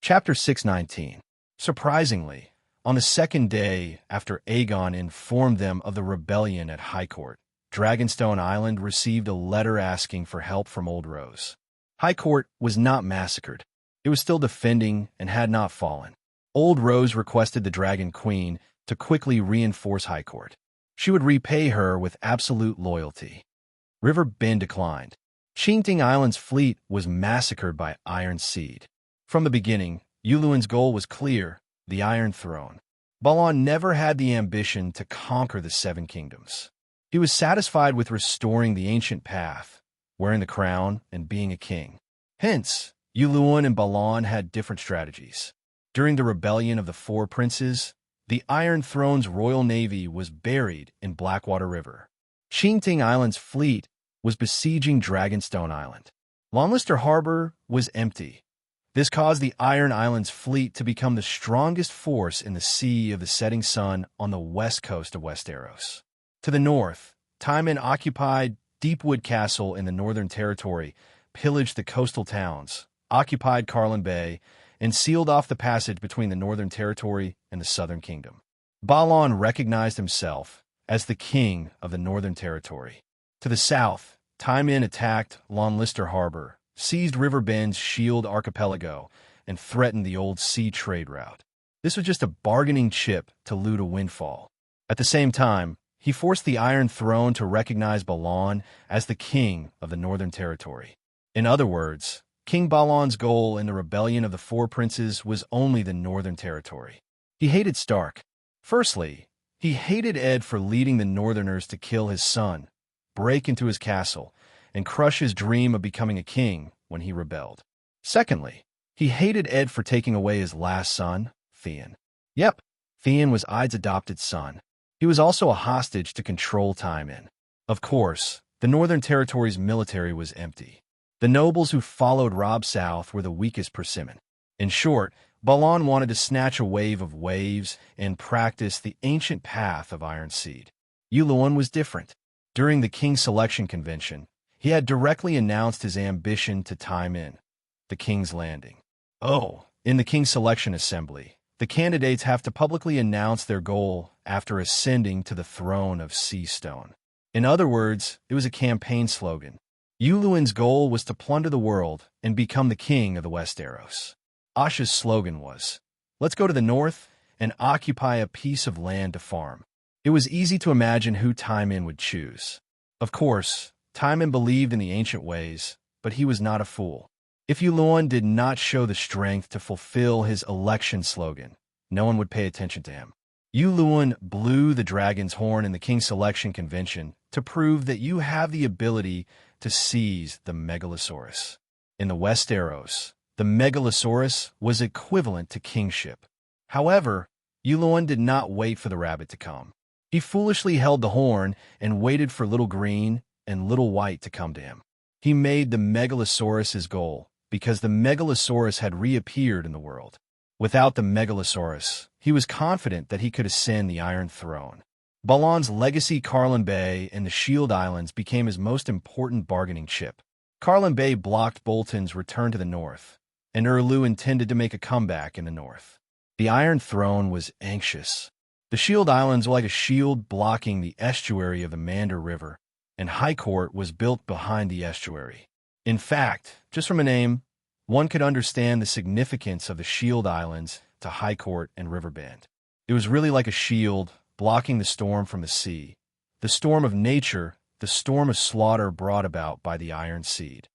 Chapter 619. Surprisingly, on the second day after Aegon informed them of the rebellion at High Court, Dragonstone Island received a letter asking for help from Old Rose. High Court was not massacred. It was still defending and had not fallen. Old Rose requested the Dragon Queen to quickly reinforce High Court. She would repay her with absolute loyalty. River Bend declined. Chinting Island's fleet was massacred by Iron Seed. From the beginning, Yuluin's goal was clear: the Iron Throne. Balon never had the ambition to conquer the Seven Kingdoms. He was satisfied with restoring the ancient path, wearing the crown, and being a king. Hence, Yuluin and Balon had different strategies. During the rebellion of the Four Princes, the Iron Throne's royal navy was buried in Blackwater River. Chinting Island's fleet was besieging Dragonstone Island. Longlister Harbor was empty. This caused the Iron Islands fleet to become the strongest force in the Sea of the Setting Sun on the west coast of Westeros. To the north, Tywin occupied Deepwood Castle in the Northern Territory, pillaged the coastal towns, occupied Carlin Bay, and sealed off the passage between the Northern Territory and the Southern Kingdom. Balon recognized himself as the king of the Northern Territory. To the south, Tywin attacked Longlister Harbor, seized River Bend's Shield Archipelago, and threatened the old sea trade route. This was just a bargaining chip to loot a windfall. At the same time, he forced the Iron Throne to recognize Balon as the king of the Northern Territory. In other words, King Balon's goal in the rebellion of the Four Princes was only the Northern Territory. He hated Stark. Firstly, he hated Ed for leading the Northerners to kill his son, break into his castle, and crush his dream of becoming a king when he rebelled. Secondly, he hated Ed for taking away his last son, Theon. Yep, Theon was Edd's adopted son. He was also a hostage to control Tywin. Of course, the Northern Territory's military was empty. The nobles who followed Robb south were the weakest persimmon. In short, Balon wanted to snatch a wave of waves and practice the ancient path of Iron Seed. Yuluin was different. During the King's Selection Convention, he had directly announced his ambition to Tywin, the King's Landing. In the King's Selection Assembly, the candidates have to publicly announce their goal after ascending to the throne of Sea Stone. In other words, it was a campaign slogan. Yuluin's goal was to plunder the world and become the king of the Westeros. Asha's slogan was, "Let's go to the north and occupy a piece of land to farm." It was easy to imagine who Tywin would choose. Of course, Tywin believed in the ancient ways, but he was not a fool. If Yuluin did not show the strength to fulfill his election slogan, no one would pay attention to him. Yuluin blew the dragon's horn in the King's Selection Convention to prove that you have the ability to seize the Megalosaurus. In the Westeros, the Megalosaurus was equivalent to kingship. However, Yuluin did not wait for the rabbit to come. He foolishly held the horn and waited for Little Green and Little White to come to him. He made the Megalosaurus his goal because the Megalosaurus had reappeared in the world. Without the Megalosaurus, he was confident that he could ascend the Iron Throne. Balon's legacy Carlin Bay and the Shield Islands became his most important bargaining chip. Carlin Bay blocked Bolton's return to the north, and Erlu intended to make a comeback in the north. The Iron Throne was anxious. The Shield Islands were like a shield blocking the estuary of the Mander River, and High Court was built behind the estuary. In fact, just from a name, one could understand the significance of the Shield Islands to High Court and River Bend. It was really like a shield blocking the storm from the sea, the storm of nature, the storm of slaughter brought about by the Iron Seed.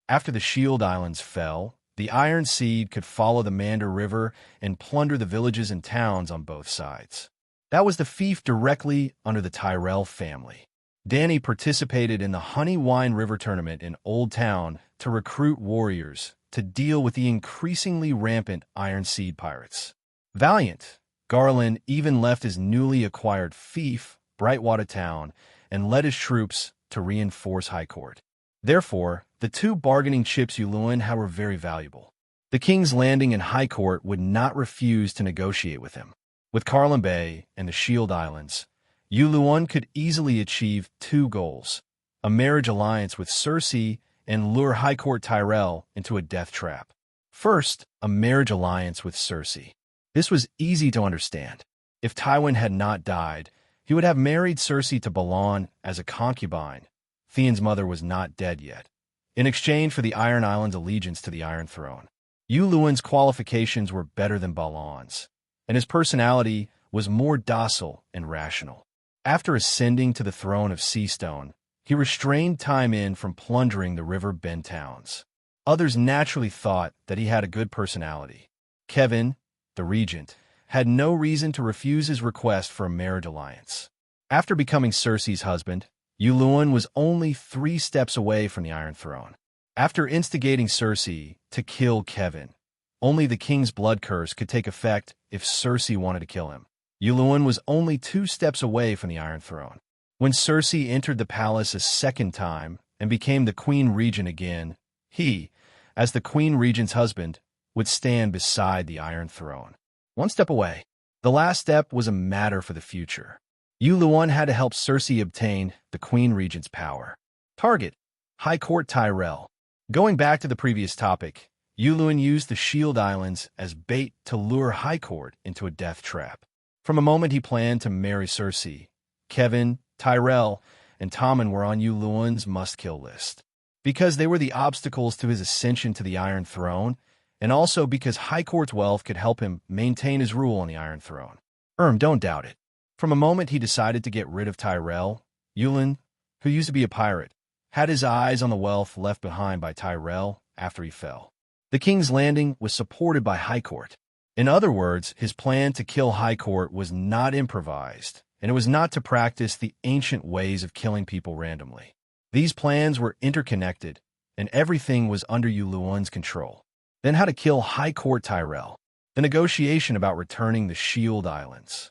After the Shield Islands fell, the Iron Seed could follow the Mander River and plunder the villages and towns on both sides. That was the fief directly under the Tyrell family. Dany participated in the Honey Wine River tournament in Old Town to recruit warriors to deal with the increasingly rampant Iron Seed pirates. Valiant, Garland even left his newly acquired fief, Brightwater Town, and led his troops to reinforce High Court. Therefore, the two bargaining chips Yuluin had were very valuable. The King's Landing and High Court would not refuse to negotiate with him. With Carlin Bay and the Shield Islands, Yuluin could easily achieve two goals: a marriage alliance with Cersei and lure High Court Tyrell into a death trap. First, a marriage alliance with Cersei. This was easy to understand. If Tywin had not died, he would have married Cersei to Balon as a concubine. Theon's mother was not dead yet. In exchange for the Iron Island's allegiance to the Iron Throne, Luwin's qualifications were better than Balon's, and his personality was more docile and rational. After ascending to the throne of Seastone, he restrained Tywin from plundering the River Bend towns. Others naturally thought that he had a good personality. Kevin, the regent, had no reason to refuse his request for a marriage alliance. After becoming Cersei's husband, Luwin was only 3 steps away from the Iron Throne. After instigating Cersei to kill Kevin, only the king's blood curse could take effect if Cersei wanted to kill him. Luwin was only 2 steps away from the Iron Throne. When Cersei entered the palace a second time and became the Queen Regent again, he, as the Queen Regent's husband, would stand beside the Iron Throne. 1 step away. The last step was a matter for the future. Luwin had to help Cersei obtain the Queen Regent's power. Target: High Court Tyrell. Going back to the previous topic, Luwin used the Shield Islands as bait to lure High Court into a death trap. From a moment he planned to marry Cersei, Kevin, Tyrell, and Tommen were on Luwin's must-kill list. Because they were the obstacles to his ascension to the Iron Throne, and also because High Court's wealth could help him maintain his rule on the Iron Throne. Don't doubt it. From a moment he decided to get rid of Tyrell, Luwin, who used to be a pirate, had his eyes on the wealth left behind by Tyrell after he fell. The King's Landing was supported by High Court. In other words, his plan to kill High Court was not improvised, and it was not to practice the ancient ways of killing people randomly. These plans were interconnected, and everything was under Luwin's control. Then how to kill High Court Tyrell. The negotiation about returning the Shield Islands.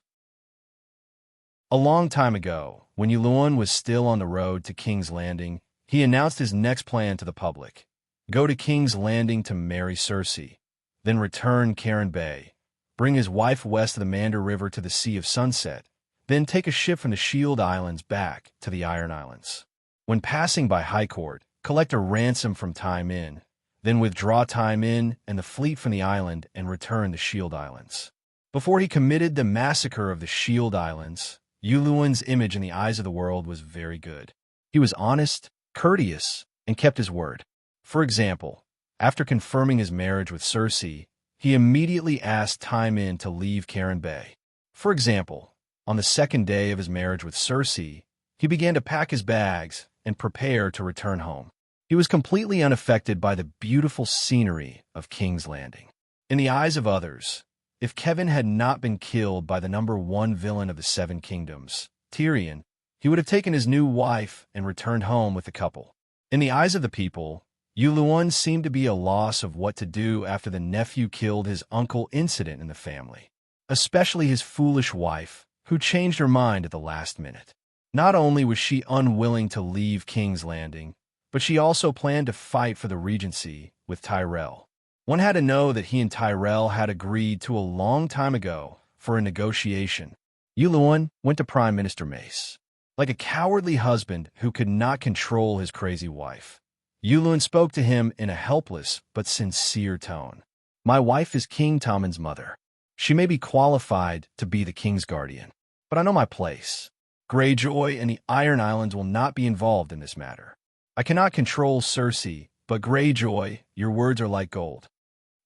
A long time ago, when Luwin was still on the road to King's Landing, he announced his next plan to the public. Go to King's Landing to marry Cersei, then return Cairn Bay, bring his wife west of the Mander River to the Sea of Sunset, then take a ship from the Shield Islands back to the Iron Islands. When passing by High Court, collect a ransom from Tywin, then withdraw Tywin and the fleet from the island and return the Shield Islands. Before he committed the massacre of the Shield Islands, Luwin's image in the eyes of the world was very good. He was honest, courteous, and kept his word. For example, after confirming his marriage with Cersei, he immediately asked Tywin to leave Cairn Bay. For example, on the second day of his marriage with Cersei, he began to pack his bags and prepare to return home. He was completely unaffected by the beautiful scenery of King's Landing. In the eyes of others, if Kevin had not been killed by the #1 villain of the Seven Kingdoms, Tyrion, he would have taken his new wife and returned home with the couple. In the eyes of the people, Luwin seemed to be a loss of what to do after the nephew killed his uncle incident in the family, especially his foolish wife, who changed her mind at the last minute. Not only was she unwilling to leave King's Landing, but she also planned to fight for the regency with Tyrell. One had to know that he and Tyrell had agreed to a long time ago for a negotiation. Luwin went to Prime Minister Mace. Like a cowardly husband who could not control his crazy wife, Luwin spoke to him in a helpless but sincere tone. My wife is King Tommen's mother. She may be qualified to be the king's guardian, but I know my place. Greyjoy and the Iron Islands will not be involved in this matter. I cannot control Cersei, but Greyjoy, your words are like gold.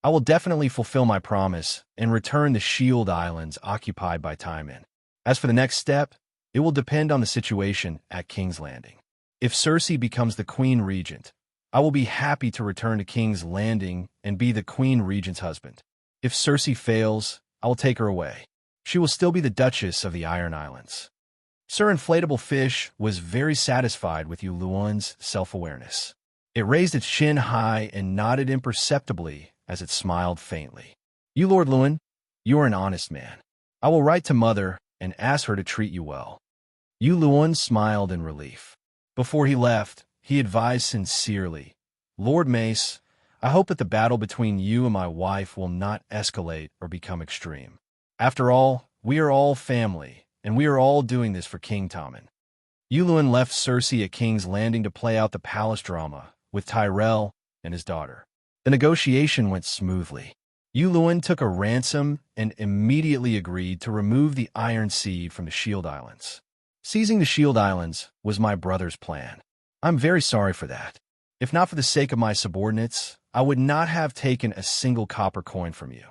I will definitely fulfill my promise and return the Shield Islands occupied by Tywin. As for the next step, it will depend on the situation at King's Landing. If Cersei becomes the Queen Regent, I will be happy to return to King's Landing and be the Queen Regent's husband. If Cersei fails, I will take her away. She will still be the Duchess of the Iron Islands. Sir Inflatable Fish was very satisfied with Luwin's self-awareness. It raised its chin high and nodded imperceptibly as it smiled faintly. Lord Luwin, you are an honest man. I will write to Mother and ask her to treat you well. Luwin smiled in relief. Before he left, he advised sincerely, Lord Mace, I hope that the battle between you and my wife will not escalate or become extreme. After all, we are all family, and we are all doing this for King Tommen. Luwin left Cersei at King's Landing to play out the palace drama with Tyrell and his daughter. The negotiation went smoothly. Yulun took a ransom and immediately agreed to remove the Iron Seed from the Shield Islands. Seizing the Shield Islands was my brother's plan. I'm very sorry for that. If not for the sake of my subordinates, I would not have taken a single copper coin from you.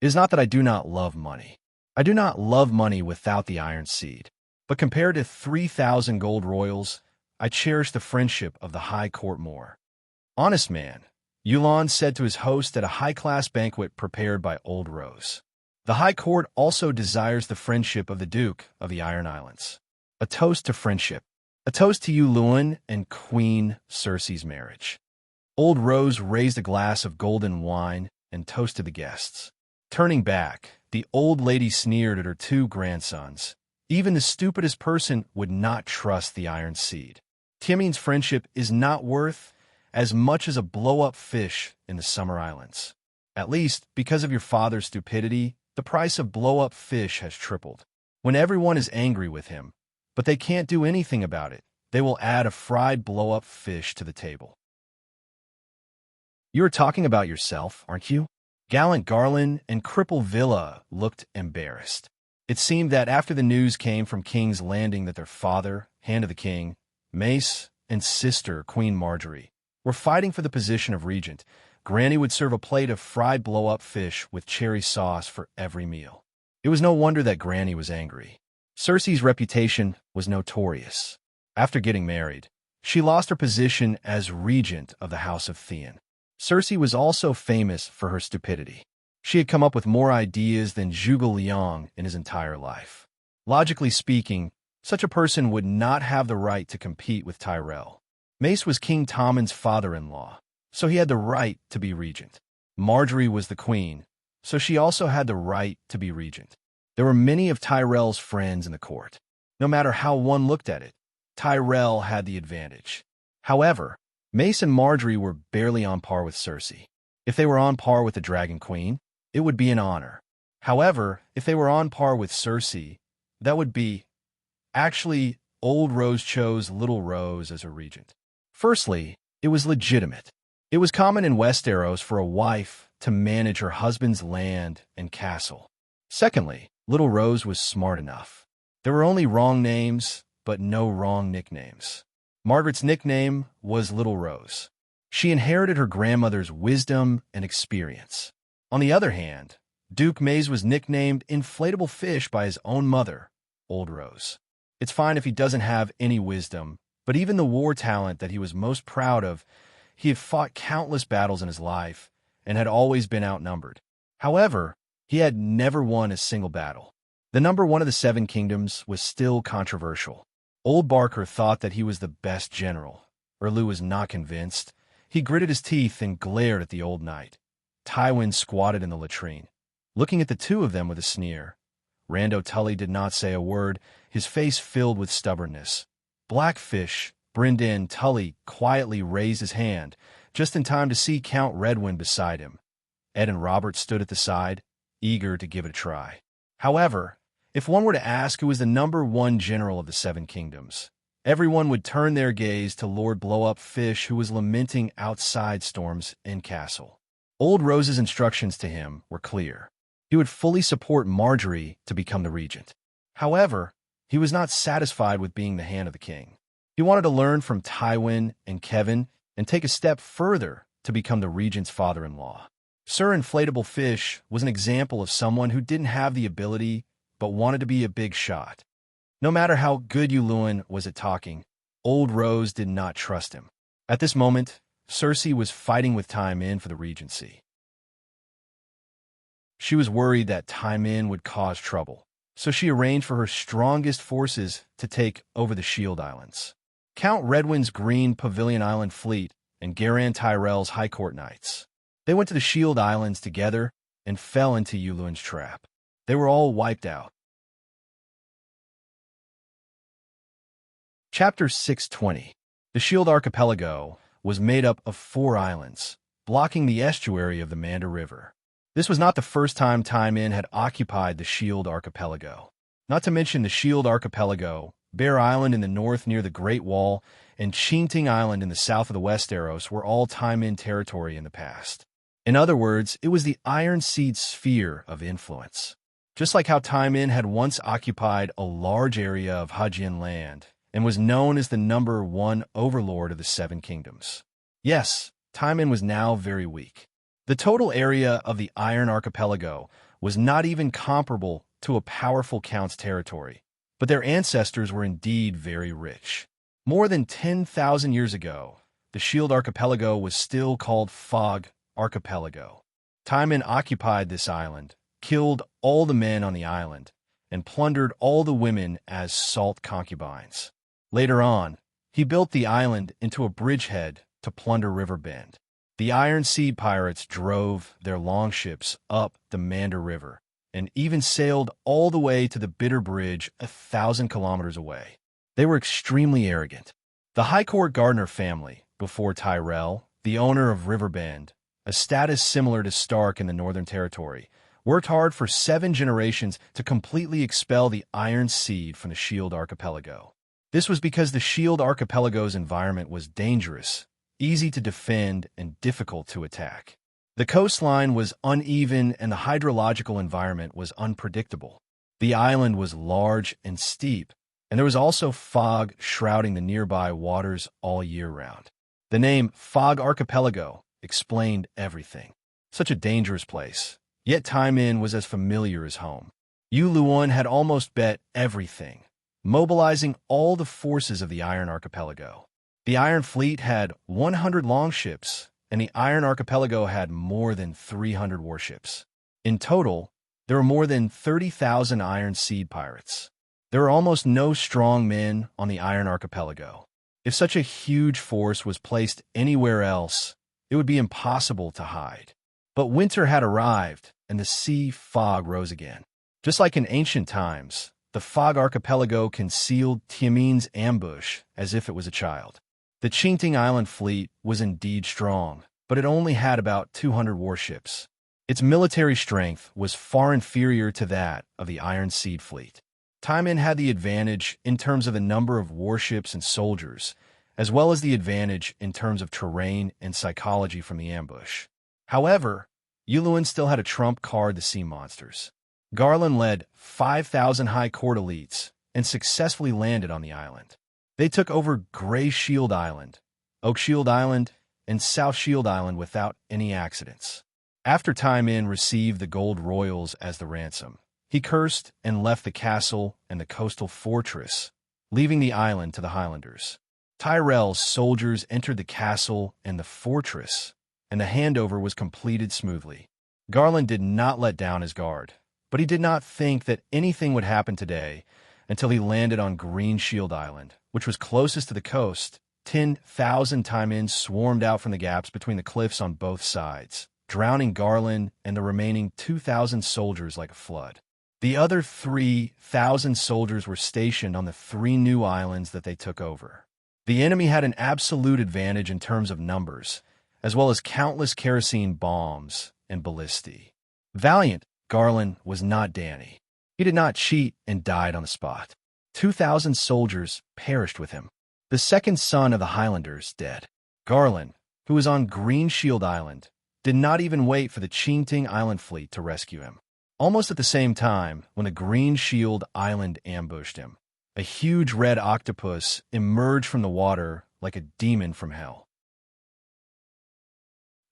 It is not that I do not love money. I do not love money without the Iron Seed. But compared to 3,000 gold royals, I cherish the friendship of the High Court more. Honest man, Yulon said to his host at a high-class banquet prepared by Old Rose. The High Court also desires the friendship of the Duke of the Iron Islands. A toast to friendship. A toast to Yulun and Queen Cersei's marriage. Old Rose raised a glass of golden wine and toasted the guests. Turning back, the old lady sneered at her two grandsons. Even the stupidest person would not trust the Iron Seed. Timin's friendship is not worth as much as a blow-up fish in the Summer Islands. At least, because of your father's stupidity, the price of blow-up fish has tripled. When everyone is angry with him, but they can't do anything about it, they will add a fried blow-up fish to the table. You are talking about yourself, aren't you? Gallant Garland and Cripple Villa looked embarrassed. It seemed that after the news came from King's Landing that their father, Hand of the King, Mace, and sister, Queen Marjorie, were fighting for the position of regent, Granny would serve a plate of fried blow-up fish with cherry sauce for every meal. It was no wonder that Granny was angry. Cersei's reputation was notorious. After getting married, she lost her position as regent of the House of Theon. Cersei was also famous for her stupidity. She had come up with more ideas than Zhuge Liang in his entire life. Logically speaking, such a person would not have the right to compete with Tyrell. Mace was King Tommen's father-in-law, so he had the right to be regent. Marjorie was the queen, so she also had the right to be regent. There were many of Tyrell's friends in the court. No matter how one looked at it, Tyrell had the advantage. However, Mace and Marjorie were barely on par with Cersei. If they were on par with the Dragon Queen, it would be an honor. However, if they were on par with Cersei, that would be... Actually, Old Rose chose Little Rose as her regent. Firstly, it was legitimate. It was common in Westeros for a wife to manage her husband's land and castle. Secondly, Little Rose was smart enough. There were only wrong names, but no wrong nicknames. Margaret's nickname was Little Rose. She inherited her grandmother's wisdom and experience. On the other hand, Duke Maze was nicknamed Inflatable Fish by his own mother, Old Rose. It's fine if he doesn't have any wisdom, but even the war talent that he was most proud of, he had fought countless battles in his life and had always been outnumbered. However, he had never won a single battle. The number one of the Seven Kingdoms was still controversial. Old Barker thought that he was the best general. Erlu was not convinced. He gritted his teeth and glared at the old knight. Tywin squatted in the latrine, looking at the two of them with a sneer. Rando Tully did not say a word, his face filled with stubbornness. Blackfish, Brynden Tully quietly raised his hand, just in time to see Count Redwyn beside him. Ed and Robert stood at the side, eager to give it a try. However, if one were to ask who was the number one general of the Seven Kingdoms, everyone would turn their gaze to Lord Blow-Up Fish, who was lamenting outside Storm's End Castle. Old Rose's instructions to him were clear. He would fully support Marjorie to become the regent. However, he was not satisfied with being the Hand of the King. He wanted to learn from Tywin and Kevin and take a step further to become the regent's father-in-law. Sir Inflatable Fish was an example of someone who didn't have the ability but wanted to be a big shot. No matter how good Yulun was at talking, Old Rose did not trust him. At this moment, Cersei was fighting with Tywin for the regency. She was worried that Tywin would cause trouble, so she arranged for her strongest forces to take over the Shield Islands. Count Redwyn's Green Pavilion Island fleet and Garan Tyrell's High Court Knights. They went to the Shield Islands together and fell into Yulun's trap. They were all wiped out. Chapter 620. The Shield Archipelago was made up of 4 islands, blocking the estuary of the Manda River. This was not the first time Tywin had occupied the Shield Archipelago. Not to mention the Shield Archipelago, Bear Island in the north near the Great Wall, and Chinting Island in the south of the Westeros were all Tywin territory in the past. In other words, it was the Iron Seed's sphere of influence. Just like how Taimin had once occupied a large area of Hajian land and was known as the #1 overlord of the Seven Kingdoms. Yes, Taimin was now very weak. The total area of the Iron Archipelago was not even comparable to a powerful count's territory, but their ancestors were indeed very rich. More than 10,000 years ago, the Shield Archipelago was still called Fog Archipelago. Taimin occupied this island, killed all the men on the island, and plundered all the women as salt concubines. Later on, he built the island into a bridgehead to plunder Riverbend. The Iron Seed pirates drove their longships up the Mander River and even sailed all the way to the Bitter Bridge 1,000 kilometers away. They were extremely arrogant. The High Court Gardner family, before Tyrell, the owner of Riverbend, a status similar to Stark in the Northern Territory, worked hard for 7 generations to completely expel the Iron Seed from the Shield Archipelago. This was because the Shield Archipelago's environment was dangerous, easy to defend, and difficult to attack. The coastline was uneven and the hydrological environment was unpredictable. The island was large and steep, and there was also fog shrouding the nearby waters all year round. The name Fog Archipelago explained everything. Such a dangerous place, yet Taimin was as familiar as home. Yu Luan had almost bet everything, mobilizing all the forces of the Iron Archipelago. The Iron Fleet had 100 longships, and the Iron Archipelago had more than 300 warships. In total, there were more than 30,000 Iron Seed pirates. There were almost no strong men on the Iron Archipelago. If such a huge force was placed anywhere else, it would be impossible to hide. But winter had arrived, and the sea fog rose again. Just like in ancient times, the Fog Archipelago concealed Tiamin's ambush as if it was a child. The Qingting Island fleet was indeed strong, but it only had about 200 warships. Its military strength was far inferior to that of the Iron Seed fleet. Taimin had the advantage in terms of the number of warships and soldiers, as well as the advantage in terms of terrain and psychology from the ambush. However, Yuluin still had a trump card: the sea monsters. Garland led 5,000 High Court elites and successfully landed on the island. They took over Grey Shield Island, Oak Shield Island, and South Shield Island without any accidents. After Taimin received the gold royals as the ransom, he cursed and left the castle and the coastal fortress, leaving the island to the Highlanders. Tyrell's soldiers entered the castle and the fortress, and the handover was completed smoothly. Garland did not let down his guard, but he did not think that anything would happen today until he landed on Green Shield Island, which was closest to the coast. 10,000 Taimins swarmed out from the gaps between the cliffs on both sides, drowning Garland and the remaining 2,000 soldiers like a flood. The other 3,000 soldiers were stationed on the 3 new islands that they took over. The enemy had an absolute advantage in terms of numbers, as well as countless kerosene bombs and ballistae. Valiant, Garland was not Danny. He did not cheat and died on the spot. 2,000 soldiers perished with him. The second son of the Highlanders dead. Garland, who was on Green Shield Island, did not even wait for the Qingting Island fleet to rescue him. Almost at the same time, when the Green Shield Island ambushed him, a huge red octopus emerged from the water like a demon from hell.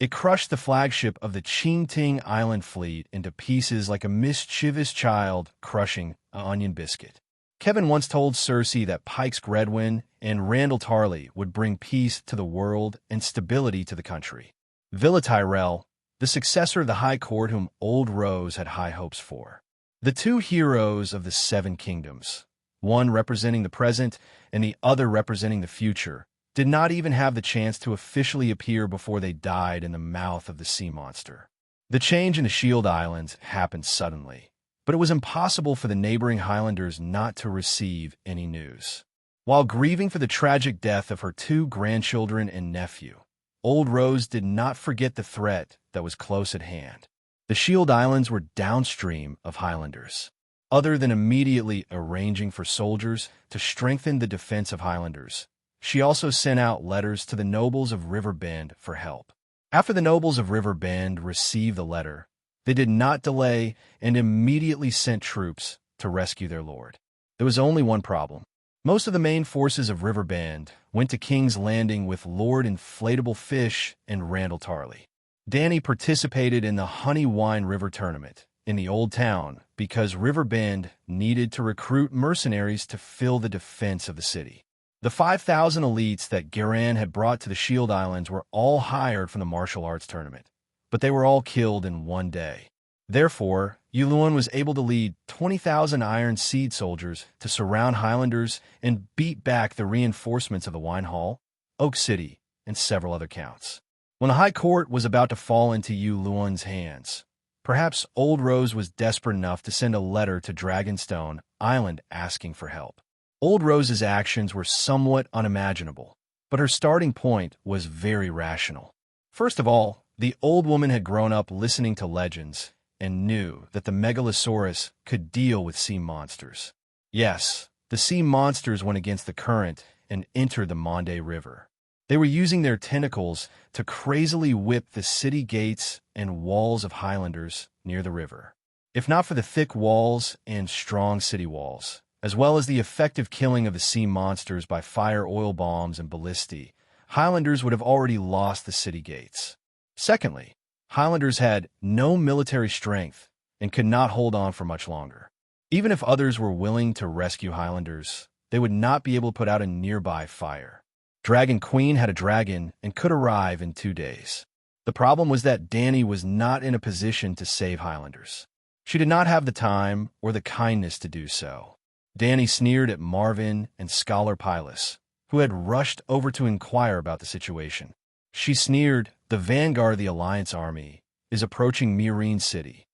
It crushed the flagship of the Qingting Island fleet into pieces like a mischievous child crushing an onion biscuit. Kevin once told Cersei that Pike's Gredwin and Randall Tarley would bring peace to the world and stability to the country. Villa Tyrell, the successor of the High Court whom Old Rose had high hopes for. The 2 heroes of the 7 kingdoms, one representing the present and the other representing the future, did not even have the chance to officially appear before they died in the mouth of the sea monster. The change in the Shield Islands happened suddenly, but it was impossible for the neighboring Highlanders not to receive any news. While grieving for the tragic death of her 2 grandchildren and nephew, Old Rose did not forget the threat that was close at hand. The Shield Islands were downstream of Highlanders. Other than immediately arranging for soldiers to strengthen the defense of Highlanders, she also sent out letters to the nobles of Riverbend for help. After the nobles of River Bend received the letter, they did not delay and immediately sent troops to rescue their lord. There was only one problem. Most of the main forces of River Bend went to King's Landing with Lord Inflatable Fish and Randall Tarley. Danny participated in the Honey Wine River Tournament in the Old Town because River Bend needed to recruit mercenaries to fill the defense of the city. The 5,000 elites that Garan had brought to the Shield Islands were all hired from the martial arts tournament, but they were all killed in one day. Therefore, Yulun was able to lead 20,000 Iron Seed soldiers to surround Highlanders and beat back the reinforcements of the Wine Hall, Oak City, and several other counts. When the High Court was about to fall into Yulun's hands, perhaps Old Rose was desperate enough to send a letter to Dragonstone Island asking for help. Old Rose's actions were somewhat unimaginable, but her starting point was very rational. First of all, the old woman had grown up listening to legends and knew that the Megalosaurus could deal with sea monsters. Yes, the sea monsters went against the current and entered the Monde River. They were using their tentacles to crazily whip the city gates and walls of Highlanders near the river. If not for the thick walls and strong city walls, as well as the effective killing of the sea monsters by fire oil bombs and ballistae, Highlanders would have already lost the city gates. Secondly, Highlanders had no military strength and could not hold on for much longer. Even if others were willing to rescue Highlanders, they would not be able to put out a nearby fire. Dragon Queen had a dragon and could arrive in 2 days. The problem was that Danny was not in a position to save Highlanders. She did not have the time or the kindness to do so. Danny sneered at Marvin and Scholar Pylus, who had rushed over to inquire about the situation. She sneered, "The vanguard of the Alliance army is approaching Mirene City.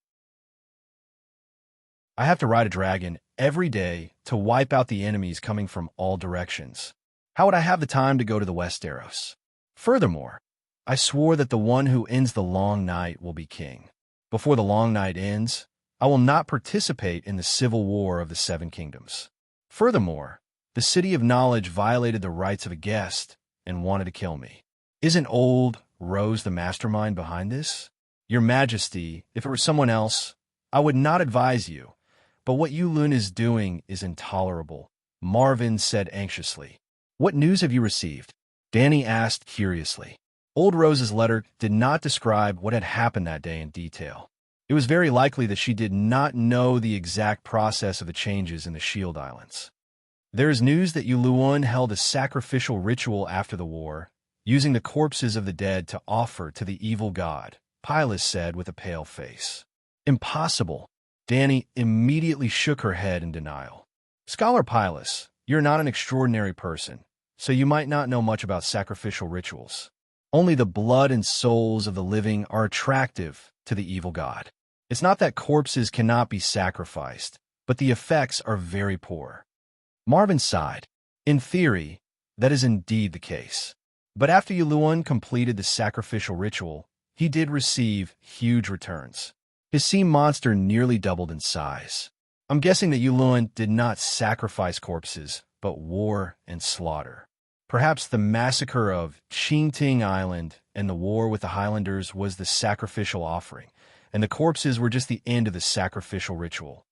I have to ride a dragon every day to wipe out the enemies coming from all directions. How would I have the time to go to the Westeros? Furthermore, I swore that the one who ends the long night will be king. Before the long night ends, I will not participate in the civil war of the Seven Kingdoms. Furthermore, the City of Knowledge violated the rights of a guest and wanted to kill me. Isn't Old Rose the mastermind behind this? Your Majesty, if it were someone else, I would not advise you, but what Yulun is doing is intolerable," Marvin said anxiously. "What news have you received?" Danny asked curiously. Old Rose's letter did not describe what had happened that day in detail. It was very likely that she did not know the exact process of the changes in the Shield Islands. There is news that Yulun held a sacrificial ritual after the war, using the corpses of the dead to offer to the evil god, Pylus said with a pale face. Impossible. Danny immediately shook her head in denial. Scholar Pylus, you're not an extraordinary person, so you might not know much about sacrificial rituals. Only the blood and souls of the living are attractive to the evil god. It's not that corpses cannot be sacrificed, but the effects are very poor. Marvin sighed. In theory, that is indeed the case. But after Yulun completed the sacrificial ritual, he did receive huge returns. His sea monster nearly doubled in size. I'm guessing that Yulun did not sacrifice corpses, but war and slaughter. Perhaps the massacre of Qingting Island and the war with the Highlanders was the sacrificial offering, and the corpses were just the end of the sacrificial ritual.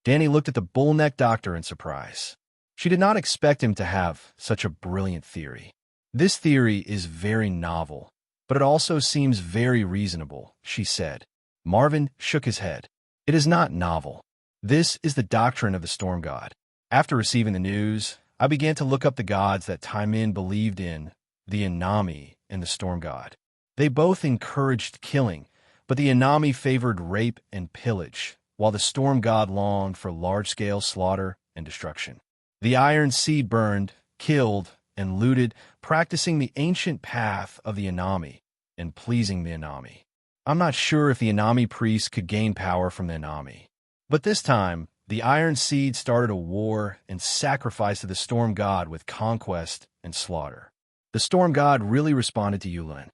Danny looked at the bull-necked doctor in surprise. She did not expect him to have such a brilliant theory. This theory is very novel, but it also seems very reasonable, she said. Marvin shook his head. It is not novel. This is the doctrine of the Storm God. After receiving the news, I began to look up the gods that Taimin believed in, the Inami and the Storm God. They both encouraged killing, but the Inami favored rape and pillage, while the Storm God longed for large-scale slaughter and destruction. The Iron Seed burned, killed, and looted, practicing the ancient path of the Inami and pleasing the Inami. I'm not sure if the Inami priests could gain power from the Inami. But this time, the Iron Seed started a war and sacrificed to the Storm God with conquest and slaughter. The Storm God really responded to Yulun.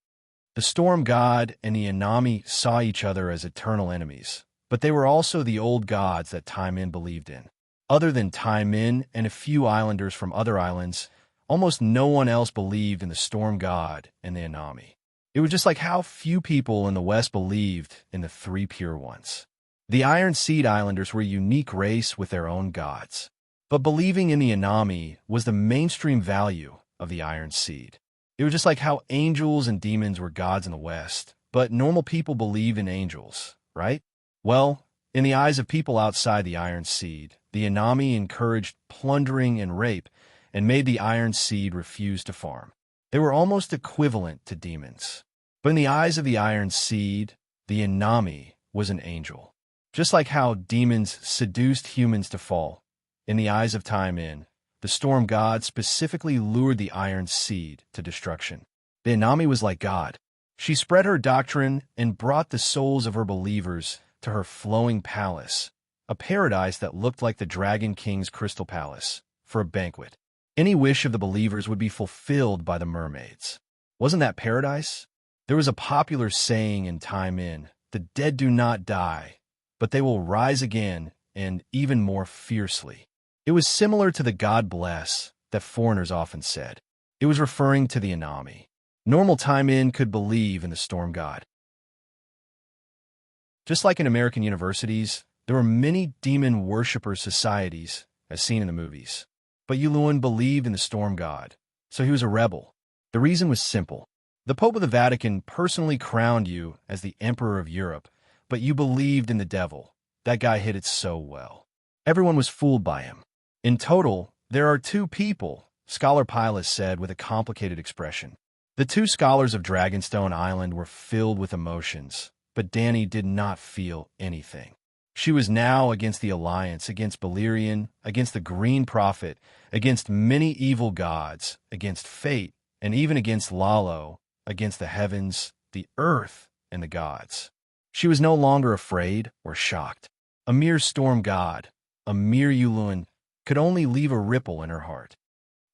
The Storm God and the Inami saw each other as eternal enemies, but they were also the old gods that Taimin believed in. Other than Taimin and a few islanders from other islands, almost no one else believed in the Storm God and the Inami. It was just like how few people in the West believed in the three pure ones. The Iron Seed Islanders were a unique race with their own gods. But believing in the Anami was the mainstream value of the Iron Seed. It was just like how angels and demons were gods in the West, but normal people believed in angels, right? Well, in the eyes of people outside the Iron Seed, the Anami encouraged plundering and rape and made the Iron Seed refuse to farm. They were almost equivalent to demons. But in the eyes of the Iron Seed, the Anami was an angel. Just like how demons seduced humans to fall, in the eyes of Time In, the storm god specifically lured the Iron Seed to destruction. The Anami was like God. She spread her doctrine and brought the souls of her believers to her flowing palace, a paradise that looked like the Dragon King's crystal palace, for a banquet. Any wish of the believers would be fulfilled by the mermaids. Wasn't that paradise? There was a popular saying in Time In, the dead do not die, but they will rise again and even more fiercely. It was similar to the God bless that foreigners often said. It was referring to the Anami. Normal Time In could believe in the storm god. Just like in American universities, there were many demon worshipper societies, as seen in the movies. But Yulun believed in the storm god, so he was a rebel. The reason was simple. The Pope of the Vatican personally crowned you as the Emperor of Europe, but you believed in the devil. That guy hid it so well. Everyone was fooled by him. In total, there are two people, Scholar Pilus said with a complicated expression. The two scholars of Dragonstone Island were filled with emotions, but Dani did not feel anything. She was now against the Alliance, against Balerion, against the Green Prophet, against many evil gods, against fate, and even against Lalo, against the heavens, the earth, and the gods. She was no longer afraid or shocked. A mere storm god, a mere Yulun, could only leave a ripple in her heart.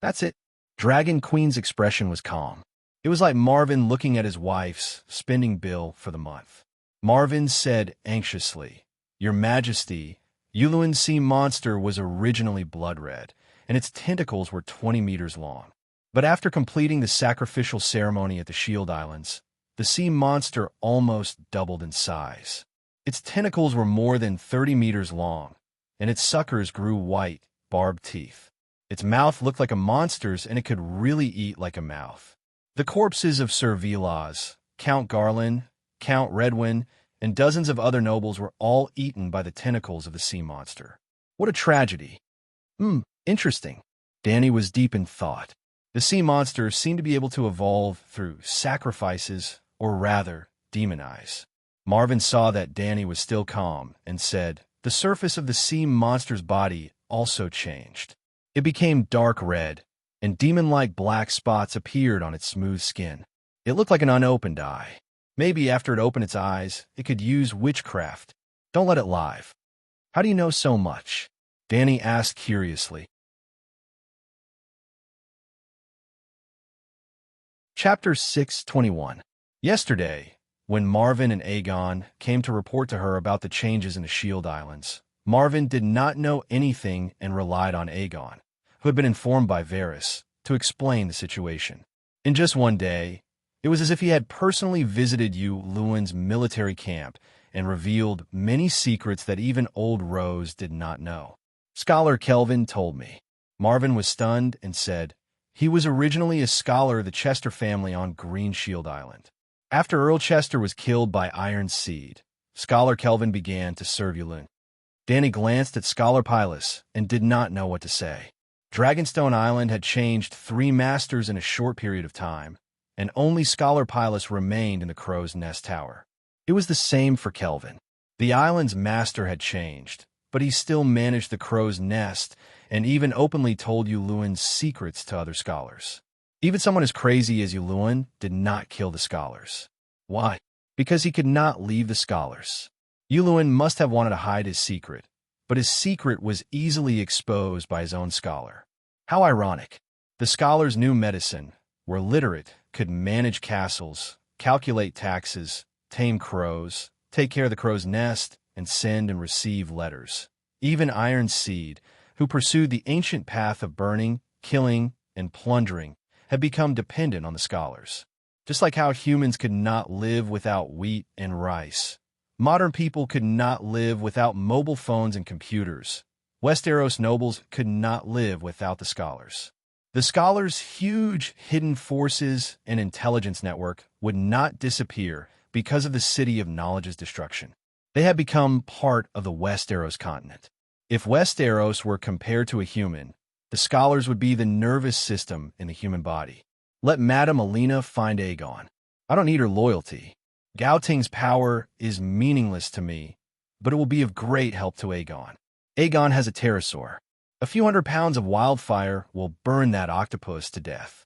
That's it. Dragon Queen's expression was calm. It was like Marvin looking at his wife's spending bill for the month. Marvin said anxiously, "Your Majesty, Yulun's sea monster was originally blood red, and its tentacles were 20 meters long. But after completing the sacrificial ceremony at the Shield Islands, the sea monster almost doubled in size. Its tentacles were more than 30 meters long, and its suckers grew white, barbed teeth. Its mouth looked like a monster's, and it could really eat like a mouth. The corpses of Sir Vilas, Count Garland, Count Redwin, and dozens of other nobles were all eaten by the tentacles of the sea monster. What a tragedy." Interesting. Dani was deep in thought. The sea monster seemed to be able to evolve through sacrifices, or rather, demonize. Marvin saw that Dani was still calm and said, "The surface of the sea monster's body also changed. It became dark red, and demon-like black spots appeared on its smooth skin. It looked like an unopened eye. Maybe after it opened its eyes, it could use witchcraft. Don't let it live." "How do you know so much?" Dani asked curiously. Chapter 621. Yesterday, when Marvin and Aegon came to report to her about the changes in the Shield Islands, Marvin did not know anything and relied on Aegon, who had been informed by Varys, to explain the situation. In just one day, it was as if he had personally visited Yulun's military camp and revealed many secrets that even old Rose did not know. "Scholar Kelvin told me." Marvin was stunned and said, "He was originally a scholar of the Chester family on Green Shield Island. After Earl Chester was killed by Iron Seed, Scholar Kelvin began to serve Yulun." Dani glanced at Scholar Pilus and did not know what to say. Dragonstone Island had changed 3 masters in a short period of time, and only Scholar Pilus remained in the Crow's Nest Tower. It was the same for Kelvin. The island's master had changed, but he still managed the Crow's Nest and even openly told Yulun's secrets to other scholars. Even someone as crazy as Yulun did not kill the scholars. Why? Because he could not leave the scholars. Yulun must have wanted to hide his secret, but his secret was easily exposed by his own scholar. How ironic. The scholars knew medicine, were literate, could manage castles, calculate taxes, tame crows, take care of the crow's nest, and send and receive letters. Even Iron Seed, who pursued the ancient path of burning, killing, and plundering, had become dependent on the scholars. Just like how humans could not live without wheat and rice, modern people could not live without mobile phones and computers. Westeros nobles could not live without the scholars. The scholars' huge hidden forces and intelligence network would not disappear because of the City of Knowledge's destruction. They had become part of the Westeros continent. If Westeros were compared to a human, the scholars would be the nervous system in the human body. Let Madame Alina find Aegon. I don't need her loyalty. Gao Ting's power is meaningless to me, but it will be of great help to Aegon. Aegon has a pterosaur. A few 100 pounds of wildfire will burn that octopus to death.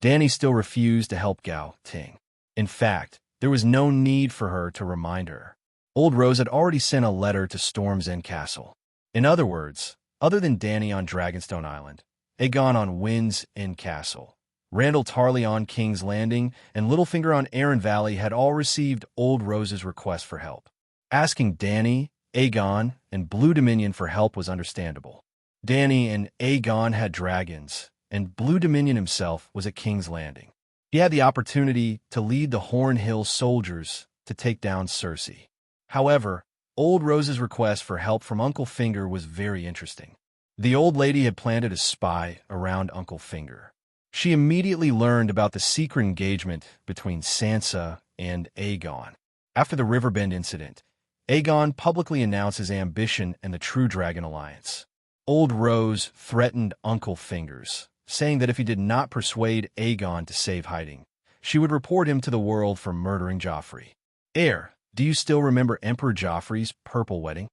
Dany still refused to help Gao Ting. In fact, there was no need for her to remind her. Old Rose had already sent a letter to Storm's End Castle. In other words, other than Dany on Dragonstone Island, Aegon on Wind's End Castle, Randall Tarley on King's Landing, and Littlefinger on Arryn Valley had all received Old Rose's request for help. Asking Dany, Aegon, and Blue Dominion for help was understandable. Dany and Aegon had dragons, and Blue Dominion himself was at King's Landing. He had the opportunity to lead the Horn Hill soldiers to take down Cersei. However, Old Rose's request for help from Uncle Finger was very interesting. The old lady had planted a spy around Uncle Finger. She immediately learned about the secret engagement between Sansa and Aegon. After the Riverbend incident, Aegon publicly announced his ambition and the True Dragon Alliance. Old Rose threatened Uncle Fingers, saying that if he did not persuade Aegon to save hiding, she would report him to the world for murdering Joffrey. Heir, do you still remember Emperor Joffrey's purple wedding?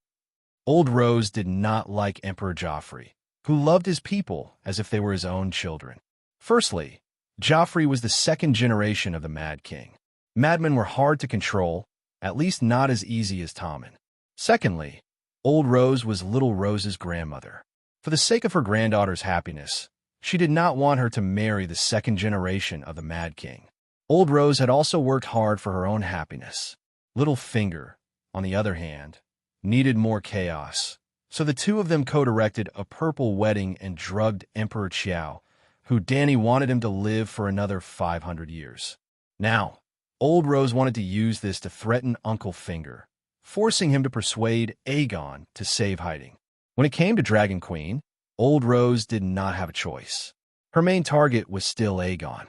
Old Rose did not like Emperor Joffrey, who loved his people as if they were his own children. Firstly, Joffrey was the second generation of the Mad King. Madmen were hard to control, at least not as easy as Tommen. Secondly, Old Rose was Little Rose's grandmother. For the sake of her granddaughter's happiness, she did not want her to marry the second generation of the Mad King. Old Rose had also worked hard for her own happiness. Little Finger, on the other hand, needed more chaos, so the two of them co-directed a purple wedding and drugged Emperor Qiao, who Dany wanted him to live for another 500 years. Now, Old Rose wanted to use this to threaten Uncle Finger, forcing him to persuade Aegon to save hiding. When it came to Dragon Queen, Old Rose did not have a choice. Her main target was still Aegon.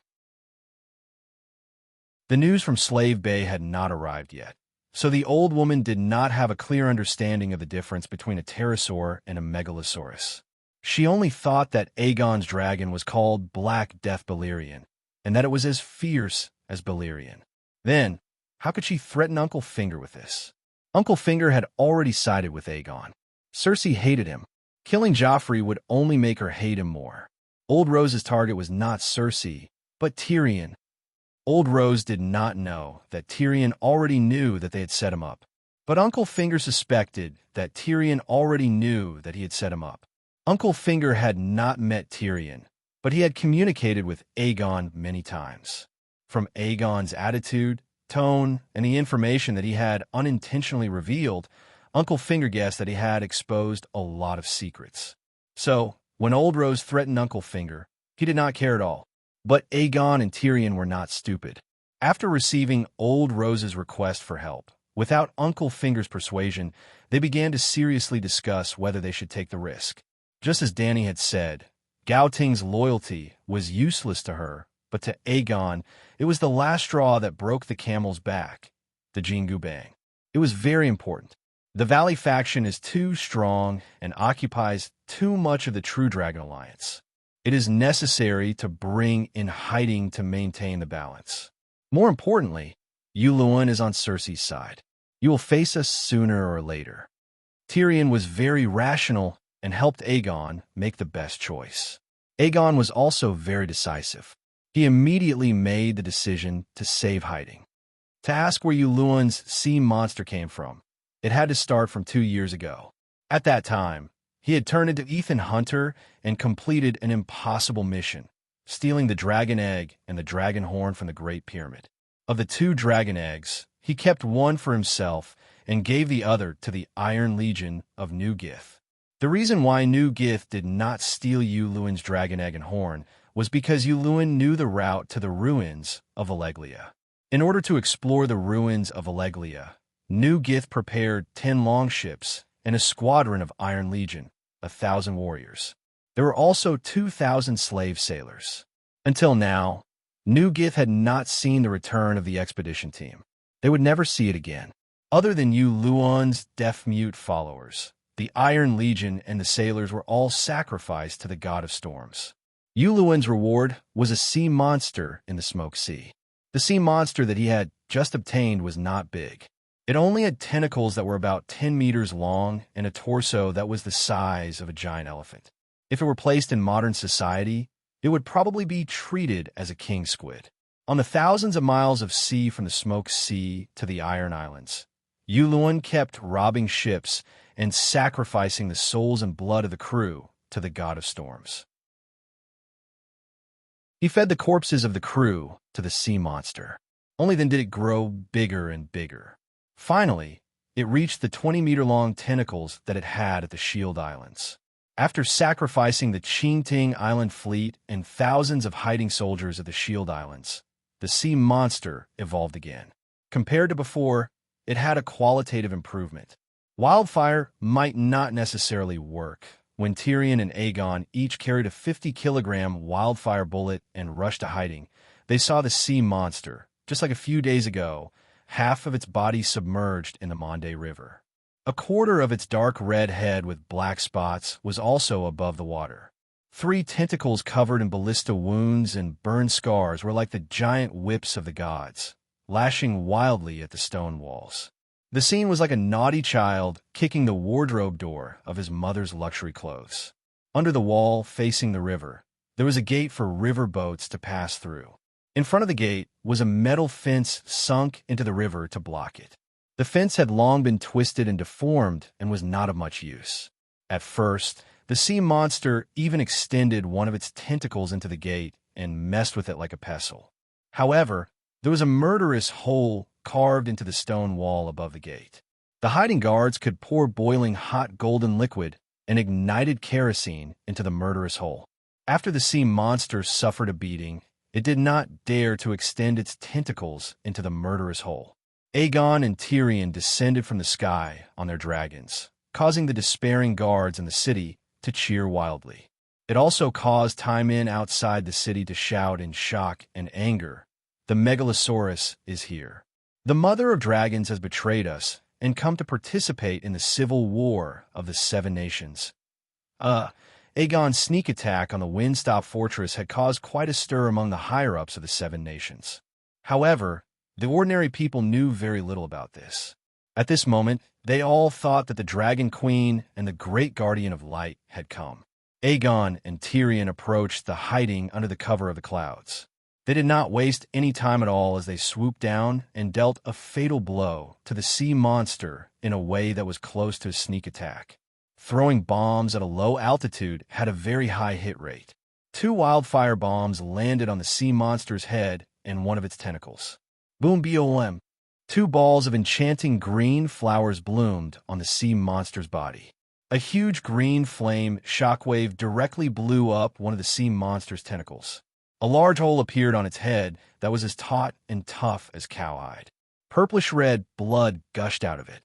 The news from Slave Bay had not arrived yet, so the old woman did not have a clear understanding of the difference between a pterosaur and a megalosaurus. She only thought that Aegon's dragon was called Black Death Balerion, and that it was as fierce as Balerion. Then, how could she threaten Uncle Finger with this? Uncle Finger had already sided with Aegon. Cersei hated him. Killing Joffrey would only make her hate him more. Old Rose's target was not Cersei, but Tyrion. Old Rose did not know that Tyrion already knew that they had set him up. But Uncle Finger suspected that Tyrion already knew that he had set him up. Uncle Finger had not met Tyrion, but he had communicated with Aegon many times. From Aegon's attitude, tone, and the information that he had unintentionally revealed, Uncle Finger guessed that he had exposed a lot of secrets. So, when Old Rose threatened Uncle Finger, he did not care at all. But Aegon and Tyrion were not stupid. After receiving Old Rose's request for help, without Uncle Finger's persuasion, they began to seriously discuss whether they should take the risk. Just as Dany had said, Gao Ting's loyalty was useless to her, but to Aegon, it was the last straw that broke the camel's back, the Jingu Bang. It was very important. The Valley faction is too strong and occupies too much of the True Dragon Alliance. It is necessary to bring in hiding to maintain the balance. More importantly, Yuluen is on Cersei's side. You will face us sooner or later. Tyrion was very rational and helped Aegon make the best choice. Aegon was also very decisive. He immediately made the decision to save hiding. To ask where Yuluen's sea monster came from, it had to start from 2 years ago. At that time, he had turned into Ethan Hunter and completed an impossible mission, stealing the dragon egg and the dragon horn from the Great Pyramid. Of the 2 dragon eggs, he kept one for himself and gave the other to the Iron Legion of New Gith. The reason why New-Gith did not steal Yuluin's dragon egg and horn was because Yuluin knew the route to the ruins of Alleglia. In order to explore the ruins of Alleglia, New-Gith prepared 10 longships and a squadron of Iron Legion, 1,000 warriors. There were also 2,000 slave sailors. Until now, New-Gith had not seen the return of the expedition team. They would never see it again. Other than Yuluin's deaf-mute followers, the Iron Legion and the sailors were all sacrificed to the god of storms. Yuluin's reward was a sea monster in the Smoke Sea. The sea monster that he had just obtained was not big. It only had tentacles that were about 10 meters long and a torso that was the size of a giant elephant. If it were placed in modern society, it would probably be treated as a king squid. On the thousands of miles of sea from the Smoke Sea to the Iron Islands, Yuluin kept robbing ships and sacrificing the souls and blood of the crew to the god of storms. He fed the corpses of the crew to the sea monster. Only then did it grow bigger and bigger. Finally, it reached the 20-meter-long tentacles that it had at the Shield Islands. After sacrificing the Qingting Island fleet and thousands of hiding soldiers at the Shield Islands, the sea monster evolved again. Compared to before, it had a qualitative improvement. Wildfire might not necessarily work. When Tyrion and Aegon each carried a 50-kilogram wildfire bullet and rushed to hiding, they saw the sea monster, just like a few days ago, half of its body submerged in the Monde River. A quarter of its dark red head with black spots was also above the water. 3 tentacles covered in ballista wounds and burn scars were like the giant whips of the gods, lashing wildly at the stone walls. The scene was like a naughty child kicking the wardrobe door of his mother's luxury clothes. Under the wall, facing the river, there was a gate for river boats to pass through. In front of the gate was a metal fence sunk into the river to block it. The fence had long been twisted and deformed and was not of much use. At first, the sea monster even extended one of its tentacles into the gate and messed with it like a pestle. However, there was a murderous hole carved into the stone wall above the gate. The hiding guards could pour boiling hot golden liquid and ignited kerosene into the murderous hole. After the sea monster suffered a beating, it did not dare to extend its tentacles into the murderous hole. Aegon and Tyrion descended from the sky on their dragons, causing the despairing guards in the city to cheer wildly. It also caused Tywin outside the city to shout in shock and anger, "The Megalosaurus is here. The mother of dragons has betrayed us and come to participate in the civil war of the 7 nations." Aegon's sneak attack on the Windstop Fortress had caused quite a stir among the higher-ups of the 7 nations. However, the ordinary people knew very little about this. At this moment, they all thought that the Dragon Queen and the Great Guardian of Light had come. Aegon and Tyrion approached the hiding under the cover of the clouds. They did not waste any time at all as they swooped down and dealt a fatal blow to the sea monster in a way that was close to a sneak attack. Throwing bombs at a low altitude had a very high hit rate. 2 wildfire bombs landed on the sea monster's head and one of its tentacles. Boom BOM! 2 balls of enchanting green flowers bloomed on the sea monster's body. A huge green flame shockwave directly blew up one of the sea monster's tentacles. A large hole appeared on its head that was as taut and tough as cowhide. Purplish-red blood gushed out of it.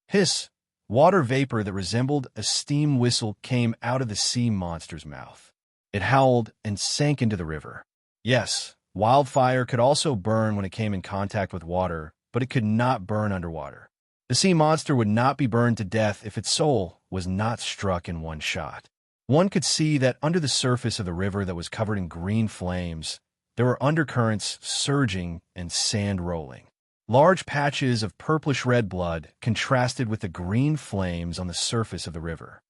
Hiss! Water vapor that resembled a steam whistle came out of the sea monster's mouth. It howled and sank into the river. Yes, wildfire could also burn when it came in contact with water, but it could not burn underwater. The sea monster would not be burned to death if its soul was not struck in one shot. One could see that under the surface of the river that was covered in green flames, there were undercurrents surging and sand rolling. Large patches of purplish-red blood contrasted with the green flames on the surface of the river.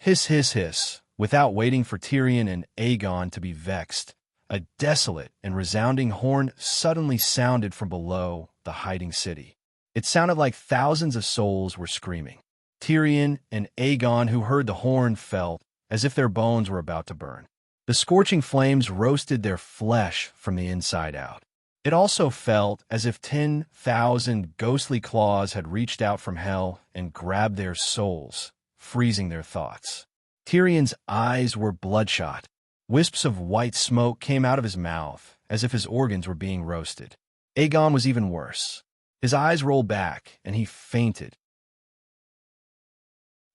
Hiss, hiss, hiss. Without waiting for Tyrion and Aegon to be vexed, a desolate and resounding horn suddenly sounded from below the hiding city. It sounded like thousands of souls were screaming. Tyrion and Aegon, who heard the horn, felt as if their bones were about to burn. The scorching flames roasted their flesh from the inside out. It also felt as if 10,000 ghostly claws had reached out from hell and grabbed their souls, freezing their thoughts. Tyrion's eyes were bloodshot. Wisps of white smoke came out of his mouth, as if his organs were being roasted. Aegon was even worse. His eyes rolled back, and he fainted.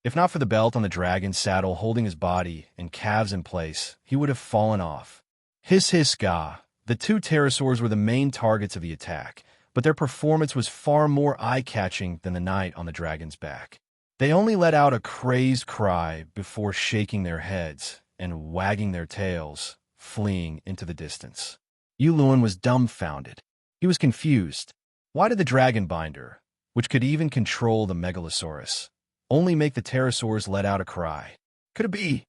If not for the belt on the dragon's saddle holding his body and calves in place, he would have fallen off. Hiss hiss gah. The two pterosaurs were the main targets of the attack, but their performance was far more eye-catching than the knight on the dragon's back. They only let out a crazed cry before shaking their heads and wagging their tails, fleeing into the distance. Yulun was dumbfounded. He was confused. Why did the Dragonbinder, which could even control the Megalosaurus, only make the pterosaurs let out a cry? Could it be?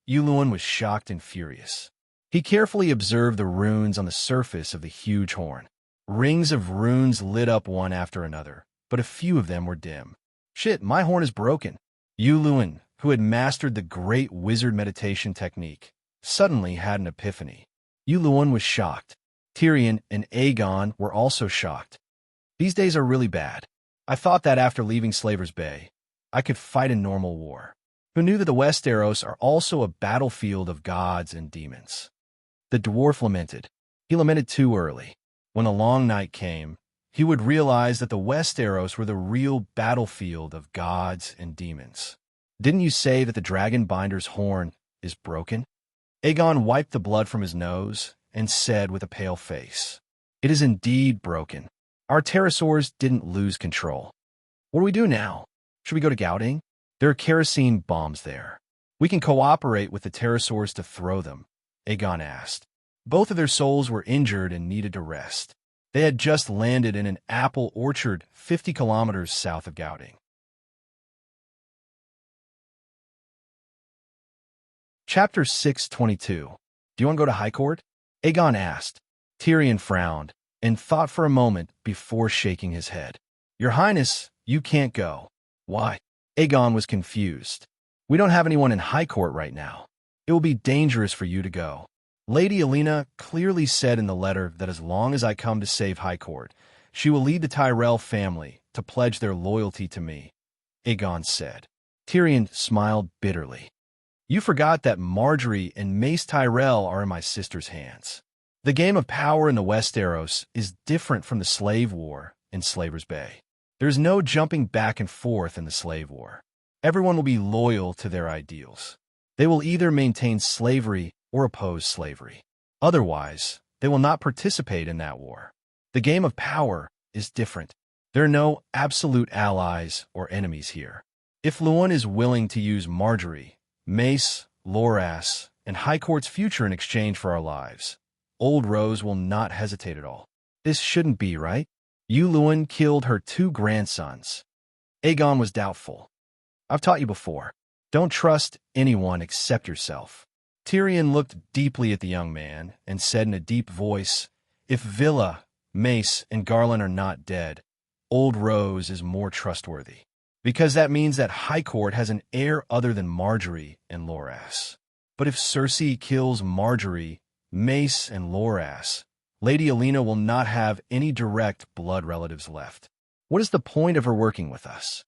Yulun was shocked and furious. He carefully observed the runes on the surface of the huge horn. Rings of runes lit up one after another, but a few of them were dim. Shit, my horn is broken. Yulun, who had mastered the great wizard meditation technique, suddenly had an epiphany. Yulun was shocked. Tyrion and Aegon were also shocked. These days are really bad. I thought that after leaving Slaver's Bay, I could fight a normal war. Who knew that the Westeros are also a battlefield of gods and demons? The dwarf lamented. He lamented too early. When the long night came, he would realize that the Westeros were the real battlefield of gods and demons. Didn't you say that the Dragonbinder's horn is broken? Aegon wiped the blood from his nose and said with a pale face, "It is indeed broken. Our pterosaurs didn't lose control. What do we do now? Should we go to Gouting? There are kerosene bombs there. We can cooperate with the pterosaurs to throw them," Aegon asked. Both of their souls were injured and needed to rest. They had just landed in an apple orchard 50 kilometers south of Gouting. Chapter 622. Do you want to go to High Court? Aegon asked. Tyrion frowned and thought for a moment before shaking his head. Your Highness, you can't go. Why? Aegon was confused. We don't have anyone in High Court right now. It will be dangerous for you to go. Lady Alina clearly said in the letter that as long as I come to save High Court, she will lead the Tyrell family to pledge their loyalty to me, Aegon said. Tyrion smiled bitterly. You forgot that Margaery and Mace Tyrell are in my sister's hands. The game of power in the Westeros is different from the slave war in Slaver's Bay. There's no jumping back and forth in the slave war. Everyone will be loyal to their ideals. They will either maintain slavery or oppose slavery. Otherwise, they will not participate in that war. The game of power is different. There are no absolute allies or enemies here. If Luwin is willing to use Margaery, Mace, Loras, and High Court's future in exchange for our lives, Old Rose will not hesitate at all. This shouldn't be, right? You, Luwin, killed her 2 grandsons. Aegon was doubtful. I've taught you before. Don't trust anyone except yourself. Tyrion looked deeply at the young man and said in a deep voice, If Villa, Mace, and Garland are not dead, Old Rose is more trustworthy. Because that means that High Court has an heir other than Margaery and Loras. But if Cersei kills Margaery, Mace, and Loras, Lady Alina will not have any direct blood relatives left. What is the point of her working with us?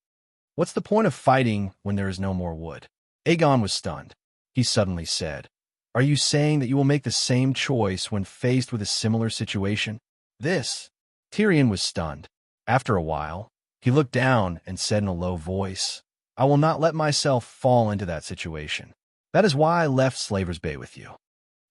What's the point of fighting when there is no more wood? Aegon was stunned. He suddenly said, Are you saying that you will make the same choice when faced with a similar situation? Tyrion was stunned. After a while, he looked down and said in a low voice, I will not let myself fall into that situation. That is why I left Slaver's Bay with you.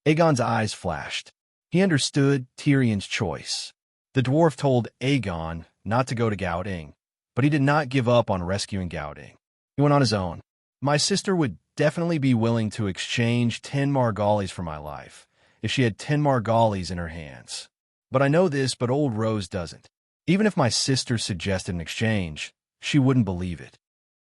Aegon's eyes flashed. He understood Tyrion's choice. The dwarf told Aegon not to go to Gouting, but he did not give up on rescuing Gouting. He went on his own. My sister would definitely be willing to exchange 10 Margallis for my life, if she had 10 Margallis in her hands. But I know this, but Old Rose doesn't. Even if my sister suggested an exchange, she wouldn't believe it.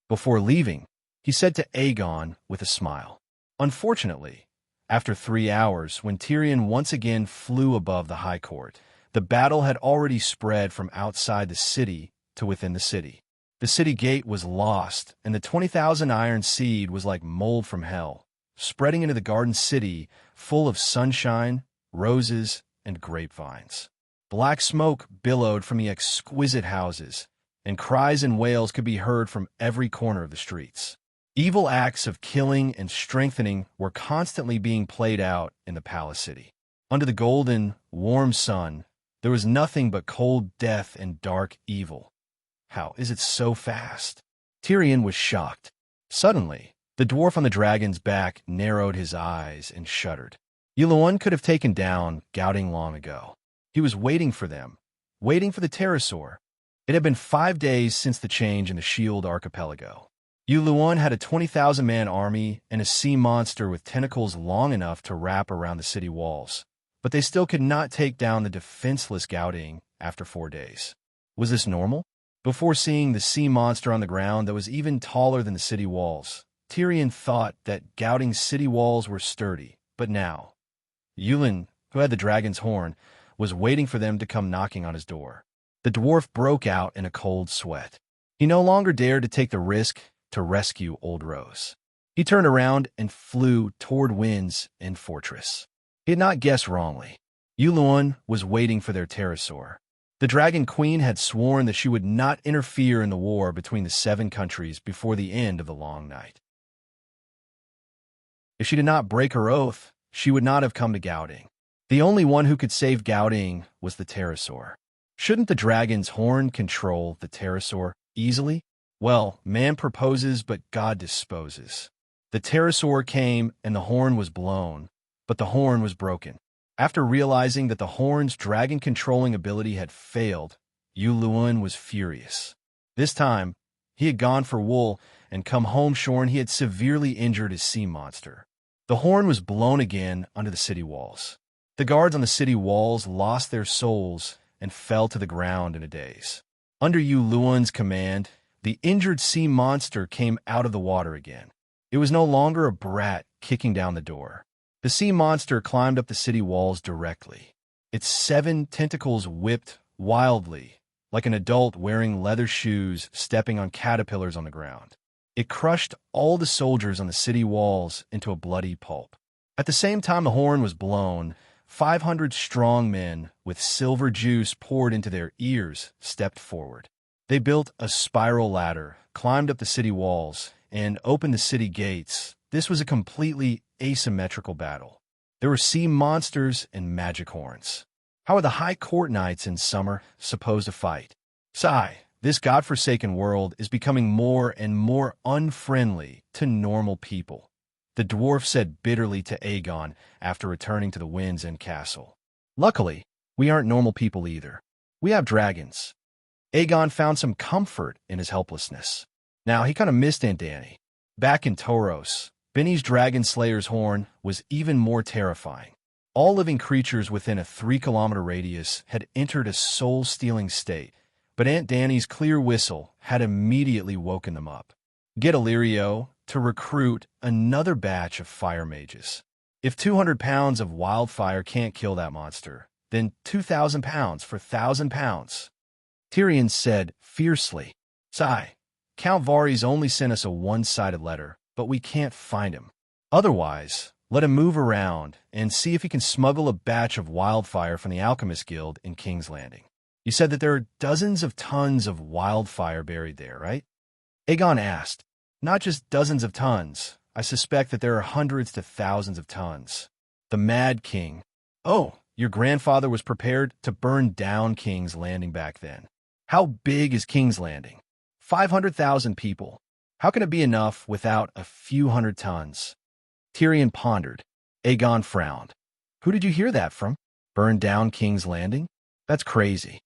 Before leaving, he said to Aegon with a smile. Unfortunately, after 3 hours, when Tyrion once again flew above the High Court, the battle had already spread from outside the city to within the city. The city gate was lost, and the 20,000 iron seed was like mold from hell, spreading into the garden city full of sunshine, roses, and grapevines. Black smoke billowed from the exquisite houses, and cries and wails could be heard from every corner of the streets. Evil acts of killing and strengthening were constantly being played out in the palace city. Under the golden, warm sun, there was nothing but cold death and dark evil. How is it so fast? Tyrion was shocked. Suddenly, the dwarf on the dragon's back narrowed his eyes and shuddered. Yulun could have taken down Gouting long ago. He was waiting for them, waiting for the pterosaur. It had been 5 days since the change in the Shield Archipelago. Yulun had a 20,000-man army and a sea monster with tentacles long enough to wrap around the city walls, but they still could not take down the defenseless Gouting after 4 days. Was this normal? Before seeing the sea monster on the ground that was even taller than the city walls, Tyrion thought that Gouting's city walls were sturdy, but now, Yulun, who had the dragon's horn, was waiting for them to come knocking on his door. The dwarf broke out in a cold sweat. He no longer dared to take the risk to rescue Old Rose. He turned around and flew toward Wind's End Fortress. He had not guessed wrongly. Yulun was waiting for their pterosaur. The Dragon Queen had sworn that she would not interfere in the war between the 7 countries before the end of the long night. If she did not break her oath, she would not have come to Gouting. The only one who could save Gouting was the pterosaur. Shouldn't the dragon's horn control the pterosaur easily? Well, man proposes, but God disposes. The pterosaur came and the horn was blown, but the horn was broken. After realizing that the horn's dragon-controlling ability had failed, Yulun was furious. This time, he had gone for wool and come home shorn he had severely injured his sea monster. The horn was blown again under the city walls. The guards on the city walls lost their souls and fell to the ground in a daze. Under Yulun's command, the injured sea monster came out of the water again. It was no longer a brat kicking down the door. The sea monster climbed up the city walls directly. Its 7 tentacles whipped wildly, like an adult wearing leather shoes stepping on caterpillars on the ground. It crushed all the soldiers on the city walls into a bloody pulp. At the same time the horn was blown, 500 strong men with silver juice poured into their ears stepped forward. They built a spiral ladder, climbed up the city walls, and opened the city gates. This was a completely asymmetrical battle. There were sea monsters and magic horns. How are the high court knights in summer supposed to fight? Sigh, this godforsaken world is becoming more and more unfriendly to normal people, the dwarf said bitterly to Aegon after returning to the Wind's End castle. Luckily, we aren't normal people either. We have dragons. Aegon found some comfort in his helplessness. Now, he kind of missed Aunt Dany. Back in Tauros, Benny's dragon slayer's horn was even more terrifying. All living creatures within a 3-kilometer radius had entered a soul-stealing state, but Aunt Dany's clear whistle had immediately woken them up. Get Illyrio to recruit another batch of fire mages. If 200 pounds of wildfire can't kill that monster, then 2,000 pounds for 1,000 pounds. Tyrion said fiercely. Sigh, Count Varys only sent us a one-sided letter, but we can't find him. Otherwise, let him move around and see if he can smuggle a batch of wildfire from the Alchemist Guild in King's Landing. You said that there are dozens of tons of wildfire buried there, right? Aegon asked. Not just dozens of tons. I suspect that there are hundreds to thousands of tons. The Mad King. Oh, your grandfather was prepared to burn down King's Landing back then. How big is King's Landing? 500,000 people. How can it be enough without a few hundred tons? Tyrion pondered. Aegon frowned. Who did you hear that from? Burn down King's Landing? That's crazy.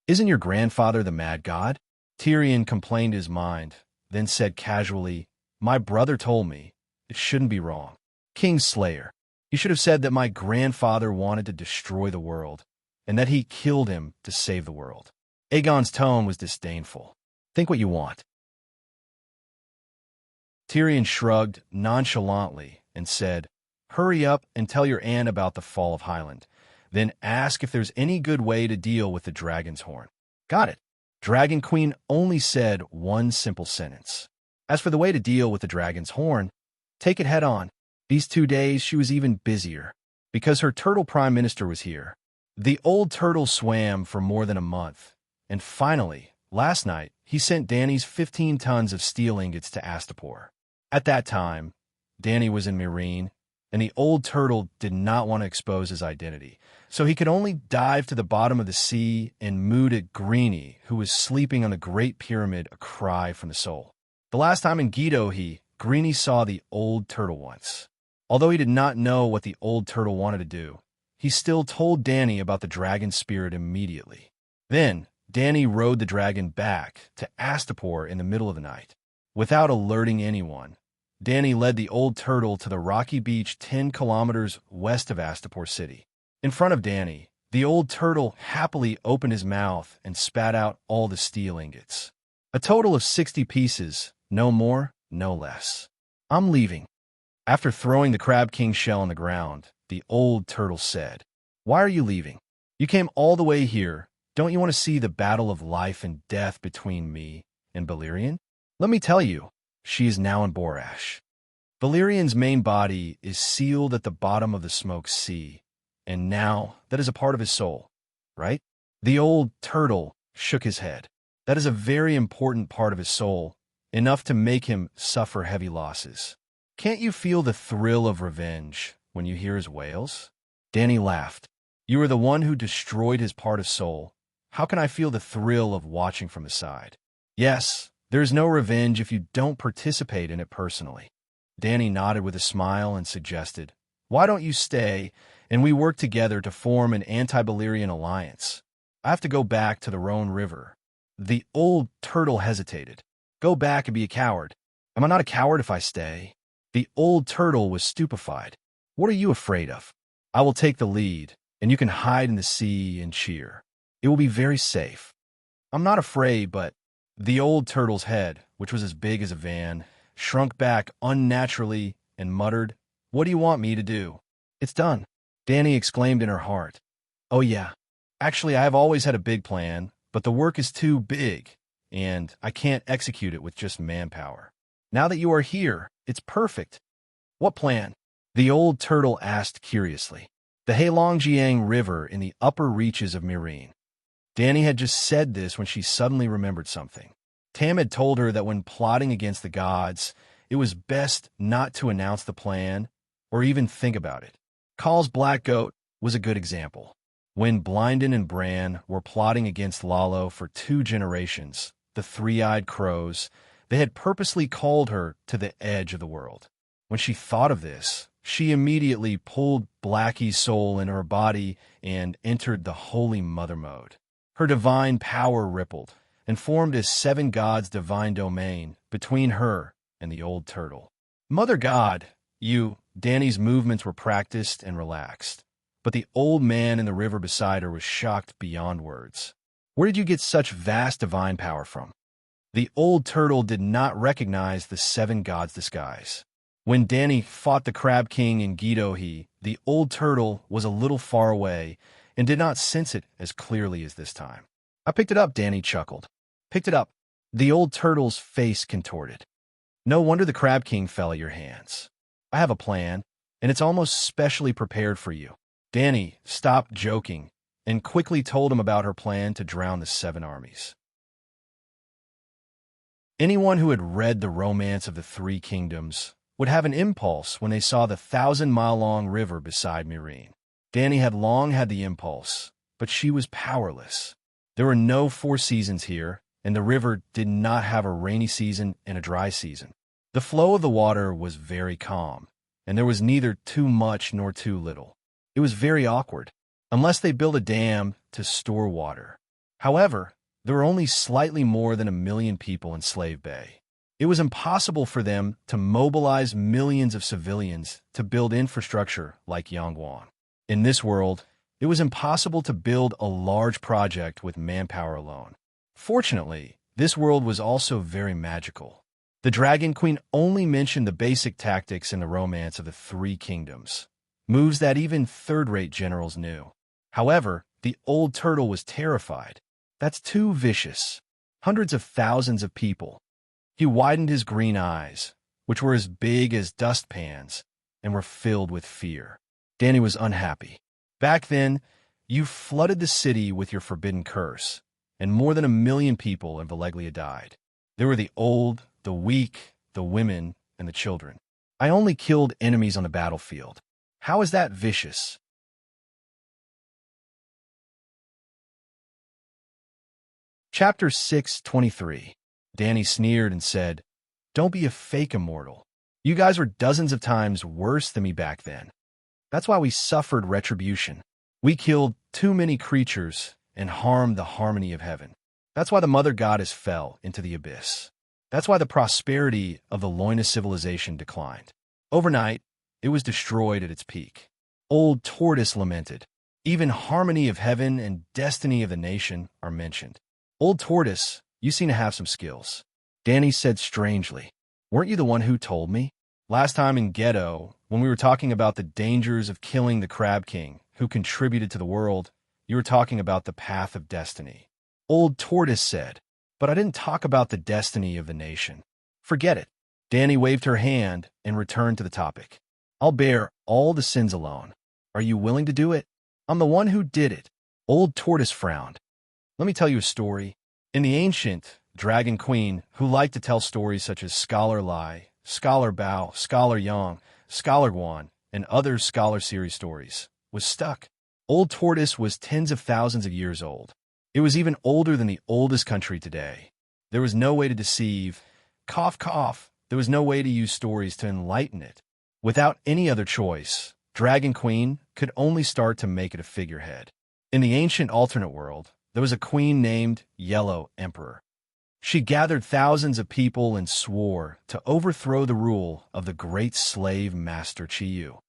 Isn't your grandfather the Mad God? Tyrion complained his mind, then said casually, My brother told me. It shouldn't be wrong. King's Slayer. You should have said that my grandfather wanted to destroy the world, and that he killed him to save the world. Aegon's tone was disdainful. Think what you want. Tyrion shrugged nonchalantly and said, Hurry up and tell your aunt about the fall of Highland. Then ask if there's any good way to deal with the dragon's horn. Got it. Dragon Queen only said one simple sentence. As for the way to deal with the dragon's horn, take it head on. These 2 days she was even busier, because her turtle prime minister was here. The old turtle swam for more than a month, and finally, last night, he sent Dany's 15 tons of steel ingots to Astapor. At that time, Danny was in Marine, and the old turtle did not want to expose his identity, so he could only dive to the bottom of the sea and moo to Greenie, who was sleeping on the Great Pyramid, a cry from the soul. The last time in Gedo, Greenie saw the old turtle once. Although he did not know what the old turtle wanted to do, he still told Danny about the dragon spirit immediately. Then, Danny rode the dragon back to Astapor in the middle of the night. Without alerting anyone, Danny led the old turtle to the rocky beach 10 kilometers west of Astapor City. In front of Danny, the old turtle happily opened his mouth and spat out all the steel ingots. A total of 60 pieces, no more, no less. I'm leaving. After throwing the Crab King shell on the ground, the old turtle said, "Why are you leaving? You came all the way here. Don't you want to see the battle of life and death between me and Balerion? Let me tell you, she is now in Borash. Valerion's main body is sealed at the bottom of the Smoke Sea, and now that is a part of his soul, right?" The old turtle shook his head. That is a very important part of his soul, enough to make him suffer heavy losses. Can't you feel the thrill of revenge when you hear his wails? Danny laughed. You are the one who destroyed his part of soul. How can I feel the thrill of watching from the side? Yes, there is no revenge if you don't participate in it personally. Danny nodded with a smile and suggested, "Why don't you stay and we work together to form an anti-Balerion alliance? I have to go back to the Rhone River." The old turtle hesitated. Go back and be a coward. Am I not a coward if I stay? The old turtle was stupefied. What are you afraid of? I will take the lead, and you can hide in the sea and cheer. It will be very safe. I'm not afraid, but... The old turtle's head, which was as big as a van, shrunk back unnaturally and muttered, "What do you want me to do?" "It's done," Danny exclaimed in her heart. "Oh yeah. Actually, I have always had a big plan, but the work is too big, and I can't execute it with just manpower. Now that you are here, it's perfect." "What plan?" the old turtle asked curiously. "The Heilongjiang River in the upper reaches of Marine." Danny had just said this when she suddenly remembered something. Tam had told her that when plotting against the gods, it was best not to announce the plan or even think about it. Kaal's black goat was a good example. When Blinden and Bran were plotting against Lalo for 2 generations, the three-eyed crows, they had purposely called her to the edge of the world. When she thought of this, she immediately pulled Blackie's soul into her body and entered the Holy Mother mode. Her divine power rippled and formed a 7 gods divine domain between her and the old turtle. "Mother God, Danny's movements were practiced and relaxed, but the old man in the river beside her was shocked beyond words. Where did you get such vast divine power from?" The old turtle did not recognize the 7 gods' disguise. When Danny fought the Crab King in Gedo, the old turtle was a little far away and did not sense it as clearly as this time. "I picked it up," Danny chuckled. "Picked it up." The old turtle's face contorted. "No wonder the Crab King fell at your hands. I have a plan, and it's almost specially prepared for you." Danny stopped joking and quickly told him about her plan to drown the 7 armies. Anyone who had read The Romance of the Three Kingdoms would have an impulse when they saw the 1,000-mile-long river beside Meereen. Danny had long had the impulse, but she was powerless. There were no 4 seasons here, and the river did not have a rainy season and a dry season. The flow of the water was very calm, and there was neither too much nor too little. It was very awkward, unless they built a dam to store water. However, there were only slightly more than 1 million people in Slave Bay. It was impossible for them to mobilize millions of civilians to build infrastructure like Yangwon. In this world, it was impossible to build a large project with manpower alone. Fortunately, this world was also very magical. The Dragon Queen only mentioned the basic tactics in the Romance of the Three Kingdoms, moves that even third-rate generals knew. However, the old turtle was terrified. That's too vicious. Hundreds of thousands of people. He widened his green eyes, which were as big as dustpans, and were filled with fear. Danny was unhappy. Back then, you flooded the city with your forbidden curse, and more than 1 million people in Valeglia died. There were the old, the weak, the women, and the children. I only killed enemies on the battlefield. How is that vicious? Chapter 6:23. Danny sneered and said, "Don't be a fake immortal. You guys were dozens of times worse than me back then. That's why we suffered retribution. We killed too many creatures and harmed the harmony of heaven. That's why the Mother Goddess fell into the abyss. That's why the prosperity of the Loina civilization declined. Overnight, it was destroyed at its peak." Old Tortoise lamented. Even harmony of heaven and destiny of the nation are mentioned. "Old Tortoise, you seem to have some skills." Danny said strangely, "Weren't you the one who told me? Last time in Ghetto, when we were talking about the dangers of killing the Crab King, who contributed to the world, you were talking about the path of destiny." Old Tortoise said, "But I didn't talk about the destiny of the nation." "Forget it." Danny waved her hand and returned to the topic. "I'll bear all the sins alone. Are you willing to do it? I'm the one who did it." Old Tortoise frowned. "Let me tell you a story. In the ancient, Dragon Queen, who liked to tell stories such as Scholar Lai, Scholar Bao, Scholar Yang, Scholar Guan, and other Scholar series stories, was stuck. Old Tortoise was tens of thousands of years old. It was even older than the oldest country today. There was no way to deceive. Cough, cough. There was no way to use stories to enlighten it. Without any other choice, Dragon Queen could only start to make it a figurehead. In the ancient alternate world, there was a queen named Yellow Emperor. She gathered thousands of people and swore to overthrow the rule of the great slave master Chiyu.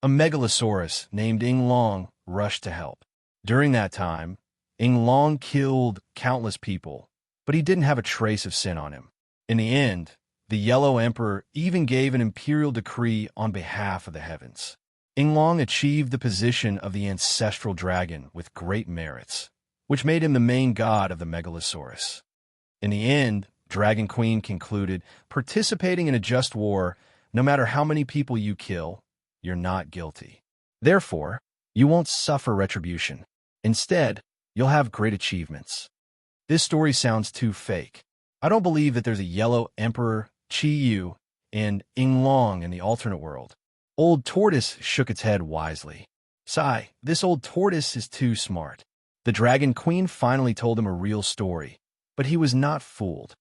A megalosaurus named Ing Long rushed to help. During that time, Ing Long killed countless people, but he didn't have a trace of sin on him. In the end, the Yellow Emperor even gave an imperial decree on behalf of the heavens. Ing Long achieved the position of the ancestral dragon with great merits, which made him the main god of the megalosaurus. In the end, Dragon Queen concluded, participating in a just war, no matter how many people you kill, you're not guilty. Therefore, you won't suffer retribution. Instead, you'll have great achievements. This story sounds too fake. I don't believe that there's a Yellow Emperor, Chiyu, and Ing Long in the alternate world. Old Tortoise shook its head wisely. Sigh, this old tortoise is too smart. The Dragon Queen finally told him a real story, but he was not fooled.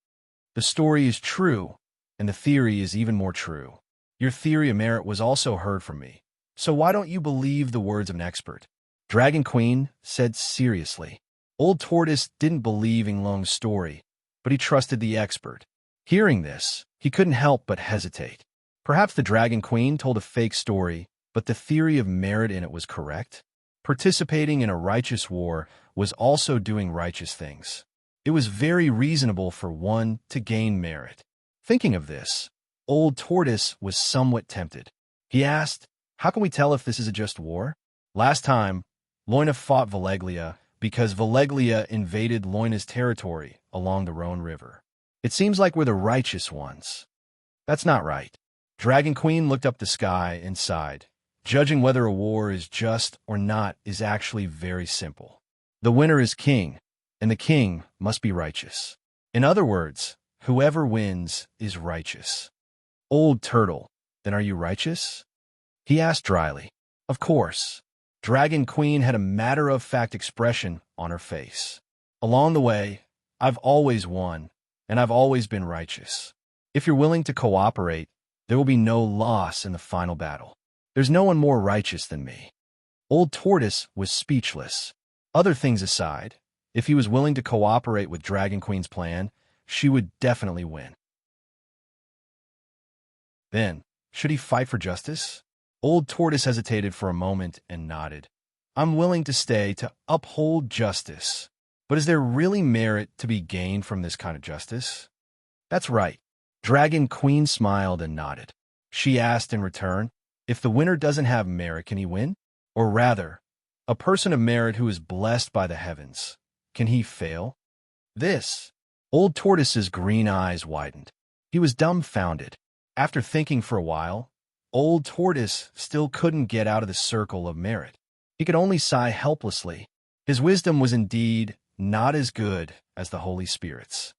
The story is true, and the theory is even more true. Your theory of merit was also heard from me, so why don't you believe the words of an expert? Dragon Queen said seriously. Old Tortoise didn't believe Ing Long's story, but he trusted the expert. Hearing this, he couldn't help but hesitate. Perhaps the Dragon Queen told a fake story, but the theory of merit in it was correct. Participating in a righteous war was also doing righteous things. It was very reasonable for one to gain merit. Thinking of this, Old Tortoise was somewhat tempted. He asked, "How can we tell if this is a just war?" Last time, Loina fought Valeglia because Valeglia invaded Loina's territory along the Rhone River. It seems like we're the righteous ones. That's not right. Dragon Queen looked up the sky and sighed. Judging whether a war is just or not is actually very simple. The winner is king, and the king must be righteous. In other words, whoever wins is righteous. Old Turtle, then are you righteous? He asked dryly. Of course. Dragon Queen had a matter-of-fact expression on her face. Along the way, I've always won, and I've always been righteous. If you're willing to cooperate, there will be no loss in the final battle. There's no one more righteous than me. Old Tortoise was speechless. Other things aside, if he was willing to cooperate with Dragon Queen's plan, she would definitely win. Then, should he fight for justice? Old Tortoise hesitated for a moment and nodded. I'm willing to stay to uphold justice. But is there really merit to be gained from this kind of justice? That's right. Dragon Queen smiled and nodded. She asked in return, if the winner doesn't have merit, can he win? Or rather, a person of merit who is blessed by the heavens, can he fail? Old Tortoise's green eyes widened. He was dumbfounded. After thinking for a while, Old Tortoise still couldn't get out of the circle of merit. He could only sigh helplessly. His wisdom was indeed not as good as the Holy Spirit's.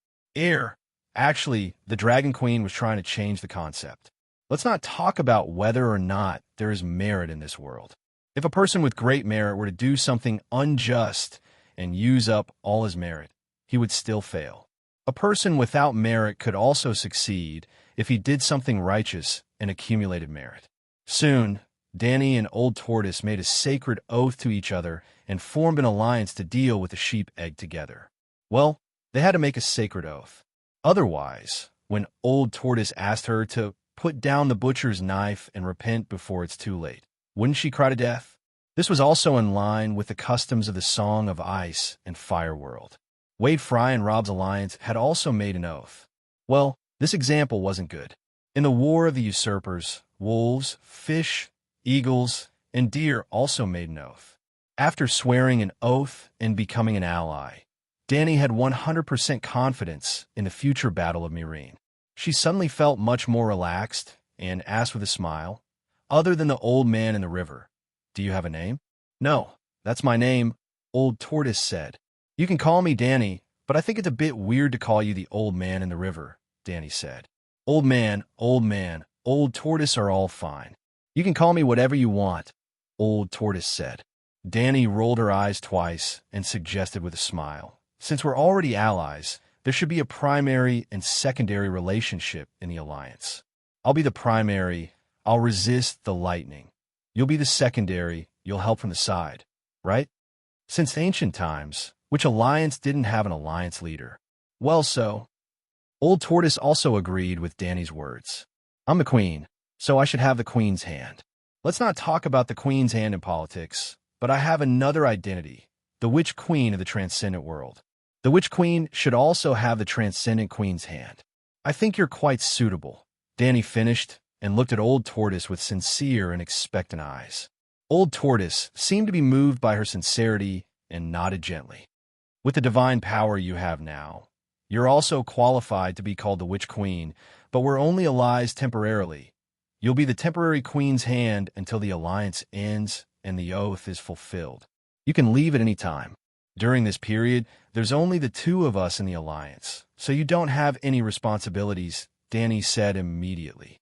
Actually, the Dragon Queen was trying to change the concept. Let's not talk about whether or not there is merit in this world. If a person with great merit were to do something unjust and use up all his merit, he would still fail. A person without merit could also succeed if he did something righteous and accumulated merit. Soon, Danny and Old Tortoise made a sacred oath to each other and formed an alliance to deal with the sheep egg together. Well, they had to make a sacred oath. Otherwise, when Old Tortoise asked her to put down the butcher's knife and repent before it's too late, wouldn't she cry to death? This was also in line with the customs of the Song of Ice and Fire world. Wade Fry and Rob's alliance had also made an oath. Well, this example wasn't good. In the War of the Usurpers, wolves, fish, eagles, and deer also made an oath. After swearing an oath and becoming an ally, Danny had 100% confidence in the future Battle of Meereen. She suddenly felt much more relaxed and asked with a smile, "Other than the old man in the river, do you have a name?" "No, that's my name," Old Tortoise said. "You can call me Danny, but I think it's a bit weird to call you the old man in the river," Danny said. Old man, Old Tortoise are all fine. You can call me whatever you want," Old Tortoise said. Danny rolled her eyes twice and suggested with a smile, "Since we're already allies, there should be a primary and secondary relationship in the alliance. I'll be the primary, I'll resist the lightning. You'll be the secondary, you'll help from the side, right? Since ancient times, which alliance didn't have an alliance leader?" "Well, so." Old Tortoise also agreed with Danny's words. "I'm the queen, so I should have the queen's hand. Let's not talk about the queen's hand in politics, but I have another identity, the witch queen of the transcendent world. The witch queen should also have the transcendent queen's hand. I think you're quite suitable," Danny finished and looked at Old Tortoise with sincere and expectant eyes. Old Tortoise seemed to be moved by her sincerity and nodded gently. "With the divine power you have now, you're also qualified to be called the Witch Queen, but we're only allies temporarily. You'll be the temporary queen's hand until the alliance ends and the oath is fulfilled. You can leave at any time. During this period, there's only the two of us in the alliance, so you don't have any responsibilities," Danny said immediately.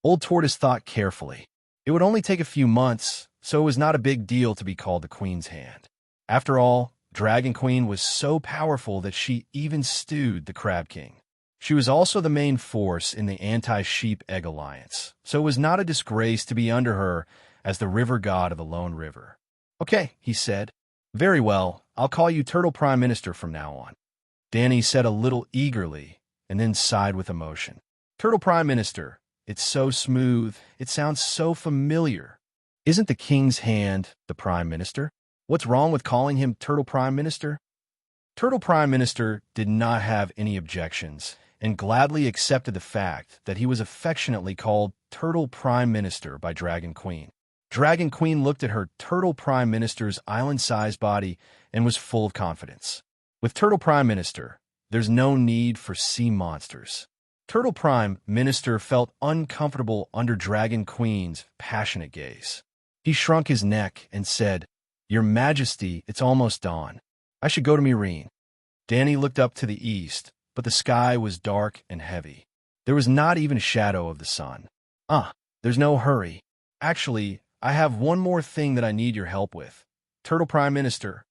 Old Tortoise thought carefully. It would only take a few months, so it was not a big deal to be called the Queen's Hand. After all, Dragon Queen was so powerful that she even stewed the Crab King. She was also the main force in the anti-sheep egg alliance, so it was not a disgrace to be under her as the river god of the Lone River. "Okay," he said. "Very well, I'll call you Turtle Prime Minister from now on," Danny said a little eagerly, and then sighed with emotion. "Turtle Prime Minister, it's so smooth, it sounds so familiar. Isn't the King's Hand the Prime Minister? What's wrong with calling him Turtle Prime Minister?" Turtle Prime Minister did not have any objections, and gladly accepted the fact that he was affectionately called Turtle Prime Minister by Dragon Queen. Dragon Queen looked at her Turtle Prime Minister's island-sized body and was full of confidence. With Turtle Prime Minister, there's no need for sea monsters. Turtle Prime Minister felt uncomfortable under Dragon Queen's passionate gaze. He shrunk his neck and said, "Your Majesty, it's almost dawn. I should go to Meereen." Danny looked up to the east, but the sky was dark and heavy. There was not even a shadow of the sun. There's no hurry. Actually, I have one more thing that I need your help with. Turtle Prime Minister."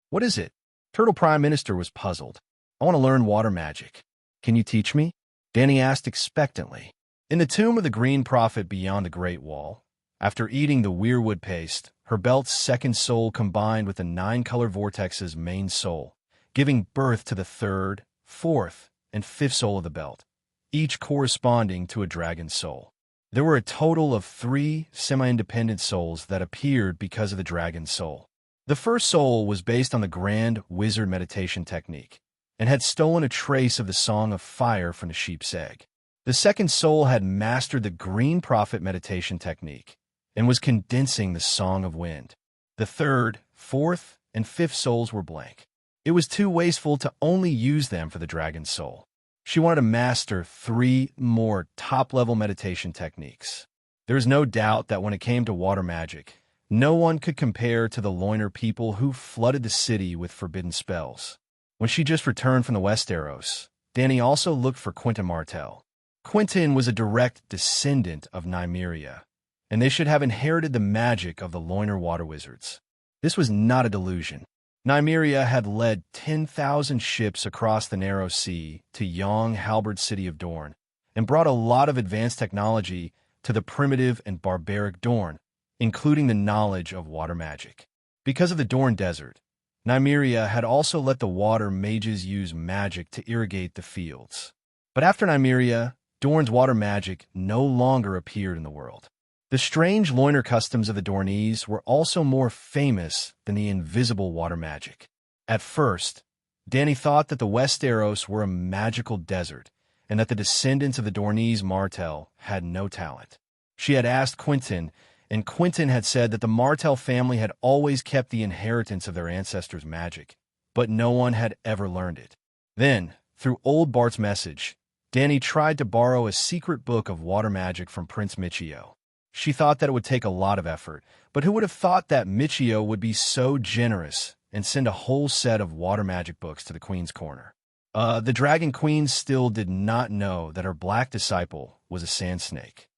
"What is it?" Turtle Prime Minister was puzzled. "I want to learn water magic. Can you teach me?" Danny asked expectantly. In the tomb of the Green Prophet beyond the Great Wall, after eating the weirwood paste, her belt's second soul combined with the 9-color vortex's main soul, giving birth to the third, fourth, and fifth soul of the belt, each corresponding to a dragon's soul. There were a total of 3 semi-independent souls that appeared because of the dragon's soul. The first soul was based on the Grand Wizard meditation technique, and had stolen a trace of the Song of Fire from the sheep's egg. The second soul had mastered the Green Prophet meditation technique, and was condensing the Song of Wind. The third, fourth, and fifth souls were blank. It was too wasteful to only use them for the dragon's soul. She wanted to master 3 more top-level meditation techniques. There is no doubt that when it came to water magic, no one could compare to the Loiner people who flooded the city with forbidden spells. When she just returned from the Westeros, Dany also looked for Quentyn Martell. Quentyn was a direct descendant of Nymeria, and they should have inherited the magic of the Loiner water wizards. This was not a delusion. Nymeria had led 10,000 ships across the Narrow Sea to young halberd city of Dorne, and brought a lot of advanced technology to the primitive and barbaric Dorne, including the knowledge of water magic. Because of the Dorne Desert, Nymeria had also let the water mages use magic to irrigate the fields. But after Nymeria, Dorne's water magic no longer appeared in the world. The strange loiner customs of the Dornese were also more famous than the invisible water magic. At first, Dany thought that the Westeros were a magical desert, and that the descendants of the Dornese Martell had no talent. She had asked Quentyn, and Quentyn had said that the Martell family had always kept the inheritance of their ancestors' magic, but no one had ever learned it. Then, through old Bart's message, Dany tried to borrow a secret book of water magic from Prince Michio. She thought that it would take a lot of effort, but who would have thought that Michio would be so generous and send a whole set of water magic books to the Queen's Corner? The Dragon Queen still did not know that her black disciple was a sand snake.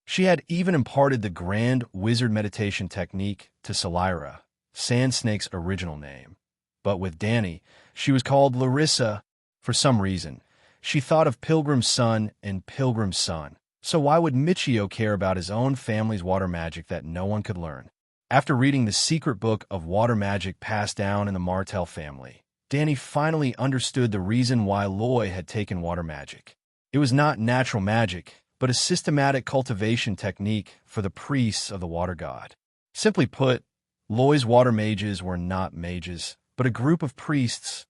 She had even imparted the grand wizard meditation technique to Selira, Sand Snake's original name. But with Dany, she was called Larissa. For some reason, she thought of Pilgrim's Son and Pilgrim's Son. So why would Michio care about his own family's water magic that no one could learn? After reading the secret book of water magic passed down in the Martell family, Dany finally understood the reason why Loy had taken water magic. It was not natural magic, but a systematic cultivation technique for the priests of the water god. Simply put, Loy's water mages were not mages, but a group of priests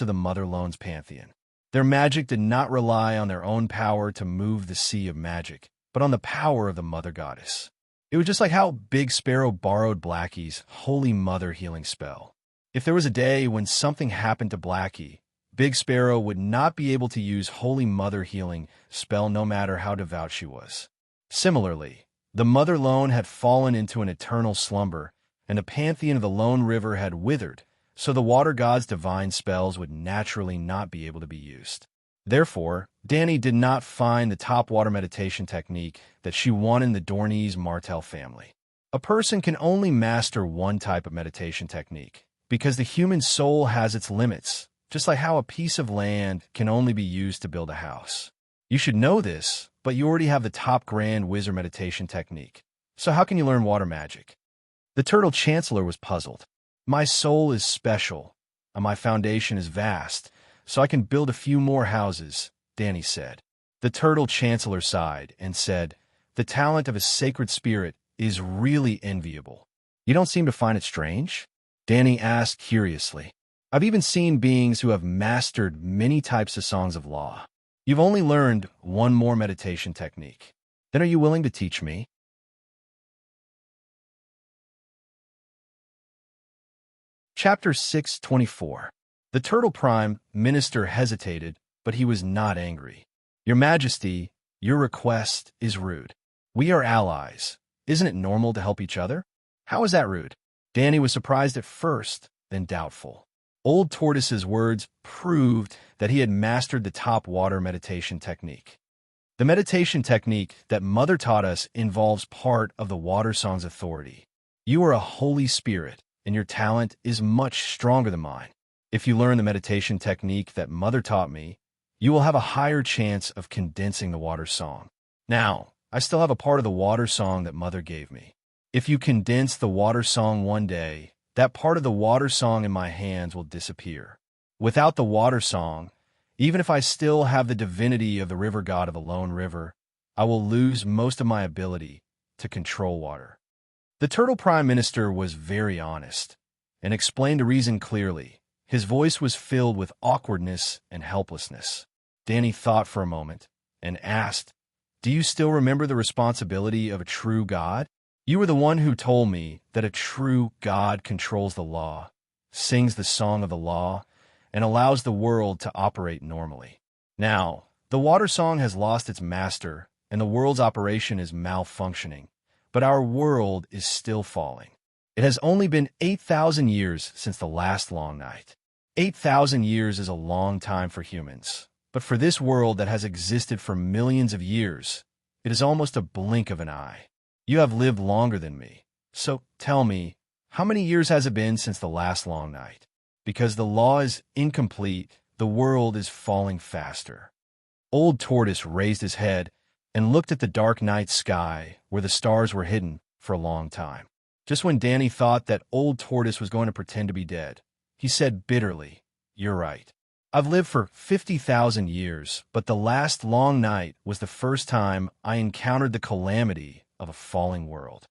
of the Mother Lone's pantheon. Their magic did not rely on their own power to move the sea of magic, but on the power of the Mother Goddess. It was just like how Big Sparrow borrowed Blackie's Holy Mother healing spell. If there was a day when something happened to Blackie, Big Sparrow would not be able to use Holy Mother healing spell no matter how devout she was. Similarly, the Mother Lone had fallen into an eternal slumber, and the pantheon of the Lone River had withered, so the water god's divine spells would naturally not be able to be used. Therefore, Dany did not find the top water meditation technique that she wanted in the Dornese Martell family. A person can only master one type of meditation technique, because the human soul has its limits, just like how a piece of land can only be used to build a house. You should know this, but you already have the top grand wizard meditation technique. So how can you learn water magic? The Turtle Chancellor was puzzled. My soul is special, and my foundation is vast, so I can build a few more houses, Dany said. The Turtle Chancellor sighed and said, the talent of a sacred spirit is really enviable. You don't seem to find it strange? Dany asked curiously. I've even seen beings who have mastered many types of songs of law. You've only learned one more meditation technique. Then are you willing to teach me? Chapter 624. The Turtle Prime Minister hesitated, but he was not angry. Your Majesty, your request is rude. We are allies. Isn't it normal to help each other? How is that rude? Dany was surprised at first, then doubtful. Old Tortoise's words proved that he had mastered the top water meditation technique. The meditation technique that Mother taught us involves part of the Water Song's authority. You are a holy spirit, and your talent is much stronger than mine. If you learn the meditation technique that Mother taught me, you will have a higher chance of condensing the Water Song. Now, I still have a part of the Water Song that Mother gave me. If you condense the Water Song one day, that part of the Water Song in my hands will disappear. Without the Water Song, even if I still have the divinity of the river god of the Lone River, I will lose most of my ability to control water. The Turtle Prime Minister was very honest and explained the reason clearly. His voice was filled with awkwardness and helplessness. Dany thought for a moment and asked, do you still remember the responsibility of a true god? You were the one who told me that a true god controls the law, sings the song of the law, and allows the world to operate normally. Now, the Water Song has lost its master, and the world's operation is malfunctioning, but our world is still falling. It has only been 8,000 years since the last long night. 8,000 years is a long time for humans, but for this world that has existed for millions of years, it is almost a blink of an eye. You have lived longer than me, so tell me, how many years has it been since the last long night? Because the law is incomplete, the world is falling faster. Old Tortoise raised his head and looked at the dark night sky where the stars were hidden for a long time. Just when Danny thought that Old Tortoise was going to pretend to be dead, he said bitterly, "You're right. I've lived for 50,000 years, but the last long night was the first time I encountered the calamity of a falling world.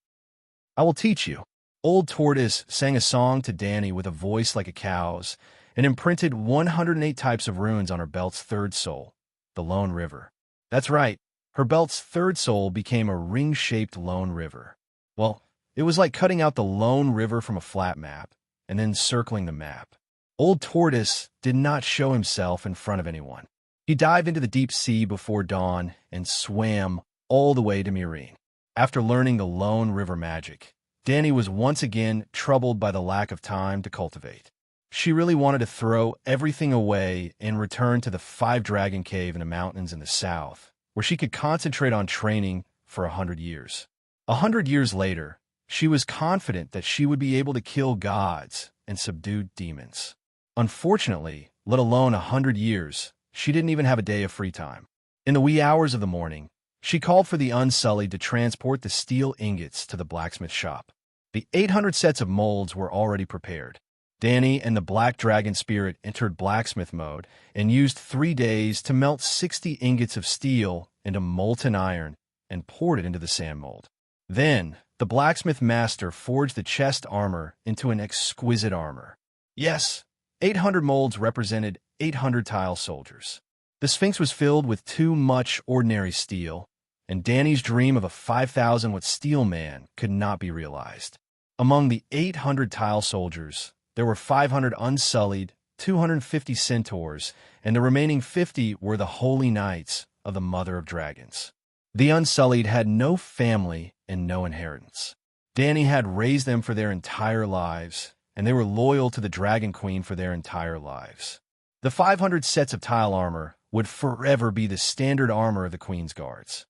I will teach you." Old Tortoise sang a song to Danny with a voice like a cow's and imprinted 108 types of runes on her belt's third soul, the Lone River. That's right, her belt's third soul became a ring-shaped lone river. Well, it was like cutting out the Lone River from a flat map and then circling the map. Old Tortoise did not show himself in front of anyone. He dived into the deep sea before dawn and swam all the way to Serene. After learning the Lone River magic, Danny was once again troubled by the lack of time to cultivate. She really wanted to throw everything away and return to the Five-Dragon Cave in the mountains in the south, where she could concentrate on training for 100 years. 100 years later, she was confident that she would be able to kill gods and subdue demons. Unfortunately, let alone 100 years, she didn't even have a day of free time. In the wee hours of the morning, she called for the Unsullied to transport the steel ingots to the blacksmith shop. The 800 sets of molds were already prepared. Danny and the Black Dragon Spirit entered blacksmith mode and used 3 days to melt 60 ingots of steel into molten iron and poured it into the sand mold. Then, the blacksmith master forged the chest armor into an exquisite armor. Yes, 800 molds represented 800 tile soldiers. The Sphinx was filled with too much ordinary steel, and Danny's dream of a 5,000-watt steel man could not be realized. Among the 800 tile soldiers, there were 500 unsullied, 250 centaurs, and the remaining 50 were the holy knights of the Mother of Dragons. The Unsullied had no family and no inheritance. Danny had raised them for their entire lives, and they were loyal to the Dragon Queen for their entire lives. The 500 sets of tile armor would forever be the standard armor of the Queen's Guards.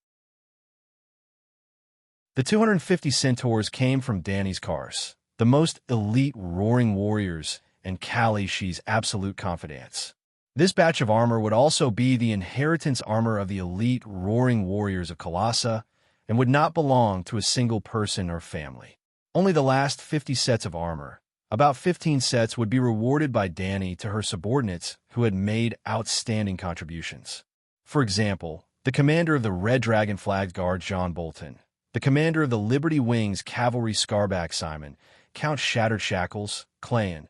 The 250 centaurs came from Danny's Cars, the most elite roaring warriors and Kalishi's absolute confidants. This batch of armor would also be the inheritance armor of the elite roaring warriors of Colossa and would not belong to a single person or family. Only the last 50 sets of armor, about 15 sets, would be rewarded by Danny to her subordinates who had made outstanding contributions. For example, the commander of the Red Dragon Flag Guard, John Bolton, the commander of the Liberty Wings Cavalry Scarback, Simon, Count Shattered Shackles, Clan.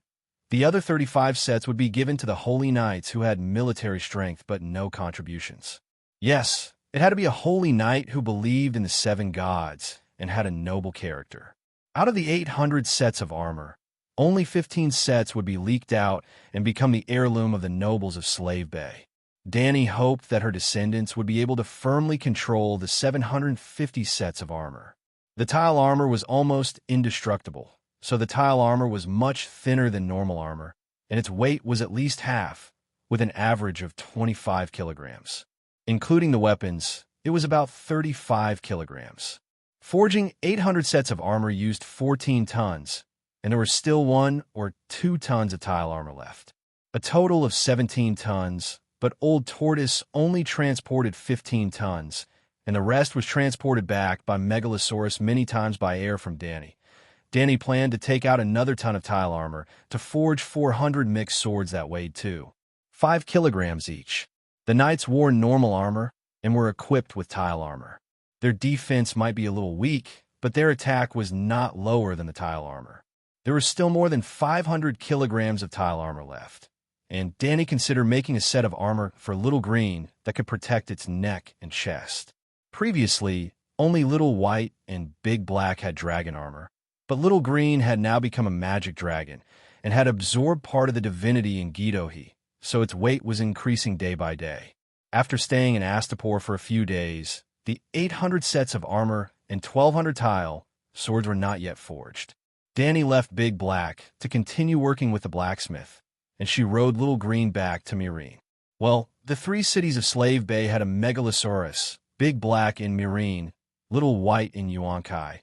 The other 35 sets would be given to the Holy Knights who had military strength but no contributions. Yes, it had to be a holy knight who believed in the 7 gods and had a noble character. Out of the 800 sets of armor, only 15 sets would be leaked out and become the heirloom of the nobles of Slave Bay. Danny hoped that her descendants would be able to firmly control the 750 sets of armor. The tile armor was almost indestructible, so the tile armor was much thinner than normal armor, and its weight was at least half, with an average of 25 kilograms. Including the weapons, it was about 35 kilograms. Forging 800 sets of armor used 14 tons, and there were still 1 or 2 tons of tile armor left. A total of 17 tons, but Old Tortoise only transported 15 tons, and the rest was transported back by Megalosaurus many times by air from Danny. Danny planned to take out another ton of tile armor to forge 400 mixed swords that weighed 5 kilograms each. The knights wore normal armor and were equipped with tile armor. Their defense might be a little weak, but their attack was not lower than the tile armor. There was still more than 500 kilograms of tile armor left, and Danny considered making a set of armor for Little Green that could protect its neck and chest. Previously, only Little White and Big Black had dragon armor, but Little Green had now become a magic dragon and had absorbed part of the divinity in Gidohi, so its weight was increasing day by day. After staying in Astapor for a few days, the 800 sets of armor and 1,200 tile swords were not yet forged. Danny left Big Black to continue working with the blacksmith, and she rode Little Green back to Mirene. Well, the three cities of Slave Bay had a megalosaurus, Big Black in Mirene, Little White in Yuankai,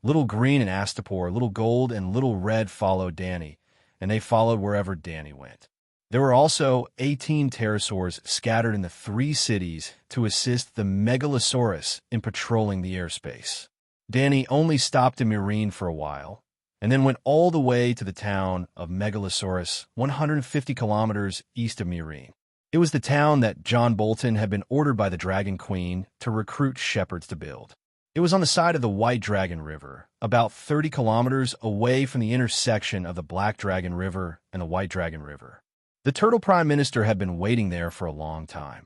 Little Green in Astapor, Little Gold and Little Red followed Danny, and they followed wherever Danny went. There were also 18 pterosaurs scattered in the three cities to assist the megalosaurus in patrolling the airspace. Danny only stopped in Mirene for a while, and then went all the way to the town of Megalosaurus, 150 kilometers east of Mirene. It was the town that John Bolton had been ordered by the Dragon Queen to recruit shepherds to build. It was on the side of the White Dragon River, about 30 kilometers away from the intersection of the Black Dragon River and the White Dragon River. The Turtle Prime Minister had been waiting there for a long time.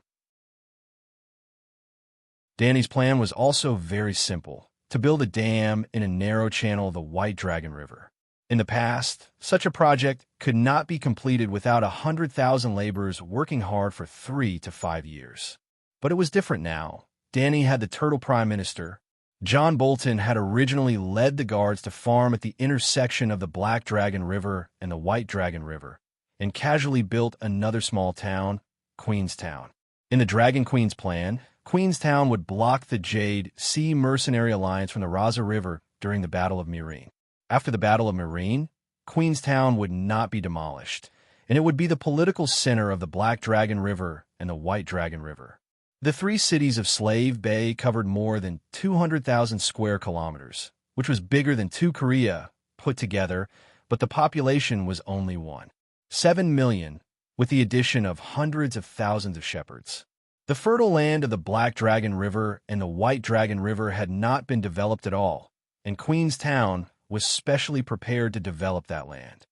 Danny's plan was also very simple: to build a dam in a narrow channel of the White Dragon River. In the past, such a project could not be completed without 100,000 laborers working hard for 3 to 5 years. But it was different now. Danny had the Turtle Prime Minister. John Bolton had originally led the guards to farm at the intersection of the Black Dragon River and the White Dragon River, and casually built another small town, Queenstown. In the Dragon Queen's plan, Queenstown would block the Jade Sea Mercenary Alliance from the Raza River during the Battle of Mirene. After the Battle of Mirene, Queenstown would not be demolished, and it would be the political center of the Black Dragon River and the White Dragon River. The three cities of Slave Bay covered more than 200,000 square kilometers, which was bigger than two Korea put together, but the population was only 7 million, with the addition of hundreds of thousands of shepherds. The fertile land of the Black Dragon River and the White Dragon River had not been developed at all, and Queenstown was specially prepared to develop that land.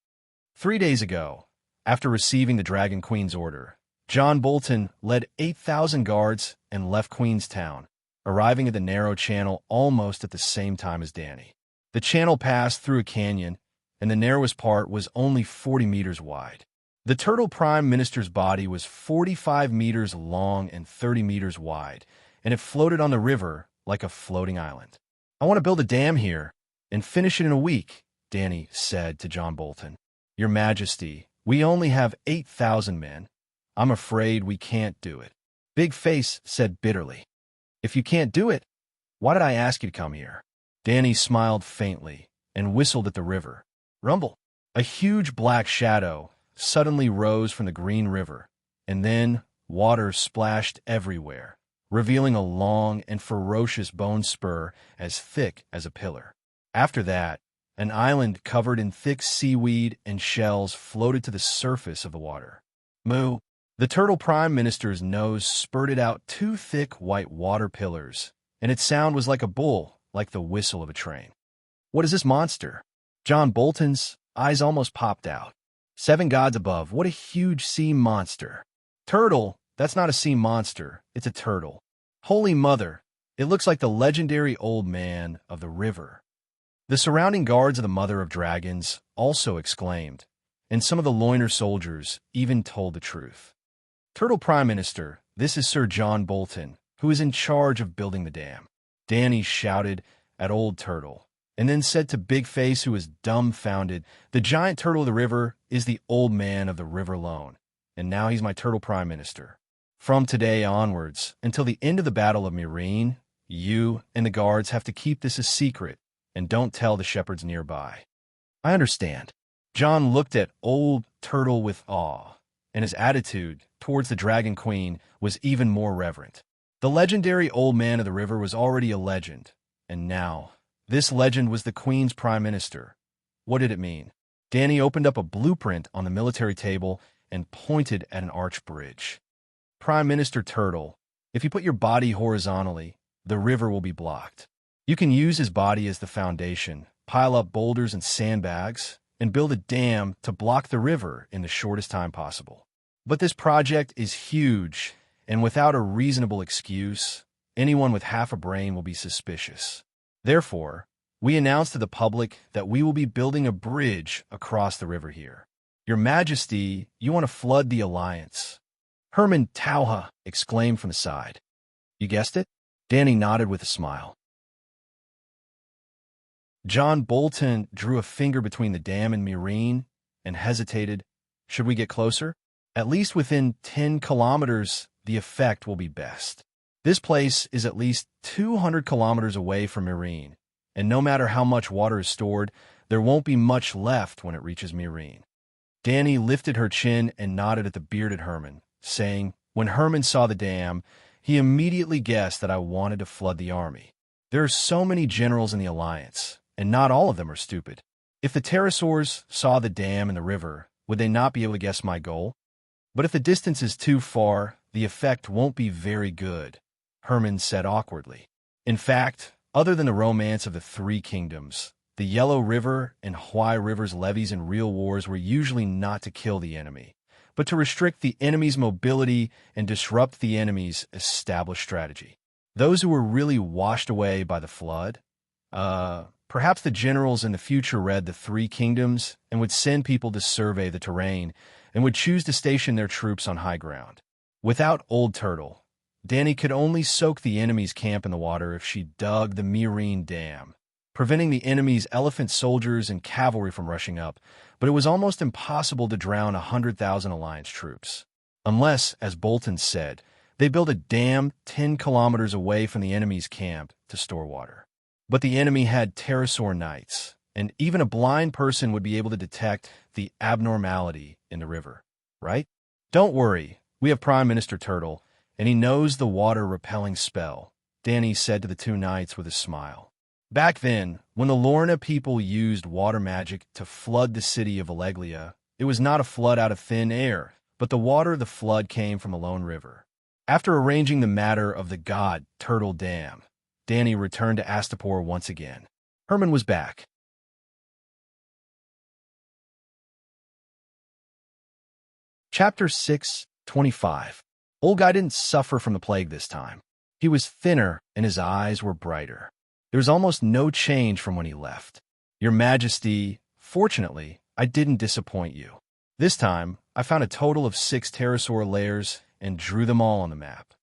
3 days ago, after receiving the Dragon Queen's order, John Bolton led 8,000 guards and left Queenstown, arriving at the narrow channel almost at the same time as Danny. The channel passed through a canyon, and the narrowest part was only 40 meters wide. The Turtle Prime Minister's body was 45 meters long and 30 meters wide, and it floated on the river like a floating island. "I want to build a dam here and finish it in a week," Danny said to John Bolton. "Your Majesty, we only have 8,000 men. I'm afraid we can't do it." Big Face said bitterly, "If you can't do it, why did I ask you to come here?" Danny smiled faintly and whistled at the river. Rumble. A huge black shadow suddenly rose from the green river, and then water splashed everywhere, revealing a long and ferocious bone spur as thick as a pillar. After that, an island covered in thick seaweed and shells floated to the surface of the water. Moo! The Turtle Prime Minister's nose spurted out 2 thick white water pillars, and its sound was like a bull, like the whistle of a train. "What is this monster?" John Bolton's eyes almost popped out. 7 gods above, what a huge sea monster. "Turtle, that's not a sea monster, it's a turtle." "Holy Mother, it looks like the legendary old man of the river." The surrounding guards of the Mother of Dragons also exclaimed, and some of the loiner soldiers even told the truth. "Turtle Prime Minister, this is Sir John Bolton, who is in charge of building the dam." Danny shouted at Old Turtle, and then said to Big Face, who was dumbfounded, "The giant turtle of the river is the old man of the river alone, and now he's my Turtle Prime Minister. From today onwards, until the end of the Battle of Mirene, you and the guards have to keep this a secret, and don't tell the shepherds nearby." "I understand." John looked at Old Turtle with awe, and his attitude towards the Dragon Queen was even more reverent. The legendary old man of the river was already a legend, and now this legend was the Queen's Prime Minister. What did it mean? Danny opened up a blueprint on the military table and pointed at an arched bridge. "Prime Minister Turtle, if you put your body horizontally, the river will be blocked. You can use his body as the foundation, pile up boulders and sandbags, and build a dam to block the river in the shortest time possible. But this project is huge, and without a reasonable excuse, anyone with half a brain will be suspicious. Therefore, we announce to the public that we will be building a bridge across the river here. Your Majesty, you want to flood the Alliance." Herman Tauha exclaimed from the side. "You guessed it?" Danny nodded with a smile. John Bolton drew a finger between the dam and Mirene and hesitated. Should we get closer? At least within 10 kilometers, the effect will be best. This place is at least 200 kilometers away from Mirene, and no matter how much water is stored, there won't be much left when it reaches Mirene. Danny lifted her chin and nodded at the bearded Herman, saying, when Herman saw the dam, he immediately guessed that I wanted to flood the army. There are so many generals in the Alliance, and not all of them are stupid. If the pterosaurs saw the dam and the river, would they not be able to guess my goal? But if the distance is too far, the effect won't be very good, Herman said awkwardly. In fact, other than the romance of the Three Kingdoms, the Yellow River and Huai River's levies in real wars were usually not to kill the enemy, but to restrict the enemy's mobility and disrupt the enemy's established strategy. Those who were really washed away by the flood, perhaps the generals in the future read the Three Kingdoms and would send people to survey the terrain and would choose to station their troops on high ground. Without Old Turtle, Danny could only soak the enemy's camp in the water if she dug the Mirene Dam, preventing the enemy's elephant soldiers and cavalry from rushing up, but it was almost impossible to drown 100,000 Alliance troops. Unless, as Bolton said, they built a dam 10 kilometers away from the enemy's camp to store water. But the enemy had pterosaur knights, and even a blind person would be able to detect the abnormality in the river, right? Don't worry, we have Prime Minister Turtle, and he knows the water-repelling spell, Danny said to the two knights with a smile. Back then, when the Lorna people used water magic to flood the city of Alleglia, it was not a flood out of thin air, but the water of the flood came from a lone river. After arranging the matter of the god Turtle Dam, Danny returned to Astapor once again. Herman was back. Chapter 6:25. Old Guy didn't suffer from the plague this time. He was thinner and his eyes were brighter. There was almost no change from when he left. Your Majesty, fortunately, I didn't disappoint you. This time, I found a total of 6 pterosaur layers and drew them all on the map.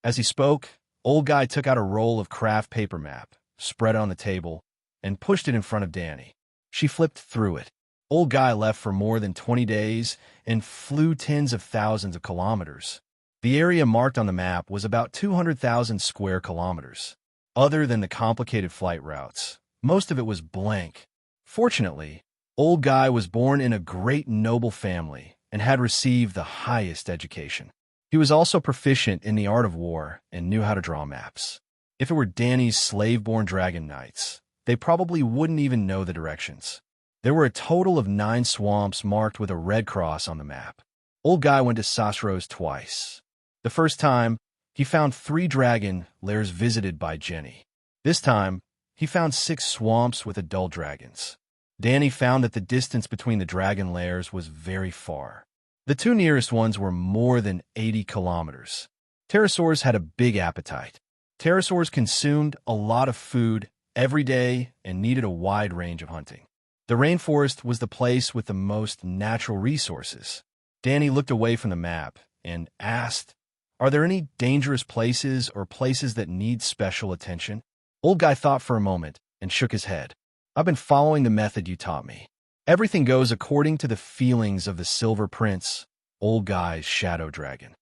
As he spoke, Old Guy took out a roll of craft paper map, spread it on the table, and pushed it in front of Danny. She flipped through it. Old Guy left for more than 20 days and flew tens of thousands of kilometers. The area marked on the map was about 200,000 square kilometers. Other than the complicated flight routes, most of it was blank. Fortunately, Old Guy was born in a great noble family and had received the highest education. He was also proficient in the art of war and knew how to draw maps. If it were Danny's slave-born dragon knights, they probably wouldn't even know the directions. There were a total of 9 swamps marked with a red cross on the map. Old Guy went to Sasros twice. The first time, he found 3 dragon lairs visited by Jenny. This time, he found 6 swamps with adult dragons. Danny found that the distance between the dragon lairs was very far. The 2 nearest ones were more than 80 kilometers. Pterosaurs had a big appetite. Pterosaurs consumed a lot of food every day and needed a wide range of hunting. The rainforest was the place with the most natural resources. Danny looked away from the map and asked, "Are there any dangerous places or places that need special attention?" Old Guy thought for a moment and shook his head. "I've been following the method you taught me. Everything goes according to the feelings of the Silver Prince, Old Guy's shadow dragon.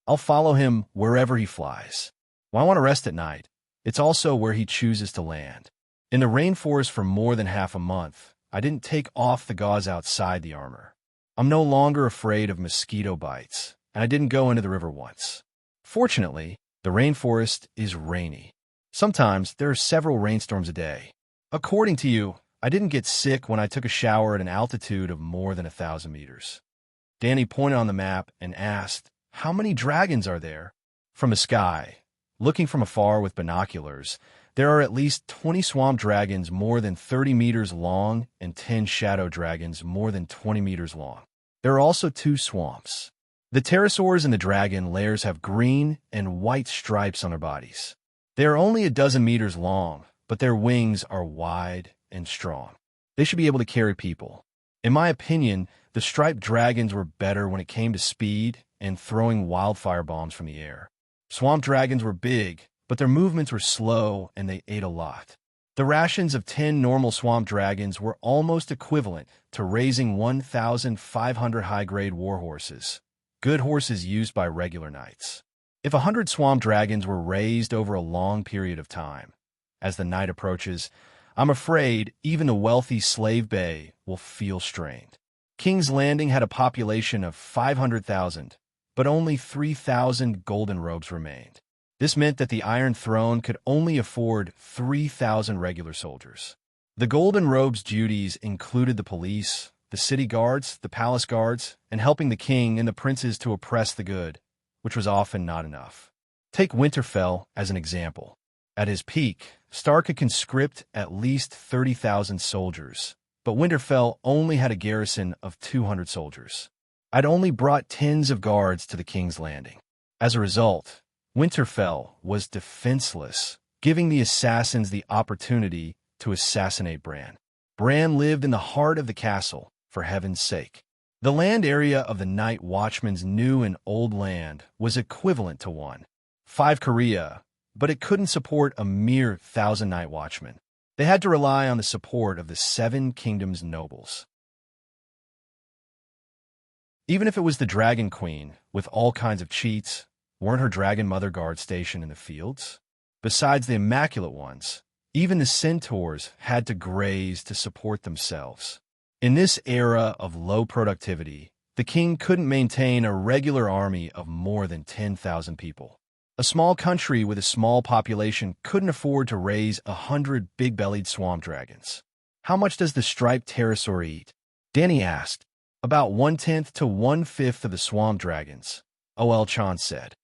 I'll follow him wherever he flies. When I want to rest at night, it's also where he chooses to land. In the rainforest for more than half a month, I didn't take off the gauze outside the armor. I'm no longer afraid of mosquito bites, and I didn't go into the river once. Fortunately, the rainforest is rainy. Sometimes there are several rainstorms a day. According to you, I didn't get sick when I took a shower at an altitude of more than 1,000 meters." Danny pointed on the map and asked, "How many dragons are there?" From the sky, looking from afar with binoculars, there are at least 20 swamp dragons more than 30 meters long and 10 shadow dragons more than 20 meters long. There are also 2 swamps. The pterosaurs in the dragon lairs have green and white stripes on their bodies. They are only a dozen meters long, but their wings are wide and strong. They should be able to carry people. In my opinion, the striped dragons were better when it came to speed and throwing wildfire bombs from the air. Swamp dragons were big, but their movements were slow and they ate a lot. The rations of 10 normal swamp dragons were almost equivalent to raising 1,500 high-grade war horses, good horses used by regular knights. If 100 swamp dragons were raised over a long period of time, as the night approaches, I'm afraid even the wealthy slave bay will feel strained. King's Landing had a population of 500,000, but only 3,000 golden robes remained. This meant that the Iron Throne could only afford 3,000 regular soldiers. The Golden Robe's duties included the police, the city guards, the palace guards, and helping the king and the princes to oppress the good, which was often not enough. Take Winterfell as an example. At his peak, Stark could conscript at least 30,000 soldiers, but Winterfell only had a garrison of 200 soldiers. I'd only brought tens of guards to the King's Landing. As a result, Winterfell was defenseless, giving the assassins the opportunity to assassinate Bran. Bran lived in the heart of the castle, for heaven's sake. The land area of the Night Watchman's new and old land was equivalent to 1.5 Korea, but it couldn't support a mere 1,000 Night Watchmen. They had to rely on the support of the Seven Kingdoms nobles. Even if it was the Dragon Queen, with all kinds of cheats, weren't her dragon mother guards stationed in the fields? Besides the immaculate ones, even the centaurs had to graze to support themselves. In this era of low productivity, the king couldn't maintain a regular army of more than 10,000 people. A small country with a small population couldn't afford to raise 100 big-bellied swamp dragons. How much does the striped pterosaur eat? Danny asked. About 1/10 to 1/5 of the swamp dragons, Chan said.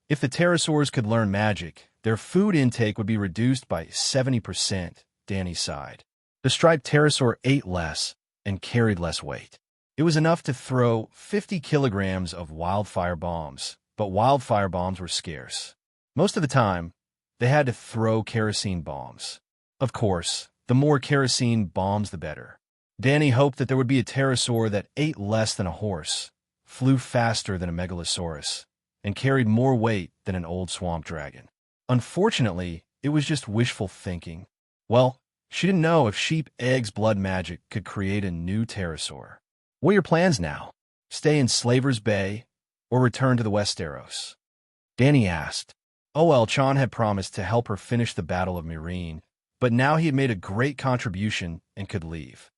If the pterosaurs could learn magic, their food intake would be reduced by 70%, Danny sighed. The striped pterosaur ate less and carried less weight. It was enough to throw 50 kilograms of wildfire bombs, but wildfire bombs were scarce. Most of the time, they had to throw kerosene bombs. Of course, the more kerosene bombs, the better. Danny hoped that there would be a pterosaur that ate less than a horse, flew faster than a megalosaurus, and carried more weight than an old swamp dragon. Unfortunately, it was just wishful thinking. Well, she didn't know if sheep eggs blood magic could create a new pterosaur. What are your plans now? Stay in Slaver's Bay or return to the Westeros? Danny asked. Chan had promised to help her finish the Battle of Meereen, but now he had made a great contribution and could leave.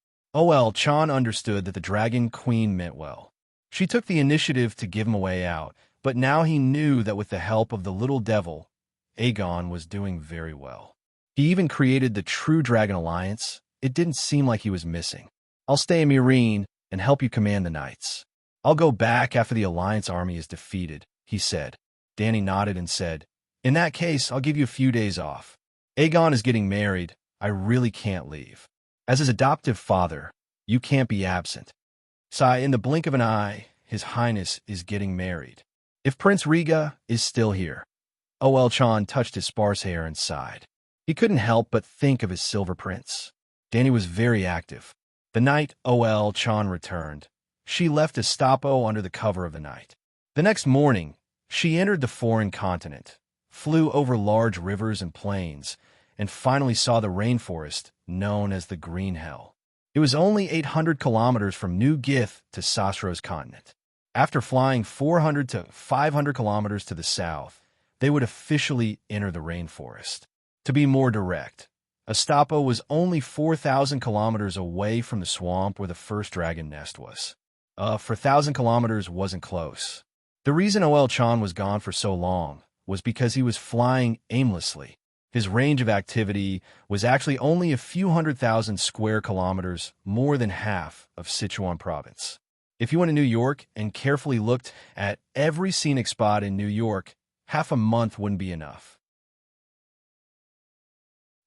Chan understood that the Dragon Queen meant well. She took the initiative to give him a way out, but now he knew that with the help of the little devil, Aegon was doing very well. He even created the True Dragon Alliance. It didn't seem like he was missing. I'll stay in Meereen and help you command the knights. I'll go back after the Alliance army is defeated, he said. Danny nodded and said, in that case, I'll give you a few days off. Aegon is getting married. I really can't leave. As his adoptive father, you can't be absent. In the blink of an eye, His Highness is getting married. If Prince Riga is still here. Chan touched his sparse hair and sighed. He couldn't help but think of his silver prince. Danny was very active. The night Chan returned, she left Estapo under the cover of the night. The next morning, she entered the foreign continent, flew over large rivers and plains, and finally saw the rainforest known as the Green Hell. It was only 800 kilometers from New Gith to Sasro's continent. After flying 400 to 500 kilometers to the south, they would officially enter the rainforest. To be more direct, Estapo was only 4,000 kilometers away from the swamp where the first dragon nest was. 4,000 kilometers wasn't close. The reason Chan was gone for so long was because he was flying aimlessly. His range of activity was actually only a few 100,000 square kilometers, more than half of Sichuan province. If you went to New York and carefully looked at every scenic spot in New York, half a month wouldn't be enough.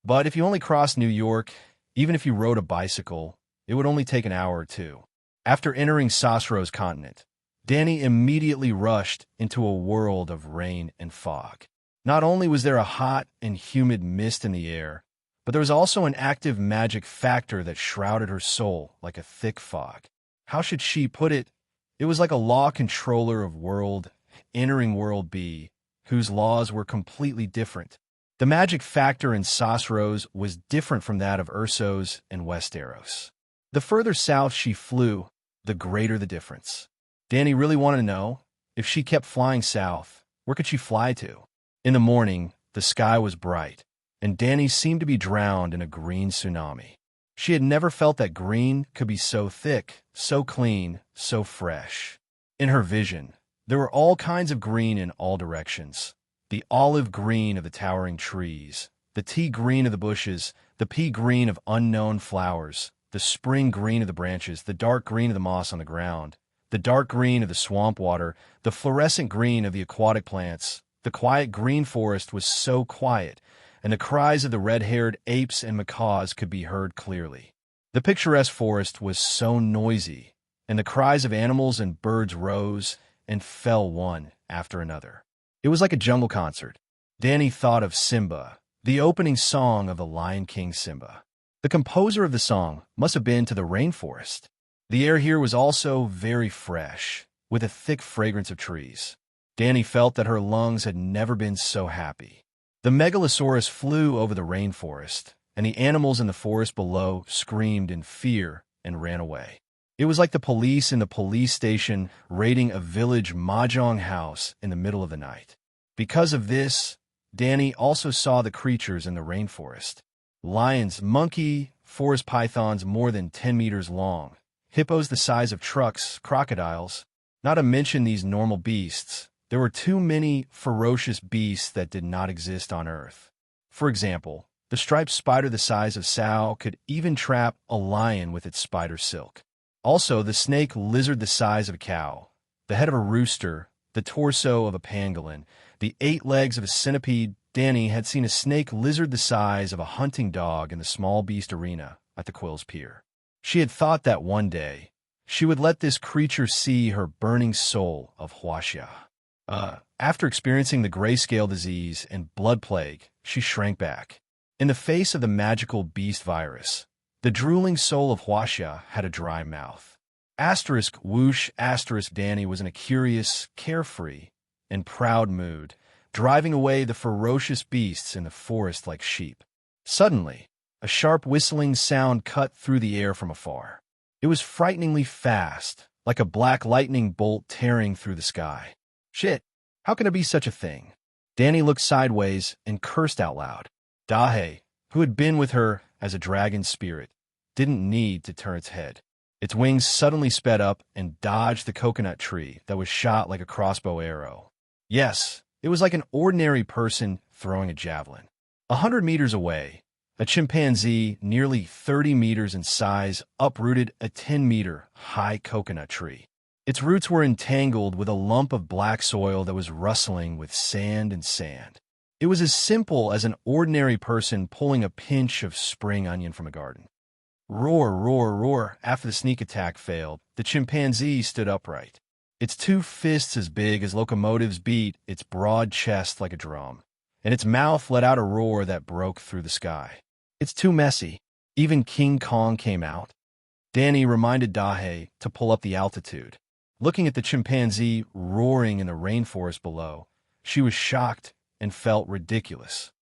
But if you only crossed New York, even if you rode a bicycle, it would only take an hour or two. After entering Sasro's continent, Danny immediately rushed into a world of rain and fog. Not only was there a hot and humid mist in the air, but there was also an active magic factor that shrouded her soul like a thick fog. How should she put it? It was like a law controller of world entering world B, whose laws were completely different. The magic factor in Sosros was different from that of Ursos and Westeros. The further south she flew, the greater the difference. Dany really wanted to know, if she kept flying south, where could she fly to? In the morning, the sky was bright, and Dany seemed to be drowned in a green tsunami. She had never felt that green could be so thick, so clean, so fresh. In her vision, there were all kinds of green in all directions. The olive green of the towering trees, the tea green of the bushes, the pea green of unknown flowers, the spring green of the branches, the dark green of the moss on the ground, the dark green of the swamp water, the fluorescent green of the aquatic plants. The quiet green forest was so quiet, and the cries of the red-haired apes and macaws could be heard clearly. The picturesque forest was so noisy, and the cries of animals and birds rose and fell one after another. It was like a jungle concert. Dany thought of Simba, the opening song of the Lion King Simba. The composer of the song must have been to the rainforest. The air here was also very fresh, with a thick fragrance of trees. Dany felt that her lungs had never been so happy. The megalosaurus flew over the rainforest, and the animals in the forest below screamed in fear and ran away. It was like the police in the police station raiding a village mahjong house in the middle of the night. Because of this, Dany also saw the creatures in the rainforest. Lions, monkey, forest pythons more than 10 meters long, hippos the size of trucks, crocodiles. Not to mention these normal beasts, there were too many ferocious beasts that did not exist on Earth. For example, the striped spider the size of Sao could even trap a lion with its spider silk. Also, the snake lizard the size of a cow, the head of a rooster, the torso of a pangolin, the 8 legs of a centipede. Dany had seen a snake lizard the size of a hunting dog in the small beast arena at the Quill's Pier. She had thought that one day she would let this creature see her burning soul of Huaxia. After experiencing the grayscale disease and blood plague, she shrank back. In the face of the magical beast virus, the drooling soul of Huaxia had a dry mouth. Asterisk whoosh asterisk Dany was in a curious, carefree, and proud mood, driving away the ferocious beasts in the forest like sheep. Suddenly, a sharp whistling sound cut through the air from afar. It was frighteningly fast, like a black lightning bolt tearing through the sky. Shit, how can it be such a thing? Dany looked sideways and cursed out loud. Dahe, who had been with her as a dragon spirit, didn't need to turn its head. Its wings suddenly sped up and dodged the coconut tree that was shot like a crossbow arrow. Yes, it was like an ordinary person throwing a javelin. 100 meters away, a chimpanzee nearly 30 meters in size uprooted a 10-meter high coconut tree. Its roots were entangled with a lump of black soil that was rustling with sand and sand. It was as simple as an ordinary person pulling a pinch of spring onion from a garden. Roar, roar, roar. After the sneak attack failed, the chimpanzee stood upright. Its 2 fists as big as locomotives beat its broad chest like a drum, and its mouth let out a roar that broke through the sky. It's too messy. Even King Kong came out. Dany reminded Dahe to pull up the altitude. Looking at the chimpanzee roaring in the rainforest below, she was shocked and felt ridiculous.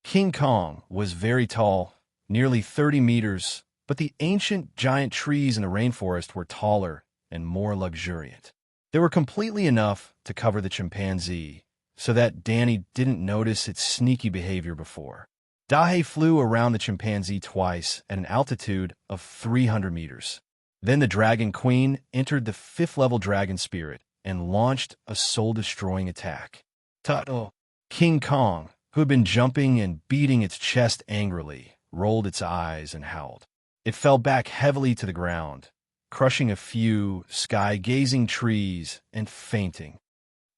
King Kong was very tall, nearly 30 meters, but the ancient giant trees in the rainforest were taller and more luxuriant. They were completely enough to cover the chimpanzee, so that Dany didn't notice its sneaky behavior before. Dahe flew around the chimpanzee twice at an altitude of 300 meters. Then the Dragon Queen entered the 5th-level dragon spirit and launched a soul-destroying attack. Tuttle! King Kong, who had been jumping and beating its chest angrily, rolled its eyes and howled. It fell back heavily to the ground, crushing a few sky-gazing trees and fainting.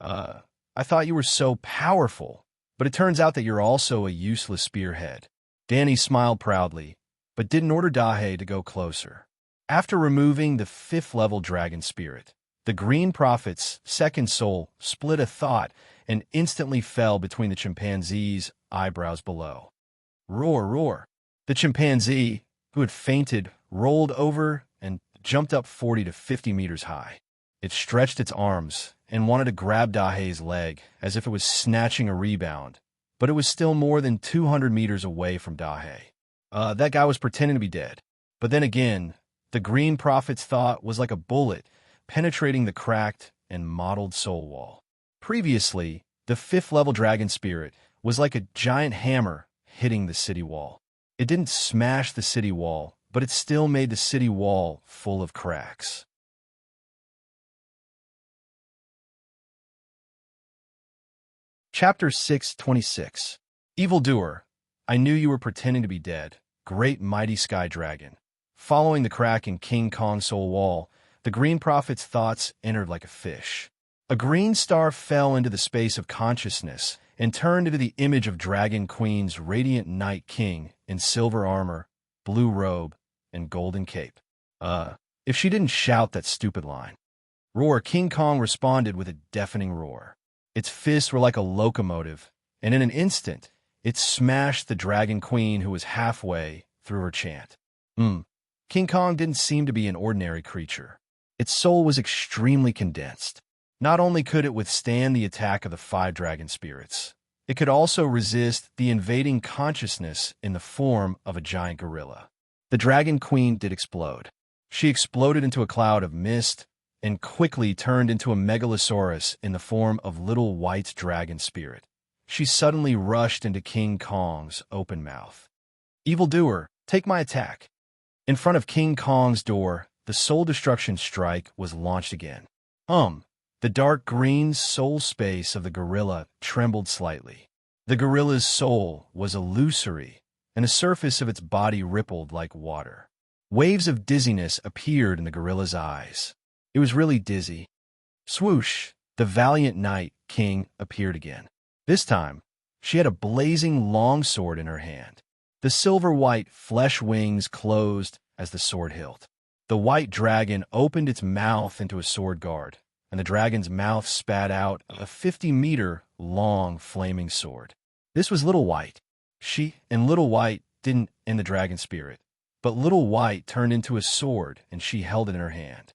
I thought you were so powerful, but it turns out that you're also a useless spearhead. Dany smiled proudly, but didn't order Dahe to go closer. After removing the 5th-level dragon spirit, the Green Prophet's 2nd soul split a thought and instantly fell between the chimpanzee's eyebrows below. Roar, roar. The chimpanzee, who had fainted, rolled over and jumped up 40 to 50 meters high. It stretched its arms and wanted to grab Dahei's leg as if it was snatching a rebound, but it was still more than 200 meters away from Dahei. That guy was pretending to be dead. But then again, the Green Prophet's thought was like a bullet penetrating the cracked and mottled soul wall. Previously, the 5th-level dragon spirit was like a giant hammer hitting the city wall. It didn't smash the city wall, but it still made the city wall full of cracks. Chapter 626. Evildoer, I knew you were pretending to be dead, great mighty sky dragon. Following the crack in King Kong's soul wall, the Green Prophet's thoughts entered like a fish. A green star fell into the space of consciousness and turned into the image of Dragon Queen's radiant Night King in silver armor, blue robe, and golden cape. If she didn't shout that stupid line. Roar, King Kong responded with a deafening roar. Its fists were like a locomotive, and in an instant, it smashed the Dragon Queen who was halfway through her chant. King Kong didn't seem to be an ordinary creature. Its soul was extremely condensed. Not only could it withstand the attack of the 5 dragon spirits, it could also resist the invading consciousness in the form of a giant gorilla. The Dragon Queen did explode. She exploded into a cloud of mist and quickly turned into a megalosaurus in the form of little white dragon spirit. She suddenly rushed into King Kong's open mouth. Evildoer, take my attack. In front of King Kong's door, the soul destruction strike was launched again. The dark green soul space of the gorilla trembled slightly. The gorilla's soul was illusory, and the surface of its body rippled like water. Waves of dizziness appeared in the gorilla's eyes. It was really dizzy. Swoosh! The valiant Night King appeared again. This time, she had a blazing longsword in her hand. The silver-white flesh wings closed as the sword hilt. The white dragon opened its mouth into a sword guard, and the dragon's mouth spat out a 50-meter long flaming sword. This was Little White. She and Little White didn't end the dragon spirit, but Little White turned into a sword and she held it in her hand.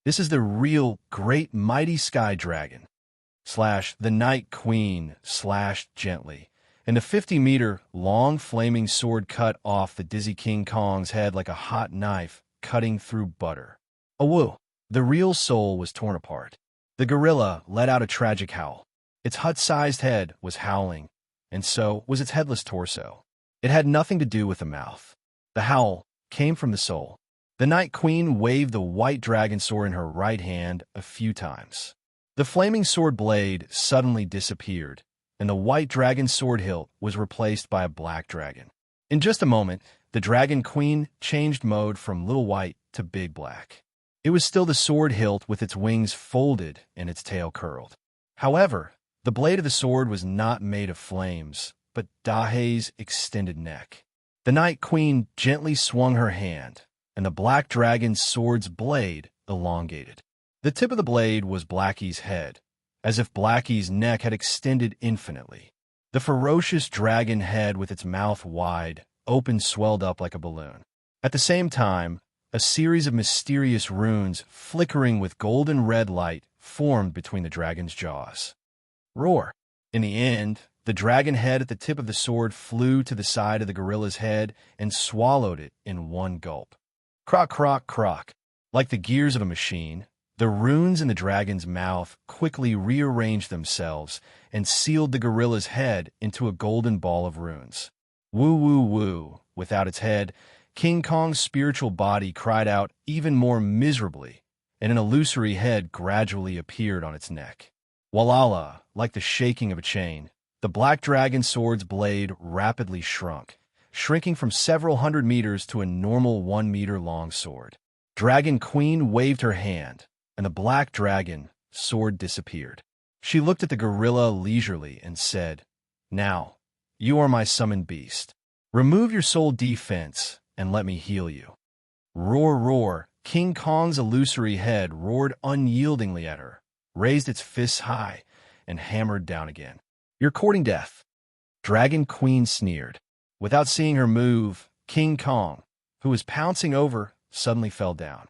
This is the real great mighty sky dragon. The Night Queen slashed gently, and the 50-meter long flaming sword cut off the dizzy King Kong's head like a hot knife cutting through butter. Awoo! The real soul was torn apart. The gorilla let out a tragic howl. Its hut-sized head was howling, and so was its headless torso. It had nothing to do with the mouth. The howl came from the soul. The Night Queen waved the white dragon sword in her right hand a few times. The flaming sword blade suddenly disappeared, and the white dragon sword hilt was replaced by a black dragon. In just a moment, the Dragon Queen changed mode from Little White to Big Black. It was still the sword hilt with its wings folded and its tail curled. However, the blade of the sword was not made of flames, but Dahei's extended neck. The Night Queen gently swung her hand, and the black dragon's sword's blade elongated. The tip of the blade was Blackie's head, as if Blackie's neck had extended infinitely. The ferocious dragon head with its mouth wide, open swelled up like a balloon. At the same time, a series of mysterious runes flickering with golden red light formed between the dragon's jaws. Roar! In the end, the dragon head at the tip of the sword flew to the side of the gorilla's head and swallowed it in one gulp. Croc, croc, croc. Like the gears of a machine, the runes in the dragon's mouth quickly rearranged themselves and sealed the gorilla's head into a golden ball of runes. Woo, woo, woo. Without its head, King Kong's spiritual body cried out even more miserably, and an illusory head gradually appeared on its neck. Walala, like the shaking of a chain, the black dragon sword's blade rapidly shrunk, shrinking from several hundred meters to a normal 1-meter long sword. Dragon Queen waved her hand, and the black dragon sword disappeared. She looked at the gorilla leisurely and said, "Now, you are my summoned beast. Remove your soul defense and let me heal you." Roar, roar. King Kong's illusory head roared unyieldingly at her, raised its fists high, and hammered down again. "You're courting death." Dragon Queen sneered. Without seeing her move, King Kong, who was pouncing over, suddenly fell down.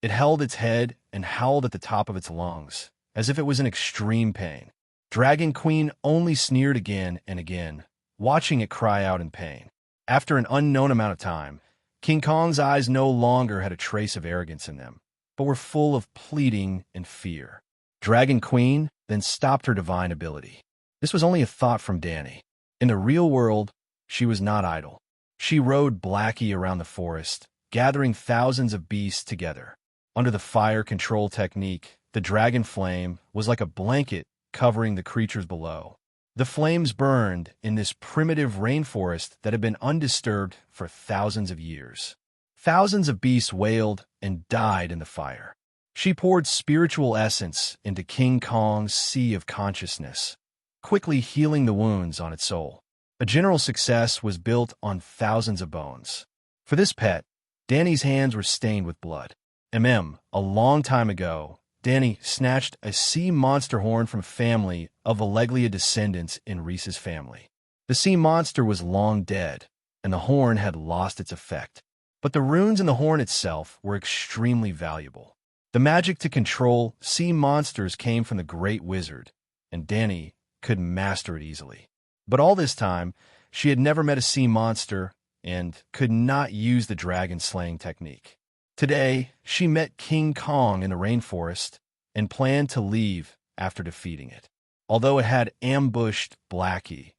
It held its head and howled at the top of its lungs, as if it was in extreme pain. Dragon Queen only sneered again and again, watching it cry out in pain. After an unknown amount of time, King Kong's eyes no longer had a trace of arrogance in them, but were full of pleading and fear. Dragon Queen then stopped her divine ability. This was only a thought from Danny. In the real world, she was not idle. She rode Blackie around the forest, gathering thousands of beasts together. Under the fire control technique, the dragon flame was like a blanket covering the creatures below. The flames burned in this primitive rainforest that had been undisturbed for thousands of years. Thousands of beasts wailed and died in the fire. She poured spiritual essence into King Kong's sea of consciousness, quickly healing the wounds on its soul. A general success was built on thousands of bones. For this pet, Danny's hands were stained with blood. A long time ago, Danny snatched a sea monster horn from a family of Alleglia descendants in Reese's family. The sea monster was long dead, and the horn had lost its effect. But the runes in the horn itself were extremely valuable. The magic to control sea monsters came from the great wizard, and Danny could master it easily. But all this time, she had never met a sea monster and could not use the dragon-slaying technique. Today, she met King Kong in the rainforest and planned to leave after defeating it. Although it had ambushed Blackie,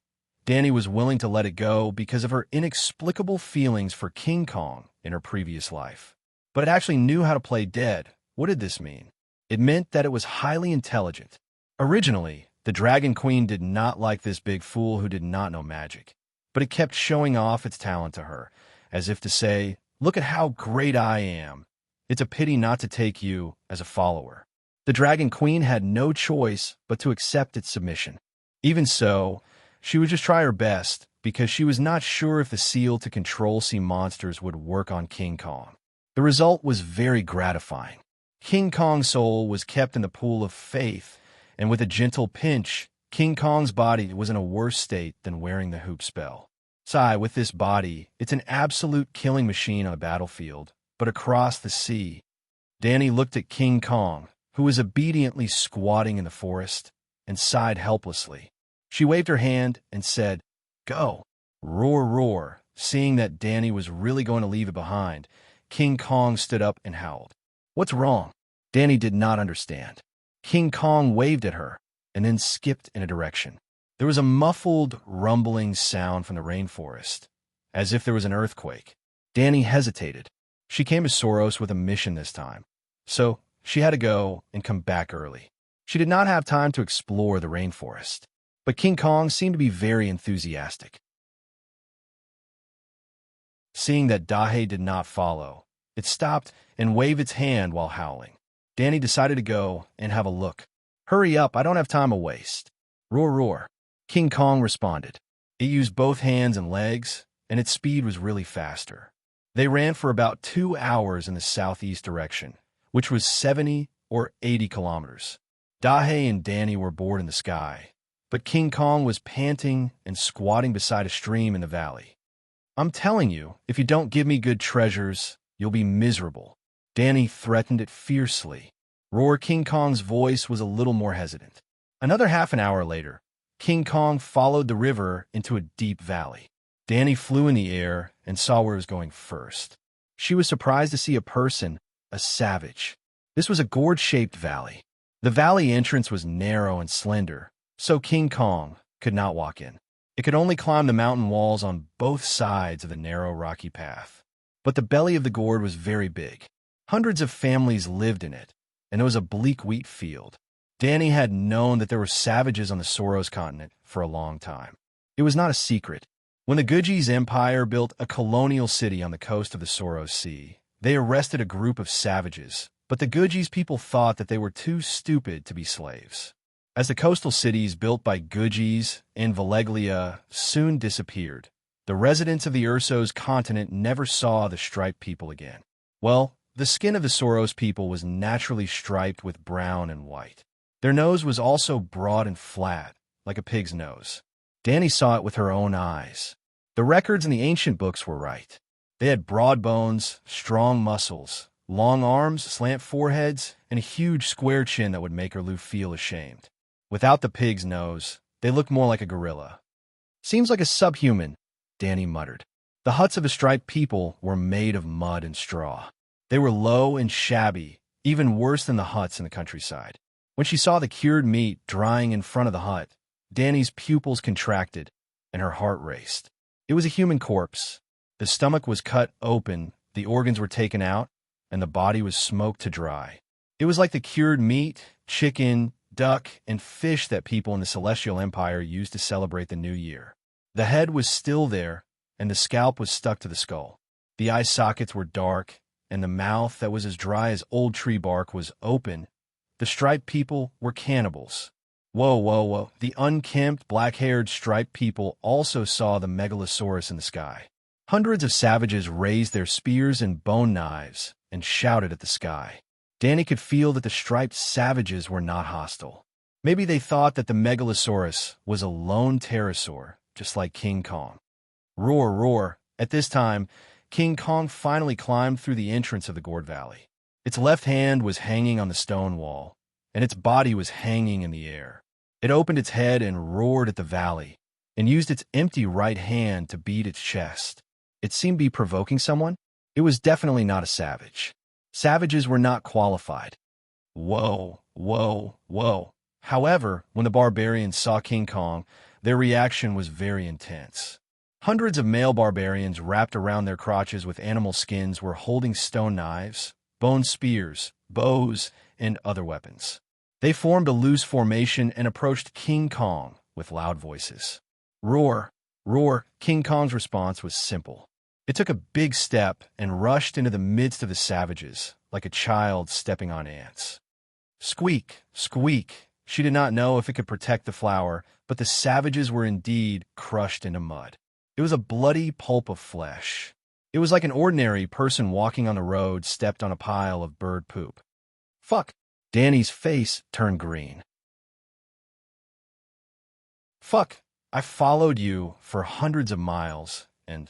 Danny was willing to let it go because of her inexplicable feelings for King Kong in her previous life. But it actually knew how to play dead. What did this mean? It meant that it was highly intelligent. Originally, the Dragon Queen did not like this big fool who did not know magic, but it kept showing off its talent to her, as if to say, "Look at how great I am. It's a pity not to take you as a follower." The Dragon Queen had no choice but to accept its submission. Even so, she would just try her best because she was not sure if the seal to control sea monsters would work on King Kong. The result was very gratifying. King Kong's soul was kept in the pool of faith, and with a gentle pinch, King Kong's body was in a worse state than wearing the hoop spell. Sigh, with this body, it's an absolute killing machine on a battlefield, but across the sea. Danny looked at King Kong, who was obediently squatting in the forest, and sighed helplessly. She waved her hand and said, "Go." Roar, roar. Seeing that Danny was really going to leave it behind, King Kong stood up and howled. "What's wrong?" Danny did not understand. King Kong waved at her, and then skipped in a direction. There was a muffled, rumbling sound from the rainforest, as if there was an earthquake. Danny hesitated. She came to Soros with a mission this time, so she had to go and come back early. She did not have time to explore the rainforest, but King Kong seemed to be very enthusiastic. Seeing that Dahe did not follow, it stopped and waved its hand while howling. Danny decided to go and have a look. "Hurry up, I don't have time to waste." Roar, roar. King Kong responded. It used both hands and legs, and its speed was really faster. They ran for about 2 hours in the southeast direction, which was 70 or 80 kilometers. Dahe and Danny were bored in the sky, but King Kong was panting and squatting beside a stream in the valley. "I'm telling you, if you don't give me good treasures, you'll be miserable." Danny threatened it fiercely. Roar King Kong's voice was a little more hesitant. Another half an hour later, King Kong followed the river into a deep valley. Danny flew in the air and saw where it was going first. She was surprised to see a person, a savage. This was a gourd-shaped valley. The valley entrance was narrow and slender, so King Kong could not walk in. It could only climb the mountain walls on both sides of the narrow rocky path. But the belly of the gourd was very big. Hundreds of families lived in it, and it was a bleak wheat field. Danny had known that there were savages on the Soros continent for a long time. It was not a secret. When the Guji's empire built a colonial city on the coast of the Soros Sea, they arrested a group of savages, but the Guji's people thought that they were too stupid to be slaves. As the coastal cities built by Guji's and Valeglia soon disappeared, the residents of the Ursos continent never saw the striped people again. Well, the skin of the Soros people was naturally striped with brown and white. Their nose was also broad and flat, like a pig's nose. Danny saw it with her own eyes. The records in the ancient books were right. They had broad bones, strong muscles, long arms, slant foreheads, and a huge square chin that would make her feel ashamed. Without the pig's nose, they looked more like a gorilla. "Seems like a subhuman," Danny muttered. The huts of the striped people were made of mud and straw. They were low and shabby, even worse than the huts in the countryside. When she saw the cured meat drying in front of the hut, Danny's pupils contracted and her heart raced. It was a human corpse. The stomach was cut open, the organs were taken out, and the body was smoked to dry. It was like the cured meat, chicken, duck, and fish that people in the Celestial Empire used to celebrate the new year. The head was still there, and the scalp was stuck to the skull. The eye sockets were dark, and the mouth that was as dry as old tree bark was open. The striped people were cannibals. Whoa, whoa, whoa. The unkempt, black-haired striped people also saw the megalosaurus in the sky. Hundreds of savages raised their spears and bone knives and shouted at the sky. Danny could feel that the striped savages were not hostile. Maybe they thought that the megalosaurus was a lone pterosaur, just like King Kong. Roar, roar. At this time, King Kong finally climbed through the entrance of the gourd valley. Its left hand was hanging on the stone wall, and its body was hanging in the air. It opened its head and roared at the valley, and used its empty right hand to beat its chest. It seemed to be provoking someone. It was definitely not a savage. Savages were not qualified. Whoa, whoa, whoa. However, when the barbarians saw King Kong, their reaction was very intense. Hundreds of male barbarians wrapped around their crotches with animal skins were holding stone knives, bone spears, bows, and other weapons. They formed a loose formation and approached King Kong with loud voices. Roar, roar. King Kong's response was simple. It took a big step and rushed into the midst of the savages, like a child stepping on ants. Squeak, squeak. She did not know if it could protect the flower, but the savages were indeed crushed into mud. It was a bloody pulp of flesh. It was like an ordinary person walking on the road stepped on a pile of bird poop. Fuck. Danny's face turned green. Fuck. I followed you for hundreds of miles, and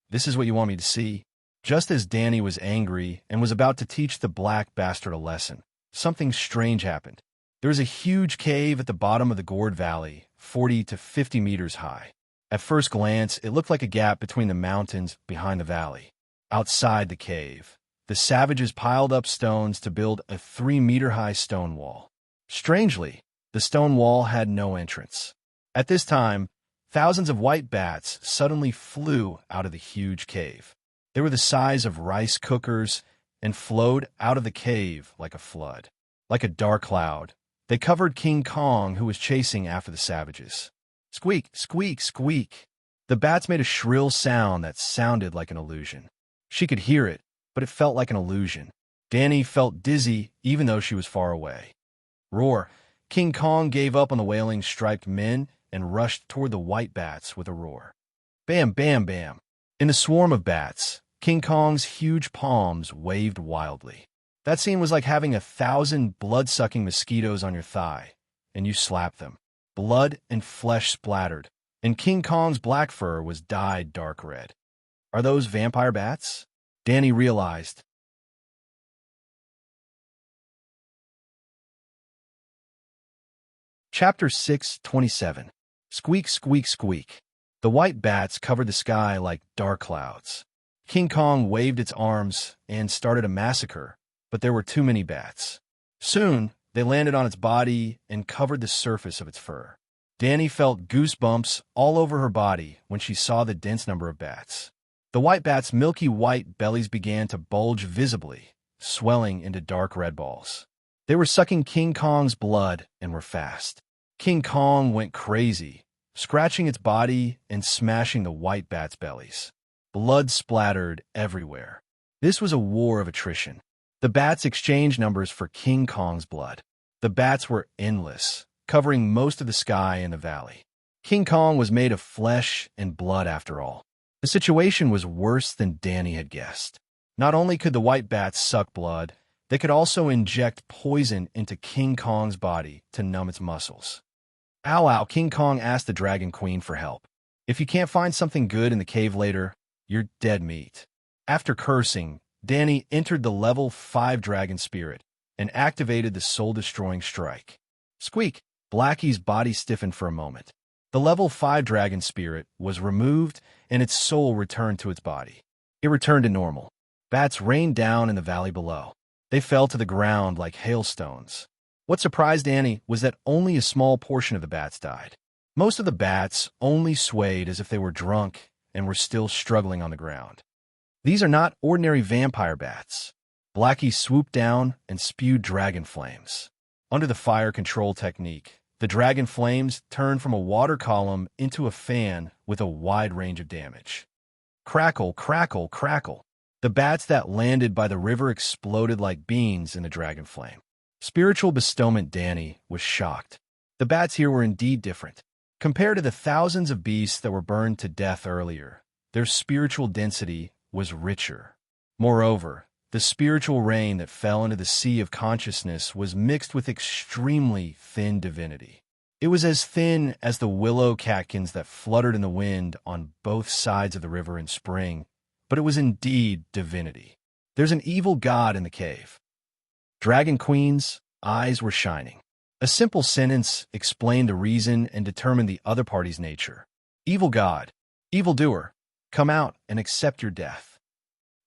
this is what you want me to see? Just as Danny was angry and was about to teach the black bastard a lesson, something strange happened. There was a huge cave at the bottom of the gourd valley, 40 to 50 meters high. At first glance, it looked like a gap between the mountains behind the valley. Outside the cave, the savages piled up stones to build a 3-meter-high stone wall. Strangely, the stone wall had no entrance. At this time, thousands of white bats suddenly flew out of the huge cave. They were the size of rice cookers and flowed out of the cave like a flood. Like a dark cloud, they covered King Kong, who was chasing after the savages. Squeak, squeak, squeak. The bats made a shrill sound that sounded like an illusion. She could hear it, but it felt like an illusion. Danny felt dizzy even though she was far away. Roar. King Kong gave up on the wailing striped men and rushed toward the white bats with a roar. Bam, bam, bam. In the swarm of bats, King Kong's huge palms waved wildly. That scene was like having 1,000 blood-sucking mosquitoes on your thigh, and you slapped them. Blood and flesh splattered, and King Kong's black fur was dyed dark red. Are those vampire bats? Danny realized. Chapter 6:27. Squeak, squeak, squeak. The white bats covered the sky like dark clouds. King Kong waved its arms and started a massacre, but there were too many bats. Soon, they landed on its body and covered the surface of its fur. Danny felt goosebumps all over her body when she saw the dense number of bats. The white bats' milky white bellies began to bulge visibly, swelling into dark red balls. They were sucking King Kong's blood and were fast. King Kong went crazy, scratching its body and smashing the white bats' bellies. Blood splattered everywhere. This was a war of attrition. The bats exchanged numbers for King Kong's blood. The bats were endless, covering most of the sky and the valley. King Kong was made of flesh and blood after all. The situation was worse than Danny had guessed. Not only could the white bats suck blood, they could also inject poison into King Kong's body to numb its muscles. Ow, ow, King Kong asked the Dragon Queen for help. If you can't find something good in the cave later, you're dead meat. After cursing, Danny entered the level 5 dragon spirit and activated the soul-destroying strike. Squeak! Blackie's body stiffened for a moment. The level 5 dragon spirit was removed and its soul returned to its body. It returned to normal. Bats rained down in the valley below. They fell to the ground like hailstones. What surprised Danny was that only a small portion of the bats died. Most of the bats only swayed as if they were drunk and were still struggling on the ground. These are not ordinary vampire bats. Blackie swooped down and spewed dragon flames. Under the fire control technique, the dragon flames turned from a water column into a fan with a wide range of damage. Crackle, crackle, crackle. The bats that landed by the river exploded like beans in the dragon flame. Spiritual bestowment. Danny was shocked. The bats here were indeed different. Compared to the thousands of beasts that were burned to death earlier, their spiritual density was richer. Moreover, the spiritual rain that fell into the sea of consciousness was mixed with extremely thin divinity. It was as thin as the willow catkins that fluttered in the wind on both sides of the river in spring, but it was indeed divinity. There's an evil god in the cave. Dragon Queen's eyes were shining. A simple sentence explained the reason and determined the other party's nature. Evil god, evildoer, come out and accept your death.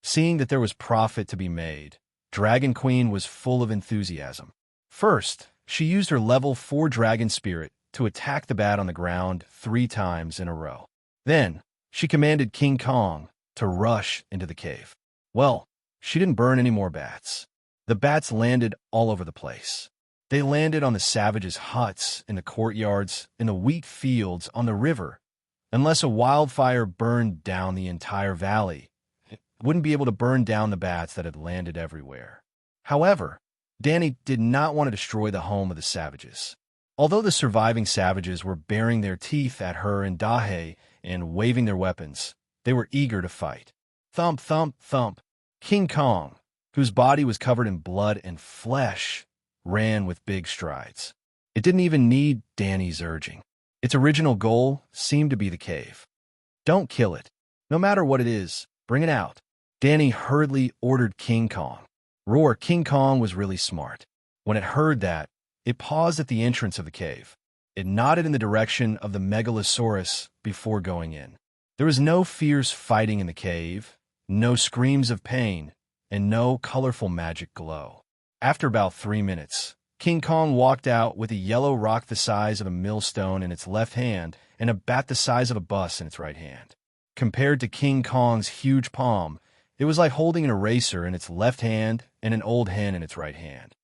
Seeing that there was profit to be made, Dragon Queen was full of enthusiasm. First, she used her level 4 dragon spirit to attack the bat on the ground 3 times in a row. Then, she commanded King Kong to rush into the cave. Well, she didn't burn any more bats. The bats landed all over the place. They landed on the savages' huts, in the courtyards, in the wheat fields, on the river. Unless a wildfire burned down the entire valley, it wouldn't be able to burn down the bats that had landed everywhere. However, Danny did not want to destroy the home of the savages. Although the surviving savages were baring their teeth at her and Dahe and waving their weapons, they were eager to fight. Thump, thump, thump. King Kong, whose body was covered in blood and flesh, ran with big strides. It didn't even need Danny's urging. Its original goal seemed to be the cave. Don't kill it. No matter what it is, bring it out. Danny hurriedly ordered King Kong. Roar! King Kong was really smart. When it heard that, it paused at the entrance of the cave. It nodded in the direction of the megalosaurus before going in. There was no fierce fighting in the cave, no screams of pain, and no colorful magic glow. After about 3 minutes, King Kong walked out with a yellow rock the size of a millstone in its left hand and a bat the size of a bus in its right hand. Compared to King Kong's huge palm, it was like holding an eraser in its left hand and an old hen in its right hand.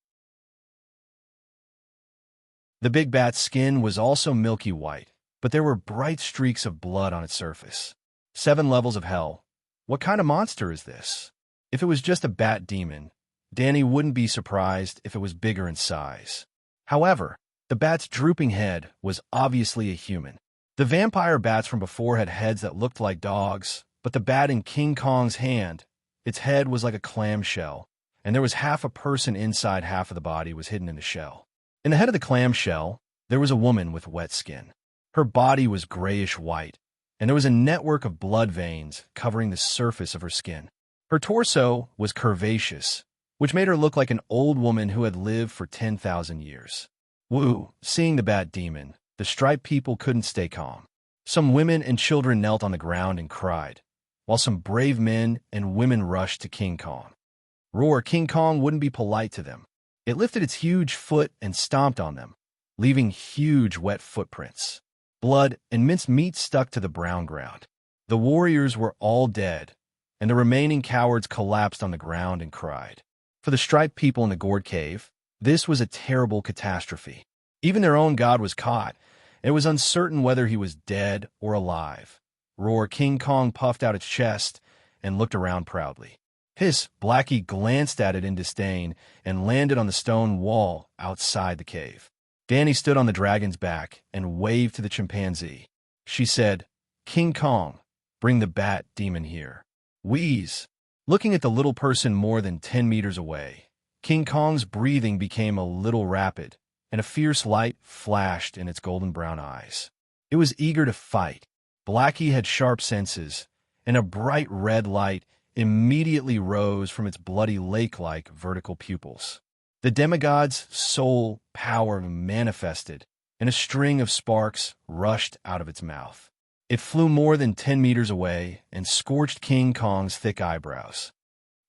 The big bat's skin was also milky white, but there were bright streaks of blood on its surface. 7 levels of hell. What kind of monster is this? If it was just a bat demon, Danny wouldn't be surprised if it was bigger in size. However, the bat's drooping head was obviously a human. The vampire bats from before had heads that looked like dogs, but the bat in King Kong's hand, its head was like a clamshell, and there was half a person inside, half of the body was hidden in the shell. In the head of the clamshell, there was a woman with wet skin. Her body was grayish-white, and there was a network of blood veins covering the surface of her skin. Her torso was curvaceous, which made her look like an old woman who had lived for 10,000 years. Woo! Seeing the bat demon, the striped people couldn't stay calm. Some women and children knelt on the ground and cried, while some brave men and women rushed to King Kong. Roar! King Kong wouldn't be polite to them. It lifted its huge foot and stomped on them, leaving huge wet footprints. Blood and minced meat stuck to the brown ground. The warriors were all dead, and the remaining cowards collapsed on the ground and cried. For the striped people in the gourd cave, this was a terrible catastrophe. Even their own god was caught, and it was uncertain whether he was dead or alive. Roar! King Kong puffed out its chest and looked around proudly. Hiss! Blackie glanced at it in disdain and landed on the stone wall outside the cave. Danny stood on the dragon's back and waved to the chimpanzee. She said, King Kong, bring the bat demon here. Wheeze! Looking at the little person more than 10 meters away, King Kong's breathing became a little rapid, and a fierce light flashed in its golden brown eyes. It was eager to fight. Blackie had sharp senses, and a bright red light immediately rose from its bloody lake-like vertical pupils. The demigod's soul power manifested, and a string of sparks rushed out of its mouth. It flew more than 10 meters away and scorched King Kong's thick eyebrows.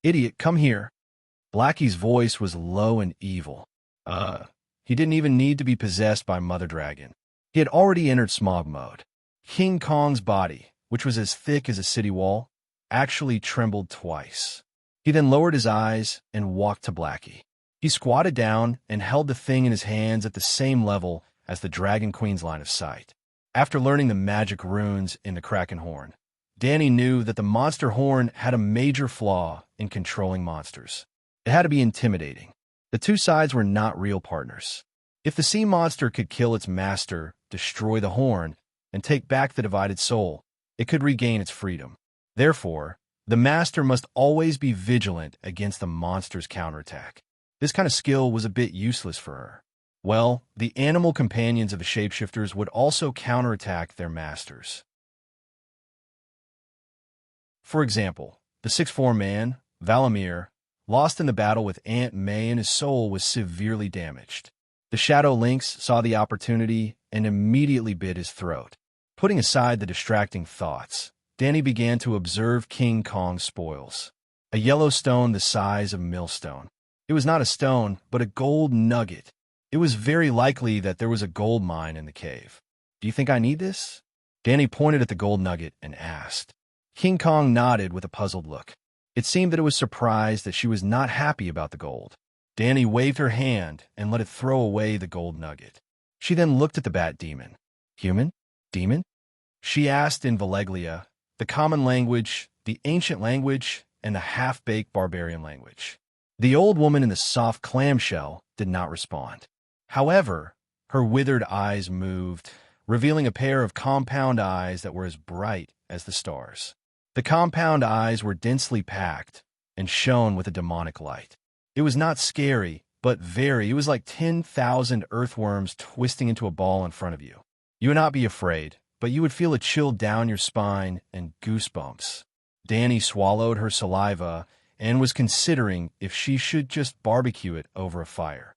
"Idiot, come here." Blackie's voice was low and evil. He didn't even need to be possessed by Mother Dragon. He had already entered smog mode. King Kong's body, which was as thick as a city wall, actually trembled twice. He then lowered his eyes and walked to Blackie. He squatted down and held the thing in his hands at the same level as the Dragon Queen's line of sight. After learning the magic runes in the Kraken horn, Danny knew that the monster horn had a major flaw in controlling monsters. It had to be intimidating. The two sides were not real partners. If the sea monster could kill its master, destroy the horn, and take back the divided soul, it could regain its freedom. Therefore, the master must always be vigilant against the monster's counterattack. This kind of skill was a bit useless for her. Well, the animal companions of the shapeshifters would also counterattack their masters. For example, the 6'4" man, Valamir, lost in the battle with Aunt May and his soul was severely damaged. The Shadow Lynx saw the opportunity and immediately bit his throat. Putting aside the distracting thoughts, Danny began to observe King Kong's spoils. A yellow stone the size of millstone. It was not a stone, but a gold nugget. It was very likely that there was a gold mine in the cave. "Do you think I need this?" Danny pointed at the gold nugget and asked. King Kong nodded with a puzzled look. It seemed that it was surprised that she was not happy about the gold. Danny waved her hand and let it throw away the gold nugget. She then looked at the bat demon. "Human? Demon?" She asked in Valeglia, the common language, the ancient language, and the half-baked barbarian language. The old woman in the soft clamshell did not respond. However, her withered eyes moved, revealing a pair of compound eyes that were as bright as the stars. The compound eyes were densely packed and shone with a demonic light. It was not scary, but it was like 10,000 earthworms twisting into a ball in front of you. You would not be afraid, but you would feel a chill down your spine and goosebumps. Danny swallowed her saliva and was considering if she should just barbecue it over a fire.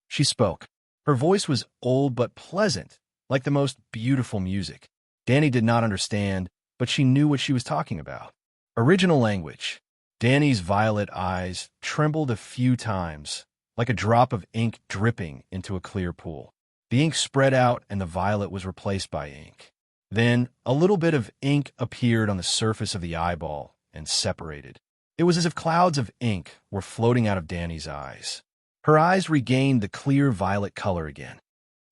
She spoke. Her voice was old but pleasant, like the most beautiful music. Danny did not understand, but she knew what she was talking about. Original language. Danny's violet eyes trembled a few times, like a drop of ink dripping into a clear pool. The ink spread out and the violet was replaced by ink. Then, a little bit of ink appeared on the surface of the eyeball and separated. It was as if clouds of ink were floating out of Danny's eyes. Her eyes regained the clear violet color again.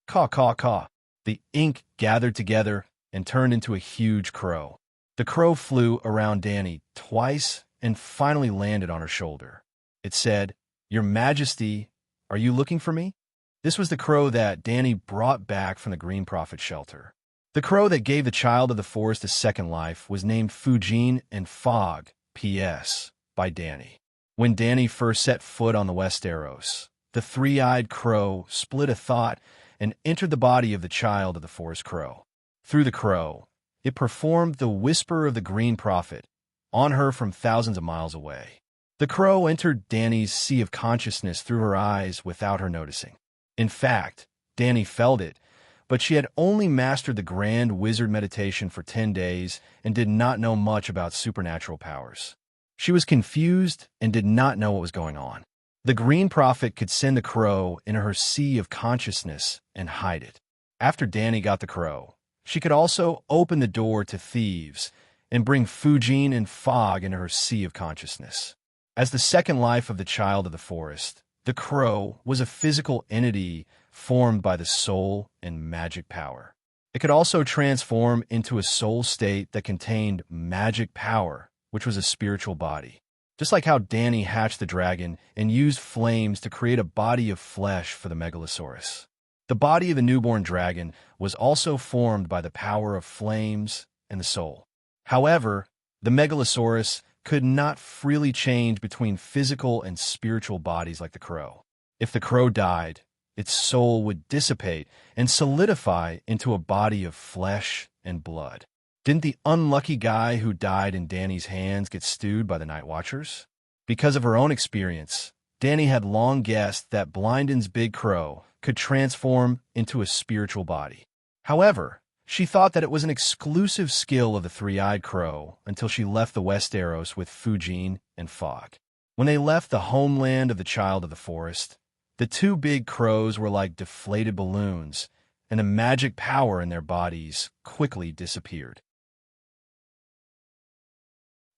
Caw, caw, caw. The ink gathered together and turned into a huge crow. The crow flew around Danny twice and finally landed on her shoulder. It said, "Your Majesty, are you looking for me?" This was the crow that Danny brought back from the Green Prophet shelter. The crow that gave the child of the forest a second life was named Fujin and Fog, P.S., by Danny. When Danny first set foot on the Westeros, the three-eyed crow split a thought and entered the body of the child of the forest crow. Through the crow, it performed the whisper of the Green Prophet on her from thousands of miles away. The crow entered Danny's sea of consciousness through her eyes without her noticing. In fact, Danny felt it, but she had only mastered the grand wizard meditation for 10 days and did not know much about supernatural powers. She was confused and did not know what was going on. The Green Prophet could send the crow into her sea of consciousness and hide it. After Danny got the crow, she could also open the door to thieves and bring Fujin and Fog into her sea of consciousness. As the second life of the child of the forest, the crow was a physical entity formed by the soul and magic power. It could also transform into a soul state that contained magic power, which was a spiritual body. Just like how Danny hatched the dragon and used flames to create a body of flesh for the Megalosaurus. The body of the newborn dragon was also formed by the power of flames and the soul. However, the Megalosaurus could not freely change between physical and spiritual bodies like the crow. If the crow died, its soul would dissipate and solidify into a body of flesh and blood. Didn't the unlucky guy who died in Danny's hands get stewed by the Night Watchers? Because of her own experience, Danny had long guessed that Blindin's big crow could transform into a spiritual body. However, she thought that it was an exclusive skill of the three-eyed crow until she left the Westeros with Fujin and Fog. When they left the homeland of the Child of the Forest, the two big crows were like deflated balloons, and the magic power in their bodies quickly disappeared.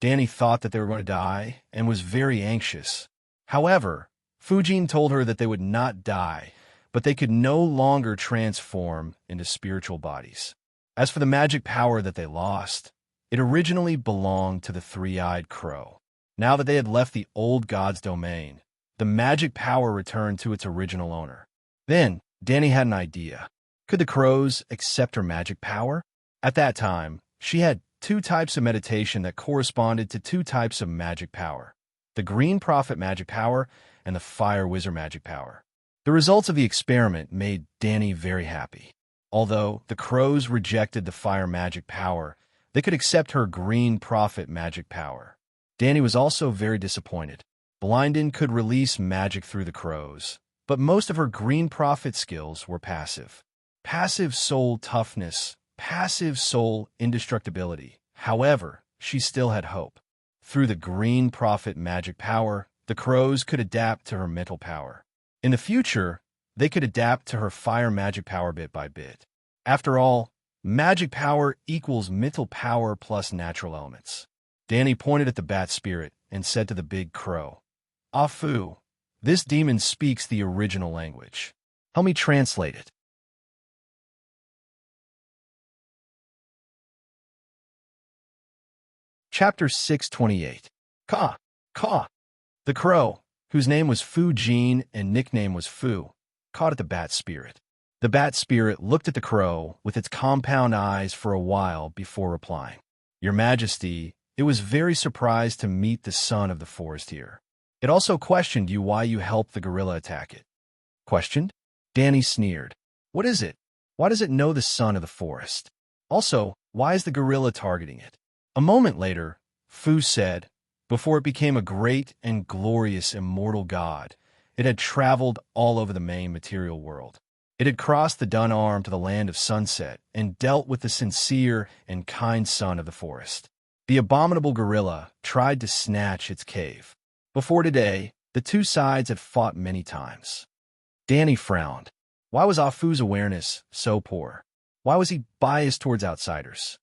Danny thought that they were going to die and was very anxious. However, Fujin told her that they would not die, but they could no longer transform into spiritual bodies. As for the magic power that they lost, it originally belonged to the three-eyed crow. Now that they had left the old god's domain, the magic power returned to its original owner. Then, Danny had an idea. Could the crows accept her magic power? At that time, she had two types of meditation that corresponded to two types of magic power: the Green Prophet magic power and the Fire Wizard magic power. The results of the experiment made Danny very happy. Although the crows rejected the fire magic power, they could accept her Green Prophet magic power. Danny was also very disappointed. Blindin could release magic through the crows, but most of her Green Prophet skills were passive. Passive soul toughness, passive soul indestructibility. However, she still had hope. Through the Green Prophet magic power, the crows could adapt to her mental power. In the future, they could adapt to her fire magic power bit by bit. After all, magic power equals mental power plus natural elements. Danny pointed at the bat spirit and said to the big crow, "Afu, this demon speaks the original language. Help me translate it." Chapter 628. Caw, caw. The crow, whose name was Fujin and nickname was Fu, caught at the bat spirit. The bat spirit looked at the crow with its compound eyes for a while before replying. "Your Majesty, it was very surprised to meet the son of the forest here. It also questioned you why you helped the gorilla attack it." Questioned? Danny sneered. "What is it? Why does it know the son of the forest? Also, why is the gorilla targeting it?" A moment later, Fu said, "Before it became a great and glorious immortal god, it had traveled all over the main material world. It had crossed the Dun Arm to the land of sunset and dealt with the sincere and kind son of the forest. The abominable gorilla tried to snatch its cave. Before today, the two sides had fought many times." Danny frowned. Why was Afu's awareness so poor? Why was he biased towards outsiders?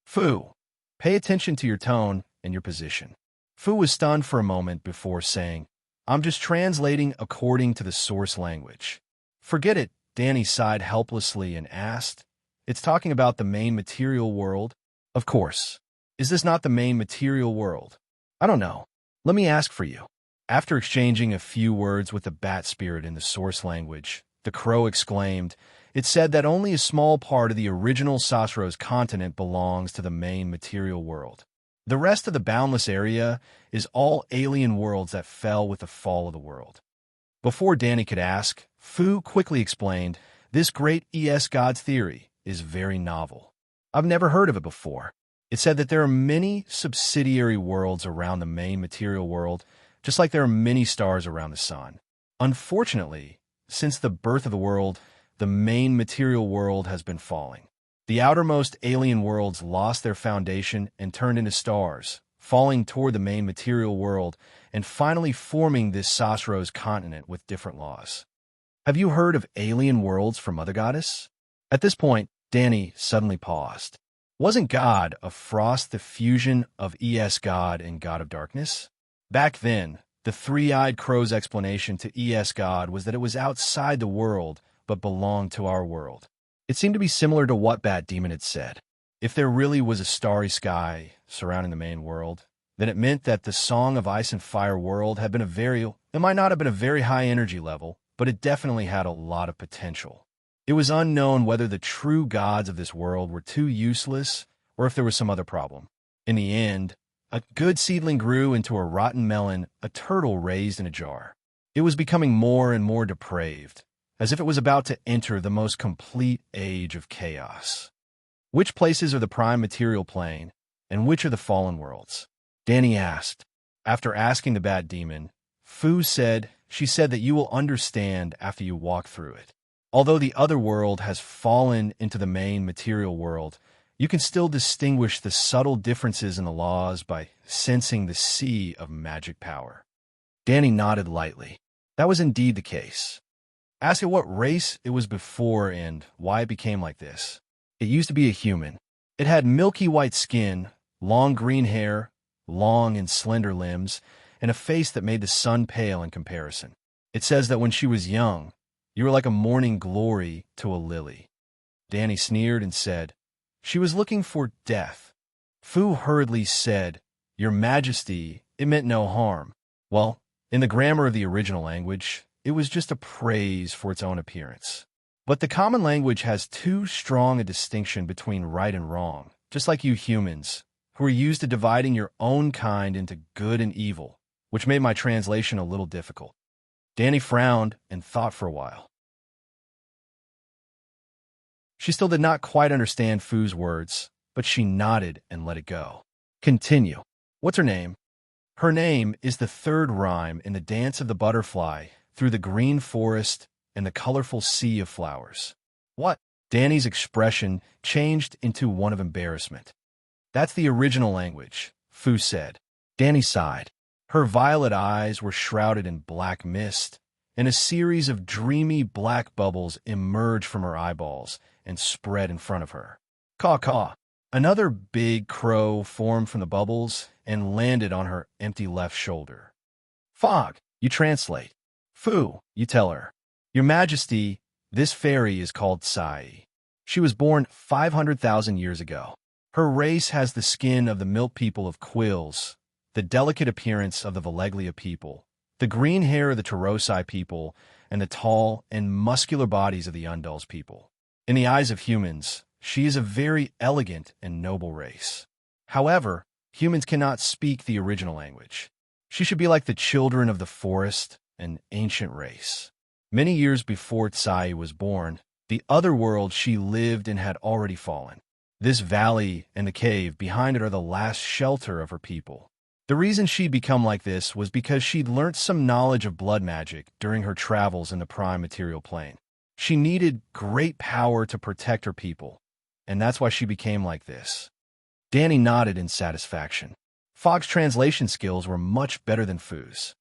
"Fu, pay attention to your tone and your position." Fu was stunned for a moment before saying, "I'm just translating according to the source language." "Forget it," Danny sighed helplessly and asked. "It's talking about the main material world?" "Of course. Is this not the main material world?" "I don't know. Let me ask for you." After exchanging a few words with the bat spirit in the source language, the crow exclaimed, "It said that only a small part of the original Sasro's continent belongs to the main material world. The rest of the boundless area is all alien worlds that fell with the fall of the world." Before Danny could ask, Fu quickly explained, "This great God's theory is very novel. I've never heard of it before. It said that there are many subsidiary worlds around the main material world, just like there are many stars around the sun. Unfortunately, since the birth of the world, the main material world has been falling. The outermost alien worlds lost their foundation and turned into stars, falling toward the main material world and finally forming this Sasro's continent with different laws. Have you heard of alien worlds from Mother Goddess?" At this point, Danny suddenly paused. Wasn't God of Frost the fusion of God and God of Darkness? Back then, the three-eyed crow's explanation to God was that it was outside the world but belonged to our world. It seemed to be similar to what Bat Demon had said. If there really was a starry sky surrounding the main world, then it meant that the Song of Ice and Fire world had been it might not have been a very high energy level, but it definitely had a lot of potential. It was unknown whether the true gods of this world were too useless or if there was some other problem. In the end, a good seedling grew into a rotten melon a turtle raised in a jar. It was becoming more and more depraved, as if it was about to enter the most complete age of chaos. Which places are the prime material plane, and which are the fallen worlds? Danny asked. After asking the bat demon, she said that you will understand after you walk through it. Although the other world has fallen into the main material world, you can still distinguish the subtle differences in the laws by sensing the sea of magic power. Danny nodded lightly. That was indeed the case. Ask it what race it was before and why it became like this. It used to be a human. It had milky white skin, long green hair, long and slender limbs, and a face that made the sun pale in comparison. It says that when she was young, you were like a morning glory to a lily. Danny sneered and said, she was looking for death. Fu hurriedly said, Your Majesty, it meant no harm. Well, in the grammar of the original language, it was just a praise for its own appearance. But the common language has too strong a distinction between right and wrong, just like you humans, who are used to dividing your own kind into good and evil, which made my translation a little difficult. Danny frowned and thought for a while. She still did not quite understand Fu's words, but she nodded and let it go. Continue. What's her name? Her name is the third rhyme in the dance of the butterfly through the green forest and the colorful sea of flowers. What? Danny's expression changed into one of embarrassment. That's the original language, Fu said. Danny sighed. Her violet eyes were shrouded in black mist, and a series of dreamy black bubbles emerged from her eyeballs and spread in front of her. Caw-caw. Another big crow formed from the bubbles and landed on her empty left shoulder. Fog, you translate. Fu, you tell her. Your Majesty, this fairy is called Sai. She was born 500,000 years ago. Her race has the skin of the milk people of Quills, the delicate appearance of the Valeglia people, the green hair of the Tarosai people, and the tall and muscular bodies of the Undul's people. In the eyes of humans, she is a very elegant and noble race. However, humans cannot speak the original language. She should be like the children of the forest, an ancient race. Many years before Tsai was born, the other world she lived in had already fallen. This valley and the cave behind it are the last shelter of her people. The reason she'd become like this was because she'd learnt some knowledge of blood magic during her travels in the prime material plane. She needed great power to protect her people, and that's why she became like this. Danny nodded in satisfaction. Fog's translation skills were much better than Fu's.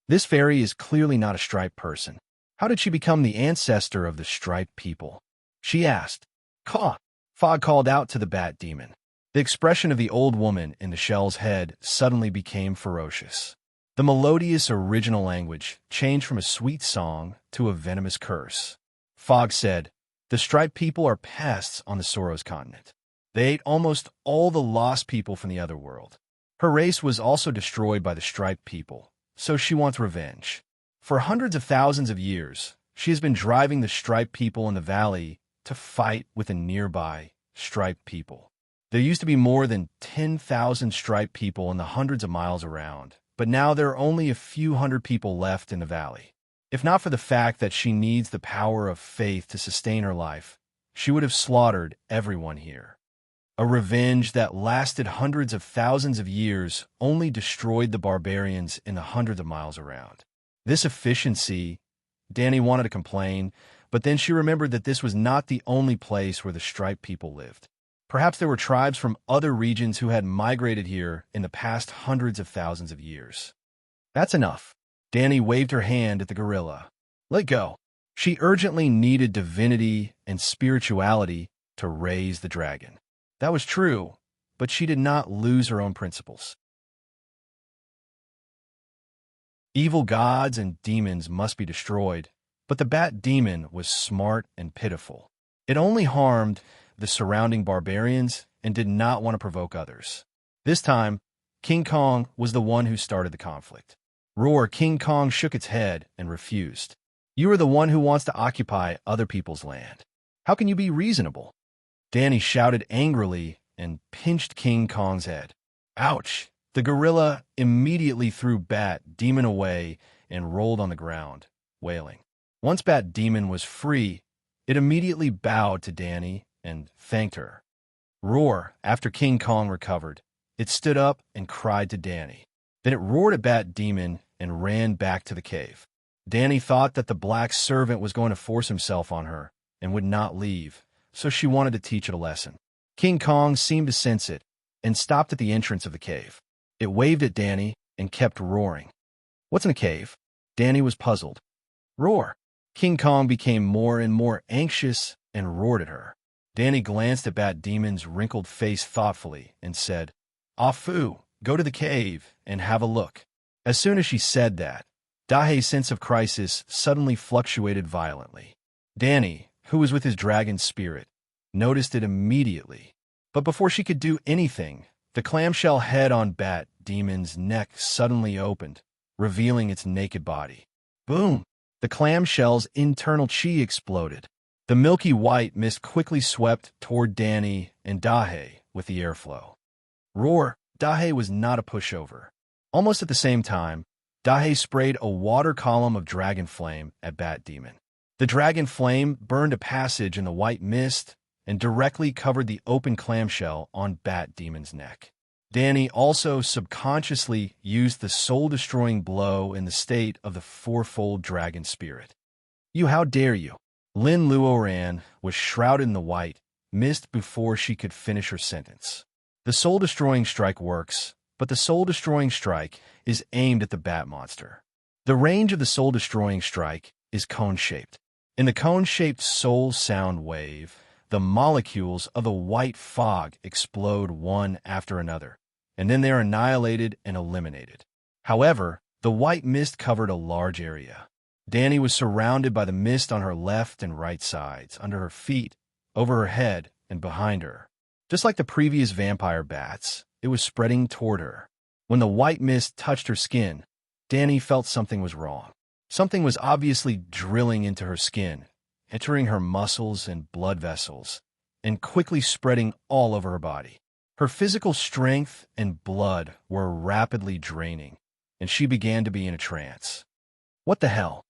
This fairy is clearly not a striped person. How did she become the ancestor of the striped people? She asked. Caw! Fog called out to the bat demon. The expression of the old woman in the shell's head suddenly became ferocious. The melodious original language changed from a sweet song to a venomous curse. Fog said, The striped people are pests on the Soros continent. They ate almost all the lost people from the other world. Her race was also destroyed by the striped people, so she wants revenge. For hundreds of thousands of years, she has been driving the striped people in the valley to fight with the nearby striped people. There used to be more than 10,000 striped people in the hundreds of miles around, but now there are only a few hundred people left in the valley. If not for the fact that she needs the power of faith to sustain her life, she would have slaughtered everyone here. A revenge that lasted hundreds of thousands of years only destroyed the barbarians in the hundreds of miles around. This efficiency, Danny wanted to complain, but then she remembered that this was not the only place where the striped people lived. Perhaps there were tribes from other regions who had migrated here in the past hundreds of thousands of years. That's enough. Danny waved her hand at the gorilla. Let go. She urgently needed divinity and spirituality to raise the dragon. That was true, but she did not lose her own principles. Evil gods and demons must be destroyed, but the bat demon was smart and pitiful. It only harmed the surrounding barbarians and did not want to provoke others. This time, King Kong was the one who started the conflict. Roar, King Kong shook its head and refused. You are the one who wants to occupy other people's land. How can you be reasonable? Danny shouted angrily and pinched King Kong's head. Ouch! The gorilla immediately threw Bat Demon away and rolled on the ground, wailing. Once Bat Demon was free, it immediately bowed to Danny and thanked her. Roar, after King Kong recovered, it stood up and cried to Danny. Then it roared at Bat Demon and ran back to the cave. Danny thought that the black servant was going to force himself on her and would not leave, so she wanted to teach it a lesson. King Kong seemed to sense it and stopped at the entrance of the cave. It waved at Danny and kept roaring. What's in a cave? Danny was puzzled. Roar. King Kong became more and more anxious and roared at her. Danny glanced at Bat Demon's wrinkled face thoughtfully and said, "Ah foo, go to the cave and have a look." As soon as she said that, Dahei's sense of crisis suddenly fluctuated violently. Danny, who was with his dragon spirit, noticed it immediately. But before she could do anything, the clamshell head on Bat Demon's neck suddenly opened, revealing its naked body. Boom! The clamshell's internal chi exploded. The milky white mist quickly swept toward Danny and Dahei with the airflow. Roar! Dahei was not a pushover. Almost at the same time, Dahei sprayed a water column of dragon flame at Bat Demon. The dragon flame burned a passage in the white mist and directly covered the open clamshell on Bat Demon's neck. Danny also subconsciously used the soul-destroying blow in the state of the fourfold dragon spirit. "You, how dare you!" Lin Luoran was shrouded in the white mist before she could finish her sentence. The soul-destroying strike works, but the soul-destroying strike is aimed at the bat monster. The range of the soul-destroying strike is cone-shaped. In the cone-shaped soul sound wave, the molecules of the white fog explode one after another, and then they are annihilated and eliminated. However, the white mist covered a large area. Danny was surrounded by the mist on her left and right sides, under her feet, over her head, and behind her. Just like the previous vampire bats, it was spreading toward her. When the white mist touched her skin, Danny felt something was wrong. Something was obviously drilling into her skin, entering her muscles and blood vessels, and quickly spreading all over her body. Her physical strength and blood were rapidly draining, and she began to be in a trance. What the hell?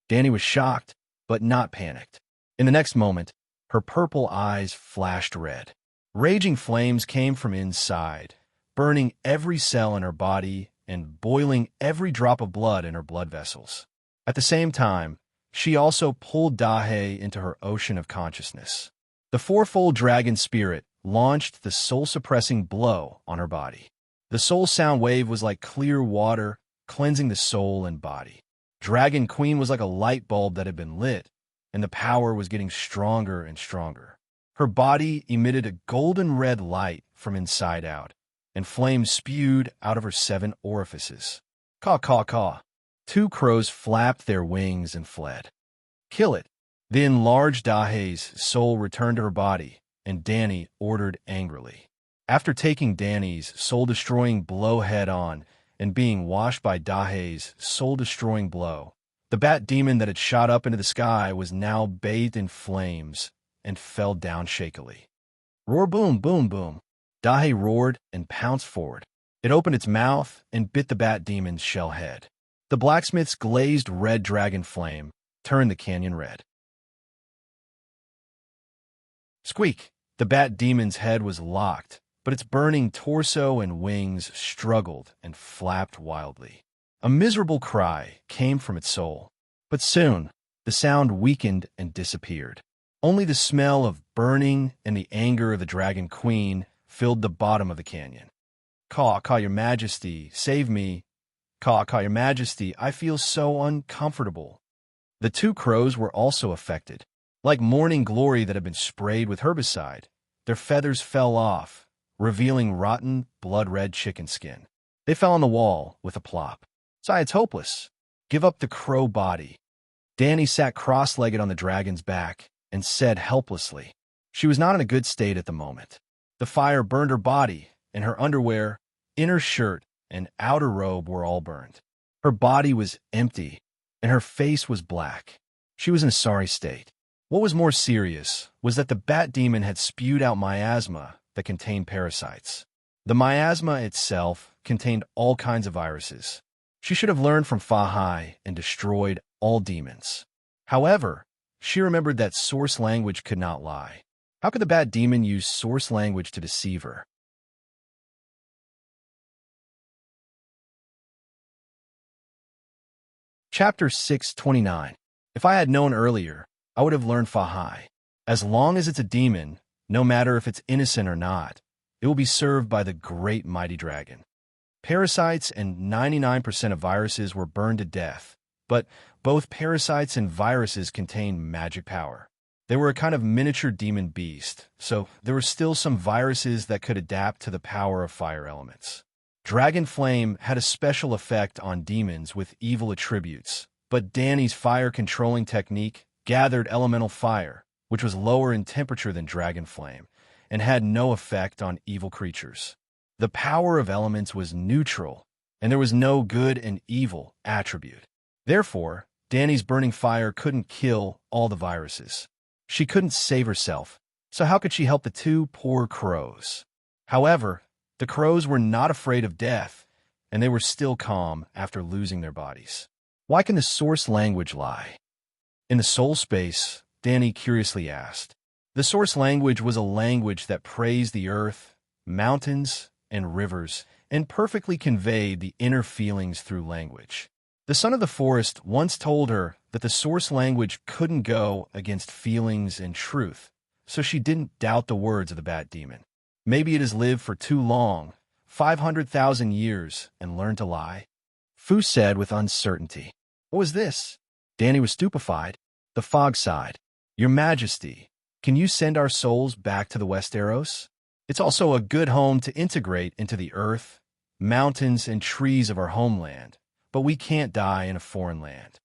Danny was shocked, but not panicked. In the next moment, her purple eyes flashed red. Raging flames came from inside, burning every cell in her body and boiling every drop of blood in her blood vessels. At the same time, she also pulled Dahei into her ocean of consciousness. The fourfold dragon spirit launched the soul-suppressing blow on her body. The soul sound wave was like clear water, cleansing the soul and body. Dragon Queen was like a light bulb that had been lit, and the power was getting stronger and stronger. Her body emitted a golden red light from inside out, and flames spewed out of her 7 orifices. Caw, caw, caw. 2 crows flapped their wings and fled. Kill it. The enlarged Dahei's soul returned to her body, and Danny ordered angrily. After taking Danny's soul-destroying blow head-on and being washed by Dahei's soul-destroying blow, the bat demon that had shot up into the sky was now bathed in flames and fell down shakily. Roar, boom, boom, boom. Dahei roared and pounced forward. It opened its mouth and bit the bat demon's shell head. The blacksmith's glazed red dragon flame turned the canyon red. Squeak! The bat demon's head was locked, but its burning torso and wings struggled and flapped wildly. A miserable cry came from its soul, but soon the sound weakened and disappeared. Only the smell of burning and the anger of the Dragon Queen filled the bottom of the canyon. Caw, caw, your majesty, save me. Caw, caw, your majesty, I feel so uncomfortable. The 2 crows were also affected. Like morning glory that had been sprayed with herbicide, their feathers fell off, revealing rotten, blood-red chicken skin. They fell on the wall with a plop. "Sigh, it's hopeless. Give up the crow body." Danny sat cross-legged on the dragon's back and said helplessly. She was not in a good state at the moment. The fire burned her body, and her underwear, inner shirt, and outer robe were all burned. Her body was empty, and her face was black. She was in a sorry state. What was more serious was that the bat demon had spewed out miasma that contained parasites. The miasma itself contained all kinds of viruses. She should have learned from Fa-Hai and destroyed all demons. However, she remembered that source language could not lie. How could the Bat Demon use source language to deceive her? Chapter 629. If I had known earlier, I would have learned Fahai. As long as it's a demon, no matter if it's innocent or not, it will be served by the great mighty dragon. Parasites and 99% of viruses were burned to death, but both parasites and viruses contain magic power. They were a kind of miniature demon beast, so there were still some viruses that could adapt to the power of fire elements. Dragon Flame had a special effect on demons with evil attributes, but Danny's fire-controlling technique gathered elemental fire, which was lower in temperature than Dragon Flame, and had no effect on evil creatures. The power of elements was neutral, and there was no good and evil attribute. Therefore, Danny's burning fire couldn't kill all the viruses. She couldn't save herself, so how could she help the two poor crows? However, the crows were not afraid of death, and they were still calm after losing their bodies. Why can the source language lie? In the soul space, Danny curiously asked. The source language was a language that praised the earth, mountains, and rivers, and perfectly conveyed the inner feelings through language. The son of the forest once told her that the source language couldn't go against feelings and truth, so she didn't doubt the words of the Bat Demon. Maybe it has lived for too long, 500,000 years, and learned to lie. Fu said with uncertainty. What was this? Danny was stupefied. The fog sighed. Your Majesty, can you send our souls back to the Westeros? It's also a good home to integrate into the earth, mountains, and trees of our homeland, but we can't die in a foreign land.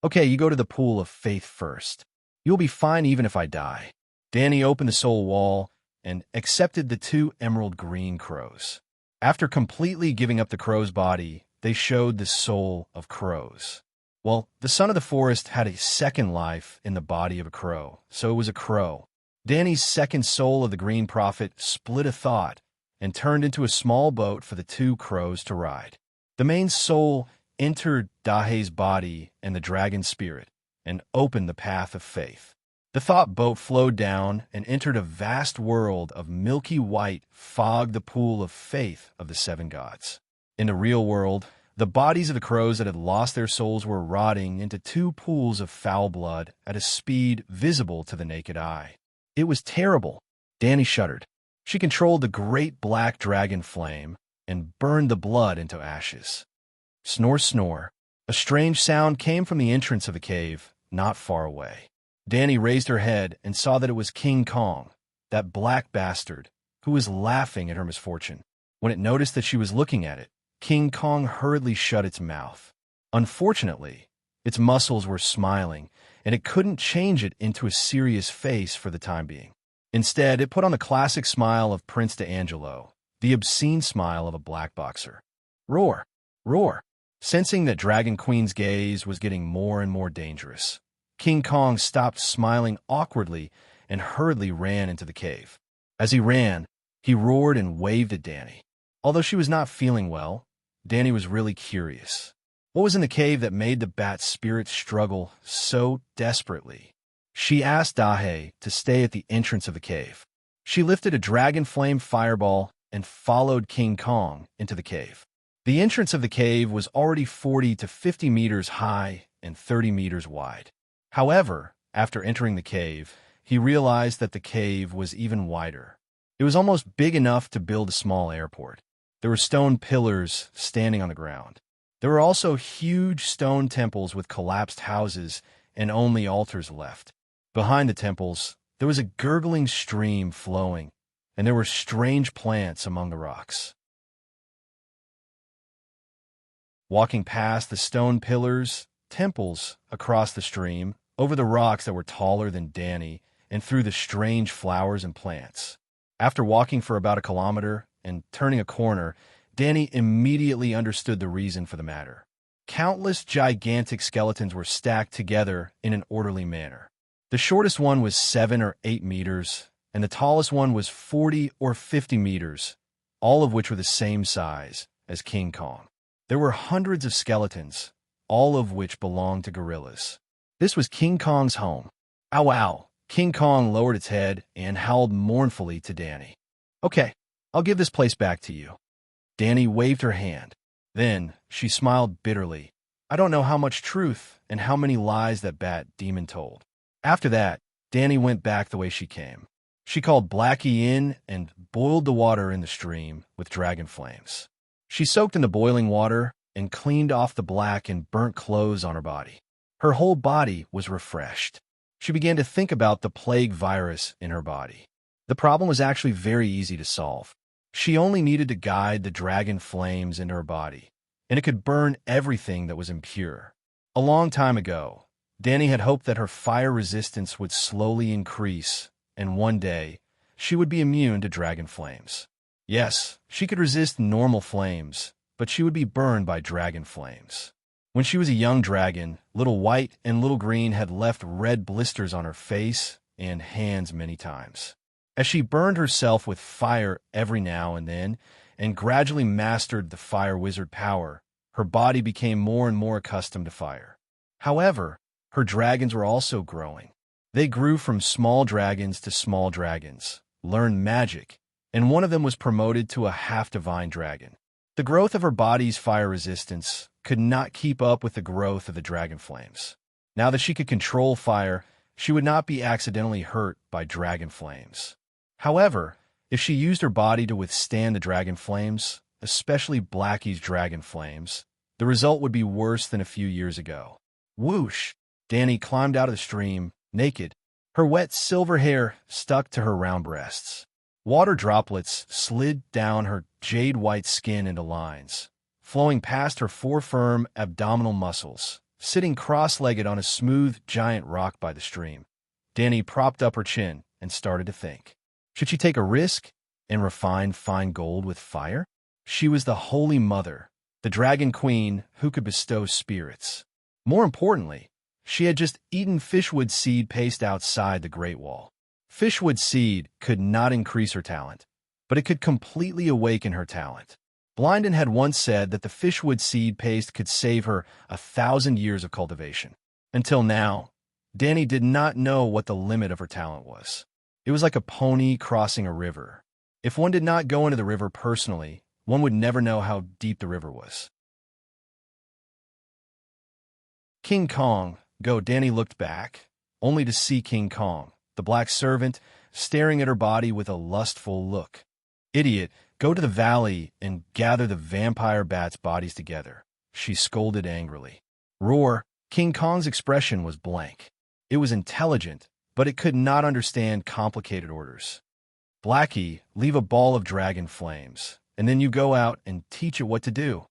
Okay, you go to the pool of faith first. You'll be fine even if I die. Danny opened the soul wall and accepted the two emerald green crows. After completely giving up the crow's body, they showed the soul of crows. Well, the son of the forest had a second life in the body of a crow, so it was a crow. Danny's second soul of the green prophet split a thought and turned into a small boat for the two crows to ride. The main soul entered Dahe's body and the dragon spirit and opened the path of faith. The thought boat flowed down and entered a vast world of milky white fog, the pool of faith of the seven gods. In the real world, the bodies of the crows that had lost their souls were rotting into two pools of foul blood at a speed visible to the naked eye. It was terrible. Danny shuddered. She controlled the great black dragon flame and burned the blood into ashes. Snore, snore. A strange sound came from the entrance of the cave, not far away. Danny raised her head and saw that it was King Kong, that black bastard, who was laughing at her misfortune. When it noticed that she was looking at it, King Kong hurriedly shut its mouth. Unfortunately, its muscles were smiling, and it couldn't change it into a serious face for the time being. Instead, it put on the classic smile of Prince D'Angelo, the obscene smile of a black boxer. Roar! Roar! Sensing that Dragon Queen's gaze was getting more and more dangerous, King Kong stopped smiling awkwardly and hurriedly ran into the cave. As he ran, he roared and waved at Danny. Although she was not feeling well, Danny was really curious. What was in the cave that made the bat spirit struggle so desperately? She asked Dahe to stay at the entrance of the cave. She lifted a dragon flame fireball and followed King Kong into the cave. The entrance of the cave was already 40 to 50 meters high and 30 meters wide. However, after entering the cave, he realized that the cave was even wider. It was almost big enough to build a small airport. There were stone pillars standing on the ground. There were also huge stone temples with collapsed houses and only altars left. Behind the temples, there was a gurgling stream flowing, and there were strange plants among the rocks. Walking past the stone pillars, temples across the stream, over the rocks that were taller than Danny, and through the strange flowers and plants. After walking for about a kilometer and turning a corner, Danny immediately understood the reason for the matter. Countless gigantic skeletons were stacked together in an orderly manner. The shortest one was 7 or 8 meters, and the tallest one was 40 or 50 meters, all of which were the same size as King Kong. There were hundreds of skeletons, all of which belonged to gorillas. This was King Kong's home. Ow, ow! King Kong lowered its head and howled mournfully to Danny. "Okay, I'll give this place back to you." Danny waved her hand. Then she smiled bitterly. "I don't know how much truth and how many lies that bat demon told." After that, Danny went back the way she came. She called Blackie in and boiled the water in the stream with dragon flames. She soaked in the boiling water and cleaned off the black and burnt clothes on her body. Her whole body was refreshed. She began to think about the plague virus in her body. The problem was actually very easy to solve. She only needed to guide the dragon flames into her body, and it could burn everything that was impure. A long time ago, Danny had hoped that her fire resistance would slowly increase, and one day, she would be immune to dragon flames. Yes, she could resist normal flames, but she would be burned by dragon flames. When she was a young dragon, Little White and Little Green had left red blisters on her face and hands many times. As she burned herself with fire every now and then, and gradually mastered the fire wizard power, her body became more and more accustomed to fire. However, her dragons were also growing. They grew from small dragons to small dragons, learned magic, and one of them was promoted to a half-divine dragon. The growth of her body's fire resistance could not keep up with the growth of the dragon flames. Now that she could control fire, she would not be accidentally hurt by dragon flames. However, if she used her body to withstand the dragon flames, especially Blackie's dragon flames, the result would be worse than a few years ago. Whoosh! Danny climbed out of the stream, naked. Her wet silver hair stuck to her round breasts. Water droplets slid down her jade-white skin into lines, flowing past her four firm abdominal muscles. Sitting cross-legged on a smooth, giant rock by the stream, Danny propped up her chin and started to think. Should she take a risk and refine fine gold with fire? She was the Holy Mother, the Dragon Queen who could bestow spirits. More importantly, she had just eaten fishwood seed paste outside the Great Wall. Fishwood seed could not increase her talent, but it could completely awaken her talent. Blindon had once said that the fishwood seed paste could save her 1,000 years of cultivation. Until now, Danny did not know what the limit of her talent was. It was like a pony crossing a river. If one did not go into the river personally, one would never know how deep the river was. King Kong, Danny looked back, only to see King Kong, the black servant, staring at her body with a lustful look. "Idiot, go to the valley and gather the vampire bats' bodies together," she scolded angrily. Roar! King Kong's expression was blank. It was intelligent, but it could not understand complicated orders. "Blackie, leave a ball of dragon flames, and then you go out and teach it what to do,"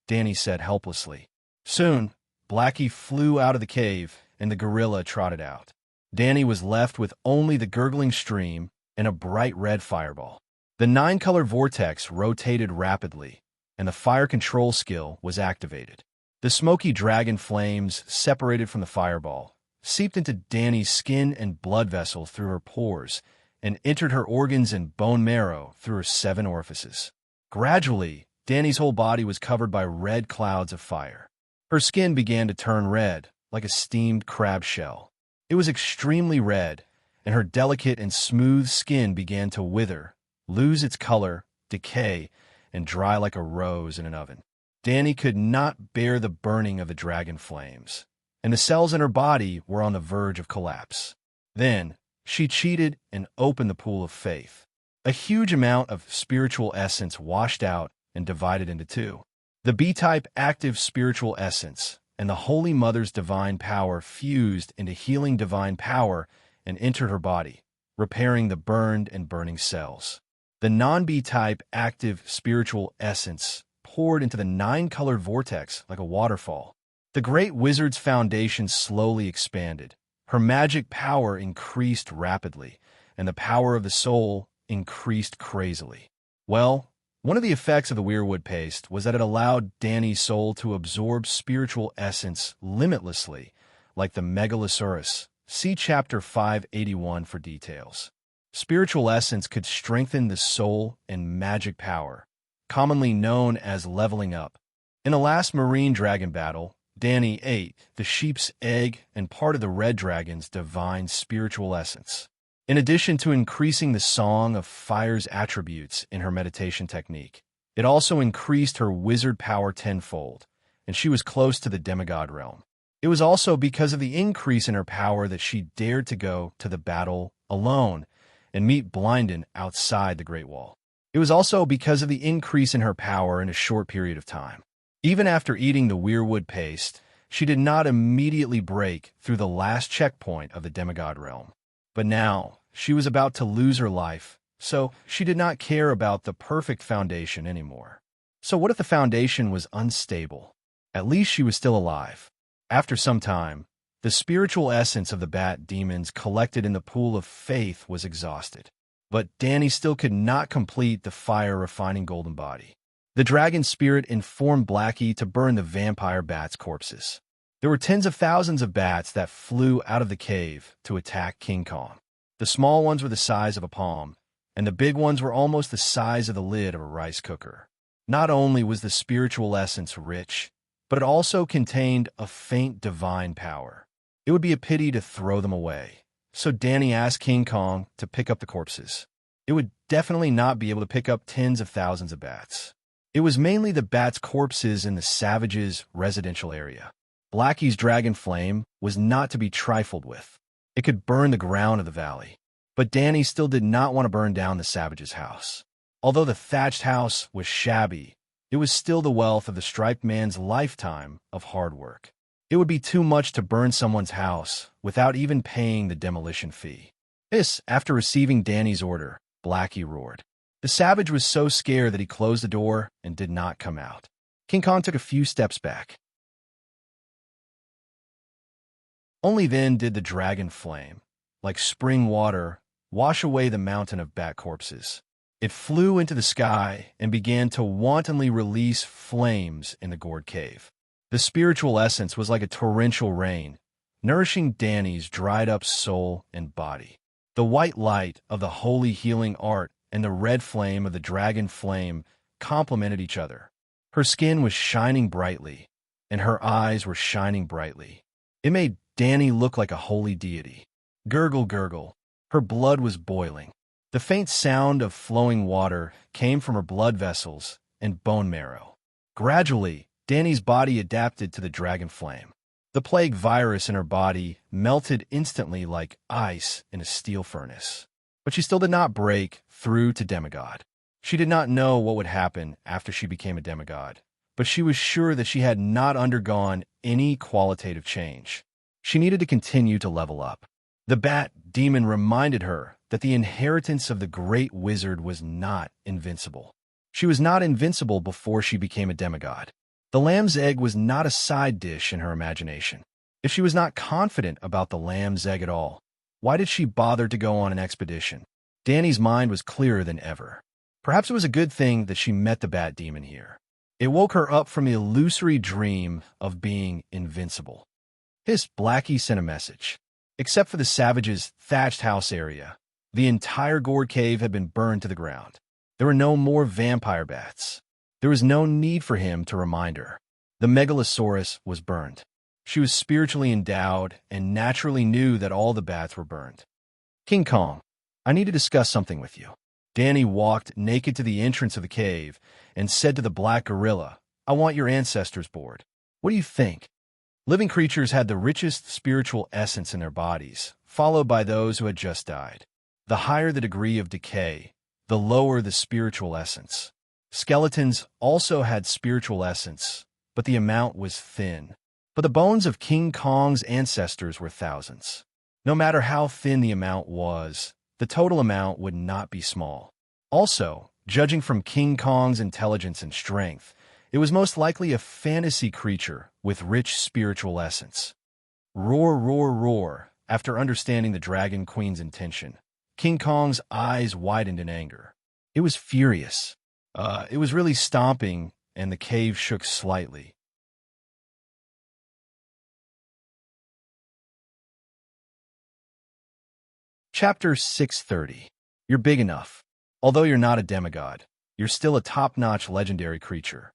Danny said helplessly. Soon, Blackie flew out of the cave, and the gorilla trotted out. Danny was left with only the gurgling stream and a bright red fireball. The 9-color vortex rotated rapidly, and the fire control skill was activated. The smoky dragon flames separated from the fireball, seeped into Danny's skin and blood vessel through her pores, and entered her organs and bone marrow through her 7 orifices. Gradually, Danny's whole body was covered by red clouds of fire. Her skin began to turn red, like a steamed crab shell. It was extremely red, and her delicate and smooth skin began to wither, lose its color, decay, and dry like a rose in an oven. Danny could not bear the burning of the dragon flames, and the cells in her body were on the verge of collapse. Then, she cheated and opened the pool of faith. A huge amount of spiritual essence washed out and divided into 2. The B-type active spiritual essence and the Holy Mother's divine power fused into healing divine power and entered her body, repairing the burned and burning cells. The non-B-type active spiritual essence poured into the 9-colored vortex like a waterfall. The great wizard's foundation slowly expanded. Her magic power increased rapidly, and the power of the soul increased crazily. Well, one of the effects of the weirwood paste was that it allowed Danny's soul to absorb spiritual essence limitlessly, like the Megalosaurus. See Chapter 581 for details. Spiritual essence could strengthen the soul and magic power, commonly known as leveling up. In the last marine dragon battle, Danny ate the sheep's egg and part of the red dragon's divine spiritual essence. In addition to increasing the Song of Fire's attributes in her meditation technique, it also increased her wizard power tenfold, and she was close to the demigod realm. It was also because of the increase in her power that she dared to go to the battle alone and meet Blinden outside the Great Wall. It was also because of the increase in her power in a short period of time. Even after eating the weirwood paste, she did not immediately break through the last checkpoint of the demigod realm. But now, she was about to lose her life, so she did not care about the perfect foundation anymore. So what if the foundation was unstable? At least she was still alive. After some time, the spiritual essence of the bat demons collected in the pool of faith was exhausted. But Danny still could not complete the fire-refining golden body. The dragon spirit informed Blackie to burn the vampire bats' corpses. There were tens of thousands of bats that flew out of the cave to attack King Kong. The small ones were the size of a palm, and the big ones were almost the size of the lid of a rice cooker. Not only was the spiritual essence rich, but it also contained a faint divine power. It would be a pity to throw them away. So Danny asked King Kong to pick up the corpses. It would definitely not be able to pick up tens of thousands of bats. It was mainly the bats' corpses in the savages' residential area. Blackie's dragon flame was not to be trifled with. It could burn the ground of the valley. But Danny still did not want to burn down the savage's house. Although the thatched house was shabby, it was still the wealth of the striped man's lifetime of hard work. It would be too much to burn someone's house without even paying the demolition fee. This, after receiving Danny's order, Blackie roared. The savage was so scared that he closed the door and did not come out. King Kong took a few steps back. Only then did the dragon flame, like spring water, wash away the mountain of bat corpses. It flew into the sky and began to wantonly release flames in the gourd cave. The spiritual essence was like a torrential rain, nourishing Danny's dried-up soul and body. The white light of the holy healing art and the red flame of the dragon flame complemented each other. Her skin was shining brightly, and her eyes were shining brightly. It made Danny look like a holy deity. Gurgle, gurgle. Her blood was boiling. The faint sound of flowing water came from her blood vessels and bone marrow. Gradually, Danny's body adapted to the dragon flame. The plague virus in her body melted instantly like ice in a steel furnace. But she still did not break through to demigod. She did not know what would happen after she became a demigod, but she was sure that she had not undergone any qualitative change. She needed to continue to level up. The bat demon reminded her that the inheritance of the great wizard was not invincible. She was not invincible before she became a demigod. The lamb's egg was not a side dish in her imagination. If she was not confident about the lamb's egg at all, why did she bother to go on an expedition? Danny's mind was clearer than ever. Perhaps it was a good thing that she met the bat demon here. It woke her up from the illusory dream of being invincible. Blackie sent a message. Except for the savage's thatched house area, the entire gourd cave had been burned to the ground. There were no more vampire bats. There was no need for him to remind her. The megalosaurus was burned. She was spiritually endowed and naturally knew that all the bats were burned. King Kong, I need to discuss something with you. Danny walked naked to the entrance of the cave and said to the black gorilla, I want your ancestors' board. What do you think? Living creatures had the richest spiritual essence in their bodies, followed by those who had just died. The higher the degree of decay, the lower the spiritual essence. Skeletons also had spiritual essence, but the amount was thin. But the bones of King Kong's ancestors were thousands. No matter how thin the amount was, the total amount would not be small. Also, judging from King Kong's intelligence and strength, it was most likely a fantasy creature with rich spiritual essence. Roar, roar, roar. After understanding the Dragon Queen's intention, King Kong's eyes widened in anger. It was furious. It was really stomping, and the cave shook slightly. Chapter 630. You're big enough. Although you're not a demigod, you're still a top-notch legendary creature.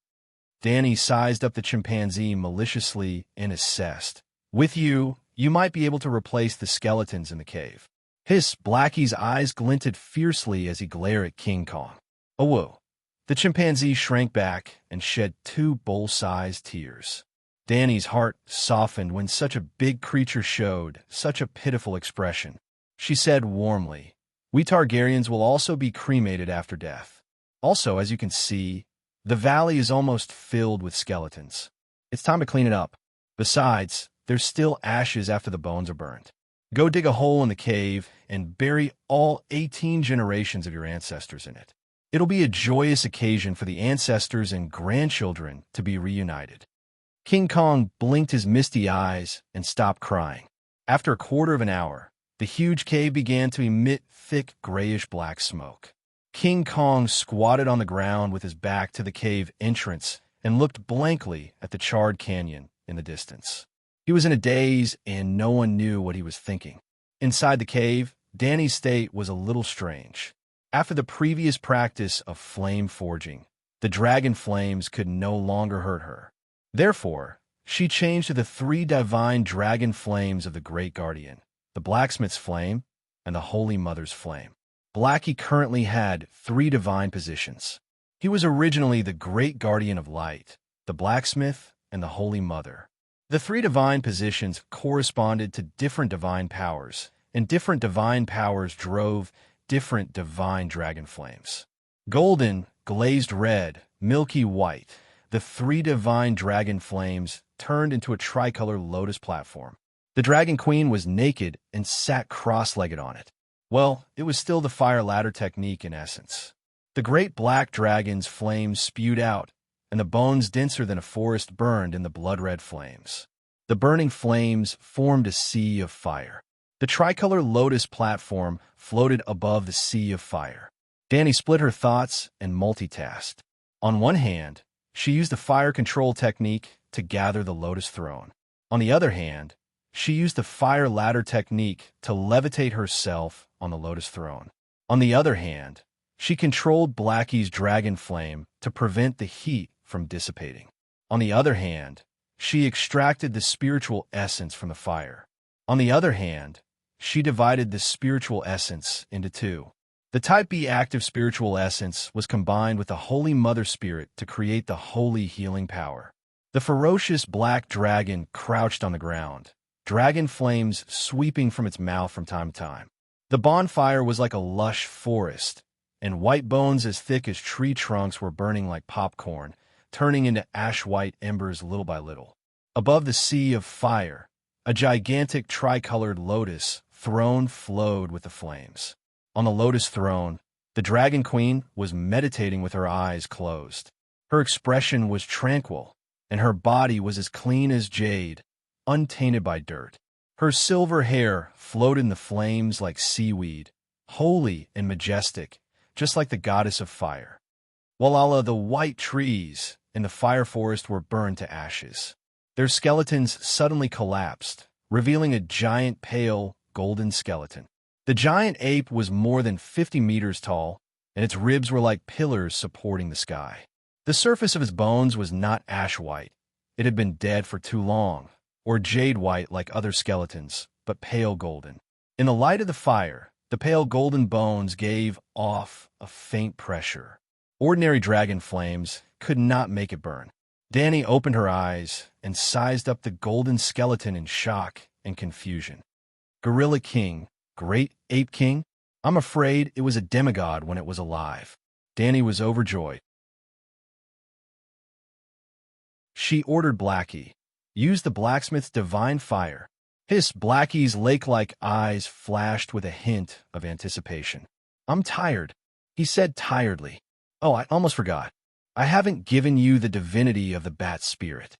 Danny sized up the chimpanzee maliciously and assessed. With you, you might be able to replace the skeletons in the cave. Hiss, Blackie's eyes glinted fiercely as he glared at King Kong. Oh, whoa. The chimpanzee shrank back and shed 2 bowl-sized tears. Danny's heart softened when such a big creature showed such a pitiful expression. She said warmly, "We Targaryens will also be cremated after death. Also, as you can see, the valley is almost filled with skeletons. It's time to clean it up. Besides, there's still ashes after the bones are burned. Go dig a hole in the cave and bury all 18 generations of your ancestors in it. It'll be a joyous occasion for the ancestors and grandchildren to be reunited." King Kong blinked his misty eyes and stopped crying. After a quarter of an hour, the huge cave began to emit thick grayish-black smoke. King Kong squatted on the ground with his back to the cave entrance and looked blankly at the charred canyon in the distance. He was in a daze, and no one knew what he was thinking. Inside the cave, Danny's state was a little strange. After the previous practice of flame forging, the dragon flames could no longer hurt her. Therefore, she changed to the 3 divine dragon flames of the Great Guardian, the Blacksmith's Flame and the Holy Mother's Flame. Blackie currently had 3 divine positions. He was originally the Great Guardian of Light, the Blacksmith, and the Holy Mother. The 3 divine positions corresponded to different divine powers, and different divine powers drove different divine dragon flames. Golden, glazed red, milky white, the 3 divine dragon flames turned into a tricolor lotus platform. The Dragon Queen was naked and sat cross-legged on it. Well, it was still the fire ladder technique in essence. The great black dragon's flames spewed out, and the bones denser than a forest burned in the blood-red flames. The burning flames formed a sea of fire. The tricolor lotus platform floated above the sea of fire. Danny split her thoughts and multitasked. On one hand, she used the fire control technique to gather the lotus throne. On the other hand, she used the fire ladder technique to levitate herself on the lotus throne. On the other hand, she controlled Blackie's dragon flame to prevent the heat from dissipating. On the other hand, she extracted the spiritual essence from the fire. On the other hand, she divided the spiritual essence into 2. The Type B active spiritual essence was combined with the Holy Mother Spirit to create the holy healing power. The ferocious black dragon crouched on the ground, dragon flames sweeping from its mouth from time to time. The bonfire was like a lush forest, and white bones as thick as tree trunks were burning like popcorn, turning into ash-white embers little by little. Above the sea of fire, a gigantic tricolored lotus throne flowed with the flames. On the lotus throne, the Dragon Queen was meditating with her eyes closed. Her expression was tranquil, and her body was as clean as jade, untainted by dirt. Her silver hair floated in the flames like seaweed, holy and majestic, just like the goddess of fire. While all of the white trees in the fire forest were burned to ashes, their skeletons suddenly collapsed, revealing a giant pale golden skeleton. The giant ape was more than 50 meters tall, and its ribs were like pillars supporting the sky. The surface of its bones was not ash white. It had been dead for too long, or jade white like other skeletons, but pale golden. In the light of the fire, the pale golden bones gave off a faint pressure. Ordinary dragon flames could not make it burn. Danny opened her eyes and sized up the golden skeleton in shock and confusion. Gorilla King, Great Ape King? I'm afraid it was a demigod when it was alive. Danny was overjoyed. She ordered Blackie, "Use the blacksmith's divine fire." His Blackie's lake-like eyes flashed with a hint of anticipation. "I'm tired," he said tiredly. "Oh, I almost forgot. I haven't given you the divinity of the bat spirit."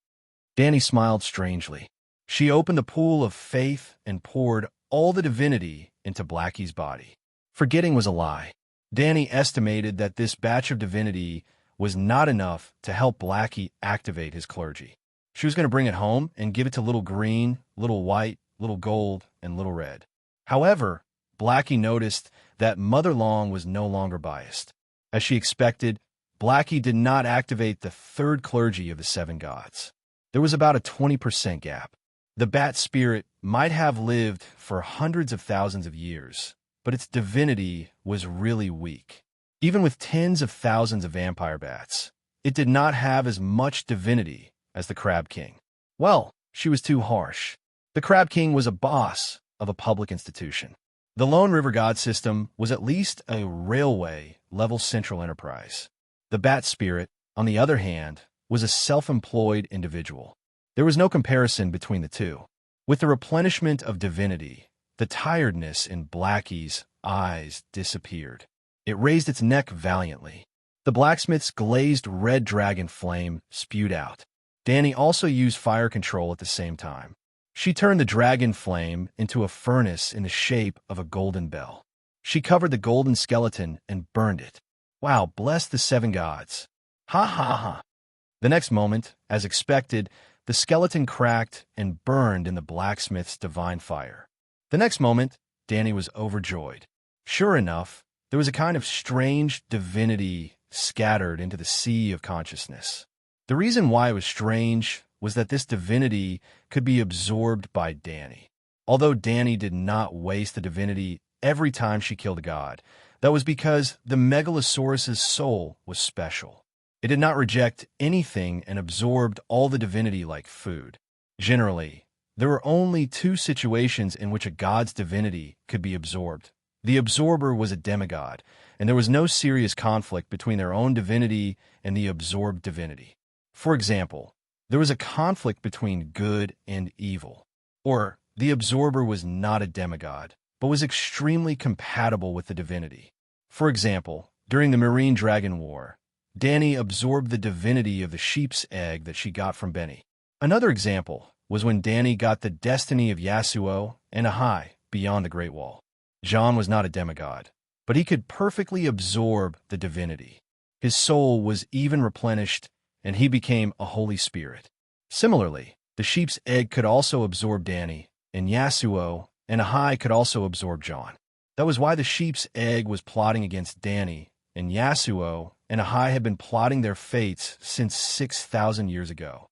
Danny smiled strangely. She opened the pool of faith and poured all the divinity into Blackie's body. Forgetting was a lie. Danny estimated that this batch of divinity was not enough to help Blackie activate his clergy. She was going to bring it home and give it to little green, little white, little gold, and little red. However, Blackie noticed that Mother Long was no longer biased. As she expected, Blackie did not activate the third clergy of the seven gods. There was about a 20% gap. The bat spirit might have lived for hundreds of thousands of years, but its divinity was really weak. Even with tens of thousands of vampire bats, it did not have as much divinity as the Crab King. Well, she was too harsh. The Crab King was a boss of a public institution. The Lone River God system was at least a railway-level central enterprise. The bat spirit, on the other hand, was a self-employed individual. There was no comparison between the two. With the replenishment of divinity, the tiredness in Blackie's eyes disappeared. It raised its neck valiantly. The blacksmith's glazed red dragon flame spewed out. Danny also used fire control at the same time. She turned the dragon flame into a furnace in the shape of a golden bell. She covered the golden skeleton and burned it. Wow, bless the seven gods. Ha ha ha. The next moment, as expected, the skeleton cracked and burned in the blacksmith's divine fire. The next moment, Danny was overjoyed. Sure enough, there was a kind of strange divinity scattered into the sea of consciousness. The reason why it was strange was that this divinity could be absorbed by Danny. Although Danny did not waste the divinity every time she killed a god, that was because the Megalosaurus's soul was special. It did not reject anything and absorbed all the divinity like food. Generally, there were only two situations in which a god's divinity could be absorbed. The absorber was a demigod, and there was no serious conflict between their own divinity and the absorbed divinity. For example, there was a conflict between good and evil. Or, the absorber was not a demigod, but was extremely compatible with the divinity. For example, during the Marine Dragon War, Danny absorbed the divinity of the sheep's egg that she got from Benny. Another example was when Danny got the destiny of Yasuo and Ahai beyond the Great Wall. John was not a demigod, but he could perfectly absorb the divinity. His soul was even replenished, and he became a Holy Spirit. Similarly, the sheep's egg could also absorb Danny, and Yasuo and Ahai could also absorb John. That was why the sheep's egg was plotting against Danny, and Yasuo and Ahai had been plotting their fates since 6,000 years ago.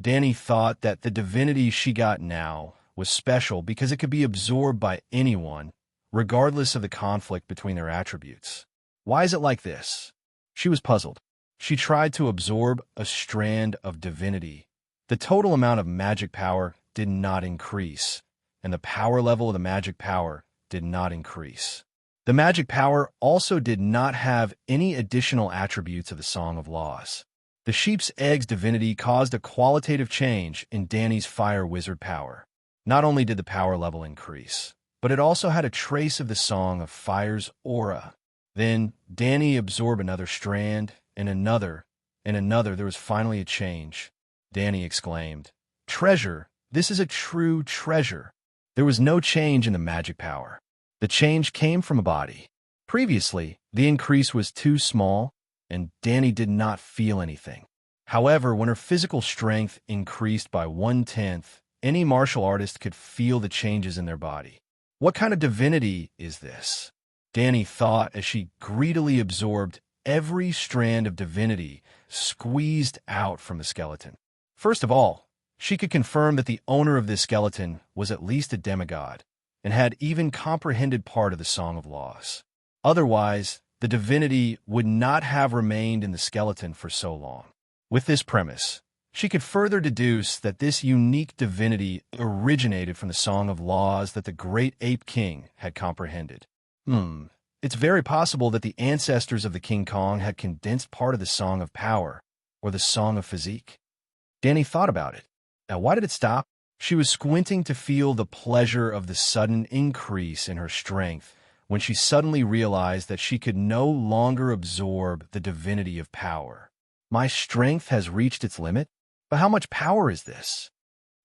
Danny thought that the divinity she got now was special because it could be absorbed by anyone, regardless of the conflict between their attributes. Why is it like this? She was puzzled. She tried to absorb a strand of divinity. The total amount of magic power did not increase, and the power level of the magic power did not increase. The magic power also did not have any additional attributes of the Song of Laws. The sheep's egg's divinity caused a qualitative change in Danny's fire wizard power. Not only did the power level increase, but it also had a trace of the Song of Fire's aura. Then Danny absorbed another strand, and another, and another. There was finally a change. Danny exclaimed, "Treasure! This is a true treasure!" There was no change in the magic power. The change came from a body. Previously, the increase was too small, and Danny did not feel anything. However, when her physical strength increased by 1/10, any martial artist could feel the changes in their body. What kind of divinity is this? Danny thought as she greedily absorbed every strand of divinity squeezed out from the skeleton. First of all, she could confirm that the owner of this skeleton was at least a demigod and had even comprehended part of the Song of Laws. Otherwise, the divinity would not have remained in the skeleton for so long. With this premise, she could further deduce that this unique divinity originated from the Song of Laws that the great ape king had comprehended. It's very possible that the ancestors of the King Kong had condensed part of the Song of Power, or the Song of Physique. Danny thought about it. Now, why did it stop? She was squinting to feel the pleasure of the sudden increase in her strength when she suddenly realized that she could no longer absorb the divinity of power. My strength has reached its limit? But how much power is this?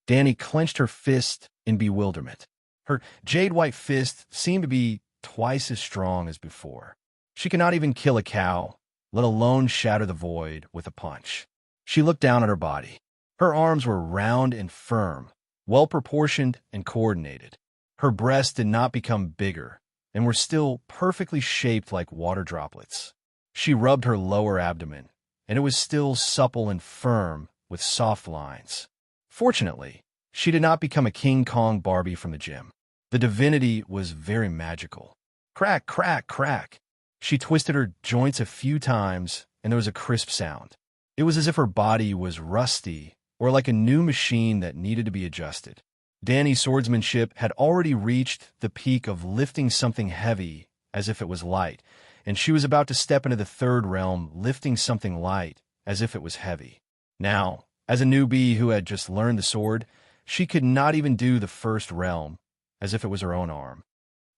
Danny clenched her fist in bewilderment. Her jade-white fist seemed to be twice as strong as before. She could not even kill a cow, let alone shatter the void with a punch. She looked down at her body. Her arms were round and firm, well-proportioned and coordinated. Her breasts did not become bigger, and were still perfectly shaped like water droplets. She rubbed her lower abdomen, and it was still supple and firm with soft lines. Fortunately, she did not become a King Kong Barbie from the gym. The divinity was very magical. Crack, crack, crack. She twisted her joints a few times, and there was a crisp sound. It was as if her body was rusty or like a new machine that needed to be adjusted. Danny's swordsmanship had already reached the peak of lifting something heavy as if it was light, and she was about to step into the third realm, lifting something light as if it was heavy. Now, as a newbie who had just learned the sword, she could not even do the first realm, as if it was her own arm.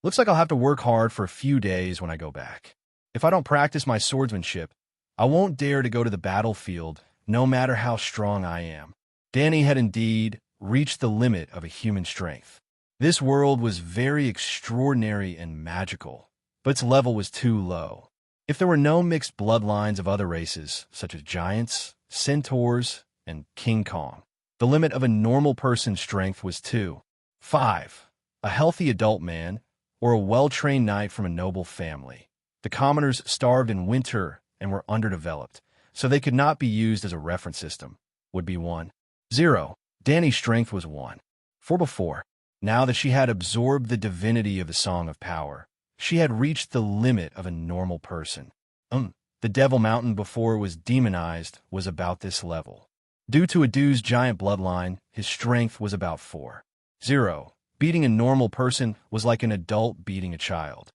Looks like I'll have to work hard for a few days when I go back. If I don't practice my swordsmanship, I won't dare to go to the battlefield, no matter how strong I am. Danny had indeed reached the limit of a human strength. This world was very extraordinary and magical, but its level was too low. If there were no mixed bloodlines of other races, such as giants, centaurs, and King Kong, the limit of a normal person's strength was 2. 5. A healthy adult man, or a well-trained knight from a noble family. The commoners starved in winter and were underdeveloped, so they could not be used as a reference system, would be 1. 0. Danny's strength was 1. 4 before. Now that she had absorbed the divinity of the Song of Power, she had reached the limit of a normal person. The Devil Mountain before it was demonized was about this level. Due to Adu's giant bloodline, his strength was about 4. 0. Beating a normal person was like an adult beating a child.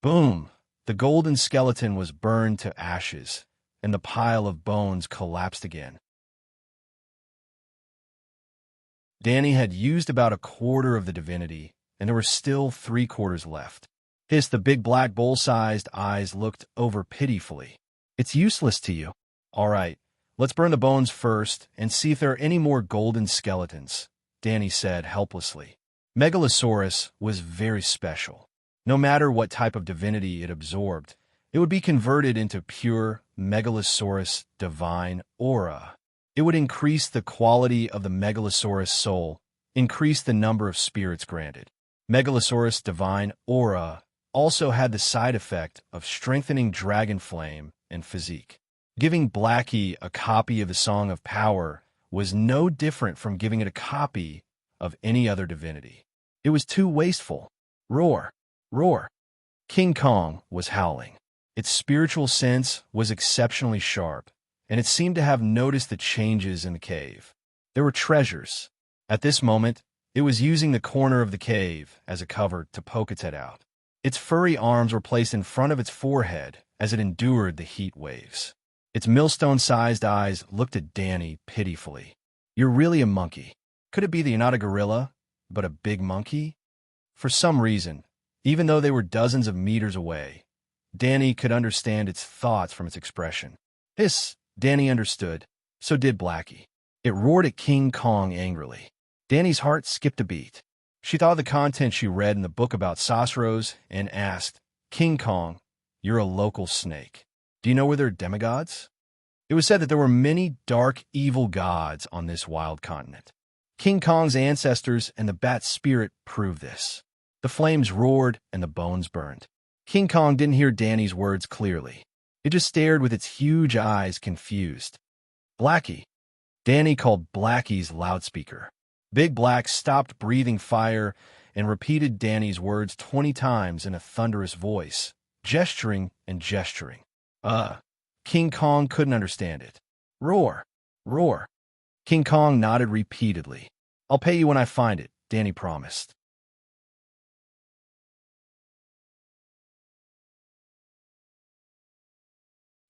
Boom! The golden skeleton was burned to ashes, and the pile of bones collapsed again. Danny had used about a quarter of the divinity, and there were still 3/4 left. The big black bowl-sized eyes looked over pitifully. It's useless to you. All right, let's burn the bones first and see if there are any more golden skeletons, Danny said helplessly. Megalosaurus was very special. No matter what type of divinity it absorbed, it would be converted into pure Megalosaurus divine aura. It would increase the quality of the Megalosaurus soul, increase the number of spirits granted. Megalosaurus divine aura also had the side effect of strengthening dragon flame and physique. Giving Blackie a copy of the Song of Power was no different from giving it a copy of any other divinity. It was too wasteful. Roar! Roar! King Kong was howling. Its spiritual sense was exceptionally sharp, and it seemed to have noticed the changes in the cave. There were treasures. At this moment, it was using the corner of the cave as a cover to poke its head out. Its furry arms were placed in front of its forehead as it endured the heat waves. Its millstone-sized eyes looked at Danny pitifully. You're really a monkey. Could it be that you're not a gorilla, but a big monkey? For some reason, even though they were dozens of meters away, Danny could understand its thoughts from its expression. Danny understood. So did Blackie. It roared at King Kong angrily. Danny's heart skipped a beat. She thought of the content she read in the book about Sasros and asked, King Kong, you're a local snake. Do you know where there are demigods? It was said that there were many dark, evil gods on this wild continent. King Kong's ancestors and the bat spirit prove this. The flames roared and the bones burned. King Kong didn't hear Danny's words clearly. It just stared with its huge eyes confused. Blackie. Danny called Blackie's loudspeaker. Big Black stopped breathing fire and repeated Danny's words 20 times in a thunderous voice, gesturing and gesturing. King Kong couldn't understand it. Roar! Roar! King Kong nodded repeatedly. I'll pay you when I find it, Danny promised.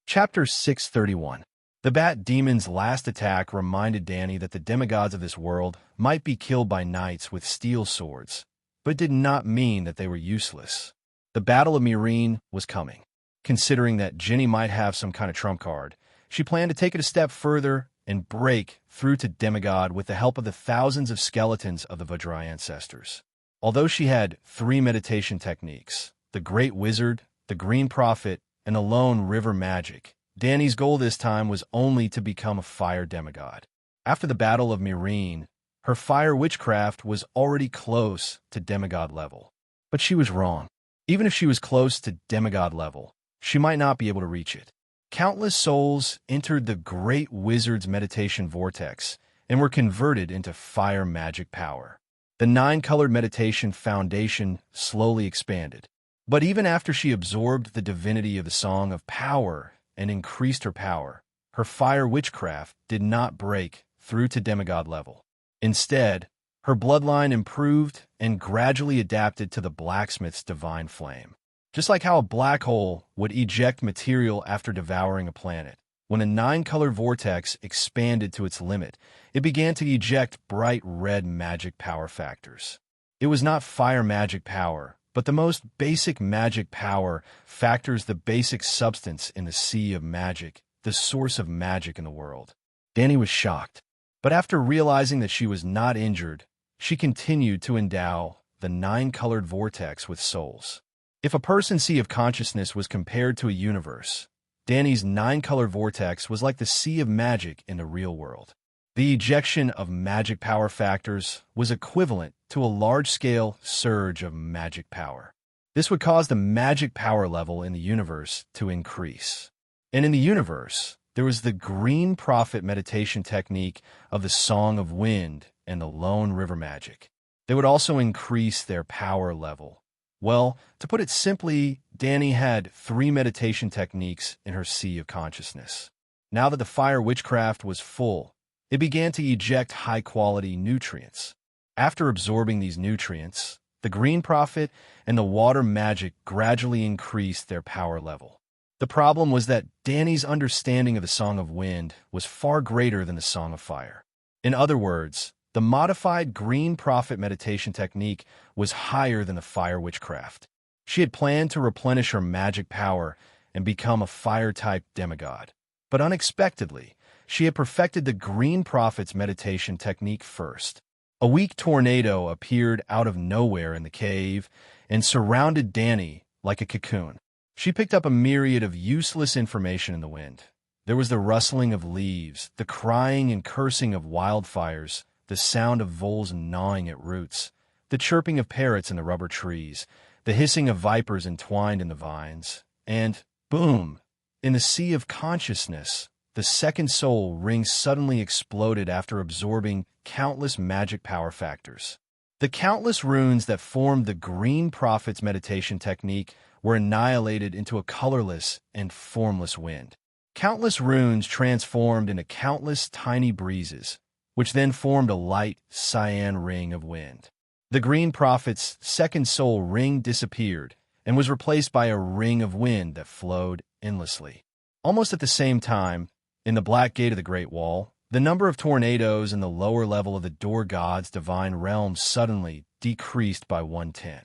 Chapter 631. The Bat Demon's last attack reminded Danny that the demigods of this world might be killed by knights with steel swords, but did not mean that they were useless. The Battle of Serene was coming. Considering that Ginny might have some kind of trump card, she planned to take it a step further and break through to demigod with the help of the thousands of skeletons of the Vajra ancestors. Although she had 3 meditation techniques, the Great Wizard, the Green Prophet, and the Lone River Magic, Danny's goal this time was only to become a fire demigod. After the Battle of Serene, her fire witchcraft was already close to demigod level. But she was wrong. Even if she was close to demigod level, she might not be able to reach it. Countless souls entered the great wizard's meditation vortex and were converted into fire magic power. The nine-colored meditation foundation slowly expanded. But even after she absorbed the divinity of the Song of Power and increased her power, her fire witchcraft did not break through to demigod level. Instead, her bloodline improved and gradually adapted to the blacksmith's divine flame. Just like how a black hole would eject material after devouring a planet, when a nine-colored vortex expanded to its limit, it began to eject bright red magic power factors. It was not fire magic power, but the most basic magic power factors, the basic substance in the sea of magic, the source of magic in the world. Danny was shocked, but after realizing that she was not injured, she continued to endow the nine-colored vortex with souls. If a person's sea of consciousness was compared to a universe, Danny's nine-colored vortex was like the sea of magic in the real world. The ejection of magic power factors was equivalent to a large-scale surge of magic power. This would cause the magic power level in the universe to increase. And in the universe, there was the Green Prophet meditation technique of the Song of Wind and the Lone River magic. They would also increase their power level. Well, to put it simply, Danny had 3 meditation techniques in her sea of consciousness. Now that the fire witchcraft was full, it began to eject high-quality nutrients. After absorbing these nutrients, the Green Prophet and the water magic gradually increased their power level. The problem was that Danny's understanding of the Song of Wind was far greater than the Song of Fire. In other words, the modified Green Prophet meditation technique was higher than the fire witchcraft. She had planned to replenish her magic power and become a fire-type demigod. But unexpectedly, she had perfected the Green Prophet's meditation technique first. A weak tornado appeared out of nowhere in the cave and surrounded Danny like a cocoon. She picked up a myriad of useless information in the wind. There was the rustling of leaves, the crying and cursing of wildfires, the sound of voles gnawing at roots, the chirping of parrots in the rubber trees, the hissing of vipers entwined in the vines, and, boom, in the sea of consciousness, the second soul ring suddenly exploded after absorbing countless magic power factors. The countless runes that formed the Green Prophet's meditation technique were annihilated into a colorless and formless wind. Countless runes transformed into countless tiny breezes, which then formed a light cyan ring of wind. The Green Prophet's second soul ring disappeared and was replaced by a ring of wind that flowed endlessly. Almost at the same time, in the Black Gate of the Great Wall, the number of tornadoes in the lower level of the Door God's divine realm suddenly decreased by 1/10.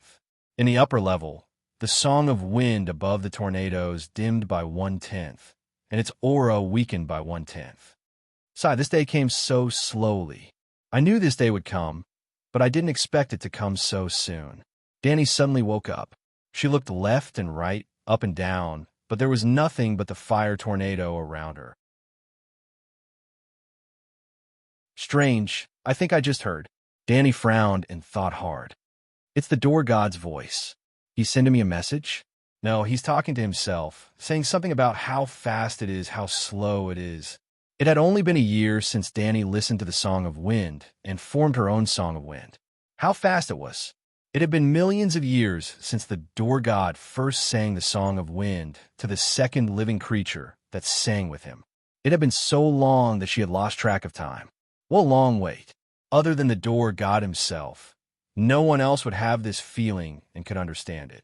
In the upper level, the Song of Wind above the tornadoes dimmed by 1/10, and its aura weakened by 1/10. Sigh, this day came so slowly. I knew this day would come, but I didn't expect it to come so soon. Danny suddenly woke up. She looked left and right, up and down, but there was nothing but the fire tornado around her. Strange, I think I just heard. Danny frowned and thought hard. It's the Door God's voice. He's sending me a message? No, he's talking to himself, saying something about how fast it is, how slow it is. It had only been a year since Danny listened to the Song of Wind and formed her own Song of Wind. How fast it was. It had been millions of years since the Door God first sang the Song of Wind to the second living creature that sang with him. It had been so long that she had lost track of time. What a long wait. Other than the Door God himself, no one else would have this feeling and could understand it.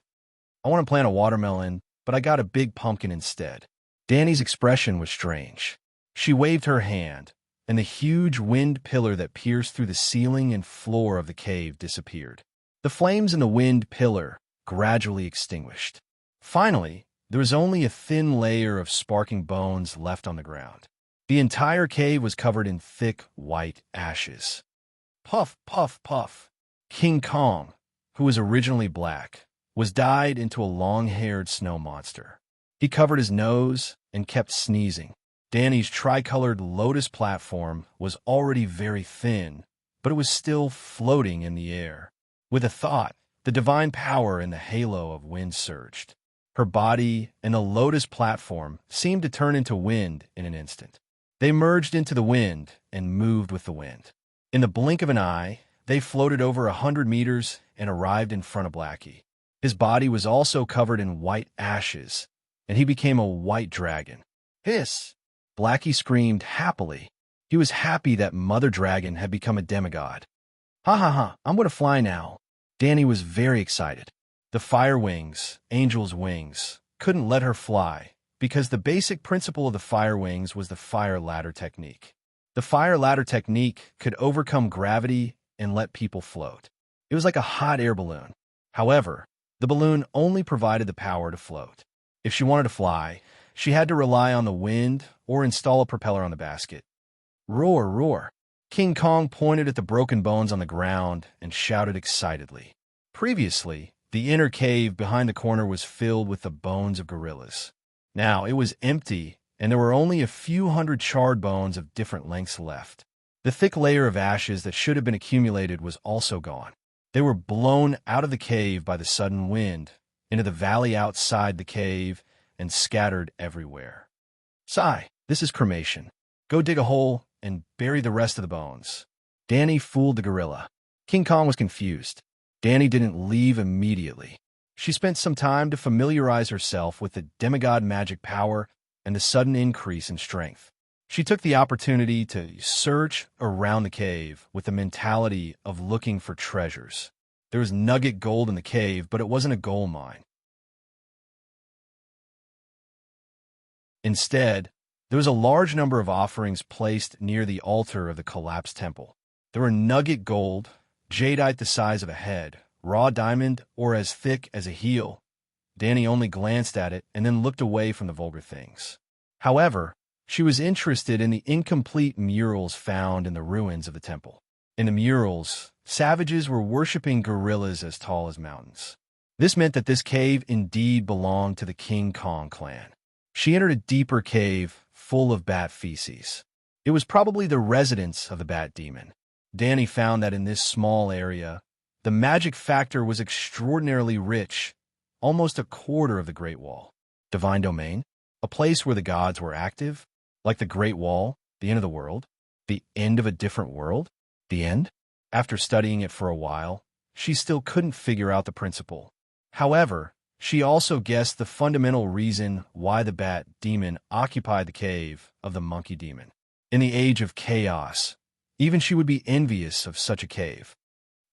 I want to plant a watermelon, but I got a big pumpkin instead. Danny's expression was strange. She waved her hand, and the huge wind pillar that pierced through the ceiling and floor of the cave disappeared. The flames in the wind pillar gradually extinguished. Finally, there was only a thin layer of sparking bones left on the ground. The entire cave was covered in thick, white ashes. Puff, puff, puff. King Kong, who was originally black, was dyed into a long-haired snow monster. He covered his nose and kept sneezing. Danny's tricolored lotus platform was already very thin, but it was still floating in the air. With a thought, The divine power in the halo of wind surged. Her body and the lotus platform seemed to turn into wind in an instant. They merged into the wind and moved with the wind. In the blink of an eye, they floated over 100 meters and arrived in front of Blackie. His body was also covered in white ashes, and he became a white dragon. Hiss! Blackie screamed happily. He was happy that Mother Dragon had become a demigod. Ha ha ha, I'm going to fly now. Danny was very excited. The fire wings, angel's wings, couldn't let her fly because the basic principle of the fire wings was the fire ladder technique. The fire ladder technique could overcome gravity and let people float. It was like a hot air balloon. However, the balloon only provided the power to float. If she wanted to fly, she had to rely on the wind or install a propeller on the basket. Roar, roar. King Kong pointed at the broken bones on the ground and shouted excitedly. Previously, the inner cave behind the corner was filled with the bones of gorillas. Now it was empty, and there were only a few hundred charred bones of different lengths left. The thick layer of ashes that should have been accumulated was also gone. They were blown out of the cave by the sudden wind, into the valley outside the cave, and scattered everywhere. Sigh, this is cremation. Go dig a hole and bury the rest of the bones. Danny fooled the gorilla. King Kong was confused. Danny didn't leave immediately. She spent some time to familiarize herself with the demigod magic power and the sudden increase in strength. She took the opportunity to search around the cave with the mentality of looking for treasures. There was nugget gold in the cave, but it wasn't a gold mine. Instead, there was a large number of offerings placed near the altar of the collapsed temple. There were nugget gold, jadeite the size of a head, raw diamond, or as thick as a heel. Danny only glanced at it and then looked away from the vulgar things. However, she was interested in the incomplete murals found in the ruins of the temple. In the murals, savages were worshipping gorillas as tall as mountains. This meant that this cave indeed belonged to the King Kong clan. She entered a deeper cave full of bat feces. It was probably the residence of the bat demon. Danny found that in this small area, the magic factor was extraordinarily rich, almost a quarter of the Great Wall. Divine domain, a place where the gods were active, like the Great Wall, the end of the world, the end of a different world, the end. After studying it for a while, she still couldn't figure out the principle. However, she also guessed the fundamental reason why the bat demon occupied the cave of the monkey demon. In the age of chaos, even she would be envious of such a cave.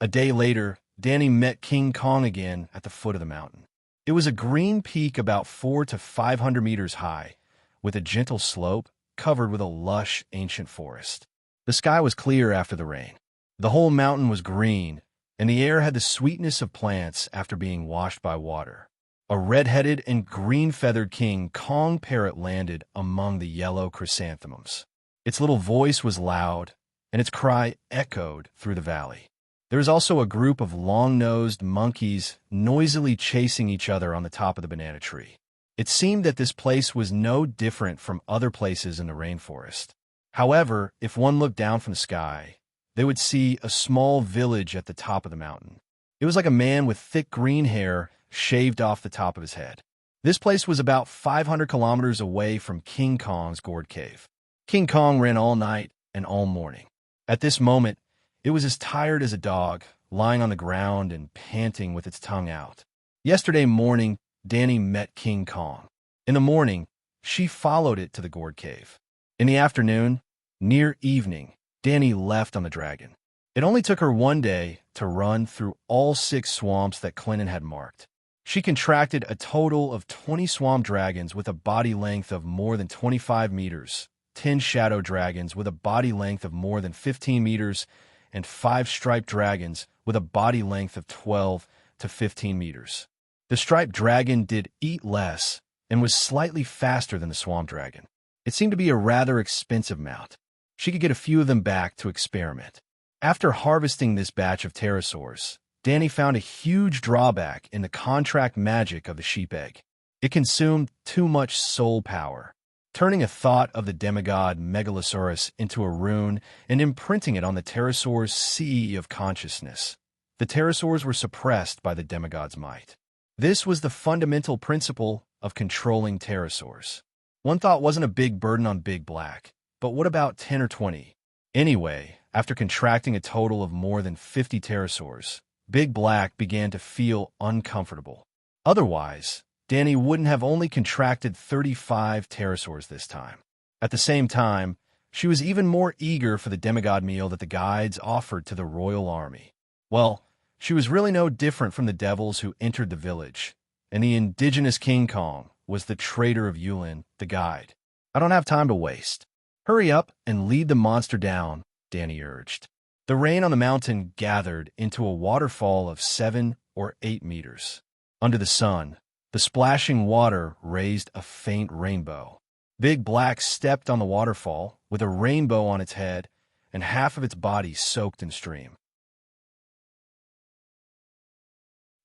A day later, Danny met King Kong again at the foot of the mountain. It was a green peak about 400 to 500 meters high, with a gentle slope covered with a lush ancient forest. The sky was clear after the rain. The whole mountain was green, and the air had the sweetness of plants after being washed by water. A red-headed and green-feathered King Kong parrot landed among the yellow chrysanthemums. Its little voice was loud, and its cry echoed through the valley. There was also a group of long-nosed monkeys noisily chasing each other on the top of the banana tree. It seemed that this place was no different from other places in the rainforest. However, if one looked down from the sky, they would see a small village at the top of the mountain. It was like a man with thick green hair shaved off the top of his head. This place was about 500 kilometers away from King Kong's gourd cave. King Kong ran all night and all morning. At this moment, it was as tired as a dog, lying on the ground and panting with its tongue out. Yesterday morning, Danny met King Kong. In the morning, she followed it to the gourd cave. In the afternoon, near evening, Danny left on the dragon. It only took her one day to run through all 6 swamps that Clinton had marked. She contracted a total of 20 swamp dragons with a body length of more than 25 meters, 10 shadow dragons with a body length of more than 15 meters, and 5 striped dragons with a body length of 12 to 15 meters. The striped dragon did eat less and was slightly faster than the swamp dragon. It seemed to be a rather expensive mount. She could get a few of them back to experiment. After harvesting this batch of pterosaurs, Danny found a huge drawback in the contract magic of the sheep egg. It consumed too much soul power, turning a thought of the demigod Megalosaurus into a rune and imprinting it on the pterosaur's CE of consciousness. the pterosaurs were suppressed by the demigod's might. This was the fundamental principle of controlling pterosaurs. One thought wasn't a big burden on Big Black, but what about 10 or 20? Anyway, after contracting a total of more than 50 pterosaurs, Big Black began to feel uncomfortable. Otherwise, Danny wouldn't have only contracted 35 pterosaurs this time. At the same time, she was even more eager for the demigod meal that the guides offered to the royal army. Well, she was really no different from the devils who entered the village, and the indigenous King Kong was the traitor of Yulin, the guide. I don't have time to waste. Hurry up and lead the monster down, Danny urged. The rain on the mountain gathered into a waterfall of 7 or 8 meters. Under the sun, the splashing water raised a faint rainbow. Big Black stepped on the waterfall with a rainbow on its head and half of its body soaked in stream.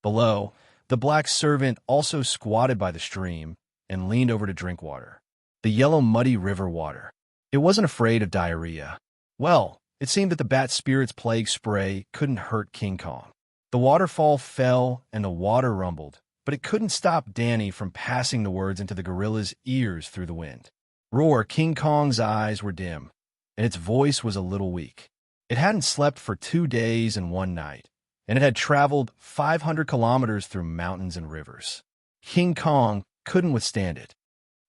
Below, the black servant also squatted by the stream and leaned over to drink water. The yellow muddy river water. It wasn't afraid of diarrhea. Well, it seemed that the bat spirit's plague spray couldn't hurt King Kong. The waterfall fell and the water rumbled, but it couldn't stop Danny from passing the words into the gorilla's ears through the wind. Roar, King Kong's eyes were dim, and its voice was a little weak. It hadn't slept for 2 days and 1 night, and it had traveled 500 kilometers through mountains and rivers. King Kong couldn't withstand it.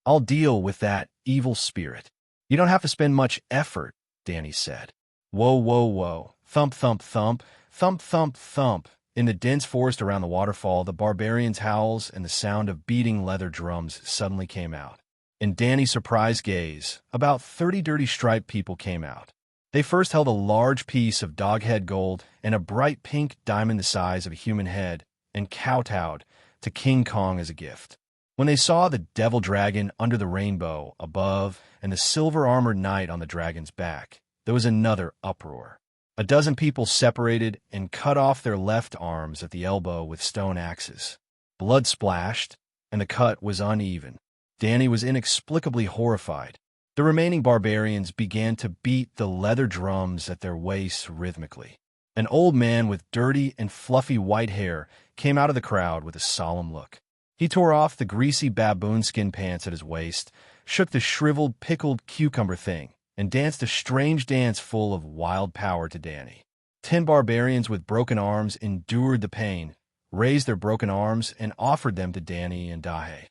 I'll deal with that evil spirit. You don't have to spend much effort, Danny said. Whoa, whoa, whoa. Thump, thump, thump. Thump, thump, thump. In the dense forest around the waterfall, the barbarians' howls and the sound of beating leather drums suddenly came out. In Danny's surprised gaze, about 30 dirty striped people came out. They first held a large piece of dog-head gold and a bright pink diamond the size of a human head and kowtowed to King Kong as a gift. When they saw the devil dragon under the rainbow above and the silver-armored knight on the dragon's back, there was another uproar. A dozen people separated and cut off their left arms at the elbow with stone axes. Blood splashed, and the cut was uneven. Danny was inexplicably horrified. The remaining barbarians began to beat the leather drums at their waists rhythmically. An old man with dirty and fluffy white hair came out of the crowd with a solemn look. He tore off the greasy baboon skin pants at his waist, shook the shriveled, pickled cucumber thing, and danced a strange dance full of wild power to Danny. 10 barbarians with broken arms endured the pain, raised their broken arms, and offered them to Danny and Dahe.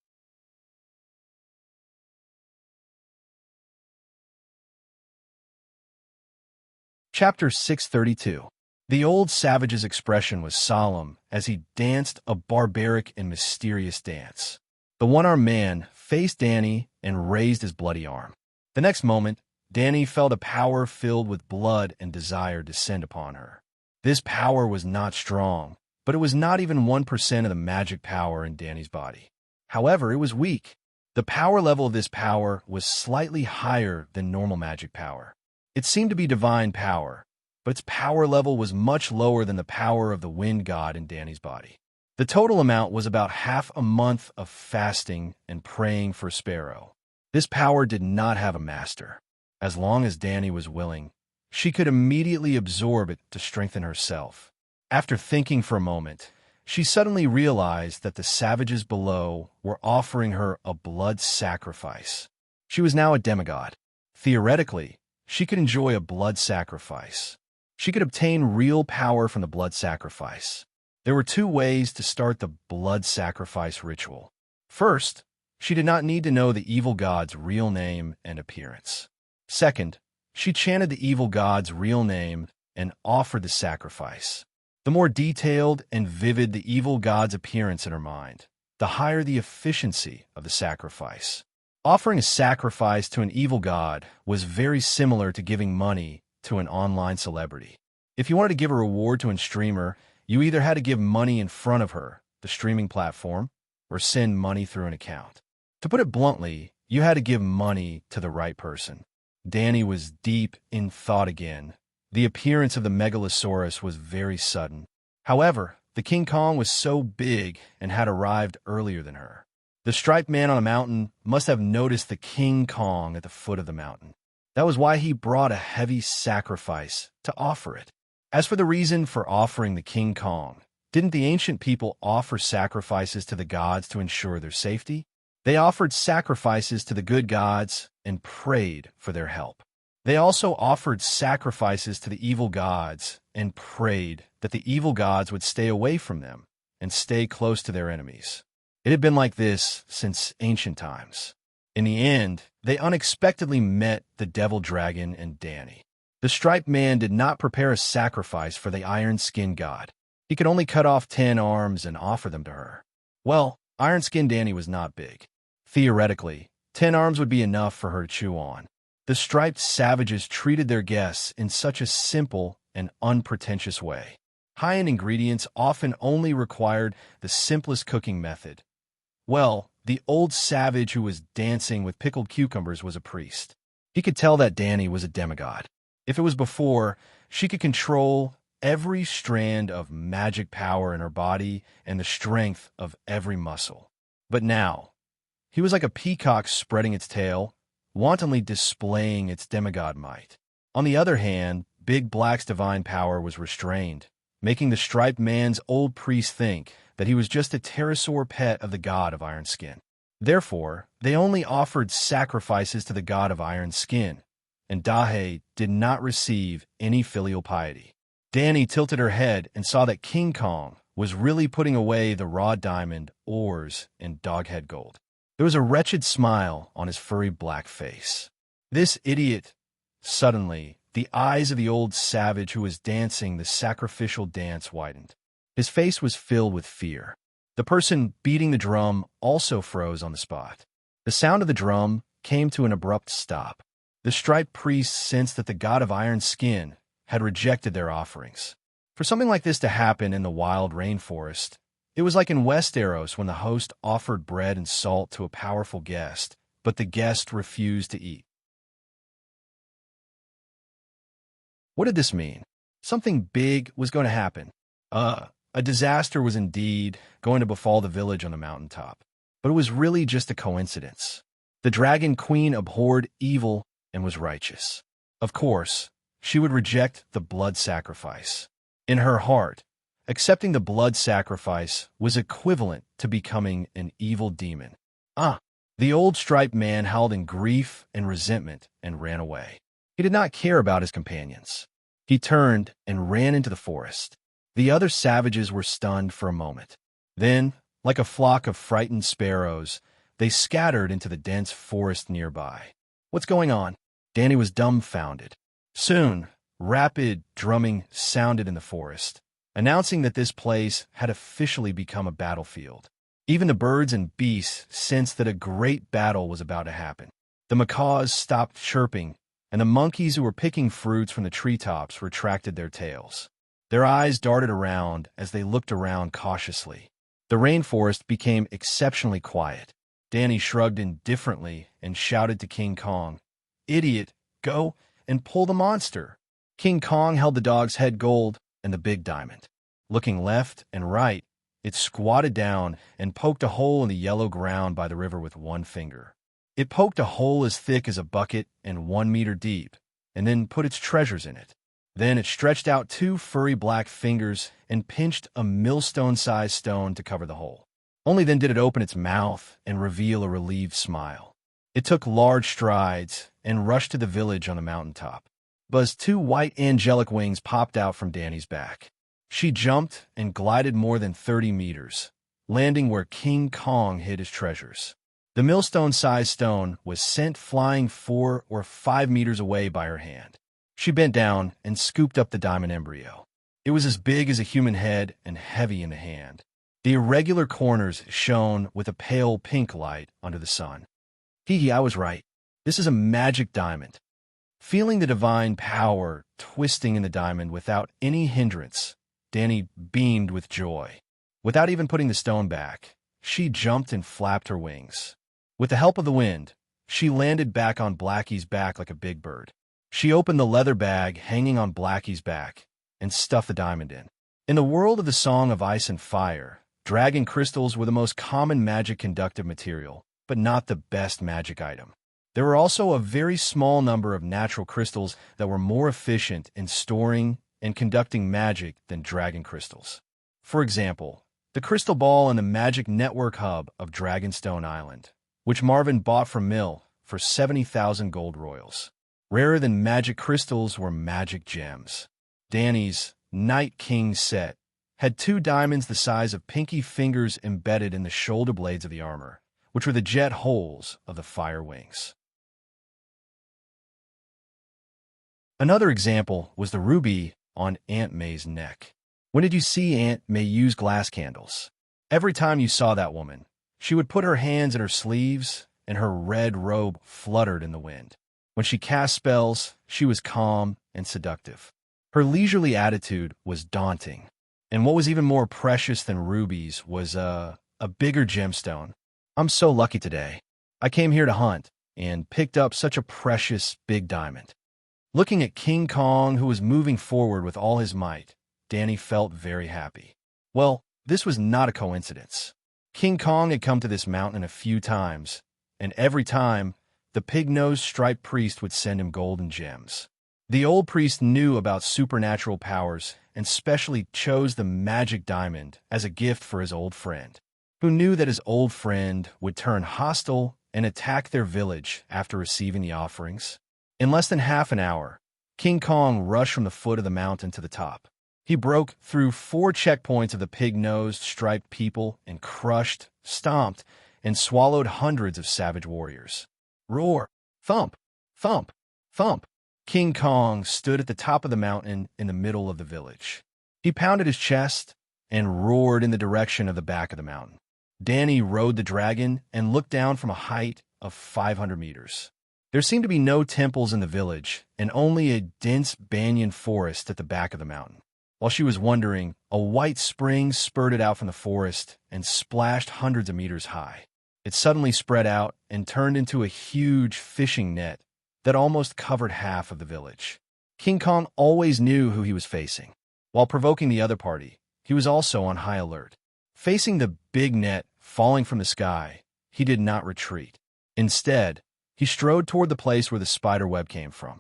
Chapter 632. The old savage's expression was solemn as he danced a barbaric and mysterious dance. The one-armed man faced Danny and raised his bloody arm. The next moment, Danny felt a power filled with blood and desire descend upon her. This power was not strong, but it was not even 1% of the magic power in Danny's body. However, it was weak. The power level of this power was slightly higher than normal magic power. It seemed to be divine power, but its power level was much lower than the power of the wind god in Danny's body. The total amount was about half a month of fasting and praying for Sparrow. This power did not have a master. As long as Danny was willing, she could immediately absorb it to strengthen herself. After thinking for a moment, she suddenly realized that the savages below were offering her a blood sacrifice. She was now a demigod. Theoretically, she could enjoy a blood sacrifice. She could obtain real power from the blood sacrifice. There were 2 ways to start the blood sacrifice ritual. First, she did not need to know the evil god's real name and appearance. Second, she chanted the evil god's real name and offered the sacrifice. The more detailed and vivid the evil god's appearance in her mind, the higher the efficiency of the sacrifice. Offering a sacrifice to an evil god was very similar to giving money to an online celebrity. If you wanted to give a reward to a streamer, you either had to give money in front of her, the streaming platform, or send money through an account. To put it bluntly, you had to give money to the right person. Danny was deep in thought again. The appearance of the megalosaurus was very sudden. However, the King Kong was so big and had arrived earlier than her. The striped man on the mountain must have noticed the King Kong at the foot of the mountain. That was why he brought a heavy sacrifice to offer it. As for the reason for offering the King Kong, didn't the ancient people offer sacrifices to the gods to ensure their safety? They offered sacrifices to the good gods and prayed for their help. They also offered sacrifices to the evil gods and prayed that the evil gods would stay away from them and stay close to their enemies. It had been like this since ancient times. In the end, they unexpectedly met the devil dragon and Danny. The striped man did not prepare a sacrifice for the iron-skinned god. He could only cut off 10 arms and offer them to her. Well, iron-skinned Danny was not big. Theoretically, 10 arms would be enough for her to chew on. The striped savages treated their guests in such a simple and unpretentious way. High-end ingredients often only required the simplest cooking method. Well, the old savage who was dancing with pickled cucumbers was a priest. He could tell that Danny was a demigod. If it was before, she could control every strand of magic power in her body and the strength of every muscle. But now, he was like a peacock spreading its tail, wantonly displaying its demigod might. On the other hand, Big Black's divine power was restrained, making the striped man's old priest think that he was just a pterosaur pet of the god of iron skin. Therefore, they only offered sacrifices to the god of iron skin, and Dahe did not receive any filial piety. Danny tilted her head and saw that King Kong was really putting away the raw diamond, ores, and doghead gold. There was a wretched smile on his furry black face. This idiot! Suddenly, the eyes of the old savage who was dancing the sacrificial dance widened. His face was filled with fear. The person beating the drum also froze on the spot. The sound of the drum came to an abrupt stop. The striped priests sensed that the god of iron skin had rejected their offerings. For something like this to happen in the wild rainforest, it was like in Westeros when the host offered bread and salt to a powerful guest, but the guest refused to eat. What did this mean? Something big was going to happen. A disaster was indeed going to befall the village on the mountaintop, but it was really just a coincidence. The Dragon Queen abhorred evil and was righteous. Of course, she would reject the blood sacrifice. In her heart, accepting the blood sacrifice was equivalent to becoming an evil demon. The old striped man howled in grief and resentment and ran away. He did not care about his companions. He turned and ran into the forest. The other savages were stunned for a moment. Then, like a flock of frightened sparrows, they scattered into the dense forest nearby. What's going on? Danny was dumbfounded. Soon, rapid drumming sounded in the forest, announcing that this place had officially become a battlefield. Even the birds and beasts sensed that a great battle was about to happen. The macaws stopped chirping, and the monkeys who were picking fruits from the treetops retracted their tails. Their eyes darted around as they looked around cautiously. The rainforest became exceptionally quiet. Danny shrugged indifferently and shouted to King Kong, "Idiot, go and pull the monster." King Kong held the dog's head gold and the big diamond. Looking left and right, it squatted down and poked a hole in the yellow ground by the river with one finger. It poked a hole as thick as a bucket and 1 meter deep, and then put its treasures in it. Then it stretched out 2 furry black fingers and pinched a millstone-sized stone to cover the hole. Only then did it open its mouth and reveal a relieved smile. It took large strides and rushed to the village on the mountaintop. But 2 white angelic wings popped out from Danny's back. She jumped and glided more than 30 meters, landing where King Kong hid his treasures. The millstone-sized stone was sent flying 4 or 5 meters away by her hand. She bent down and scooped up the diamond embryo. It was as big as a human head and heavy in the hand. The irregular corners shone with a pale pink light under the sun. I was right. This is a magic diamond. Feeling the divine power twisting in the diamond without any hindrance, Danny beamed with joy. Without even putting the stone back, she jumped and flapped her wings. With the help of the wind, she landed back on Blackie's back like a big bird. She opened the leather bag hanging on Blackie's back and stuffed the diamond in. In the world of the Song of Ice and Fire, dragon crystals were the most common magic conductive material, but not the best magic item. There were also a very small number of natural crystals that were more efficient in storing in conducting magic than dragon crystals. For example, the crystal ball in the magic network hub of Dragonstone Island, which Marvin bought from Mill for 70,000 gold royals. Rarer than magic crystals were magic gems. Danny's Night King set had 2 diamonds the size of pinky fingers embedded in the shoulder blades of the armor, which were the jet holes of the fire wings. Another example was the ruby on Aunt May's neck. When did you see Aunt May use glass candles? Every time you saw that woman, she would put her hands in her sleeves and her red robe fluttered in the wind. When she cast spells, she was calm and seductive. Her leisurely attitude was daunting. And what was even more precious than rubies was a bigger gemstone. I'm so lucky today. I came here to hunt and picked up such a precious big diamond. Looking at King Kong, who was moving forward with all his might, Danny felt very happy. Well, this was not a coincidence. King Kong had come to this mountain a few times, and every time, the pig-nosed striped priest would send him gold and gems. The old priest knew about supernatural powers and specially chose the magic diamond as a gift for his old friend, who knew that his old friend would turn hostile and attack their village after receiving the offerings. In less than half an hour, King Kong rushed from the foot of the mountain to the top. He broke through 4 checkpoints of the pig-nosed striped people and crushed, stomped, and swallowed hundreds of savage warriors. Roar! Thump! Thump! Thump! King Kong stood at the top of the mountain in the middle of the village. He pounded his chest and roared in the direction of the back of the mountain. Danny rode the dragon and looked down from a height of 500 meters. There seemed to be no temples in the village and only a dense banyan forest at the back of the mountain. While she was wondering, a white spring spurted out from the forest and splashed hundreds of meters high. It suddenly spread out and turned into a huge fishing net that almost covered half of the village. King Kong always knew who he was facing. While provoking the other party, he was also on high alert. Facing the big net falling from the sky, he did not retreat. Instead, he strode toward the place where the spider web came from.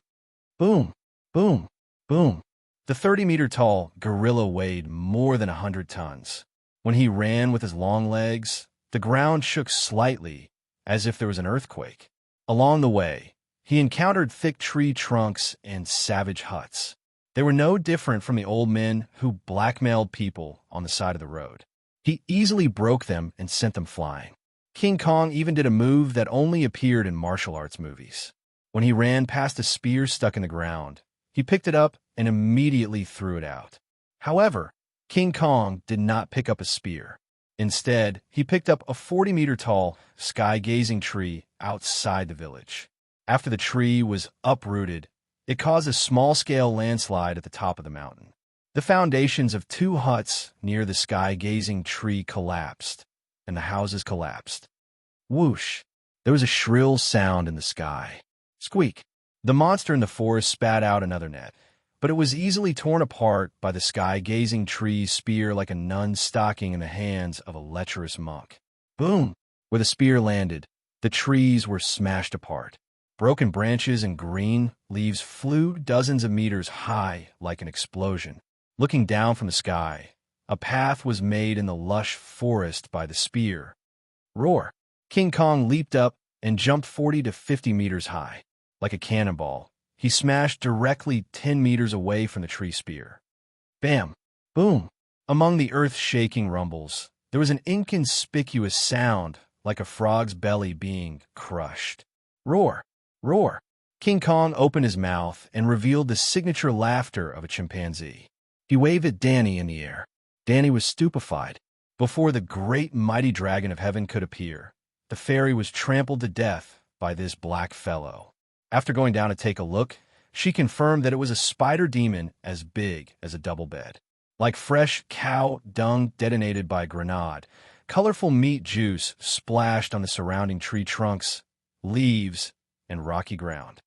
Boom! Boom! Boom! The 30-meter-tall gorilla weighed more than 100 tons. When he ran with his long legs, the ground shook slightly, as if there was an earthquake. Along the way, he encountered thick tree trunks and savage huts. They were no different from the old men who blackmailed people on the side of the road. He easily broke them and sent them flying. King Kong even did a move that only appeared in martial arts movies. When he ran past a spear stuck in the ground, he picked it up and immediately threw it out. However, King Kong did not pick up a spear. Instead, he picked up a 40-meter-tall, sky-gazing tree outside the village. After the tree was uprooted, it caused a small-scale landslide at the top of the mountain. The foundations of 2 huts near the sky-gazing tree collapsed, and the houses collapsed. Whoosh! There was a shrill sound in the sky. Squeak! The monster in the forest spat out another net, but it was easily torn apart by the sky-gazing tree's spear like a nun's stocking in the hands of a lecherous monk. Boom! Where the spear landed, the trees were smashed apart. Broken branches and green leaves flew dozens of meters high like an explosion. Looking down from the sky, a path was made in the lush forest by the spear. Roar! King Kong leaped up and jumped 40 to 50 meters high. Like a cannonball, he smashed directly 10 meters away from the tree spear. Bam! Boom! Among the earth-shaking rumbles, there was an inconspicuous sound like a frog's belly being crushed. Roar! Roar! King Kong opened his mouth and revealed the signature laughter of a chimpanzee. He waved at Danny in the air. Danny was stupefied. Before the great mighty dragon of heaven could appear, the fairy was trampled to death by this black fellow. After going down to take a look, she confirmed that it was a spider demon as big as a double bed. Like fresh cow dung detonated by a grenade, colorful meat juice splashed on the surrounding tree trunks, leaves, and rocky ground.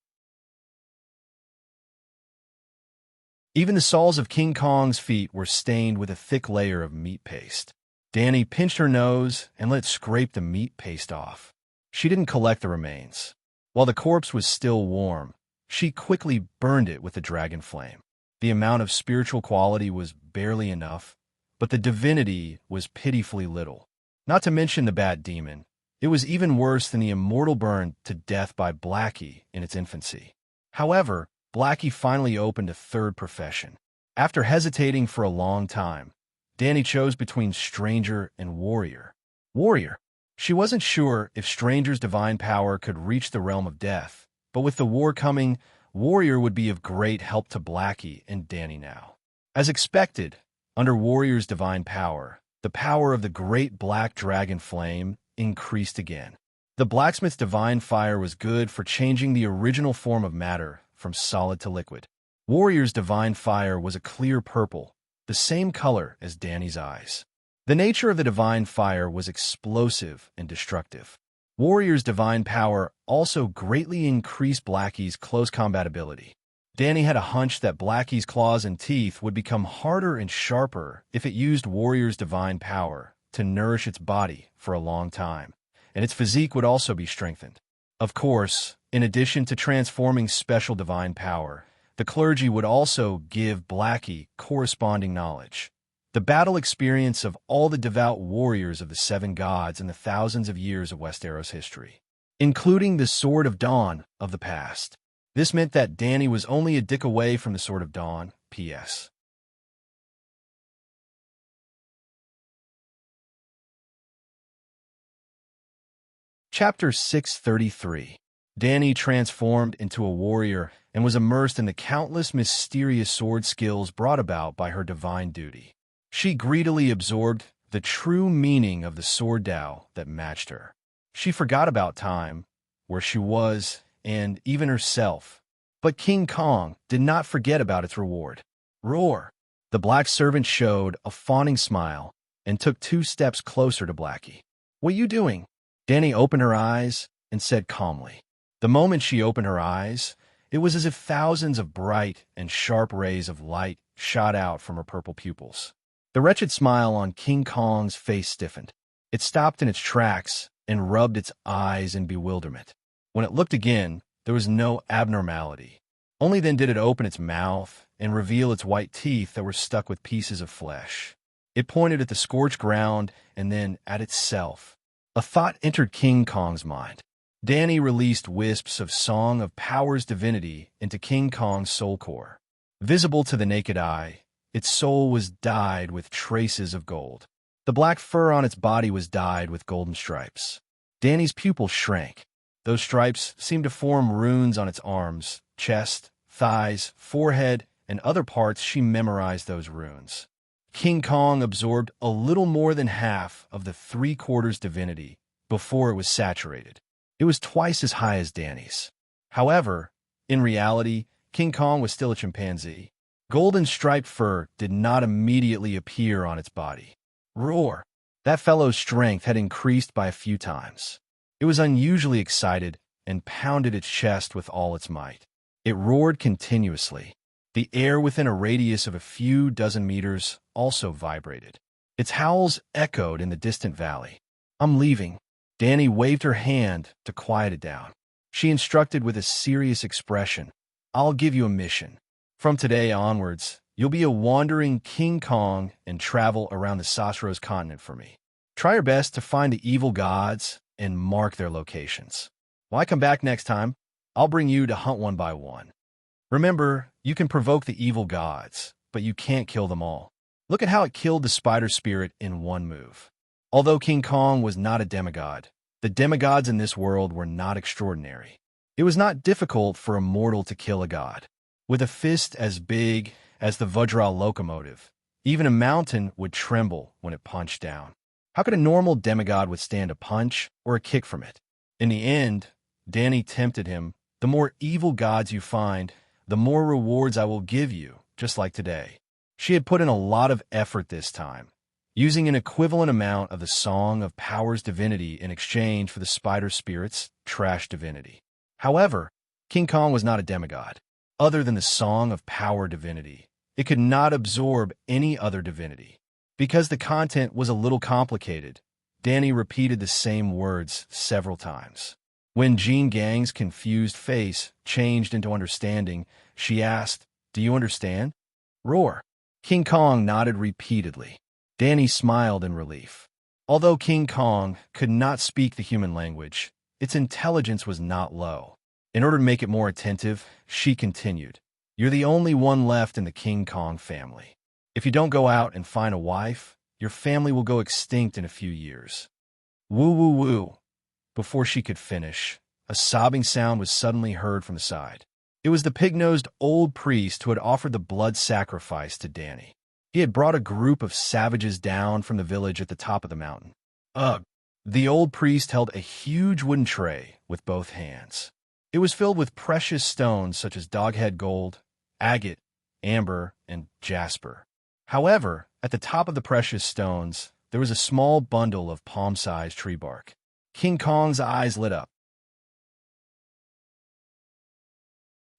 Even the soles of King Kong's feet were stained with a thick layer of meat paste. Danny pinched her nose and let it scrape the meat paste off. She didn't collect the remains. While the corpse was still warm, she quickly burned it with the dragon flame. The amount of spiritual quality was barely enough, but the divinity was pitifully little. Not to mention the bat demon. It was even worse than the immortal burned to death by Blackie in its infancy. However, Blackie finally opened a third profession. After hesitating for a long time, Danny chose between stranger and warrior. Warrior. She wasn't sure if stranger's divine power could reach the realm of death, but with the war coming, warrior would be of great help to Blackie and Danny now. As expected, under warrior's divine power, the power of the great black dragon flame increased again. The blacksmith's divine fire was good for changing the original form of matter from solid to liquid. Warrior's divine fire was a clear purple, the same color as Danny's eyes. The nature of the divine fire was explosive and destructive. Warrior's divine power also greatly increased Blackie's close combat ability. Danny had a hunch that Blackie's claws and teeth would become harder and sharper if it used Warrior's divine power to nourish its body for a long time, and its physique would also be strengthened. Of course, in addition to transforming special divine power, the clergy would also give Blackie corresponding knowledge. The battle experience of all the devout warriors of the seven gods in the thousands of years of Westeros history, including the Sword of Dawn of the past. This meant that Danny was only a dick away from the Sword of Dawn, P.S. Chapter 633. Danny transformed into a warrior and was immersed in the countless mysterious sword skills brought about by her divine duty. She greedily absorbed the true meaning of the sword Tao that matched her. She forgot about time, where she was, and even herself. But King Kong did not forget about its reward. Roar! The black servant showed a fawning smile and took 2 steps closer to Blackie. "What you doing?" Danny opened her eyes and said calmly. The moment she opened her eyes, it was as if thousands of bright and sharp rays of light shot out from her purple pupils. The wretched smile on King Kong's face stiffened. It stopped in its tracks and rubbed its eyes in bewilderment. When it looked again, there was no abnormality. Only then did it open its mouth and reveal its white teeth that were stuck with pieces of flesh. It pointed at the scorched ground and then at itself. A thought entered King Kong's mind. Danny released wisps of Song of Power's divinity into King Kong's soul core. Visible to the naked eye, its soul was dyed with traces of gold. The black fur on its body was dyed with golden stripes. Danny's pupils shrank. Those stripes seemed to form runes on its arms, chest, thighs, forehead, and other parts. She memorized those runes. King Kong absorbed a little more than half of the 3/4 divinity before it was saturated. It was twice as high as Danny's. However, in reality, King Kong was still a chimpanzee. Golden striped fur did not immediately appear on its body. Roar! That fellow's strength had increased by a few times. It was unusually excited and pounded its chest with all its might. It roared continuously. The air within a radius of a few dozen meters also vibrated. Its howls echoed in the distant valley. "I'm leaving." Danny waved her hand to quiet it down. She instructed with a serious expression, "I'll give you a mission. From today onwards, you'll be a wandering King Kong and travel around the Sasros continent for me. Try your best to find the evil gods and mark their locations. When I come back next time, I'll bring you to hunt one by one. Remember, you can provoke the evil gods, but you can't kill them all. Look at how it killed the spider spirit in one move." Although King Kong was not a demigod, the demigods in this world were not extraordinary. It was not difficult for a mortal to kill a god. With a fist as big as the Vajra locomotive, even a mountain would tremble when it punched down. How could a normal demigod withstand a punch or a kick from it? In the end, Danny tempted him. "The more evil gods you find, the more rewards I will give you, just like today." She had put in a lot of effort this time, using an equivalent amount of the Song of Power's divinity in exchange for the spider spirit's trash divinity. However, King Kong was not a demigod. Other than the Song of Power divinity, it could not absorb any other divinity. Because the content was a little complicated, Danny repeated the same words several times. When Jean Gang's confused face changed into understanding, she asked, "Do you understand?" Roar. King Kong nodded repeatedly. Danny smiled in relief. Although King Kong could not speak the human language, its intelligence was not low. In order to make it more attentive, she continued, "You're the only one left in the King Kong family. If you don't go out and find a wife, your family will go extinct in a few years." Woo woo woo. Before she could finish, a sobbing sound was suddenly heard from the side. It was the pig-nosed old priest who had offered the blood sacrifice to Danny. He had brought a group of savages down from the village at the top of the mountain. Ugh! The old priest held a huge wooden tray with both hands. It was filled with precious stones such as doghead gold, agate, amber, and jasper. However, at the top of the precious stones, there was a small bundle of palm-sized tree bark. King Kong's eyes lit up.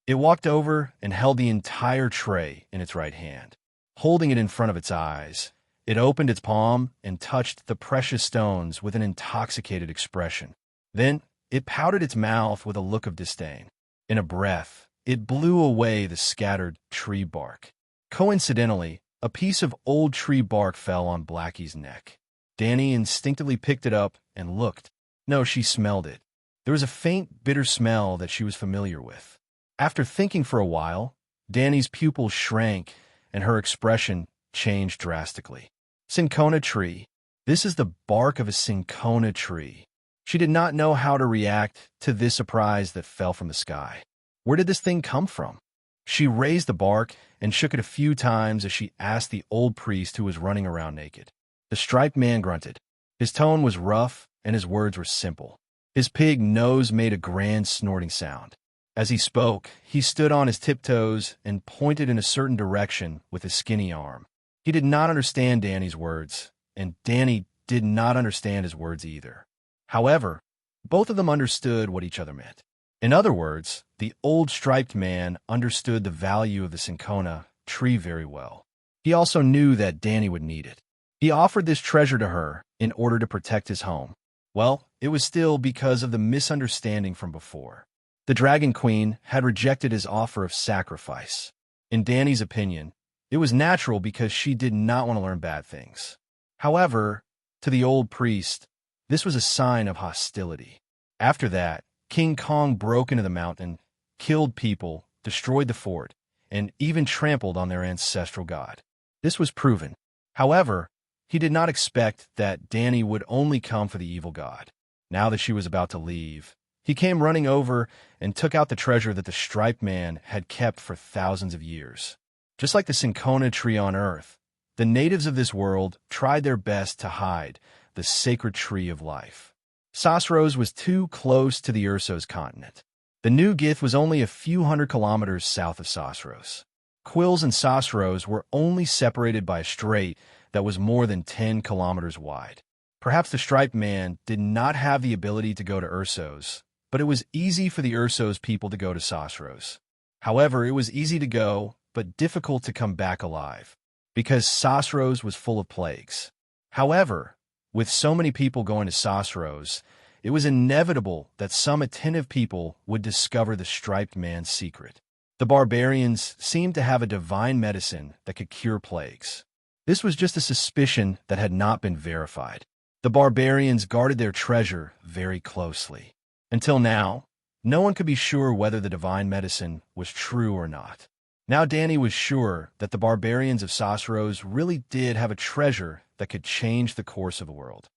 It walked over and held the entire tray in its right hand. Holding it in front of its eyes, it opened its palm and touched the precious stones with an intoxicated expression. Then, it pouted its mouth with a look of disdain. In a breath, it blew away the scattered tree bark. Coincidentally, a piece of old tree bark fell on Blackie's neck. Danny instinctively picked it up and looked. No, she smelled it. There was a faint, bitter smell that she was familiar with. After thinking for a while, Danny's pupils shrank and her expression changed drastically. Cinchona tree. This is the bark of a cinchona tree. She did not know how to react to this surprise that fell from the sky. Where did this thing come from? She raised the bark and shook it a few times as she asked the old priest who was running around naked. The striped man grunted. His tone was rough and his words were simple. His pig nose made a grand snorting sound. As he spoke, he stood on his tiptoes and pointed in a certain direction with his skinny arm. He did not understand Danny's words, and Danny did not understand his words either. However, both of them understood what each other meant. In other words, the old striped man understood the value of the cinchona tree very well. He also knew that Danny would need it. He offered this treasure to her in order to protect his home. Well, it was still because of the misunderstanding from before. The Dragon Queen had rejected his offer of sacrifice. In Danny's opinion, it was natural because she did not want to learn bad things. However, to the old priest, this was a sign of hostility. After that, King Kong broke into the mountain, killed people, destroyed the fort, and even trampled on their ancestral god. This was proven. However, he did not expect that Danny would only come for the evil god. Now that she was about to leave, he came running over and took out the treasure that the striped man had kept for thousands of years. Just like the cinchona tree on Earth, the natives of this world tried their best to hide the sacred tree of life. Sosros was too close to the Ursos continent. The New Gith was only a few hundred kilometers south of Sosros. Quills and Sosros were only separated by a strait that was more than 10 kilometers wide. Perhaps the striped man did not have the ability to go to Ursos, but it was easy for the Ursos people to go to Sosros. However, it was easy to go, but difficult to come back alive, because Sosros was full of plagues. However, with so many people going to Sosros, it was inevitable that some attentive people would discover the striped man's secret. The barbarians seemed to have a divine medicine that could cure plagues. This was just a suspicion that had not been verified. The barbarians guarded their treasure very closely. Until now, no one could be sure whether the divine medicine was true or not. Now Danny was sure that the barbarians of Sosros really did have a treasure that could change the course of the world.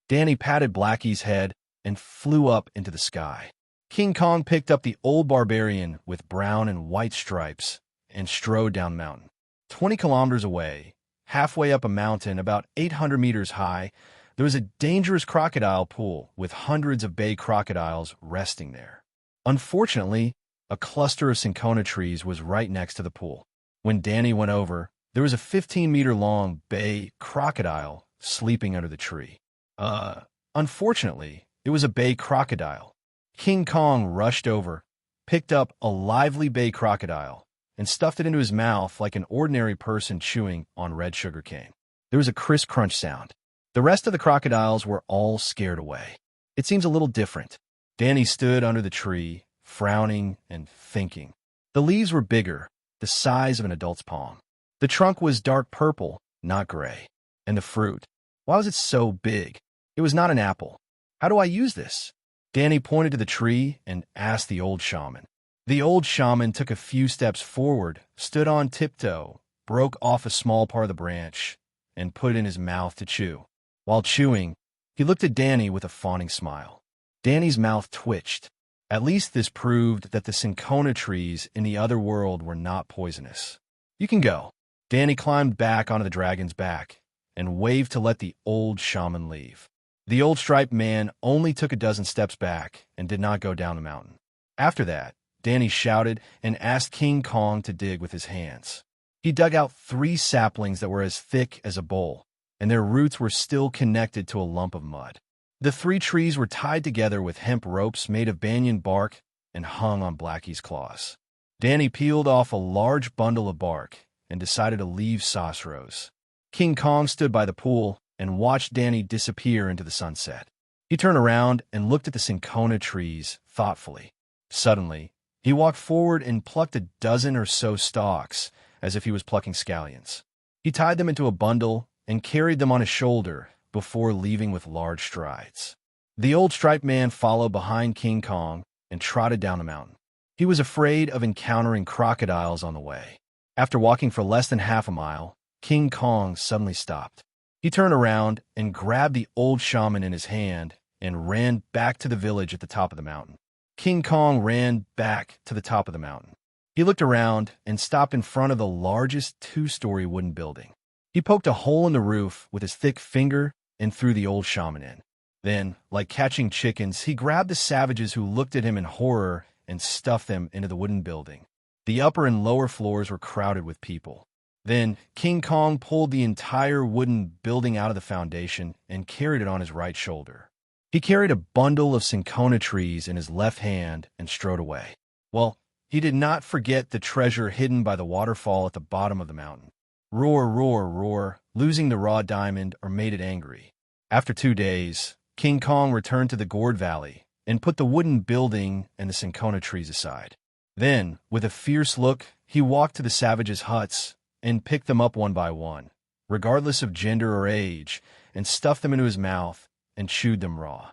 Danny patted Blackie's head and flew up into the sky. King Kong picked up the old barbarian with brown and white stripes and strode down the mountain. 20 kilometers away, halfway up a mountain about 800 meters high, there was a dangerous crocodile pool with hundreds of bay crocodiles resting there. Unfortunately, a cluster of cinchona trees was right next to the pool. When Danny went over, there was a 15-meter-long bay crocodile sleeping under the tree. Unfortunately, it was a bay crocodile. King Kong rushed over, picked up a lively bay crocodile, and stuffed it into his mouth like an ordinary person chewing on red sugar cane. There was a crisp crunch sound. The rest of the crocodiles were all scared away. It seems a little different. Danny stood under the tree, frowning and thinking. The leaves were bigger, the size of an adult's palm. The trunk was dark purple, not gray. And the fruit, why was it so big? It was not an apple. How do I use this? Danny pointed to the tree and asked the old shaman. The old shaman took a few steps forward, stood on tiptoe, broke off a small part of the branch, and put it in his mouth to chew. While chewing, he looked at Danny with a fawning smile. Danny's mouth twitched. At least this proved that the cinchona trees in the other world were not poisonous. You can go. Danny climbed back onto the dragon's back and waved to let the old shaman leave. The old striped man only took a dozen steps back and did not go down the mountain. After that, Danny shouted and asked King Kong to dig with his hands. He dug out 3 saplings that were as thick as a bowl, and their roots were still connected to a lump of mud. The 3 trees were tied together with hemp ropes made of banyan bark and hung on Blackie's claws. Danny peeled off a large bundle of bark and decided to leave Sosro's. King Kong stood by the pool and watched Danny disappear into the sunset. He turned around and looked at the cinchona trees thoughtfully. Suddenly, he walked forward and plucked a dozen or so stalks, as if he was plucking scallions. He tied them into a bundle and carried them on his shoulder before leaving with large strides. The old striped man followed behind King Kong and trotted down the mountain. He was afraid of encountering crocodiles on the way. After walking for less than half a mile, King Kong suddenly stopped. He turned around and grabbed the old shaman in his hand and ran back to the village at the top of the mountain. King Kong ran back to the top of the mountain. He looked around and stopped in front of the largest 2-story wooden building. He poked a hole in the roof with his thick finger and threw the old shaman in. Then, like catching chickens, he grabbed the savages who looked at him in horror and stuffed them into the wooden building. The upper and lower floors were crowded with people. Then, King Kong pulled the entire wooden building out of the foundation and carried it on his right shoulder. He carried a bundle of cinchona trees in his left hand and strode away. Well, he did not forget the treasure hidden by the waterfall at the bottom of the mountain. Roar, roar, roar, losing the raw diamond or made it angry. After 2 days, King Kong returned to the gourd valley and put the wooden building and the cinchona trees aside. Then, with a fierce look, he walked to the savages' huts and picked them up one by one, regardless of gender or age, and stuffed them into his mouth and chewed them raw.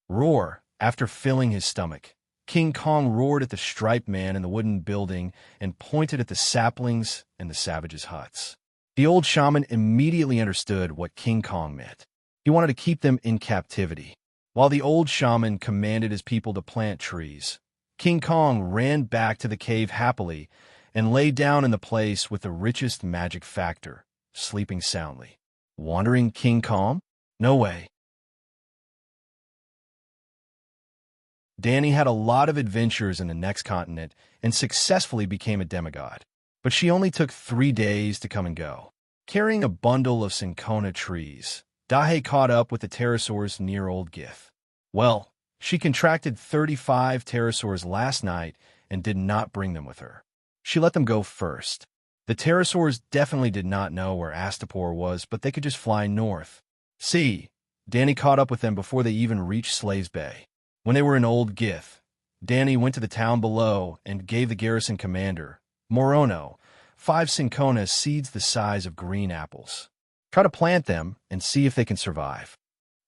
Roar, after filling his stomach, King Kong roared at the striped man in the wooden building and pointed at the saplings and the savages' huts. The old shaman immediately understood what King Kong meant. He wanted to keep them in captivity. While the old shaman commanded his people to plant trees, King Kong ran back to the cave happily and lay down in the place with the richest magic factor, sleeping soundly. Wandering King Kong? No way. Danny had a lot of adventures in the next continent and successfully became a demigod. But she only took 3 days to come and go. Carrying a bundle of cinchona trees, Dahe caught up with the pterosaurs near Old Gith. Well, she contracted 35 pterosaurs last night and did not bring them with her. She let them go first. The pterosaurs definitely did not know where Astapor was, but they could just fly north. See, Danny caught up with them before they even reached Slaves Bay. When they were in Old Gith, Danny went to the town below and gave the garrison commander, Morono, 5 cinchona seeds the size of green apples. Try to plant them and see if they can survive.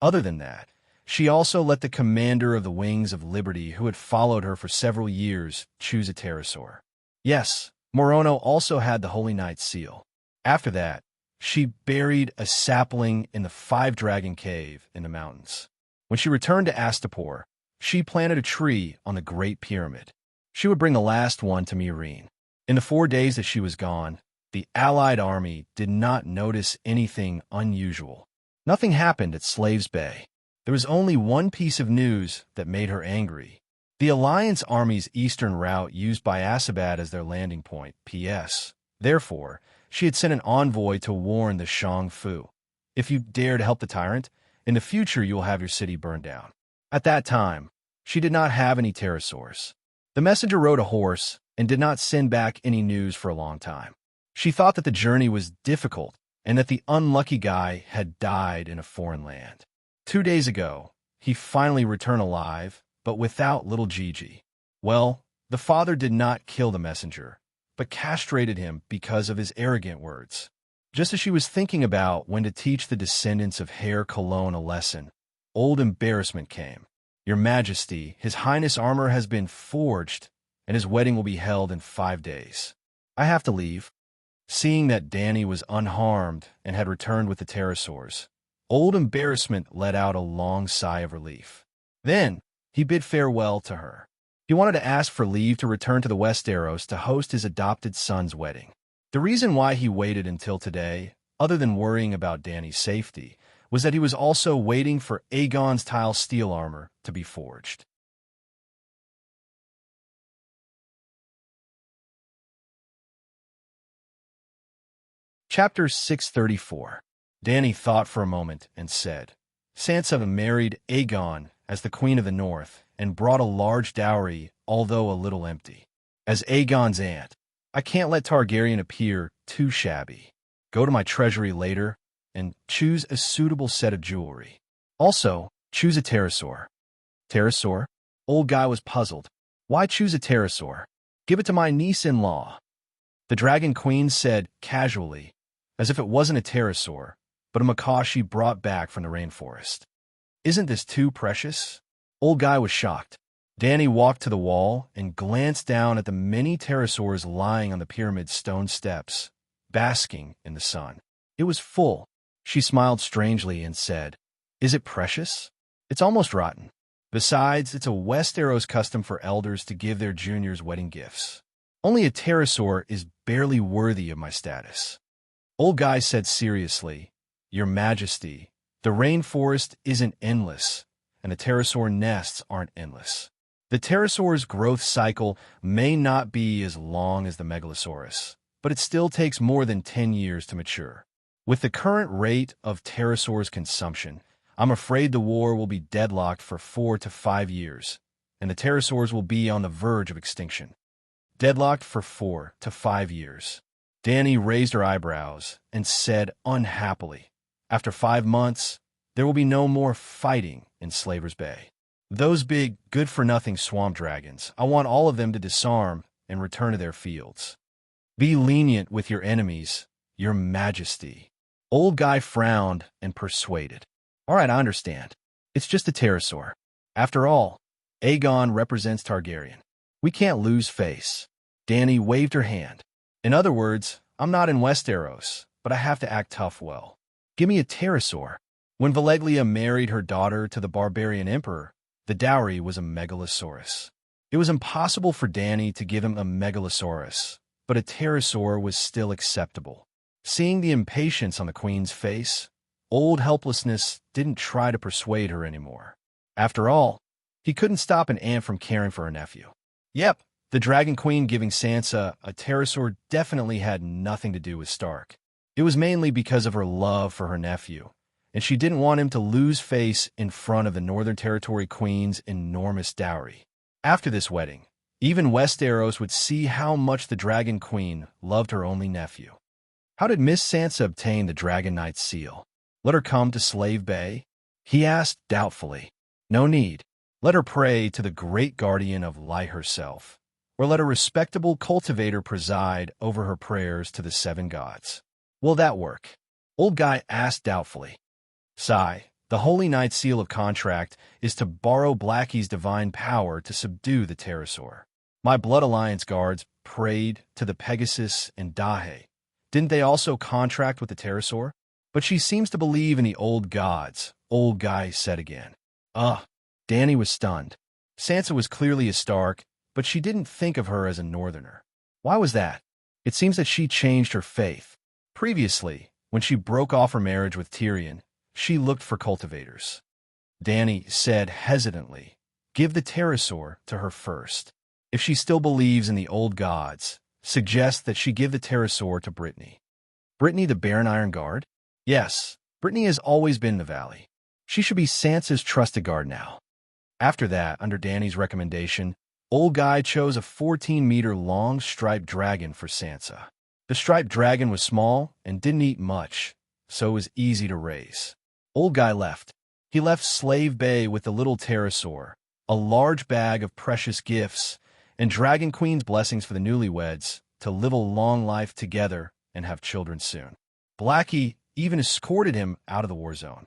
Other than that, she also let the commander of the Wings of Liberty, who had followed her for several years, choose a pterosaur. Yes, Morono also had the Holy Knight seal. After that, she buried a sapling in the 5-dragon cave in the mountains. When she returned to Astapor, she planted a tree on the Great Pyramid. She would bring the last one to Mireen. In the 4 days that she was gone, the Allied army did not notice anything unusual. Nothing happened at Slaves Bay. There was only one piece of news that made her angry. The Alliance Army's eastern route used by Asabad as their landing point, P.S. Therefore, she had sent an envoy to warn the Shang Fu. If you dare to help the tyrant, in the future you will have your city burned down. At that time, she did not have any pterosaurs. The messenger rode a horse and did not send back any news for a long time. She thought that the journey was difficult and that the unlucky guy had died in a foreign land. 2 days ago, he finally returned alive, but without little Gigi. Well, The father did not kill the messenger, but castrated him because of his arrogant words. Just as she was thinking about when to teach the descendants of Hair Cologne a lesson, old embarrassment came. Your Majesty, His Highness' armor has been forged, and his wedding will be held in 5 days. I have to leave. Seeing that Danny was unharmed and had returned with the pterosaurs, old embarrassment let out a long sigh of relief. Then he bid farewell to her. He wanted to ask for leave to return to the Westeros to host his adopted son's wedding. The reason why he waited until today, other than worrying about Danny's safety, was that he was also waiting for Aegon's tile steel armor to be forged. Chapter 634. Danny thought for a moment and said, Sansa married Aegon as the Queen of the North and brought a large dowry, although a little empty. As Aegon's aunt, I can't let Targaryen appear too shabby. Go to my treasury later and choose a suitable set of jewelry. Also, choose a pterosaur. Pterosaur? Old guy was puzzled. Why choose a pterosaur? Give it to my niece-in-law. The Dragon Queen said casually, as if it wasn't a pterosaur, but a macaw she brought back from the rainforest. Isn't this too precious? Old guy was shocked. Danny walked to the wall and glanced down at the many pterosaurs lying on the pyramid's stone steps, basking in the sun. It was full. She smiled strangely and said, Is it precious? It's almost rotten. Besides, it's a Westeros custom for elders to give their juniors wedding gifts. Only a pterosaur is barely worthy of my status. Old guy said seriously, Your Majesty, the rainforest isn't endless, and the pterosaur nests aren't endless. The pterosaur's growth cycle may not be as long as the megalosaurus, but it still takes more than 10 years to mature. With the current rate of pterosaurs consumption, I'm afraid the war will be deadlocked for 4 to 5 years, and the pterosaurs will be on the verge of extinction. Deadlocked for 4 to 5 years. Danny raised her eyebrows and said unhappily, After 5 months, there will be no more fighting in Slaver's Bay. Those big, good-for-nothing swamp dragons, I want all of them to disarm and return to their fields. Be lenient with your enemies, Your Majesty. Old guy frowned and persuaded. All right, I understand. It's just a pterosaur. After all, Aegon represents Targaryen. We can't lose face. Danny waved her hand. In other words, I'm not in Westeros, but I have to act tough well. Give me a pterosaur. When Valeglia married her daughter to the barbarian emperor, the dowry was a megalosaurus. It was impossible for Danny to give him a megalosaurus, but a pterosaur was still acceptable. Seeing the impatience on the queen's face, old helplessness didn't try to persuade her anymore. After all, he couldn't stop an aunt from caring for her nephew. Yep, the Dragon Queen giving Sansa a pterosaur definitely had nothing to do with Stark. It was mainly because of her love for her nephew, and she didn't want him to lose face in front of the Northern Territory Queen's enormous dowry. After this wedding, even Westeros would see how much the Dragon Queen loved her only nephew. How did Miss Sansa obtain the Dragon Knight's seal? Let her come to Slave Bay? He asked doubtfully. No need. Let her pray to the great guardian of light herself, or let a respectable cultivator preside over her prayers to the 7 gods. Will that work? Old guy asked doubtfully. Sigh, the Holy Knight's seal of contract is to borrow Blackie's divine power to subdue the pterosaur. My Blood Alliance guards prayed to the Pegasus and Dahe. Didn't they also contract with the pterosaur? But she seems to believe in the old gods, old guy said again. Danny was stunned. Sansa was clearly a Stark, but she didn't think of her as a Northerner. Why was that? It seems that she changed her faith. Previously, when she broke off her marriage with Tyrion, she looked for cultivators. Danny said hesitantly, Give the pterosaur to her first. If she still believes in the old gods, suggest that she give the pterosaur to Brittany. Brittany the Baron Iron Guard? Yes, Brittany has always been in the valley. She should be Sansa's trusted guard now. After that, under Danny's recommendation, old guy chose a 14-meter-long striped dragon for Sansa. The striped dragon was small and didn't eat much, so it was easy to raise. Old guy left. He left Slave Bay with the little pterosaur, a large bag of precious gifts, and Dragon Queen's blessings for the newlyweds to live a long life together and have children soon. Blackie even escorted him out of the war zone.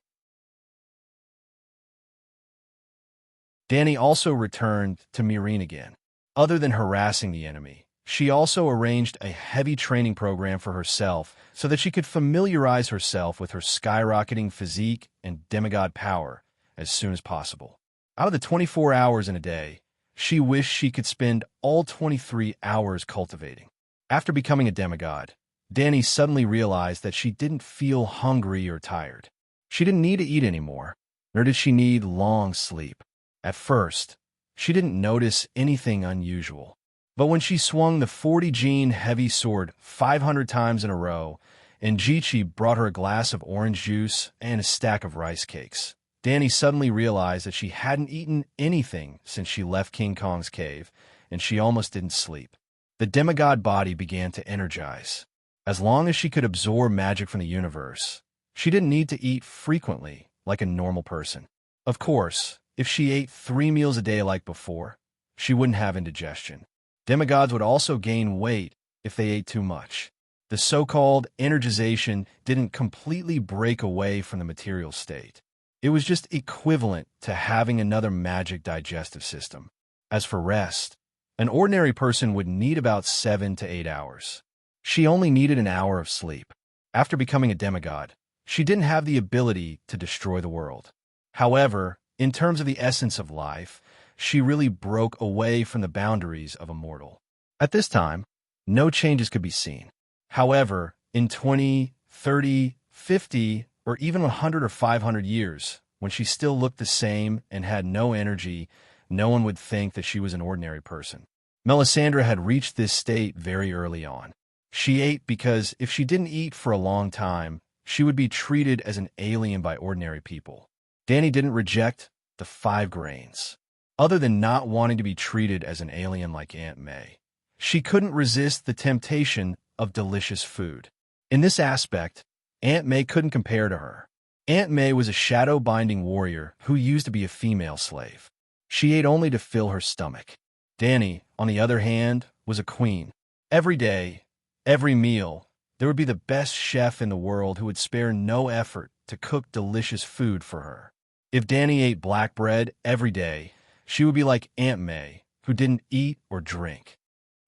Dany also returned to Meereen again. Other than harassing the enemy, she also arranged a heavy training program for herself so that she could familiarize herself with her skyrocketing physique and demigod power as soon as possible. Out of the 24 hours in a day, she wished she could spend all 23 hours cultivating. After becoming a demigod, Dany suddenly realized that she didn't feel hungry or tired. She didn't need to eat anymore, nor did she need long sleep. At first, she didn't notice anything unusual. But when she swung the 40-gene heavy sword 500 times in a row, and Ji-Chi brought her a glass of orange juice and a stack of rice cakes, Dany suddenly realized that she hadn't eaten anything since she left King Kong's cave, and she almost didn't sleep. The demigod body began to energize. As long as she could absorb magic from the universe, she didn't need to eat frequently like a normal person. Of course, if she ate 3 meals a day like before, she wouldn't have indigestion. Demigods would also gain weight if they ate too much. The so-called energization didn't completely break away from the material state. It was just equivalent to having another magic digestive system. As for rest, an ordinary person would need about 7 to 8 hours. She only needed an hour of sleep. After becoming a demigod, she didn't have the ability to destroy the world. However, in terms of the essence of life, she really broke away from the boundaries of a mortal. At this time, no changes could be seen. However, in 20, 30, 50, or even 100 or 500 years, when she still looked the same and had no energy, no one would think that she was an ordinary person. Melisandre had reached this state very early on. She ate because if she didn't eat for a long time, she would be treated as an alien by ordinary people. Dany didn't reject the 5 grains. Other than not wanting to be treated as an alien like Aunt May, she couldn't resist the temptation of delicious food. In this aspect, Aunt May couldn't compare to her. Aunt May was a shadow-binding warrior who used to be a female slave. She ate only to fill her stomach. Dany, on the other hand, was a queen. Every day, every meal, there would be the best chef in the world who would spare no effort to cook delicious food for her. If Dany ate black bread every day, she would be like Aunt May, who didn't eat or drink.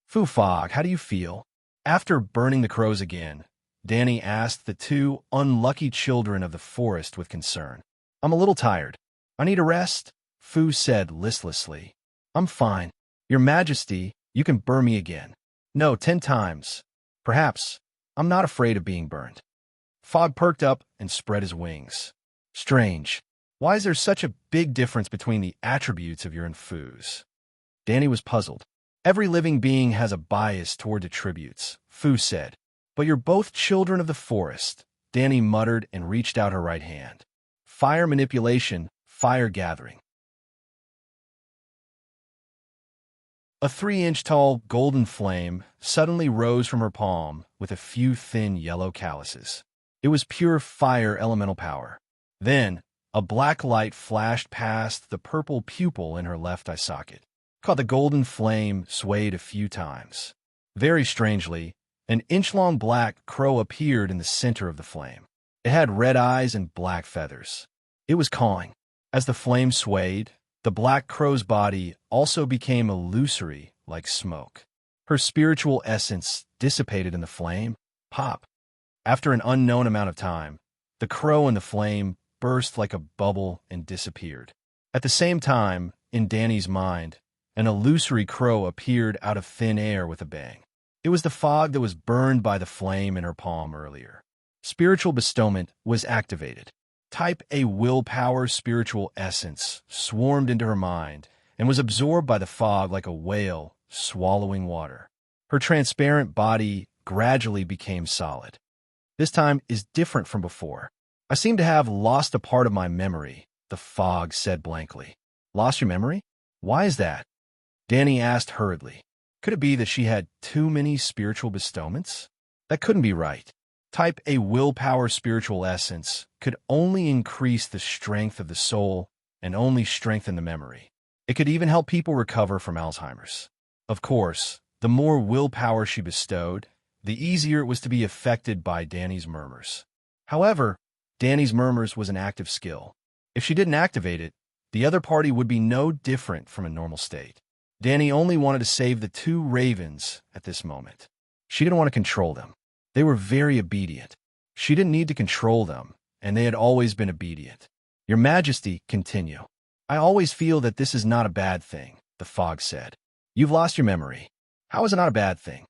Fu Fog, how do you feel? After burning the crows again, Dany asked the 2 unlucky children of the forest with concern. I'm a little tired. I need a rest, Fu said listlessly. I'm fine. Your Majesty, you can burn me again. No, 10 times. Perhaps. I'm not afraid of being burned. Fog perked up and spread his wings. Strange. Why is there such a big difference between the attributes of your infus? Dany was puzzled. Every living being has a bias toward attributes, Fu said. But you're both children of the forest, Dany muttered and reached out her right hand. Fire manipulation, fire gathering. A 3-inch-tall golden flame suddenly rose from her palm with a few thin yellow calluses. It was pure fire elemental power. Then, a black light flashed past the purple pupil in her left eye socket. The golden flame swayed a few times. Very strangely, an inch-long black crow appeared in the center of the flame. It had red eyes and black feathers. It was cawing. As the flame swayed, the black crow's body also became illusory like smoke. Her spiritual essence dissipated in the flame. Pop. After an unknown amount of time, the crow in the flame burst like a bubble and disappeared. At the same time, in Dany's mind, an illusory crow appeared out of thin air with a bang. It was the fog that was burned by the flame in her palm earlier. Spiritual bestowment was activated. Type A willpower spiritual essence swarmed into her mind and was absorbed by the fog like a whale swallowing water. Her transparent body gradually became solid. This time is different from before. I seem to have lost a part of my memory, the fog said blankly. Lost your memory? Why is that? Dany asked hurriedly. Could it be that she had too many spiritual bestowments? That couldn't be right. Type A willpower spiritual essence could only increase the strength of the soul and only strengthen the memory. It could even help people recover from Alzheimer's. Of course, the more willpower she bestowed, the easier it was to be affected by Danny's murmurs. However, Danny's murmurs was an active skill. If she didn't activate it, the other party would be no different from a normal state. Danny only wanted to save the two ravens at this moment. She didn't want to control them. They were very obedient. She didn't need to control them, and they had always been obedient. Your Majesty, continue. I always feel that this is not a bad thing, the fog said. You've lost your memory. How is it not a bad thing?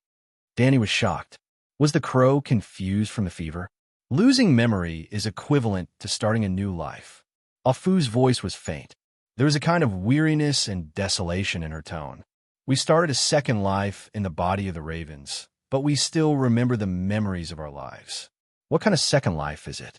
Danny was shocked. Was the crow confused from the fever? Losing memory is equivalent to starting a new life. Afu's voice was faint. There was a kind of weariness and desolation in her tone. We started a second life in the body of the ravens, but we still remember the memories of our lives. What kind of second life is it?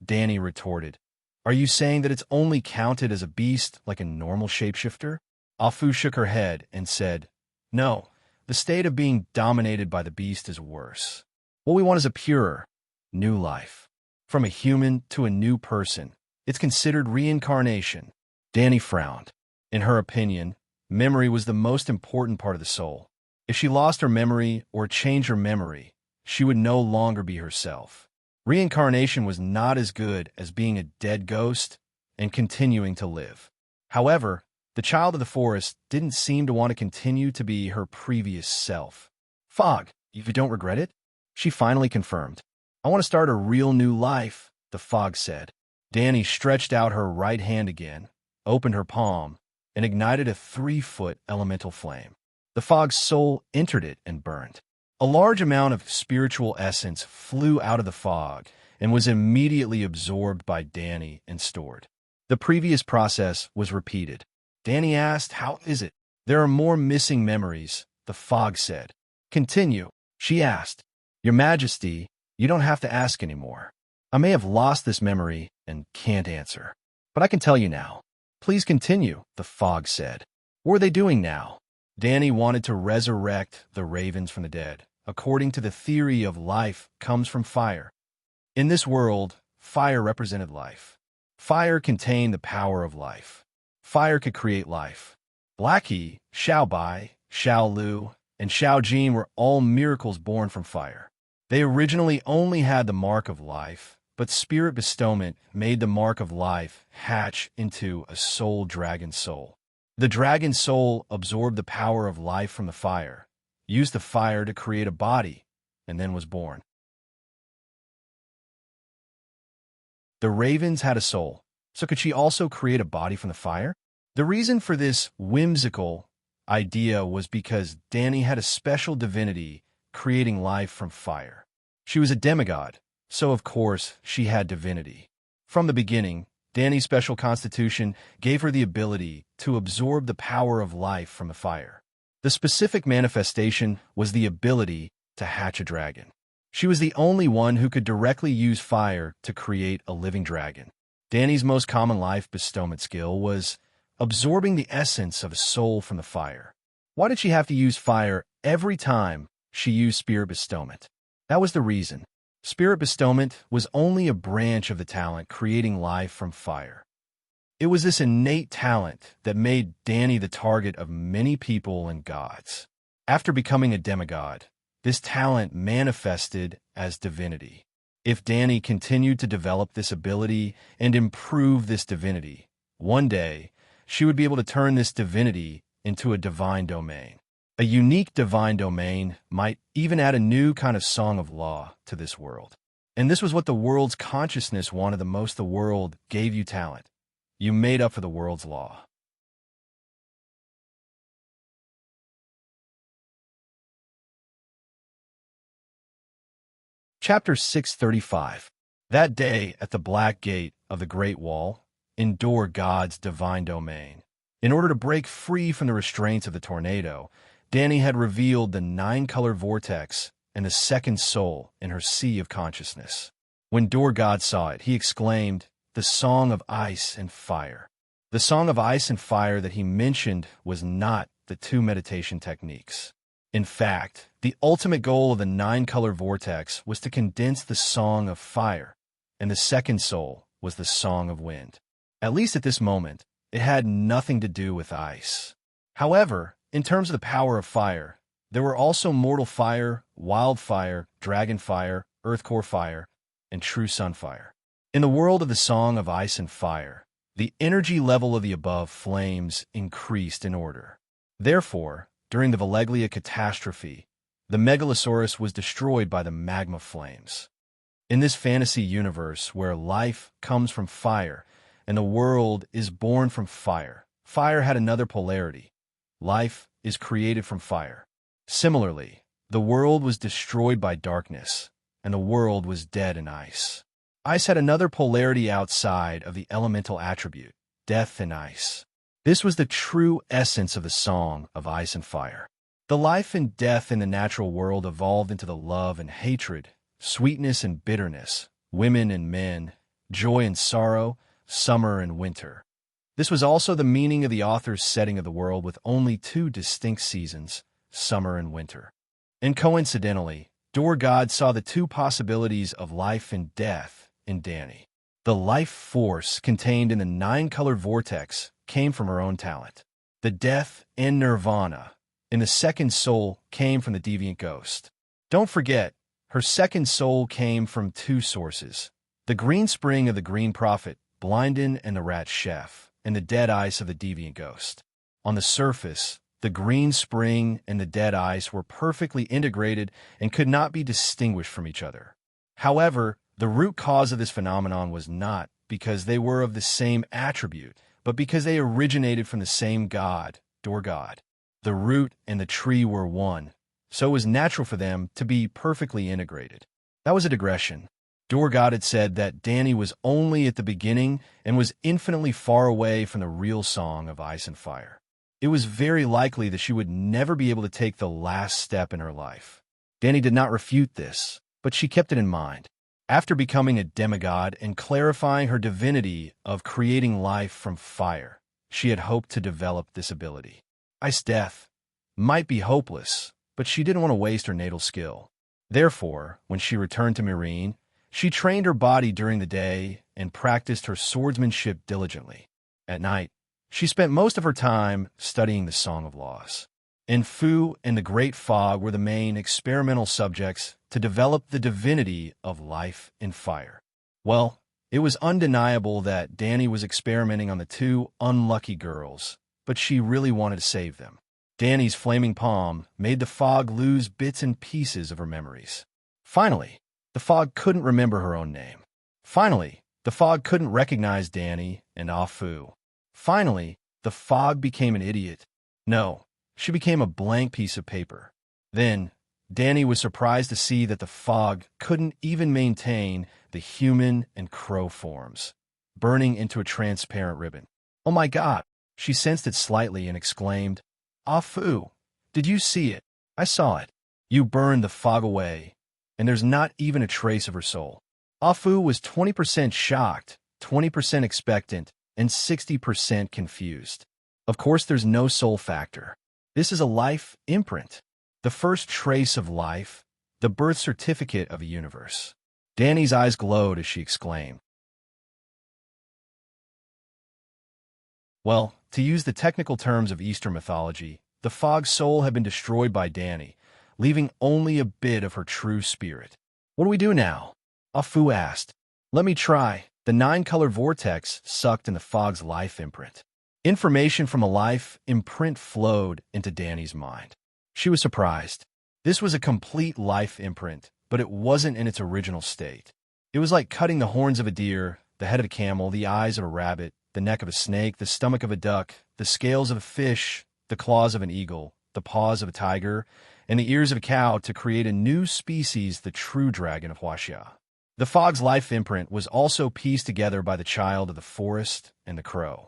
Danny retorted. Are you saying that it's only counted as a beast like a normal shapeshifter? Afu shook her head and said, No, the state of being dominated by the beast is worse. What we want is a purer, new life. From a human to a new person. It's considered reincarnation. Danny frowned. In her opinion, memory was the most important part of the soul. If she lost her memory or changed her memory, she would no longer be herself. Reincarnation was not as good as being a dead ghost and continuing to live. However, the child of the forest didn't seem to want to continue to be her previous self. Fog, you don't regret it? She finally confirmed. I want to start a real new life, the fog said. Danny stretched out her right hand again, opened her palm, and ignited a 3-foot elemental flame. The fog's soul entered it and burned. A large amount of spiritual essence flew out of the fog and was immediately absorbed by Danny and stored. The previous process was repeated. Danny asked, How is it? There are more missing memories, the fog said. Continue, she asked. Your Majesty, you don't have to ask anymore. I may have lost this memory and can't answer, but I can tell you now. Please continue, the fog said. What are they doing now? Danny wanted to resurrect the ravens from the dead. According to the theory of life comes from fire. In this world, fire represented life. Fire contained the power of life. Fire could create life. Blackie, Xiaobai, Xiaolu, and Xiaojin were all miracles born from fire. They originally only had the mark of life, but spirit bestowment made the mark of life hatch into a soul dragon soul. The dragon soul absorbed the power of life from the fire, used the fire to create a body, and then was born. The ravens had a soul, so could she also create a body from the fire? The reason for this whimsical idea was because Danny had a special divinity creating life from fire. She was a demigod, so of course she had divinity. From the beginning, Danny's special constitution gave her the ability to absorb the power of life from the fire. The specific manifestation was the ability to hatch a dragon. She was the only one who could directly use fire to create a living dragon. Danny's most common life bestowment skill was absorbing the essence of a soul from the fire. Why did she have to use fire every time she used spirit bestowment? That was the reason. Spirit bestowment was only a branch of the talent creating life from fire. It was this innate talent that made Danny the target of many people and gods. After becoming a demigod, this talent manifested as divinity. If Danny continued to develop this ability and improve this divinity, one day she would be able to turn this divinity into a divine domain. A unique divine domain might even add a new kind of song of law to this world. And this was what the world's consciousness wanted the most. The world gave you talent. You made up for the world's law. Chapter 635. That day at the Black Gate of the Great Wall, endure God's divine domain. In order to break free from the restraints of the tornado, Danny had revealed the 9-color vortex and the second soul in her sea of consciousness. When Dorgod saw it, he exclaimed, "The song of ice and fire." The song of ice and fire that he mentioned was not the two meditation techniques. In fact, the ultimate goal of the 9-color vortex was to condense the song of fire, and the second soul was the song of wind. At least at this moment, it had nothing to do with ice. However, In terms of the power of fire, there were also mortal fire, wild fire, dragon fire, earth core fire, and true sun fire. In the world of the Song of Ice and Fire, the energy level of the above flames increased in order. Therefore, during the Valeglia catastrophe, the Megalosaurus was destroyed by the magma flames. In this fantasy universe where life comes from fire and the world is born from fire, fire had another polarity. Life is created from fire. Similarly, the world was destroyed by darkness, and the world was dead in ice. Ice had another polarity outside of the elemental attribute, death and ice. This was the true essence of the Song of Ice and Fire. The life and death in the natural world evolved into the love and hatred, sweetness and bitterness, women and men, joy and sorrow, summer and winter. This was also the meaning of the author's setting of the world with only two distinct seasons, summer and winter. And coincidentally, Dorgod saw the two possibilities of life and death in Dani. The life force contained in the nine-colored vortex came from her own talent. The death and nirvana in the second soul came from the deviant ghost. Don't forget, her second soul came from two sources: the green spring of the green prophet, Blinden and the rat chef, and the dead ice of the deviant ghost. On the surface, the green spring and the dead ice were perfectly integrated and could not be distinguished from each other. However, the root cause of this phenomenon was not because they were of the same attribute, but because they originated from the same god, Dorgod. The root and the tree were one, so it was natural for them to be perfectly integrated. That was a digression. Dorgod had said that Dani was only at the beginning and was infinitely far away from the real Song of Ice and Fire. It was very likely that she would never be able to take the last step in her life. Dani did not refute this, but she kept it in mind. After becoming a demigod and clarifying her divinity of creating life from fire, she had hoped to develop this ability. Ice death might be hopeless, but she didn't want to waste her natal skill. Therefore, when she returned to Meereen, she trained her body during the day and practiced her swordsmanship diligently. At night, she spent most of her time studying the Song of Laws. Fu and the Great Fog were the main experimental subjects to develop the divinity of life and fire. Well, it was undeniable that Dani was experimenting on the two unlucky girls, but she really wanted to save them. Dani's flaming palm made the fog lose bits and pieces of her memories. Finally, the fog couldn't remember her own name. Finally, the fog couldn't recognize Dani and Fu. Finally, the fog became an idiot. No, she became a blank piece of paper. Then, Dani was surprised to see that the fog couldn't even maintain the human and crow forms, burning into a transparent ribbon. Oh my God! She sensed it slightly and exclaimed, "Fu, did you see it? I saw it. You burned the fog away, and there's not even a trace of her soul." Fu was 20% shocked, 20% expectant, and 60% confused. Of course, there's no soul factor. This is a life imprint, the first trace of life, the birth certificate of a universe. Dani's eyes glowed as she exclaimed. Well, to use the technical terms of Eastern mythology, the fog's soul had been destroyed by Dani, leaving only a bit of her true spirit. What do we do now? Fu asked. Let me try. The nine-colored vortex sucked in the fog's life imprint. Information from a life imprint flowed into Dani's mind. She was surprised. This was a complete life imprint, but it wasn't in its original state. It was like cutting the horns of a deer, the head of a camel, the eyes of a rabbit, the neck of a snake, the stomach of a duck, the scales of a fish, the claws of an eagle, the paws of a tiger, and the ears of a cow to create a new species, the true dragon of Huaxia. The fog's life imprint was also pieced together by the child of the forest and the crow.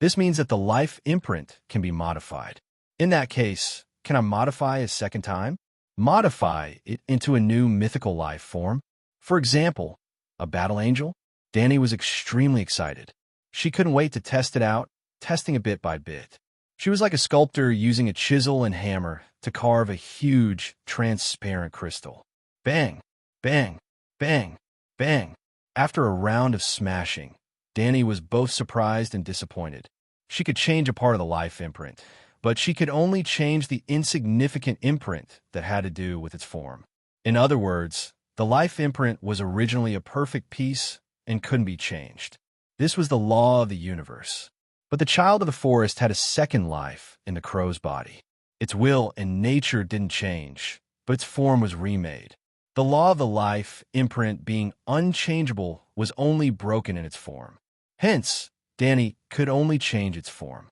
This means that the life imprint can be modified. In that case, can I modify a second time? Modify it into a new mythical life form? For example, a battle angel? Dani was extremely excited. She couldn't wait to test it out, testing it bit by bit. She was like a sculptor using a chisel and hammer to carve a huge, transparent crystal. Bang, bang, bang, bang. After a round of smashing, Dani was both surprised and disappointed. She could change a part of the life imprint, but she could only change the insignificant imprint that had to do with its form. In other words, the life imprint was originally a perfect piece and couldn't be changed. This was the law of the universe. But the child of the forest had a second life in the crow's body. Its will and nature didn't change, but its form was remade. The law of the life imprint being unchangeable was only broken in its form. Hence, Danny could only change its form.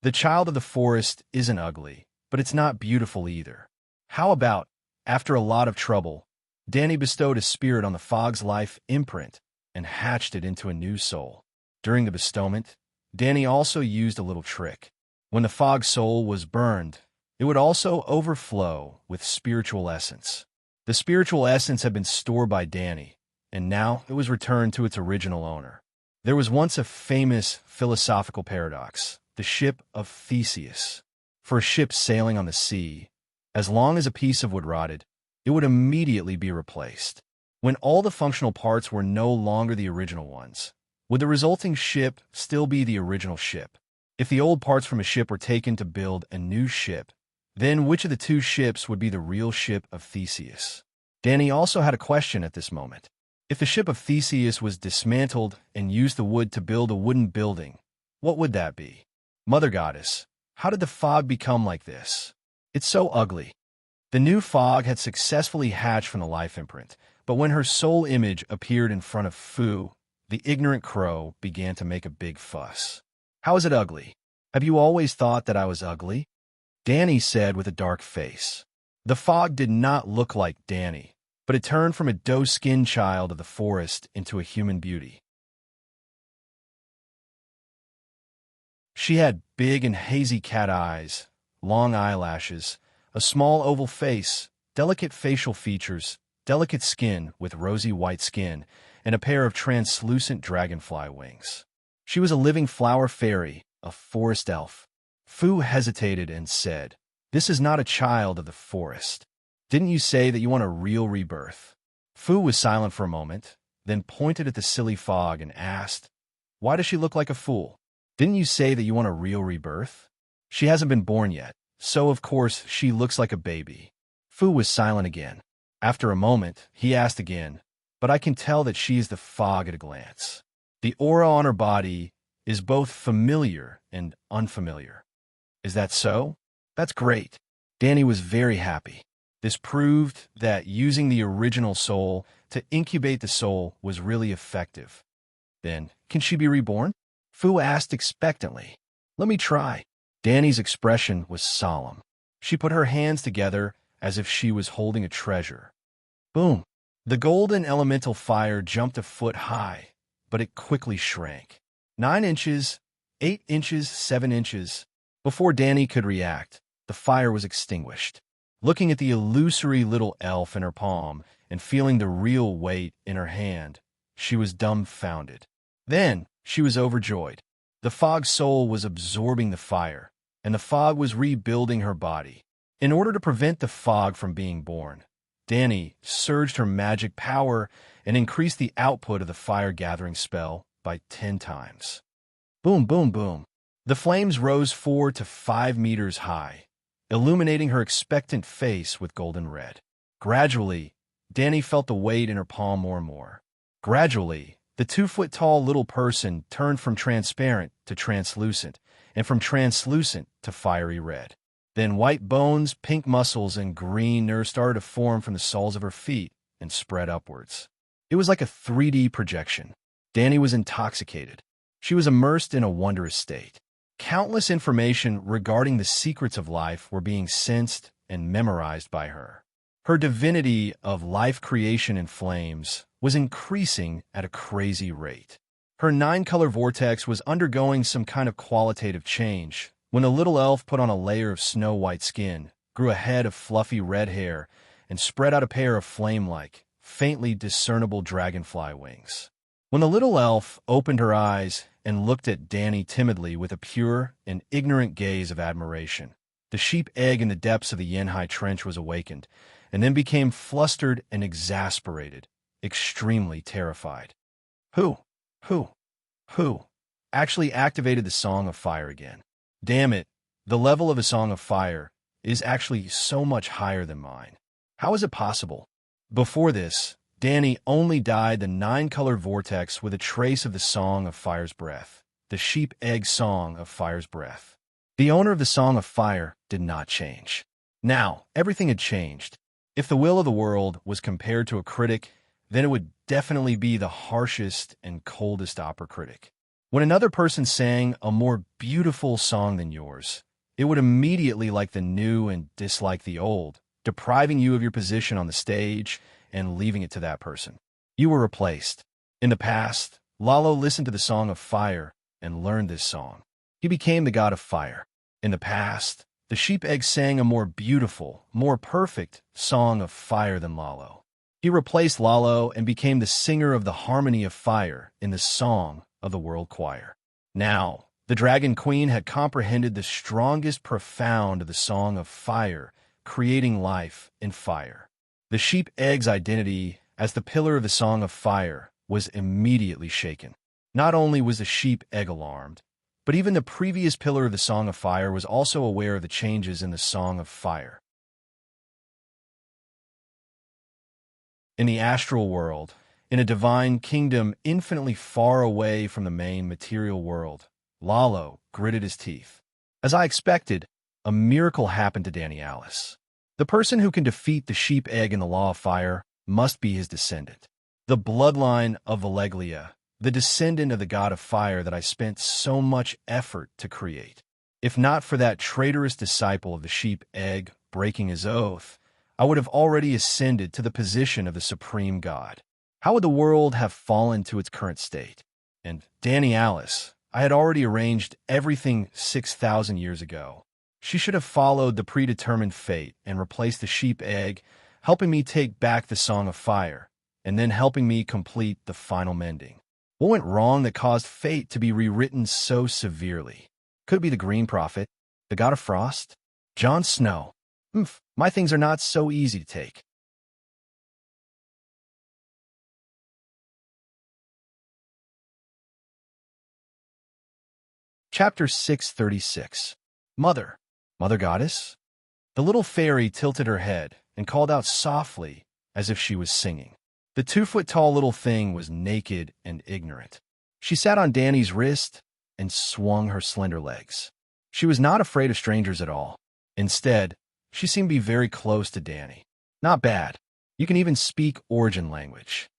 The child of the forest isn't ugly, but it's not beautiful either. How about, after a lot of trouble, Danny bestowed his spirit on the fog's life imprint and hatched it into a new soul. During the bestowment, Danny also used a little trick. When the fog soul was burned, it would also overflow with spiritual essence. The spiritual essence had been stored by Danny, and now it was returned to its original owner. There was once a famous philosophical paradox, the ship of Theseus. For a ship sailing on the sea, as long as a piece of wood rotted, it would immediately be replaced. When all the functional parts were no longer the original ones, would the resulting ship still be the original ship? If the old parts from a ship were taken to build a new ship, then which of the two ships would be the real ship of Theseus? Danny also had a question at this moment. If the ship of Theseus was dismantled and used the wood to build a wooden building, what would that be? Mother Goddess, how did the fog become like this? It's so ugly. The new fog had successfully hatched from the life imprint, but when her soul image appeared in front of Fu, the ignorant crow began to make a big fuss. How is it ugly? Have you always thought that I was ugly? Danny said with a dark face. The fog did not look like Danny, but it turned from a doe-skinned child of the forest into a human beauty. She had big and hazy cat eyes, long eyelashes, a small oval face, delicate facial features, delicate skin with rosy white skin, and a pair of translucent dragonfly wings. She was a living flower fairy, a forest elf. Fu hesitated and said, "This is not a child of the forest. Didn't you say that you want a real rebirth?" Fu was silent for a moment, then pointed at the silly fog and asked, "Why does she look like a fool? Didn't you say that you want a real rebirth? She hasn't been born yet, so of course she looks like a baby." Fu was silent again. After a moment, he asked again, "But I can tell that she is the fog at a glance. The aura on her body is both familiar and unfamiliar. Is that so? That's great." Danny was very happy. This proved that using the original soul to incubate the soul was really effective. Then, can she be reborn? Fu asked expectantly. "Let me try." Danny's expression was solemn. She put her hands together as if she was holding a treasure. Boom! The golden elemental fire jumped a foot high, but it quickly shrank. 9 inches, 8 inches, 7 inches. Before Danny could react, the fire was extinguished. Looking at the illusory little elf in her palm and feeling the real weight in her hand, she was dumbfounded. Then she was overjoyed. The fog soul was absorbing the fire, and the fog was rebuilding her body. In order to prevent the fog from being born, Danny surged her magic power and increased the output of the fire-gathering spell by 10 times. Boom, boom, boom. The flames rose 4 to 5 meters high, illuminating her expectant face with golden red. Gradually, Danny felt the weight in her palm more and more. Gradually, the 2-foot-tall little person turned from transparent to translucent, and from translucent to fiery red. Then white bones, pink muscles, and green nerves started to form from the soles of her feet and spread upwards. It was like a 3D projection. Danny was intoxicated. She was immersed in a wondrous state. Countless information regarding the secrets of life were being sensed and memorized by her. Her divinity of life creation in flames was increasing at a crazy rate. Her 9-color vortex was undergoing some kind of qualitative change when the little elf put on a layer of snow-white skin, grew a head of fluffy red hair, and spread out a pair of flame-like, faintly discernible dragonfly wings. When the little elf opened her eyes and looked at Danny timidly with a pure and ignorant gaze of admiration, the sheep egg in the depths of the Yenhai Trench was awakened, and then became flustered and exasperated, extremely terrified. Who actually activated the Song of Fire again? Damn it, The level of A Song of Fire is actually so much higher than mine. How is it possible? Before this, Danny only dyed the 9-color vortex with a trace of the Song of Fire's breath, the sheep egg Song of Fire's breath. The owner of the Song of Fire did not change. Now, everything had changed. If the will of the world was compared to a critic, then it would definitely be the harshest and coldest opera critic. When another person sang a more beautiful song than yours, it would immediately like the new and dislike the old, depriving you of your position on the stage and leaving it to that person. You were replaced. In the past, Lalo listened to the Song of Fire and learned this song. He became the god of fire. In the past, the sheep egg sang a more beautiful, more perfect song of fire than Lalo. He replaced Lalo and became the singer of the harmony of fire in the Song of the World Choir. Now, the Dragon Queen had comprehended the strongest profound of the Song of Fire, creating life in fire. The sheep egg's identity as the pillar of the Song of Fire was immediately shaken. Not only was the sheep egg alarmed, but even the previous pillar of the Song of Fire was also aware of the changes in the Song of Fire. In the astral world, in a divine kingdom infinitely far away from the main material world, Lalo gritted his teeth. As I expected, a miracle happened to Danny Alice. The person who can defeat the sheep egg in the Law of Fire must be his descendant. The bloodline of Valeglia, the descendant of the god of fire that I spent so much effort to create. If not for that traitorous disciple of the sheep egg breaking his oath, I would have already ascended to the position of the supreme god. How would the world have fallen to its current state? And Danny Alice, I had already arranged everything 6,000 years ago. She should have followed the predetermined fate and replaced the sheep egg, helping me take back the Song of Fire, and then helping me complete the final mending. What went wrong that caused fate to be rewritten so severely? Could it be the Green Prophet, the god of frost? Jon Snow? My things are not so easy to take. Chapter 636. Mother Goddess? The little fairy tilted her head and called out softly as if she was singing. The 2-foot-tall little thing was naked and ignorant. She sat on Danny's wrist and swung her slender legs. She was not afraid of strangers at all. Instead, she seemed to be very close to Danny. Not bad. You can even speak origin language.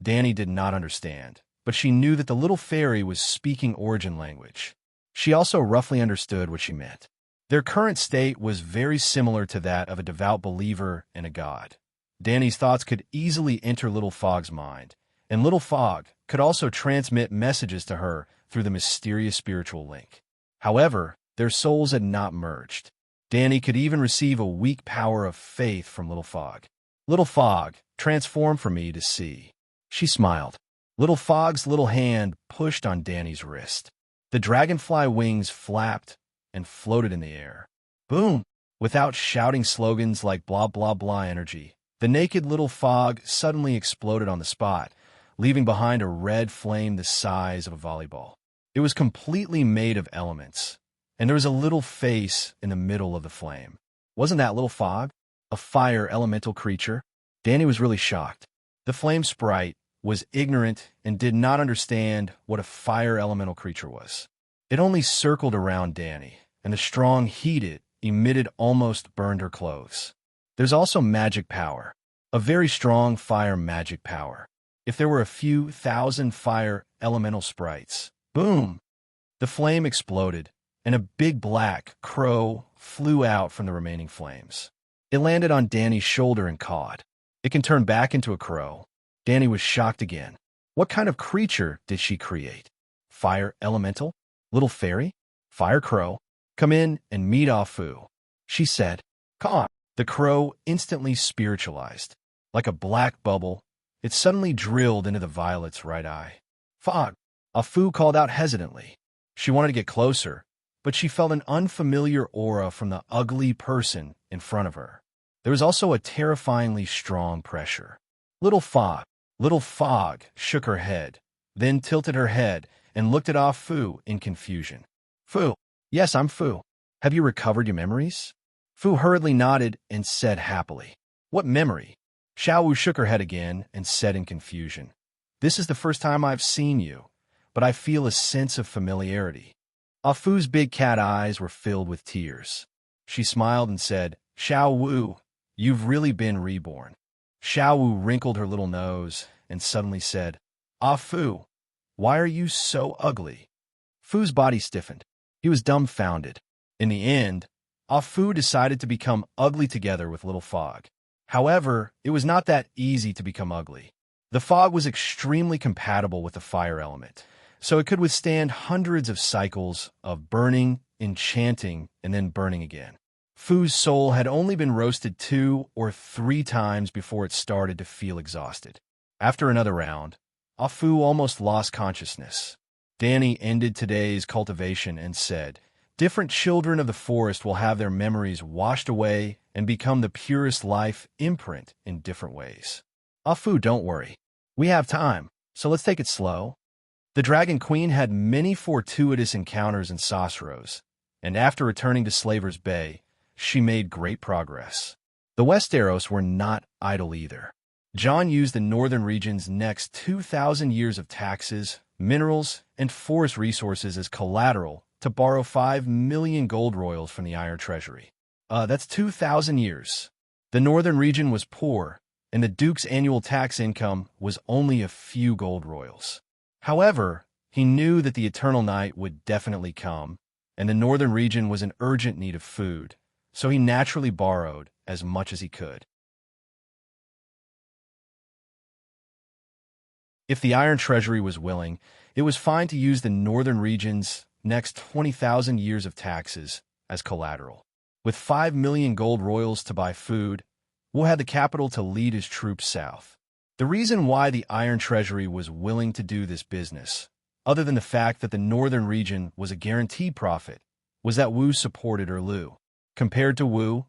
Danny did not understand, but she knew that the little fairy was speaking origin language. She also roughly understood what she meant. Their current state was very similar to that of a devout believer in a god. Danny's thoughts could easily enter Little Fog's mind, and Little Fog could also transmit messages to her through the mysterious spiritual link. However, their souls had not merged. Danny could even receive a weak power of faith from Little Fog. Little Fog, transform for me to see. She smiled. Little Fog's little hand pushed on Danny's wrist. The dragonfly wings flapped and floated in the air. Boom! Without shouting slogans like blah blah blah energy, the naked Little Fog suddenly exploded on the spot, leaving behind a red flame the size of a volleyball. It was completely made of elements, and there was a little face in the middle of the flame. Wasn't that Little Fog? A fire elemental creature? Danny was really shocked. The flame sprite was ignorant and did not understand what a fire elemental creature was. It only circled around Danny, and the strong heat it emitted almost burned her clothes. There's also magic power, a very strong fire magic power. If there were a few thousand fire elemental sprites, boom! The flame exploded, and a big black crow flew out from the remaining flames. It landed on Danny's shoulder and cawed. It can turn back into a crow. Danny was shocked again. What kind of creature did she create? Fire elemental? Little fairy? Fire crow? Come in and meet Ah Fu, she said. Caw! The crow instantly spiritualized. Like a black bubble, it suddenly drilled into the violet's right eye. Fog! Ah Fu called out hesitantly. She wanted to get closer, but she felt an unfamiliar aura from the ugly person in front of her. There was also a terrifyingly strong pressure. Little Fog shook her head, then tilted her head and looked at Ah Fu in confusion. Fu, yes, I'm Fu. Have you recovered your memories? Fu hurriedly nodded and said happily, "What memory?" Xiao Wu shook her head again and said in confusion, "This is the first time I've seen you, but I feel a sense of familiarity." Ah Fu's big cat eyes were filled with tears. She smiled and said, "Xiao Wu, you've really been reborn." Xiao Wu wrinkled her little nose and suddenly said, "Ah Fu, why are you so ugly?" Fu's body stiffened. He was dumbfounded. In the end, Ah Fu decided to become ugly together with Little Fog. However, it was not that easy to become ugly. The fog was extremely compatible with the fire element, so it could withstand hundreds of cycles of burning, enchanting, and then burning again. Fu's soul had only been roasted 2 or 3 times before it started to feel exhausted. After another round, Ah Fu almost lost consciousness. Danny ended today's cultivation and said, "Different children of the forest will have their memories washed away and become the purest life imprint in different ways. Ah Fu, don't worry. We have time, so let's take it slow." The Dragon Queen had many fortuitous encounters in Sosros, and after returning to Slaver's Bay, she made great progress. The Westeros were not idle either. John used the northern region's next 2,000 years of taxes, minerals, and forest resources as collateral to borrow 5 million gold royals from the Iron Treasury. That's 2,000 years. The northern region was poor, and the Duke's annual tax income was only a few gold royals. However, he knew that the eternal night would definitely come, and the northern region was in urgent need of food, so he naturally borrowed as much as he could. If the Iron Treasury was willing, it was fine to use the northern region's next 20,000 years of taxes as collateral. With 5 million gold royals to buy food, Wu had the capital to lead his troops south. The reason why the Iron Treasury was willing to do this business, other than the fact that the northern region was a guaranteed profit, was that Wu supported Erlu. Compared to Wu,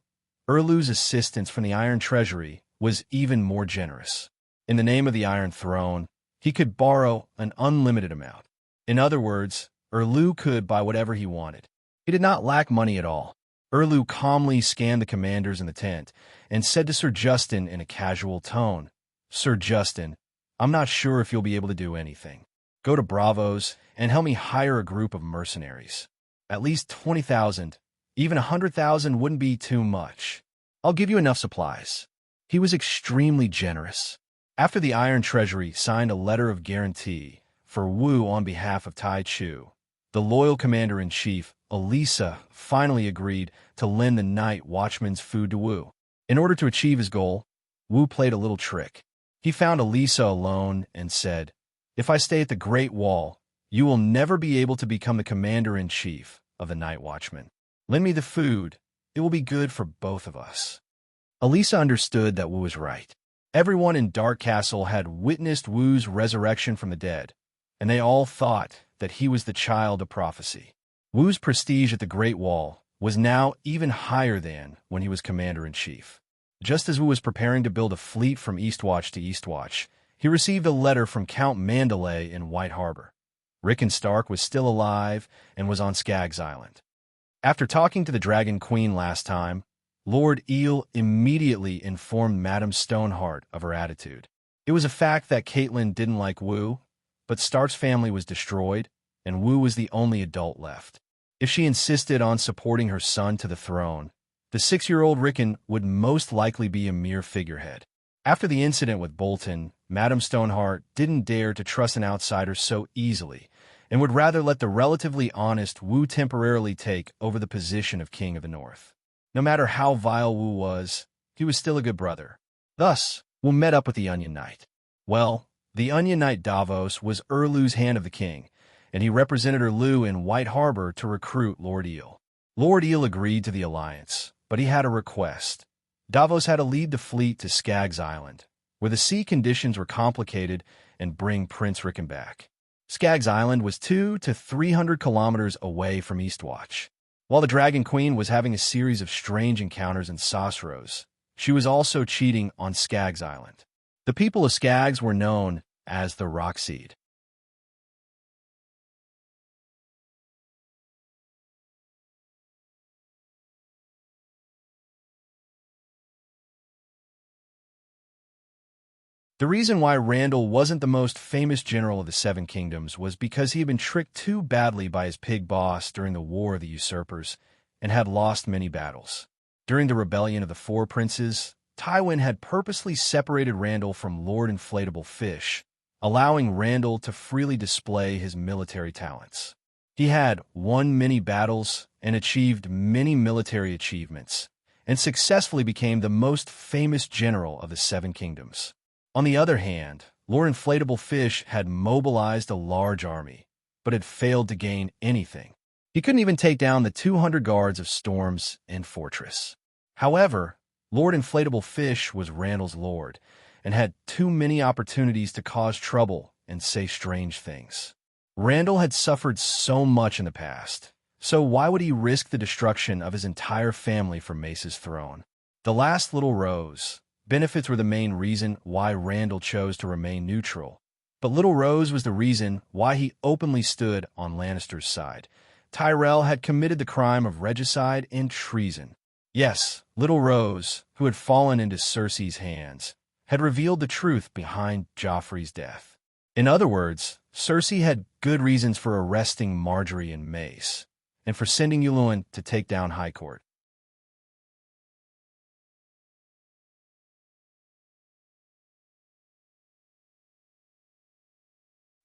Erlu's assistance from the Iron Treasury was even more generous. In the name of the Iron Throne, he could borrow an unlimited amount. In other words, Erlu could buy whatever he wanted. He did not lack money at all. Erlu calmly scanned the commanders in the tent and said to Sir Justin in a casual tone, "Sir Justin, I'm not sure if you'll be able to do anything. Go to Bravos and help me hire a group of mercenaries. At least 20,000, even 100,000 wouldn't be too much. I'll give you enough supplies." He was extremely generous. After the Iron Treasury signed a letter of guarantee for Wu on behalf of Tai Chu, the loyal commander-in-chief, Elisa, finally agreed to lend the night watchman's food to Wu. In order to achieve his goal, Wu played a little trick. He found Elisa alone and said, "If I stay at the Great Wall, you will never be able to become the commander-in-chief of the Night Watchman. Lend me the food. It will be good for both of us." Elisa understood that Wu was right. Everyone in Dark Castle had witnessed Wu's resurrection from the dead, and they all thought that he was the child of prophecy. Wu's prestige at the Great Wall was now even higher than when he was commander-in-chief. Just as Wu was preparing to build a fleet from Eastwatch to Eastwatch, he received a letter from Count Mandalay in White Harbor. Rickon Stark was still alive and was on Skaggs Island. After talking to the Dragon Queen last time, Lord Eel immediately informed Madame Stoneheart of her attitude. It was a fact that Caitlin didn't like Wu, but Stark's family was destroyed, and Wu was the only adult left. If she insisted on supporting her son to the throne, the 6-year-old Rickon would most likely be a mere figurehead. After the incident with Bolton, Madame Stoneheart didn't dare to trust an outsider so easily, and would rather let the relatively honest Wu temporarily take over the position of King of the North. No matter how vile Wu was, he was still a good brother. Thus, Wu met up with the Onion Knight. Well, the Onion Knight Davos was Erlu's hand of the king, and he represented Erlu in White Harbor to recruit Lord Eel. Lord Eel agreed to the alliance, but he had a request. Davos had to lead the fleet to Skaggs Island, where the sea conditions were complicated, and bring Prince Rickon back. Skaggs Island was 200 to 300 kilometers away from Eastwatch. While the Dragon Queen was having a series of strange encounters in Sosros, she was also cheating on Skaggs Island. The people of Skaggs were known as the Rockseed. The reason why Randall wasn't the most famous general of the Seven Kingdoms was because he had been tricked too badly by his pig boss during the War of the Usurpers and had lost many battles. During the rebellion of the Four Princes, Tywin had purposely separated Randall from Lord Inflatable Fish, allowing Randall to freely display his military talents. He had won many battles and achieved many military achievements, and successfully became the most famous general of the Seven Kingdoms. On the other hand, Lord Inflatable Fish had mobilized a large army, but had failed to gain anything. He couldn't even take down the 200 guards of Storm's End fortress. However, Lord Inflatable Fish was Randall's lord, and had too many opportunities to cause trouble and say strange things. Randall had suffered so much in the past, so why would he risk the destruction of his entire family for Mace's throne? The last little rose. Benefits were the main reason why Randall chose to remain neutral, but Little Rose was the reason why he openly stood on Lannister's side. Tyrell had committed the crime of regicide and treason. Yes, Little Rose, who had fallen into Cersei's hands, had revealed the truth behind Joffrey's death. In other words, Cersei had good reasons for arresting Margaery and Mace, and for sending Yulun to take down High Court.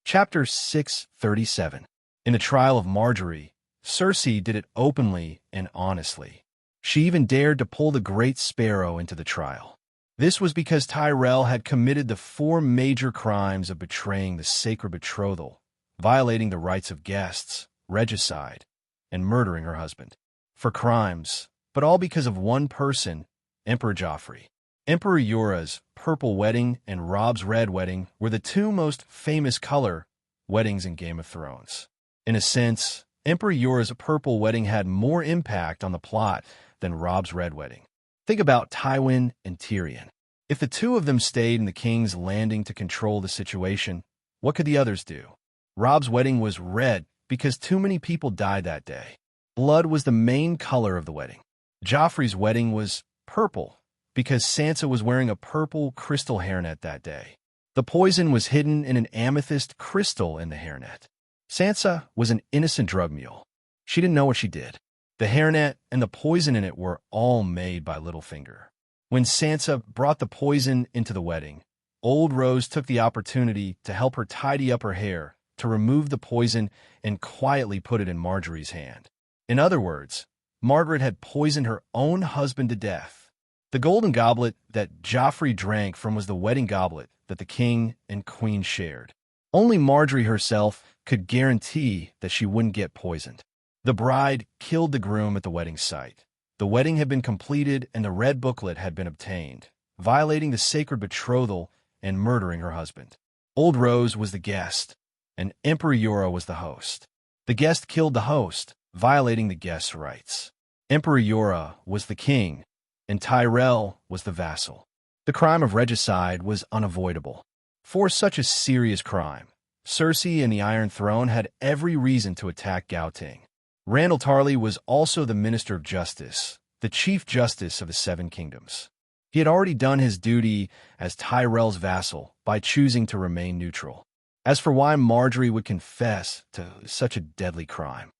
Chapter 637. In the trial of Margaery, Cersei did it openly and honestly. She even dared to pull the Great Sparrow into the trial. This was because Tyrell had committed the 4 major crimes of betraying the sacred betrothal, violating the rights of guests, regicide, and murdering her husband. 4 crimes, but all because of one person, Emperor Joffrey. Emperor Yora's purple wedding and Robb's red wedding were the 2 most famous color weddings in Game of Thrones. In a sense, Emperor Yora's purple wedding had more impact on the plot than Robb's red wedding. Think about Tywin and Tyrion. If the 2 of them stayed in the King's Landing to control the situation, what could the others do? Robb's wedding was red because too many people died that day. Blood was the main color of the wedding. Joffrey's wedding was purple because Sansa was wearing a purple crystal hairnet that day. The poison was hidden in an amethyst crystal in the hairnet. Sansa was an innocent drug mule. She didn't know what she did. The hairnet and the poison in it were all made by Littlefinger. When Sansa brought the poison into the wedding, Old Rose took the opportunity to help her tidy up her hair, to remove the poison and quietly put it in Margaery's hand. In other words, Margaret had poisoned her own husband to death. The golden goblet that Joffrey drank from was the wedding goblet that the king and queen shared. Only Margaery herself could guarantee that she wouldn't get poisoned. The bride killed the groom at the wedding site. The wedding had been completed and the red booklet had been obtained, violating the sacred betrothal and murdering her husband. Old Rose was the guest, and Emperor Yora was the host. The guest killed the host, violating the guest's rights. Emperor Yora was the king, and Tyrell was the vassal. The crime of regicide was unavoidable. For such a serious crime, Cersei and the Iron Throne had every reason to attack Gauting. Randall Tarley was also the Minister of Justice, the Chief Justice of the Seven Kingdoms. He had already done his duty as Tyrell's vassal by choosing to remain neutral. As for why Margaery would confess to such a deadly crime,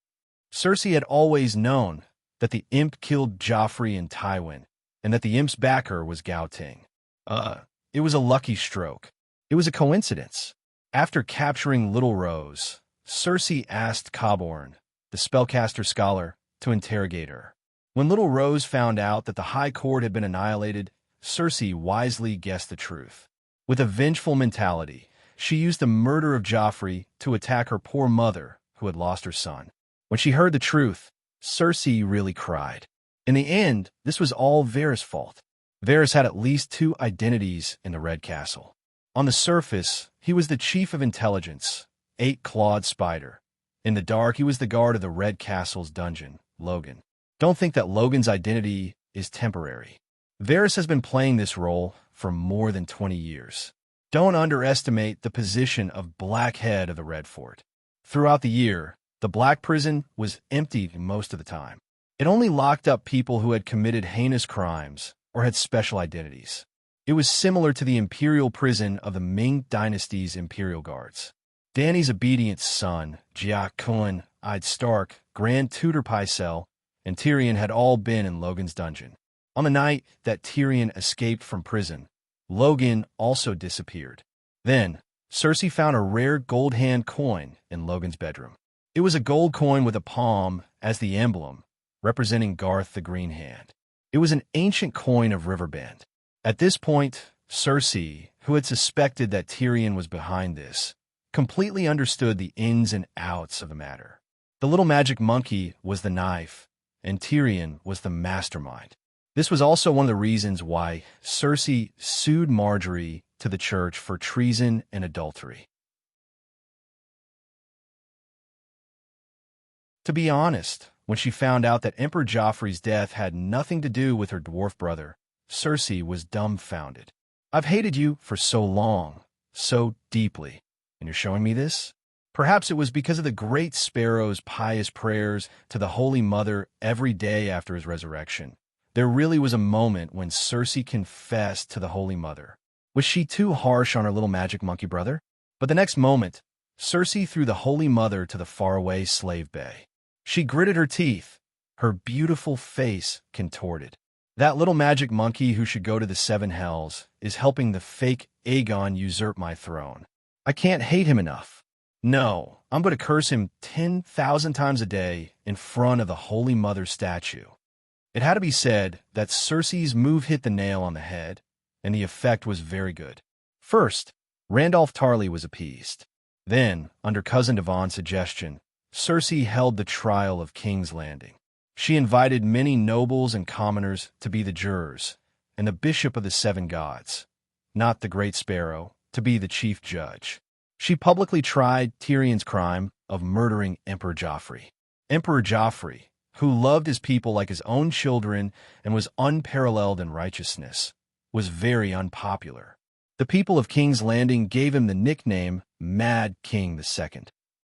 Cersei had always known that the imp killed Joffrey and Tywin, and that the imp's backer was Gauting. It was a lucky stroke. It was a coincidence. After capturing Little Rose, Cersei asked Cobborn, the spellcaster scholar, to interrogate her. When Little Rose found out that the High Court had been annihilated, Cersei wisely guessed the truth. With a vengeful mentality, she used the murder of Joffrey to attack her poor mother, who had lost her son. When she heard the truth, Cersei really cried. In the end, this was all Varys' fault. Varys had at least 2 identities in the Red Castle. On the surface, he was the chief of intelligence, 8-clawed spider. In the dark, he was the guard of the Red Castle's dungeon, Logan. Don't think that Logan's identity is temporary. Varys has been playing this role for more than 20 years. Don't underestimate the position of Black Head of the Red Fort. Throughout the year, the Black Prison was empty most of the time. It only locked up people who had committed heinous crimes or had special identities. It was similar to the imperial prison of the Ming dynasty's imperial guards. Danny's obedient son, Jia Kun, Ide Stark, Grand Tutor Pycelle, and Tyrion had all been in Logan's dungeon. On the night that Tyrion escaped from prison, Logan also disappeared. Then, Cersei found a rare gold hand coin in Logan's bedroom. It was a gold coin with a palm as the emblem, representing Garth the Green Hand. It was an ancient coin of Riverbend. At this point, Cersei, who had suspected that Tyrion was behind this, completely understood the ins and outs of the matter. The little magic monkey was the knife, and Tyrion was the mastermind. This was also one of the reasons why Cersei sued Margaery to the church for treason and adultery. To be honest, when she found out that Emperor Joffrey's death had nothing to do with her dwarf brother, Cersei was dumbfounded. "I've hated you for so long, so deeply, and you're showing me this?" Perhaps it was because of the great sparrow's pious prayers to the Holy Mother every day after his resurrection. There really was a moment when Cersei confessed to the Holy Mother. Was she too harsh on her little magic monkey brother? But the next moment, Cersei threw the Holy Mother to the faraway slave bay. She gritted her teeth, her beautiful face contorted. That little magic monkey who should go to the seven hells is helping the fake Aegon usurp my throne. I can't hate him enough. No, I'm going to curse him 10,000 times a day in front of the Holy Mother statue. It had to be said that Cersei's move hit the nail on the head, and the effect was very good. First, Randolph Tarly was appeased. Then, under Cousin Devon's suggestion, Cersei held the trial of King's Landing. She invited many nobles and commoners to be the jurors, and the Bishop of the Seven Gods, not the Great Sparrow, to be the chief judge. She publicly tried Tyrion's crime of murdering Emperor Joffrey. Emperor Joffrey, who loved his people like his own children and was unparalleled in righteousness, was very unpopular. The people of King's Landing gave him the nickname Mad King II.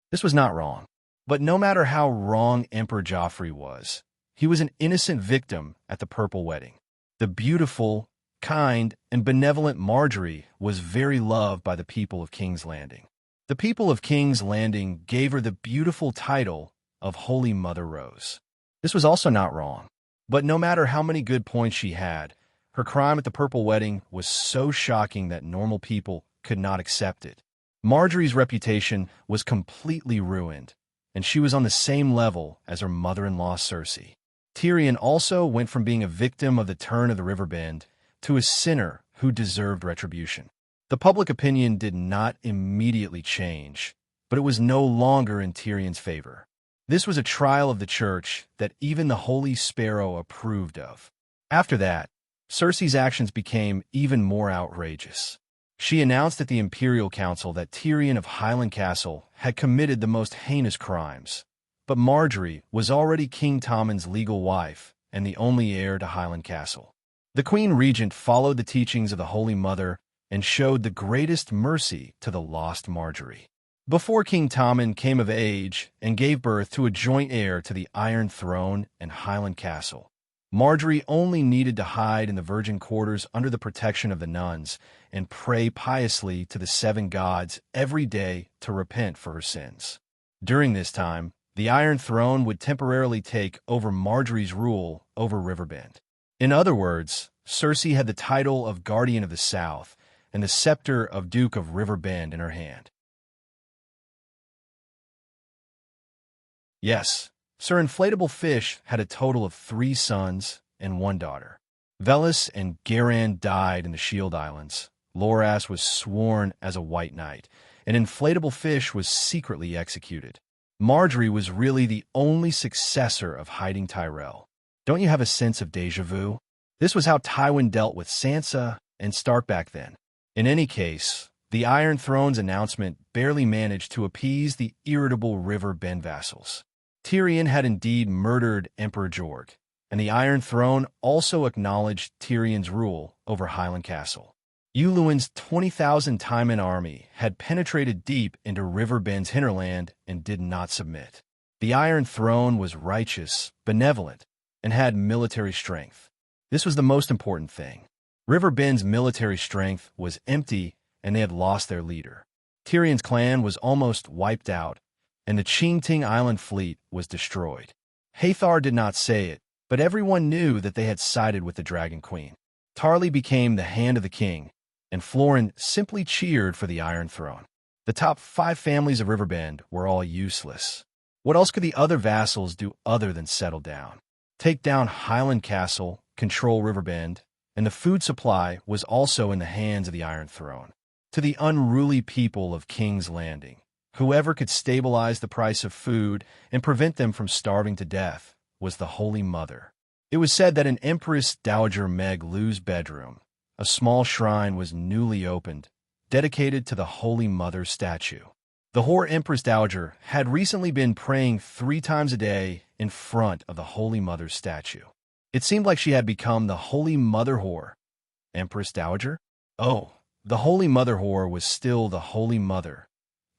This was not wrong. But no matter how wrong Emperor Joffrey was, he was an innocent victim at the Purple Wedding. The beautiful, kind, and benevolent Margaery was very loved by the people of King's Landing. The people of King's Landing gave her the beautiful title of Holy Mother Rose. This was also not wrong. But no matter how many good points she had, her crime at the Purple Wedding was so shocking that normal people could not accept it. Margaery's reputation was completely ruined, and she was on the same level as her mother-in-law Cersei. Tyrion also went from being a victim of the turn of the Riverbend to a sinner who deserved retribution. The public opinion did not immediately change, but it was no longer in Tyrion's favor. This was a trial of the church that even the Holy Sparrow approved of. After that, Cersei's actions became even more outrageous. She announced at the Imperial Council that Tyrion of Highland Castle had committed the most heinous crimes, but Margaery was already King Tommen's legal wife and the only heir to Highland Castle. The Queen Regent followed the teachings of the Holy Mother and showed the greatest mercy to the lost Margaery. Before King Tommen came of age and gave birth to a joint heir to the Iron Throne and Highland Castle, Margaery only needed to hide in the virgin quarters under the protection of the nuns and pray piously to the seven gods every day to repent for her sins. During this time, the Iron Throne would temporarily take over Margaery's rule over Riverbend. In other words, Cersei had the title of Guardian of the South and the scepter of Duke of Riverbend in her hand. Yes, Sir Inflatable Fish had a total of 3 sons and 1 daughter. Velis and Garan died in the Shield Islands. Loras was sworn as a White Knight, and Inflatable Fish was secretly executed. Margaery was really the only successor of Hiding Tyrell. Don't you have a sense of déjà vu? This was how Tywin dealt with Sansa and Stark back then. In any case, the Iron Throne's announcement barely managed to appease the irritable Riverbend vassals. Tyrion had indeed murdered Emperor Jorg, and the Iron Throne also acknowledged Tyrion's rule over Highland Castle. Eulun's 20,000 Tymon army had penetrated deep into Riverbend's hinterland and did not submit. The Iron Throne was righteous, benevolent, and had military strength. This was the most important thing. Riverbend's military strength was empty, and they had lost their leader. Tyrion's clan was almost wiped out, and the Qingting Island fleet was destroyed. Hathor did not say it, but everyone knew that they had sided with the Dragon Queen. Tarly became the hand of the king, and Florin simply cheered for the Iron Throne. The top 5 families of Riverbend were all useless. What else could the other vassals do other than settle down? Take down Highland Castle, control Riverbend, and the food supply was also in the hands of the Iron Throne. To the unruly people of King's Landing, whoever could stabilize the price of food and prevent them from starving to death was the Holy Mother. It was said that in Empress Dowager Meg Lu's bedroom, a small shrine was newly opened, dedicated to the Holy Mother statue. The whore Empress Dowager had recently been praying 3 times a day in front of the Holy Mother statue. It seemed like she had become the Holy Mother whore. Empress Dowager? Oh, the Holy Mother whore was still the Holy Mother.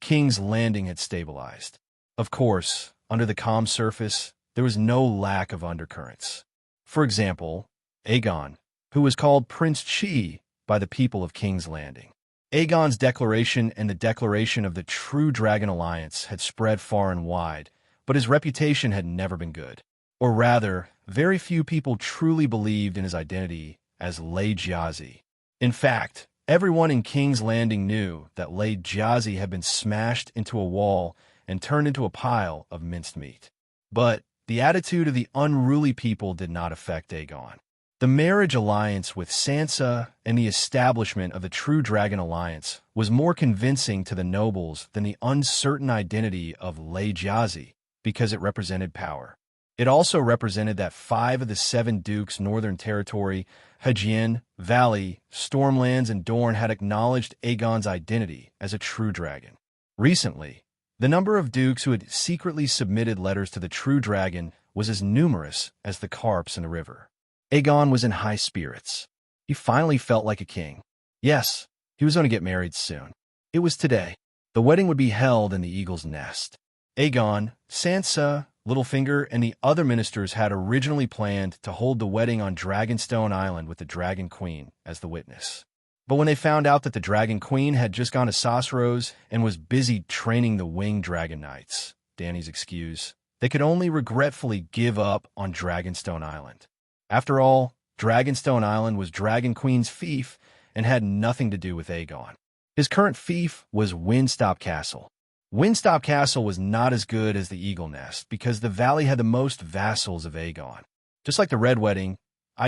King's Landing had stabilized. Of course, under the calm surface, there was no lack of undercurrents. For example, Aegon, who was called Prince Chi by the people of King's Landing. Aegon's declaration and the declaration of the True Dragon Alliance had spread far and wide, but his reputation had never been good. Or rather, very few people truly believed in his identity as Lei Jiazi. In fact, everyone in King's Landing knew that Lei Jiazi had been smashed into a wall and turned into a pile of minced meat. But the attitude of the unruly people did not affect Aegon. The marriage alliance with Sansa and the establishment of the True Dragon Alliance was more convincing to the nobles than the uncertain identity of Lei Jiazi because it represented power. It also represented that 5 of the 7 dukes' northern territory, Hajian, Valley, Stormlands, and Dorne had acknowledged Aegon's identity as a true dragon. Recently, the number of dukes who had secretly submitted letters to the True Dragon was as numerous as the carps in the river. Aegon was in high spirits. He finally felt like a king. Yes, he was going to get married soon. It was today. The wedding would be held in the Eagle's Nest. Aegon, Sansa, Littlefinger, and the other ministers had originally planned to hold the wedding on Dragonstone Island with the Dragon Queen as the witness. But when they found out that the Dragon Queen had just gone to Sosros and was busy training the Winged Dragon Knights, Dany's excuse, they could only regretfully give up on Dragonstone Island. After all, Dragonstone Island was Dragon Queen's fief and had nothing to do with Aegon. His current fief was Windstop Castle. Windstop Castle was not as good as the Eagle Nest because the valley had the most vassals of Aegon. Just like the Red Wedding,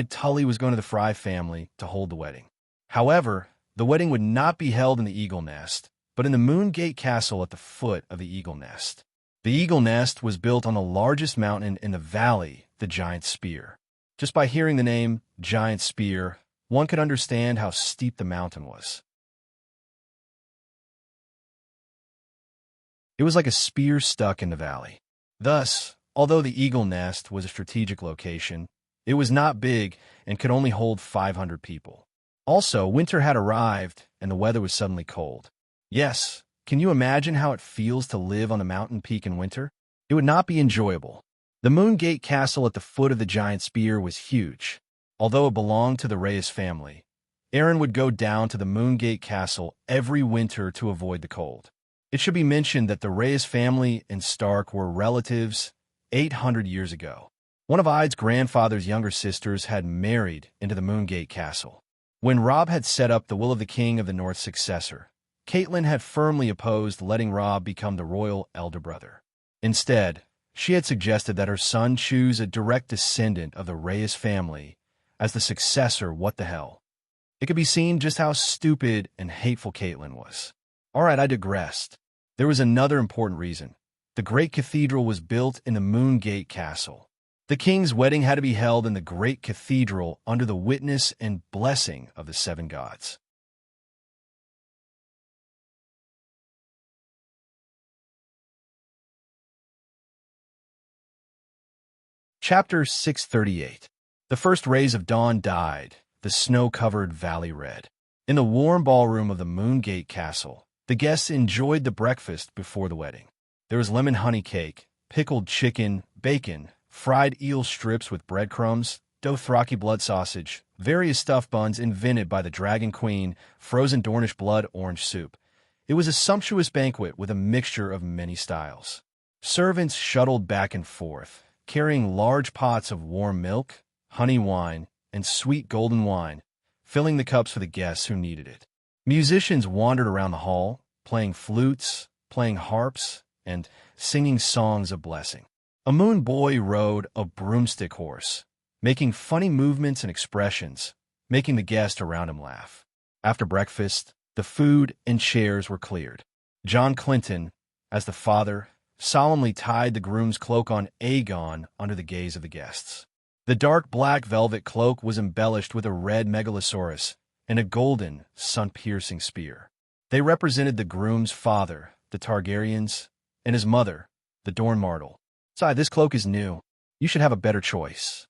Tully was going to the Frey family to hold the wedding. However, the wedding would not be held in the Eagle Nest, but in the Moongate Castle at the foot of the Eagle Nest. The Eagle Nest was built on the largest mountain in the valley, the Giant Spear. Just by hearing the name Giant Spear, one could understand how steep the mountain was. It was like a spear stuck in the valley. Thus, although the Eagle Nest was a strategic location, it was not big and could only hold 500 people. Also, winter had arrived and the weather was suddenly cold. Yes, can you imagine how it feels to live on a mountain peak in winter? It would not be enjoyable. The Moongate Castle at the foot of the Giant Spear was huge. Although it belonged to the Reyes family, Aaron would go down to the Moongate Castle every winter to avoid the cold. It should be mentioned that the Reyes family and Stark were relatives 800 years ago. One of Ide's grandfather's younger sisters had married into the Moongate Castle. When Robb had set up the Will of the King of the North's successor, Catelyn had firmly opposed letting Robb become the royal elder brother. Instead, she had suggested that her son choose a direct descendant of the Reyes family as the successor. What the hell? It could be seen just how stupid and hateful Catelyn was. All right, I digressed. There was another important reason. The Great Cathedral was built in the Moongate Castle. The king's wedding had to be held in the Great Cathedral under the witness and blessing of the 7 gods. Chapter 638. The first rays of dawn dyed the snow-covered valley red. In the warm ballroom of the Moongate Castle, the guests enjoyed the breakfast before the wedding. There was lemon honey cake, pickled chicken, bacon, fried eel strips with breadcrumbs, Dothraki blood sausage, various stuffed buns invented by the Dragon Queen, frozen Dornish blood orange soup. It was a sumptuous banquet with a mixture of many styles. Servants shuttled back and forth, carrying large pots of warm milk, honey wine, and sweet golden wine, filling the cups for the guests who needed it. Musicians wandered around the hall, playing flutes, playing harps, and singing songs of blessing. A moon boy rode a broomstick horse, making funny movements and expressions, making the guests around him laugh. After breakfast, the food and chairs were cleared. John Clinton, as the father, solemnly tied the groom's cloak on Aegon under the gaze of the guests. The dark black velvet cloak was embellished with a red megalosaurus and a golden, sun-piercing spear. They represented the groom's father, the Targaryens, and his mother, the Dornmartel. "Sigh, this cloak is new. You should have a better choice."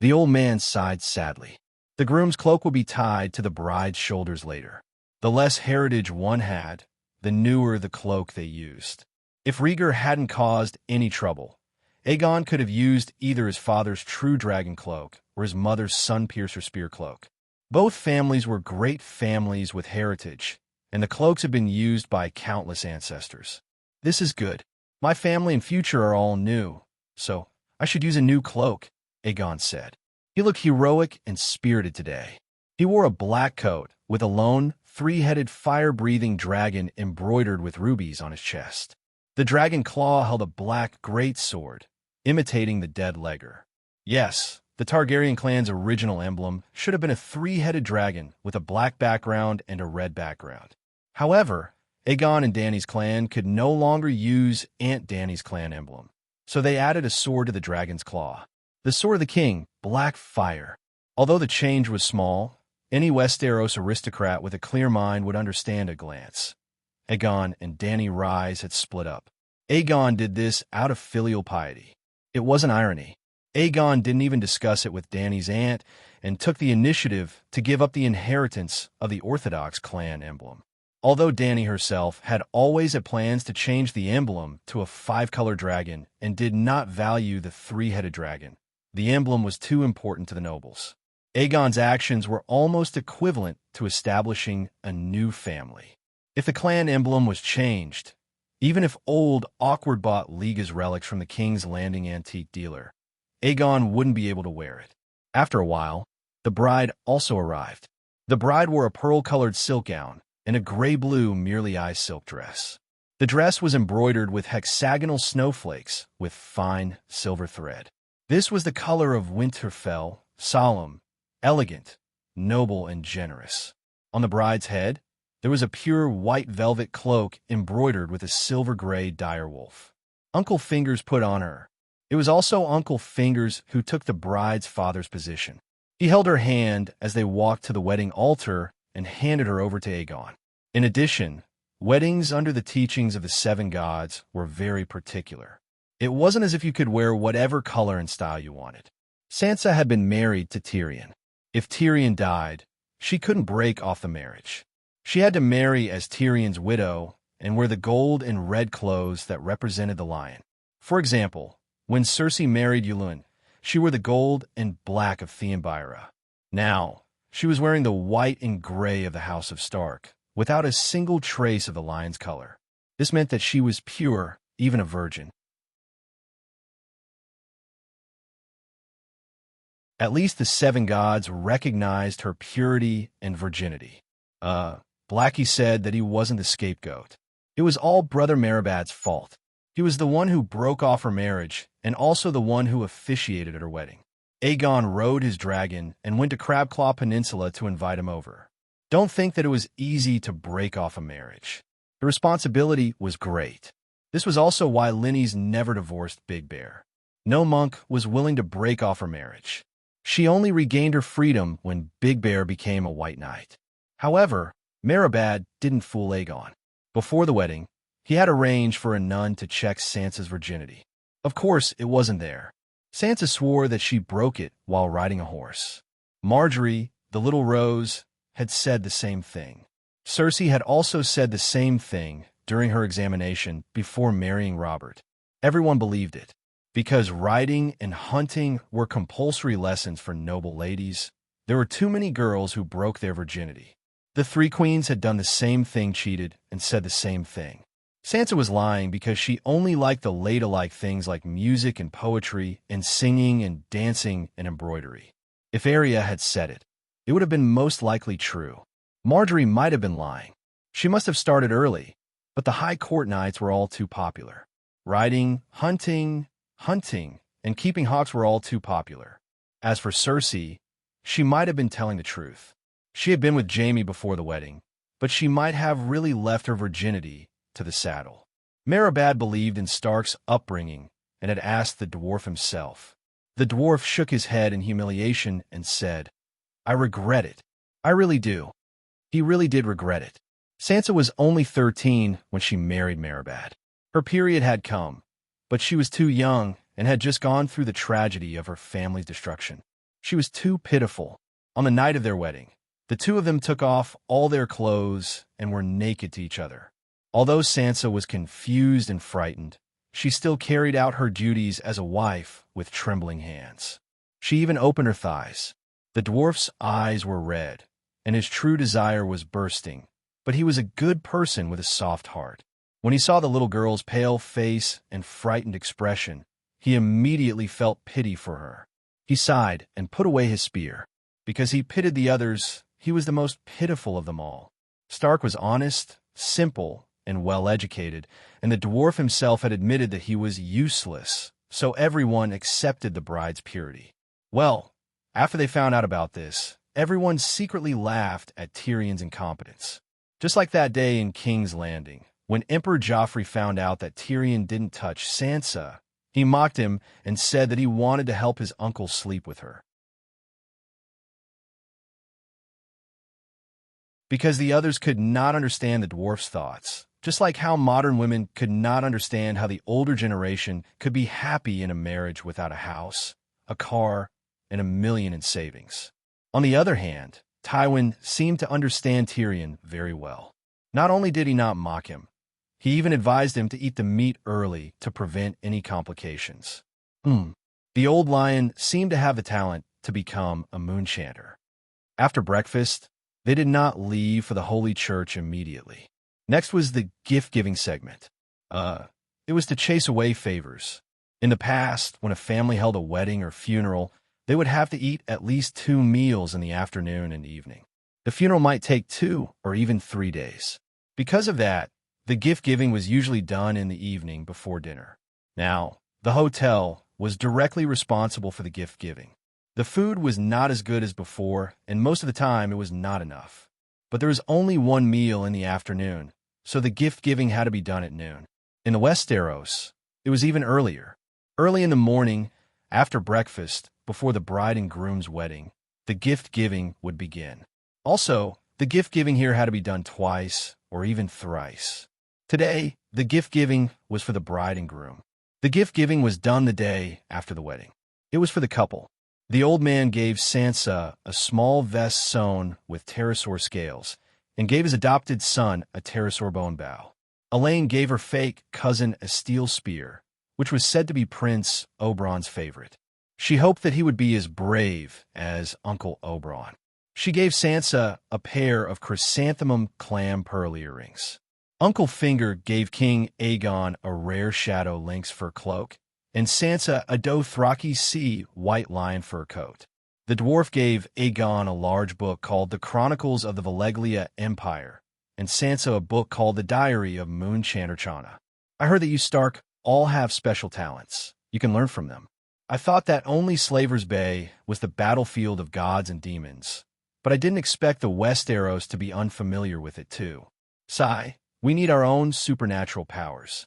The old man sighed sadly. The groom's cloak would be tied to the bride's shoulders later. The less heritage one had, the newer the cloak they used. If Rhaegar hadn't caused any trouble, Aegon could have used either his father's true dragon cloak or his mother's sun-piercer spear cloak. Both families were great families with heritage, and the cloaks had been used by countless ancestors. "This is good. My family and future are all new, so I should use a new cloak," Aegon said. He looked heroic and spirited today. He wore a black coat with a lone, three-headed fire-breathing dragon embroidered with rubies on his chest. The dragon claw held a black greatsword, imitating the dead Legger. Yes, the Targaryen clan's original emblem should have been a three-headed dragon with a black background and a red background. However, Aegon and Dany's clan could no longer use Aunt Dany's clan emblem, so they added a sword to the dragon's claw. The Sword of the King, black fire. Although the change was small, any Westeros aristocrat with a clear mind would understand at a glance. Aegon and Dany Rise had split up. Aegon did this out of filial piety. It wasn't irony. Aegon didn't even discuss it with Dany's aunt and took the initiative to give up the inheritance of the Orthodox clan emblem. Although Dany herself had always had plans to change the emblem to a five-color dragon and did not value the three-headed dragon, the emblem was too important to the nobles. Aegon's actions were almost equivalent to establishing a new family. If the clan emblem was changed, even if old, awkward bought Liga's relics from the King's Landing antique dealer, Aegon wouldn't be able to wear it. After a while, the bride also arrived. The bride wore a pearl-colored silk gown and a gray-blue merely-eye silk dress. The dress was embroidered with hexagonal snowflakes with fine silver thread. This was the color of Winterfell, solemn, elegant, noble, and generous. On the bride's head, there was a pure white velvet cloak embroidered with a silver-gray direwolf. Uncle Fingers put on her. It was also Uncle Fingers who took the bride's father's position. He held her hand as they walked to the wedding altar and handed her over to Aegon. In addition, weddings under the teachings of the seven gods were very particular. It wasn't as if you could wear whatever color and style you wanted. Sansa had been married to Tyrion. If Tyrion died, she couldn't break off the marriage. She had to marry as Tyrion's widow and wear the gold and red clothes that represented the lion. For example, when Cersei married Yulun, she wore the gold and black of Theonbira. Now, she was wearing the white and gray of the House of Stark, without a single trace of the lion's color. This meant that she was pure, even a virgin. At least the seven gods recognized her purity and virginity. Blackie said that he wasn't the scapegoat. It was all Brother Merabad's fault. He was the one who broke off her marriage and also the one who officiated at her wedding. Aegon rode his dragon and went to Crabclaw Peninsula to invite him over. Don't think that it was easy to break off a marriage. The responsibility was great. This was also why Linny's never divorced Big Bear. No monk was willing to break off her marriage. She only regained her freedom when Big Bear became a White Knight. However, Merabad didn't fool Aegon. Before the wedding, he had arranged for a nun to check Sansa's virginity. Of course, it wasn't there. Sansa swore that she broke it while riding a horse. Marjorie, the little rose, had said the same thing. Cersei had also said the same thing during her examination before marrying Robert. Everyone believed it. Because riding and hunting were compulsory lessons for noble ladies, There were too many girls who broke their virginity. The three queens had done the same thing, cheated, and said the same thing. Sansa was lying because she only liked the ladylike things like music and poetry and singing and dancing and embroidery. If Arya had said it, it would have been most likely true. Marjorie might have been lying. She must have started early, but the high court nights were all too popular. Riding, hunting, and keeping hawks were all too popular. As for Cersei, she might have been telling the truth. She had been with Jaime before the wedding, but she might have really left her virginity to the saddle. Merabad believed in Stark's upbringing and had asked the dwarf himself. The dwarf shook his head in humiliation and said, "I regret it. I really do." He really did regret it. Sansa was only 13 when she married Merabad. Her period had come, but she was too young and had just gone through the tragedy of her family's destruction. She was too pitiful. On the night of their wedding, the two of them took off all their clothes and were naked to each other. Although Sansa was confused and frightened, she still carried out her duties as a wife with trembling hands. She even opened her thighs. The dwarf's eyes were red, and his true desire was bursting, but he was a good person with a soft heart. When he saw the little girl's pale face and frightened expression, he immediately felt pity for her. He sighed and put away his spear. Because he pitied the others, he was the most pitiful of them all. Stark was honest, simple, and well-educated, and the dwarf himself had admitted that he was useless, so everyone accepted the bride's purity. Well, after they found out about this, everyone secretly laughed at Tyrion's incompetence. Just like that day in King's Landing, when Emperor Joffrey found out that Tyrion didn't touch Sansa, he mocked him and said that he wanted to help his uncle sleep with her. Because the others could not understand the dwarf's thoughts, just like how modern women could not understand how the older generation could be happy in a marriage without a house, a car, and $1 million in savings. On the other hand, Tywin seemed to understand Tyrion very well. Not only did he not mock him, he even advised him to eat the meat early to prevent any complications. The old lion seemed to have the talent to become a moonchanter. After breakfast, they did not leave for the Holy Church immediately. Next was the gift-giving segment. It was to chase away favors. In the past, when a family held a wedding or funeral, they would have to eat at least 2 meals in the afternoon and evening. The funeral might take 2 or even 3 days. Because of that, the gift-giving was usually done in the evening before dinner. Now, the hotel was directly responsible for the gift-giving. The food was not as good as before, and most of the time it was not enough. But there was only 1 meal in the afternoon, so the gift-giving had to be done at noon. In the Westeros, it was even earlier. Early in the morning, after breakfast, before the bride and groom's wedding, the gift-giving would begin. Also, the gift-giving here had to be done twice or even thrice. Today, the gift-giving was for the bride and groom. The gift-giving was done the day after the wedding. It was for the couple. The old man gave Sansa a small vest sewn with pterosaur scales and gave his adopted son a pterosaur bone bow. Elaine gave her fake cousin a steel spear, which was said to be Prince Oberyn's favorite. She hoped that he would be as brave as Uncle Oberyn. She gave Sansa a pair of chrysanthemum clam pearl earrings. Uncle Finger gave King Aegon a rare shadow lynx fur cloak, and Sansa a Dothraki sea white lion fur coat. The dwarf gave Aegon a large book called The Chronicles of the Valeglia Empire, and Sansa a book called The Diary of Moonchanter Chana. I heard that you Stark all have special talents. You can learn from them. I thought that only Slaver's Bay was the battlefield of gods and demons, but I didn't expect the Westeros to be unfamiliar with it too. Sigh, we need our own supernatural powers.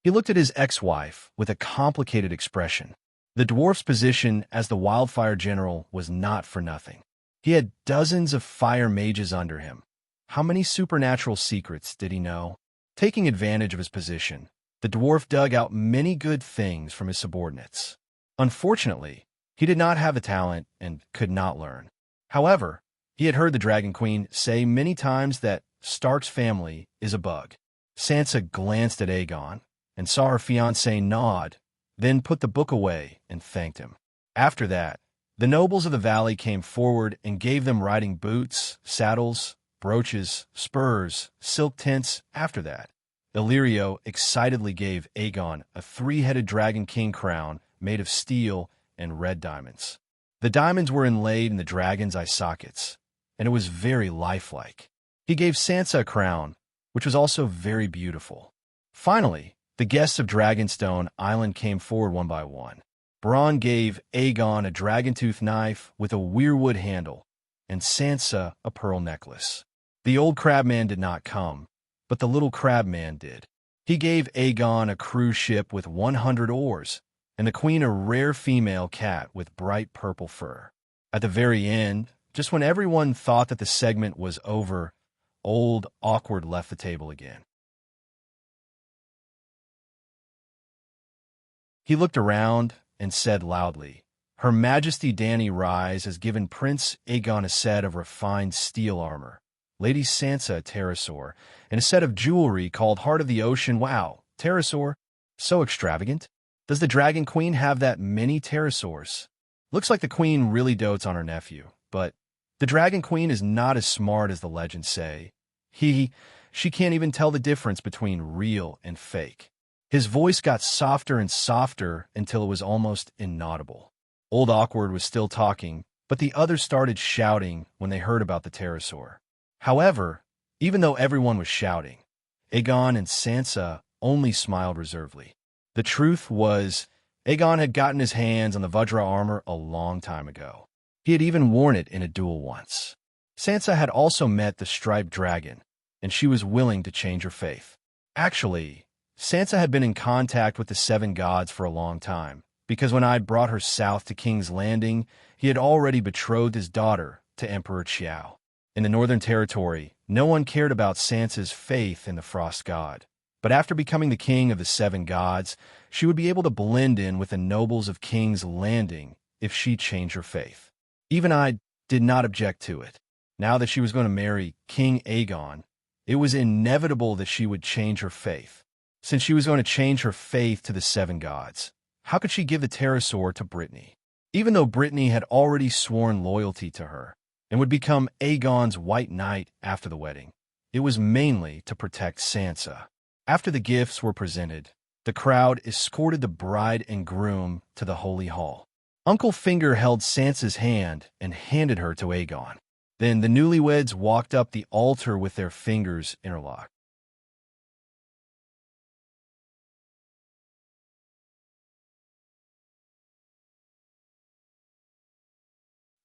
He looked at his ex-wife with a complicated expression. The dwarf's position as the wildfire general was not for nothing. He had dozens of fire mages under him. How many supernatural secrets did he know? Taking advantage of his position, the dwarf dug out many good things from his subordinates. Unfortunately, he did not have the talent and could not learn. However, he had heard the Dragon Queen say many times that Stark's family is a bug. Sansa glanced at Aegon and saw her fiancé nod, then put the book away and thanked him. After that, The nobles of the valley came forward and gave them riding boots, saddles, brooches, spurs, silk tents after that. Illyrio excitedly gave Aegon a three-headed dragon king crown made of steel and red diamonds. The diamonds were inlaid in the dragon's eye sockets, and it was very lifelike. He gave Sansa a crown, which was also very beautiful. Finally, the guests of Dragonstone Island came forward one by one. Bronn gave Aegon a dragon-tooth knife with a weirwood handle, and Sansa a pearl necklace. The old crabman did not come, but the little crabman did. He gave Aegon a cruise ship with 100 oars, and the queen a rare female cat with bright purple fur. At the very end, just when everyone thought that the segment was over, Old Awkward left the table again. He looked around and said loudly, "Her Majesty Dany Rise has given Prince Aegon a set of refined steel armor, Lady Sansa a pterosaur, and a set of jewelry called Heart of the Ocean." Wow, pterosaur? So extravagant. Does the Dragon Queen have that many pterosaurs? Looks like the Queen really dotes on her nephew, but the Dragon Queen is not as smart as the legends say. She can't even tell the difference between real and fake. His voice got softer and softer until it was almost inaudible. Old Awkward was still talking, but the others started shouting when they heard about the pterosaur. However, even though everyone was shouting, Aegon and Sansa only smiled reservedly. The truth was, Aegon had gotten his hands on the Vajra armor a long time ago. He had even worn it in a duel once. Sansa had also met the striped dragon, and she was willing to change her faith. Actually, Sansa had been in contact with the Seven Gods for a long time, because when I brought her south to King's Landing, he had already betrothed his daughter to Emperor Xiao. In the Northern Territory, no one cared about Sansa's faith in the Frost God. But after becoming the king of the Seven Gods, she would be able to blend in with the nobles of King's Landing if she changed her faith. Even I did not object to it. Now that she was going to marry King Aegon, it was inevitable that she would change her faith. Since she was going to change her faith to the Seven Gods, how could she give the pterosaur to Brittany? Even though Brittany had already sworn loyalty to her and would become Aegon's White Knight after the wedding, it was mainly to protect Sansa. After the gifts were presented, the crowd escorted the bride and groom to the Holy Hall. Uncle Finger held Sansa's hand and handed her to Aegon. Then the newlyweds walked up the altar with their fingers interlocked.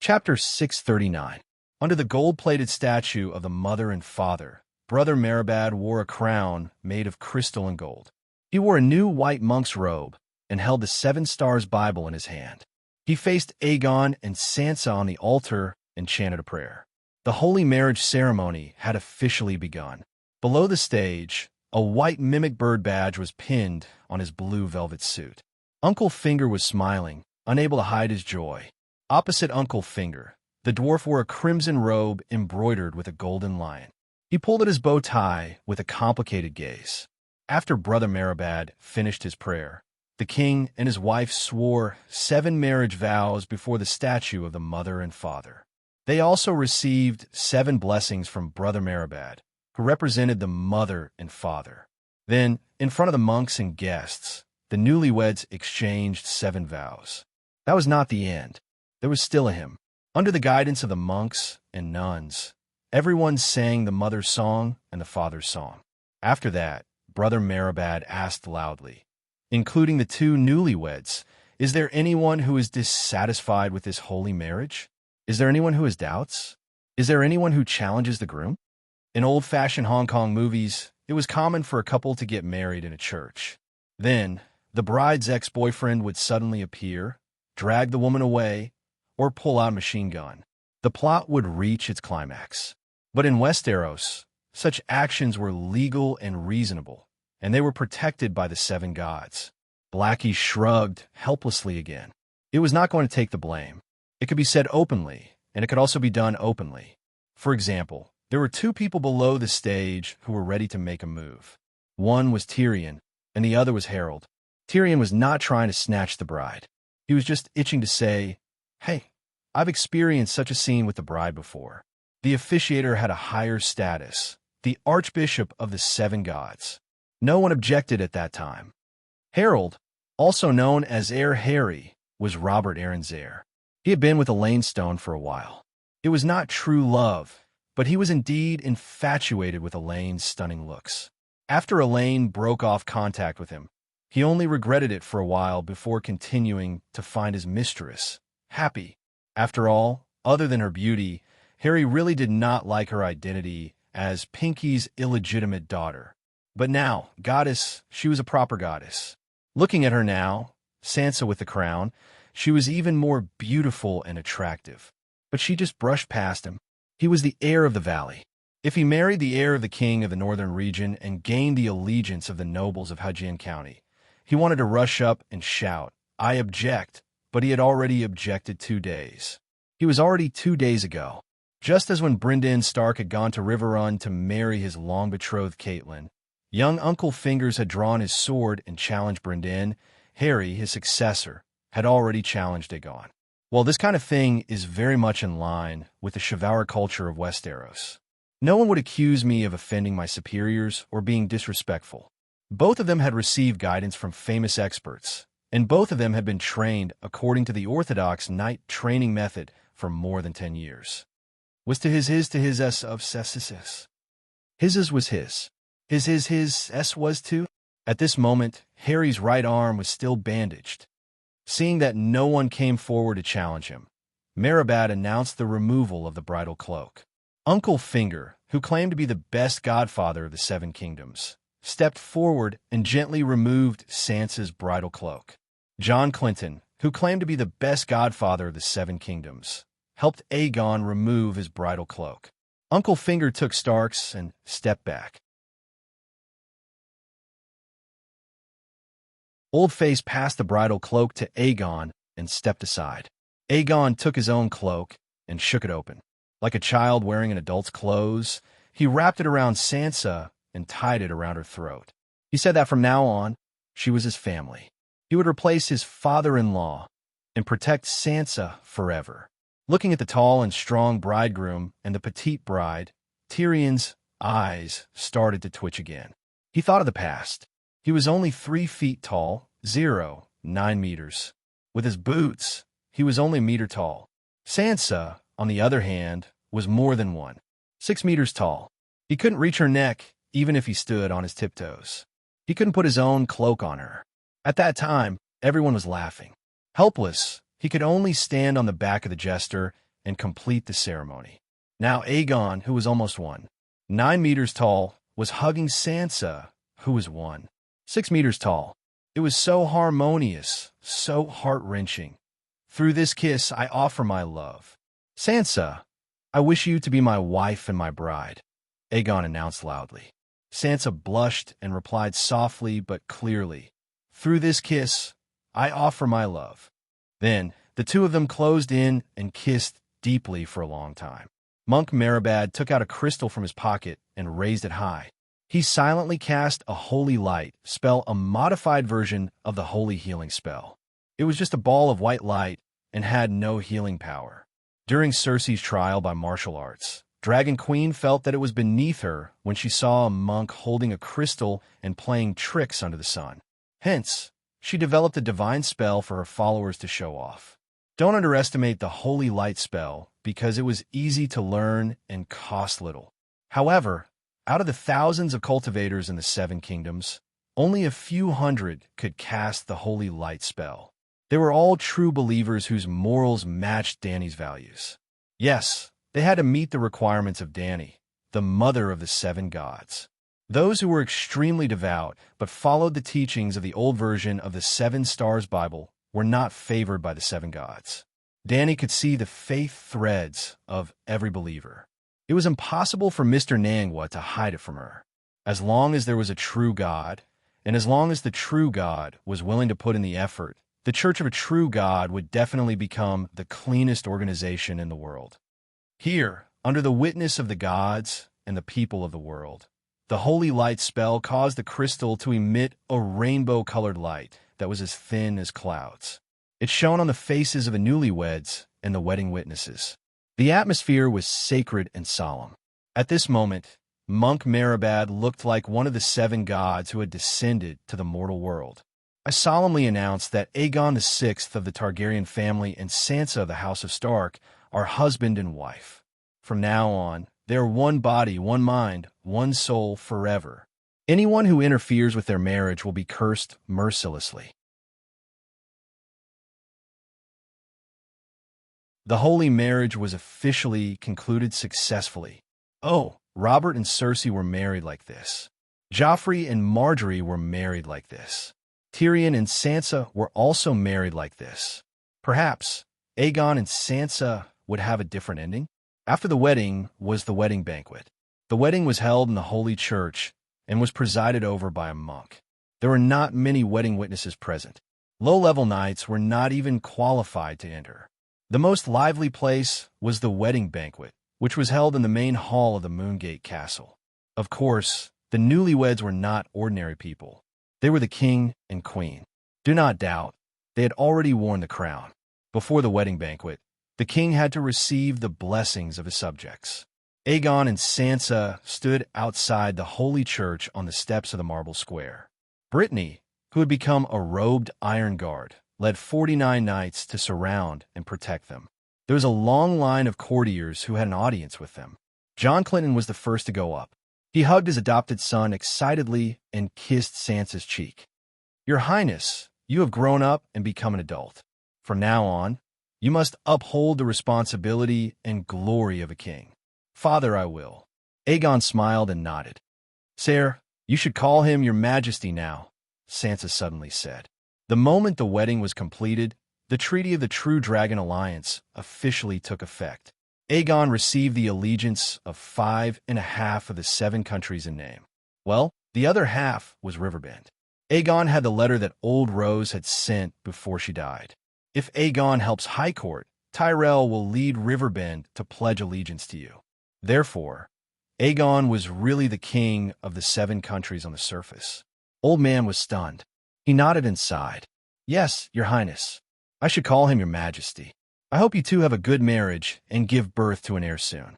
Chapter 639. Under the gold-plated statue of the mother and father, Brother Merabad wore a crown made of crystal and gold. He wore a new white monk's robe and held the Seven Stars Bible in his hand. He faced Aegon and Sansa on the altar and chanted a prayer. The holy marriage ceremony had officially begun. Below the stage, a white mimic bird badge was pinned on his blue velvet suit. Uncle Finger was smiling, unable to hide his joy. Opposite Uncle Finger, the dwarf wore a crimson robe embroidered with a golden lion. He pulled at his bow tie with a complicated gaze. After Brother Merabad finished his prayer, the king and his wife swore 7 marriage vows before the statue of the mother and father. They also received 7 blessings from Brother Merabad, who represented the mother and father. Then, in front of the monks and guests, the newlyweds exchanged 7 vows. That was not the end. There was still a hymn. Under the guidance of the monks and nuns, everyone sang the mother's song and the father's song. After that, Brother Merabad asked loudly, including the 2 newlyweds, "Is there anyone who is dissatisfied with this holy marriage? Is there anyone who has doubts? Is there anyone who challenges the groom?" In old-fashioned Hong Kong movies, it was common for a couple to get married in a church. Then, the bride's ex-boyfriend would suddenly appear, drag the woman away, or pull out a machine gun. The plot would reach its climax. But in Westeros, such actions were legal and reasonable, and they were protected by the 7 gods. Blackie shrugged helplessly again. It was not going to take the blame. It could be said openly, and it could also be done openly. For example, there were 2 people below the stage who were ready to make a move. One was Tyrion, and the other was Harold. Tyrion was not trying to snatch the bride. He was just itching to say, "Hey, I've experienced such a scene with the bride before. The officiator had a higher status, the Archbishop of the Seven Gods. No one objected at that time. Harold, also known as Heir Harry, was Robert Aaron's heir. He had been with Elaine Stone for a while. It was not true love, but he was indeed infatuated with Elaine's stunning looks. After Elaine broke off contact with him, he only regretted it for a while before continuing to find his mistress happy. After all, other than her beauty, Harry really did not like her identity as Pinky's illegitimate daughter. But now, goddess, she was a proper goddess. Looking at her now, Sansa with the crown, she was even more beautiful and attractive. But she just brushed past him. He was the heir of the valley. If he married the heir of the king of the northern region and gained the allegiance of the nobles of Hudjian County, he wanted to rush up and shout, "I object," but he had already objected 2 days. He was already 2 days ago. Just as when Brynden Stark had gone to Riverrun to marry his long-betrothed Catelyn, young Uncle Fingers had drawn his sword and challenged Brynden. Harry, his successor, had already challenged Aegon. Well, this kind of thing is very much in line with the chivalry culture of Westeros. No one would accuse me of offending my superiors or being disrespectful. Both of them had received guidance from famous experts, and both of them had been trained according to the orthodox knight training method for more than 10 years. Was to his s of sessis. His was his. His s was to. At this moment, Harry's right arm was still bandaged. Seeing that no one came forward to challenge him, Merabad announced the removal of the bridal cloak. Uncle Finger, who claimed to be the best godfather of the Seven Kingdoms, stepped forward and gently removed Sansa's bridal cloak. John Clinton, who claimed to be the best godfather of the Seven Kingdoms, helped Aegon remove his bridal cloak. Uncle Finger took Stark's and stepped back. Old Face passed the bridal cloak to Aegon and stepped aside. Aegon took his own cloak and shook it open. Like a child wearing an adult's clothes, he wrapped it around Sansa and tied it around her throat. He said that from now on, she was his family. He would replace his father-in-law and protect Sansa forever. Looking at the tall and strong bridegroom and the petite bride, Tyrion's eyes started to twitch again. He thought of the past. He was only 3 feet tall, 9 meters. With his boots, he was only a meter tall. Sansa, on the other hand, was more than 6 meters tall. He couldn't reach her neck, even if he stood on his tiptoes. He couldn't put his own cloak on her. At that time, everyone was laughing. Helpless, he could only stand on the back of the jester and complete the ceremony. Now Aegon, who was almost 9 meters tall, was hugging Sansa, who was 6 meters tall. It was so harmonious, so heart-wrenching. Through this kiss, I offer my love. Sansa, I wish you to be my wife and my bride, Aegon announced loudly. Sansa blushed and replied softly but clearly, "Through this kiss, I offer my love." Then, the two of them closed in and kissed deeply for a long time. Monk Merabad took out a crystal from his pocket and raised it high. He silently cast a holy light spell, a modified version of the holy healing spell. It was just a ball of white light and had no healing power. During Cersei's trial by martial arts, Dragon Queen felt that it was beneath her when she saw a monk holding a crystal and playing tricks under the sun. Hence, she developed a divine spell for her followers to show off. Don't underestimate the holy light spell because it was easy to learn and cost little. However, out of the thousands of cultivators in the Seven Kingdoms, only a few hundred could cast the holy light spell. They were all true believers whose morals matched Dany's values. Yes, they had to meet the requirements of Dany, the mother of the seven gods. Those who were extremely devout but followed the teachings of the old version of the Seven Stars Bible were not favored by the seven gods. Dany could see the faith threads of every believer. It was impossible for Mr. Nangwa to hide it from her. As long as there was a true God, and as long as the true God was willing to put in the effort, the Church of a True God would definitely become the cleanest organization in the world. Here, under the witness of the gods and the people of the world, the holy light spell caused the crystal to emit a rainbow-colored light that was as thin as clouds. It shone on the faces of the newlyweds and the wedding witnesses. The atmosphere was sacred and solemn. At this moment, Monk Meribad looked like one of the 7 gods who had descended to the mortal world. I solemnly announce that Aegon VI of the Targaryen family and Sansa of the House of Stark are husband and wife. From now on, they are one body, one mind, one soul forever. Anyone who interferes with their marriage will be cursed mercilessly. The holy marriage was officially concluded successfully. Oh, Robert and Cersei were married like this. Joffrey and Margaery were married like this. Tyrion and Sansa were also married like this. Perhaps Aegon and Sansa would have a different ending? After the wedding was the wedding banquet. The wedding was held in the Holy Church and was presided over by a monk. There were not many wedding witnesses present. Low-level knights were not even qualified to enter. The most lively place was the wedding banquet, which was held in the main hall of the Moongate Castle. Of course, the newlyweds were not ordinary people. They were the king and queen. Do not doubt, they had already worn the crown. Before the wedding banquet, the king had to receive the blessings of his subjects. Aegon and Sansa stood outside the Holy Church on the steps of the marble square. Brittany, who had become a robed iron guard, led 49 knights to surround and protect them. There was a long line of courtiers who had an audience with them. John Clinton was the first to go up. He hugged his adopted son excitedly and kissed Sansa's cheek. "Your Highness, you have grown up and become an adult. From now on, you must uphold the responsibility and glory of a king." "Father, I will." Aegon smiled and nodded. "Sire, you should call him your Majesty now," Sansa suddenly said. The moment the wedding was completed, the Treaty of the True Dragon Alliance officially took effect. Aegon received the allegiance of 5.5 of the 7 countries in name. Well, the other half was Riverbend. Aegon had the letter that Old Rose had sent before she died. If Aegon helps High Court, Tyrell will lead Riverbend to pledge allegiance to you. Therefore, Aegon was really the king of the 7 countries on the surface. Old Man was stunned. He nodded and sighed. "Yes, your Highness. I should call him your Majesty. I hope you two have a good marriage and give birth to an heir soon."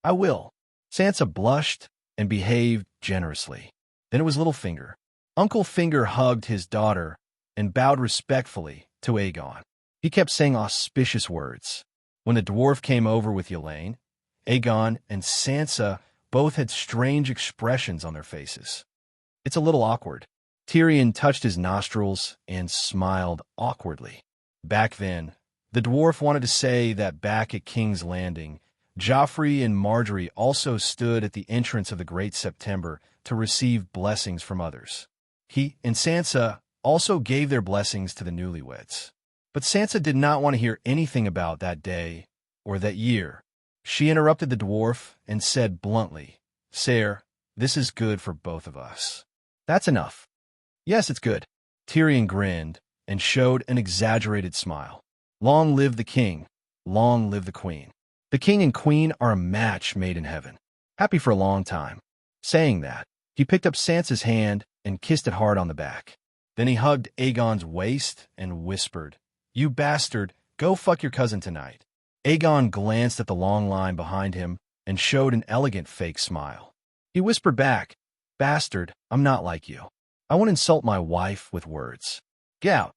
"I will." Sansa blushed and behaved generously. Then it was Littlefinger. Uncle Finger hugged his daughter and bowed respectfully to Aegon. He kept saying auspicious words. When the dwarf came over with Elaine, Aegon and Sansa both had strange expressions on their faces. "It's a little awkward." Tyrion touched his nostrils and smiled awkwardly. Back then, the dwarf wanted to say that back at King's Landing, Joffrey and Margaery also stood at the entrance of the Great September to receive blessings from others. He and Sansa also gave their blessings to the newlyweds. But Sansa did not want to hear anything about that day or that year. She interrupted the dwarf and said bluntly, "Sire, this is good for both of us." "That's enough." "Yes, it's good." Tyrion grinned and showed an exaggerated smile. "Long live the king. Long live the queen. The king and queen are a match made in heaven. Happy for a long time." Saying that, he picked up Sansa's hand and kissed it hard on the back. Then he hugged Aegon's waist and whispered, "You bastard, go fuck your cousin tonight." Aegon glanced at the long line behind him and showed an elegant fake smile. He whispered back, "Bastard, I'm not like you. I won't insult my wife with words. Get out."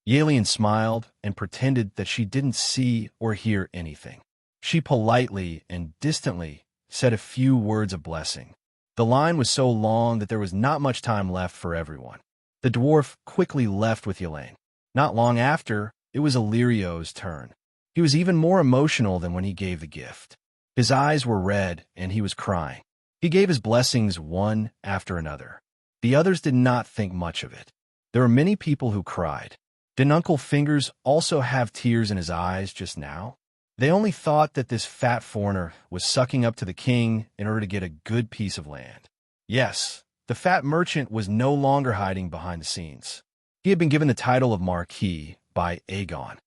Yelian smiled and pretended that she didn't see or hear anything. She politely and distantly said a few words of blessing. The line was so long that there was not much time left for everyone. The dwarf quickly left with Elaine. Not long after, it was Illyrio's turn. He was even more emotional than when he gave the gift. His eyes were red and he was crying. He gave his blessings one after another. The others did not think much of it. There were many people who cried. Didn't Uncle Fingers also have tears in his eyes just now? They only thought that this fat foreigner was sucking up to the king in order to get a good piece of land. Yes, the fat merchant was no longer hiding behind the scenes. He had been given the title of Marquis by Aegon.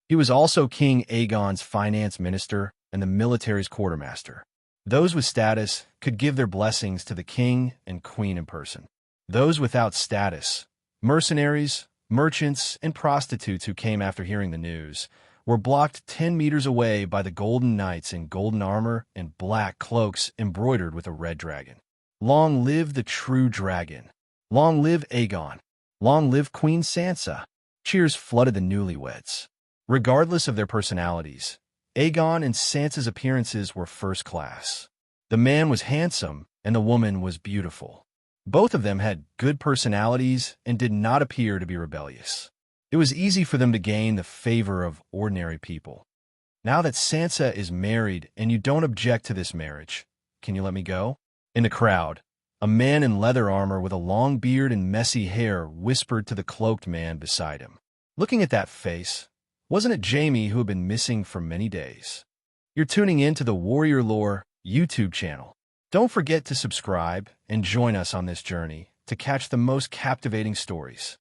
He was also King Aegon's finance minister and the military's quartermaster. Those with status could give their blessings to the king and queen in person. Those without status, mercenaries, Merchants and prostitutes who came after hearing the news were blocked 10 meters away by the golden knights in golden armor and black cloaks embroidered with a red dragon. Long live the true dragon! Long live Aegon! Long live Queen Sansa! Cheers flooded the newlyweds. Regardless of their personalities, Aegon and Sansa's appearances were first class. The man was handsome and the woman was beautiful. Both of them had good personalities and did not appear to be rebellious. It was easy for them to gain the favor of ordinary people. Now that Sansa is married and you don't object to this marriage, can you let me go? In the crowd, a man in leather armor with a long beard and messy hair whispered to the cloaked man beside him. Looking at that face, wasn't it Jaime who had been missing for many days? You're tuning in to the Warrior Lore YouTube channel. Don't forget to subscribe and join us on this journey to catch the most captivating stories.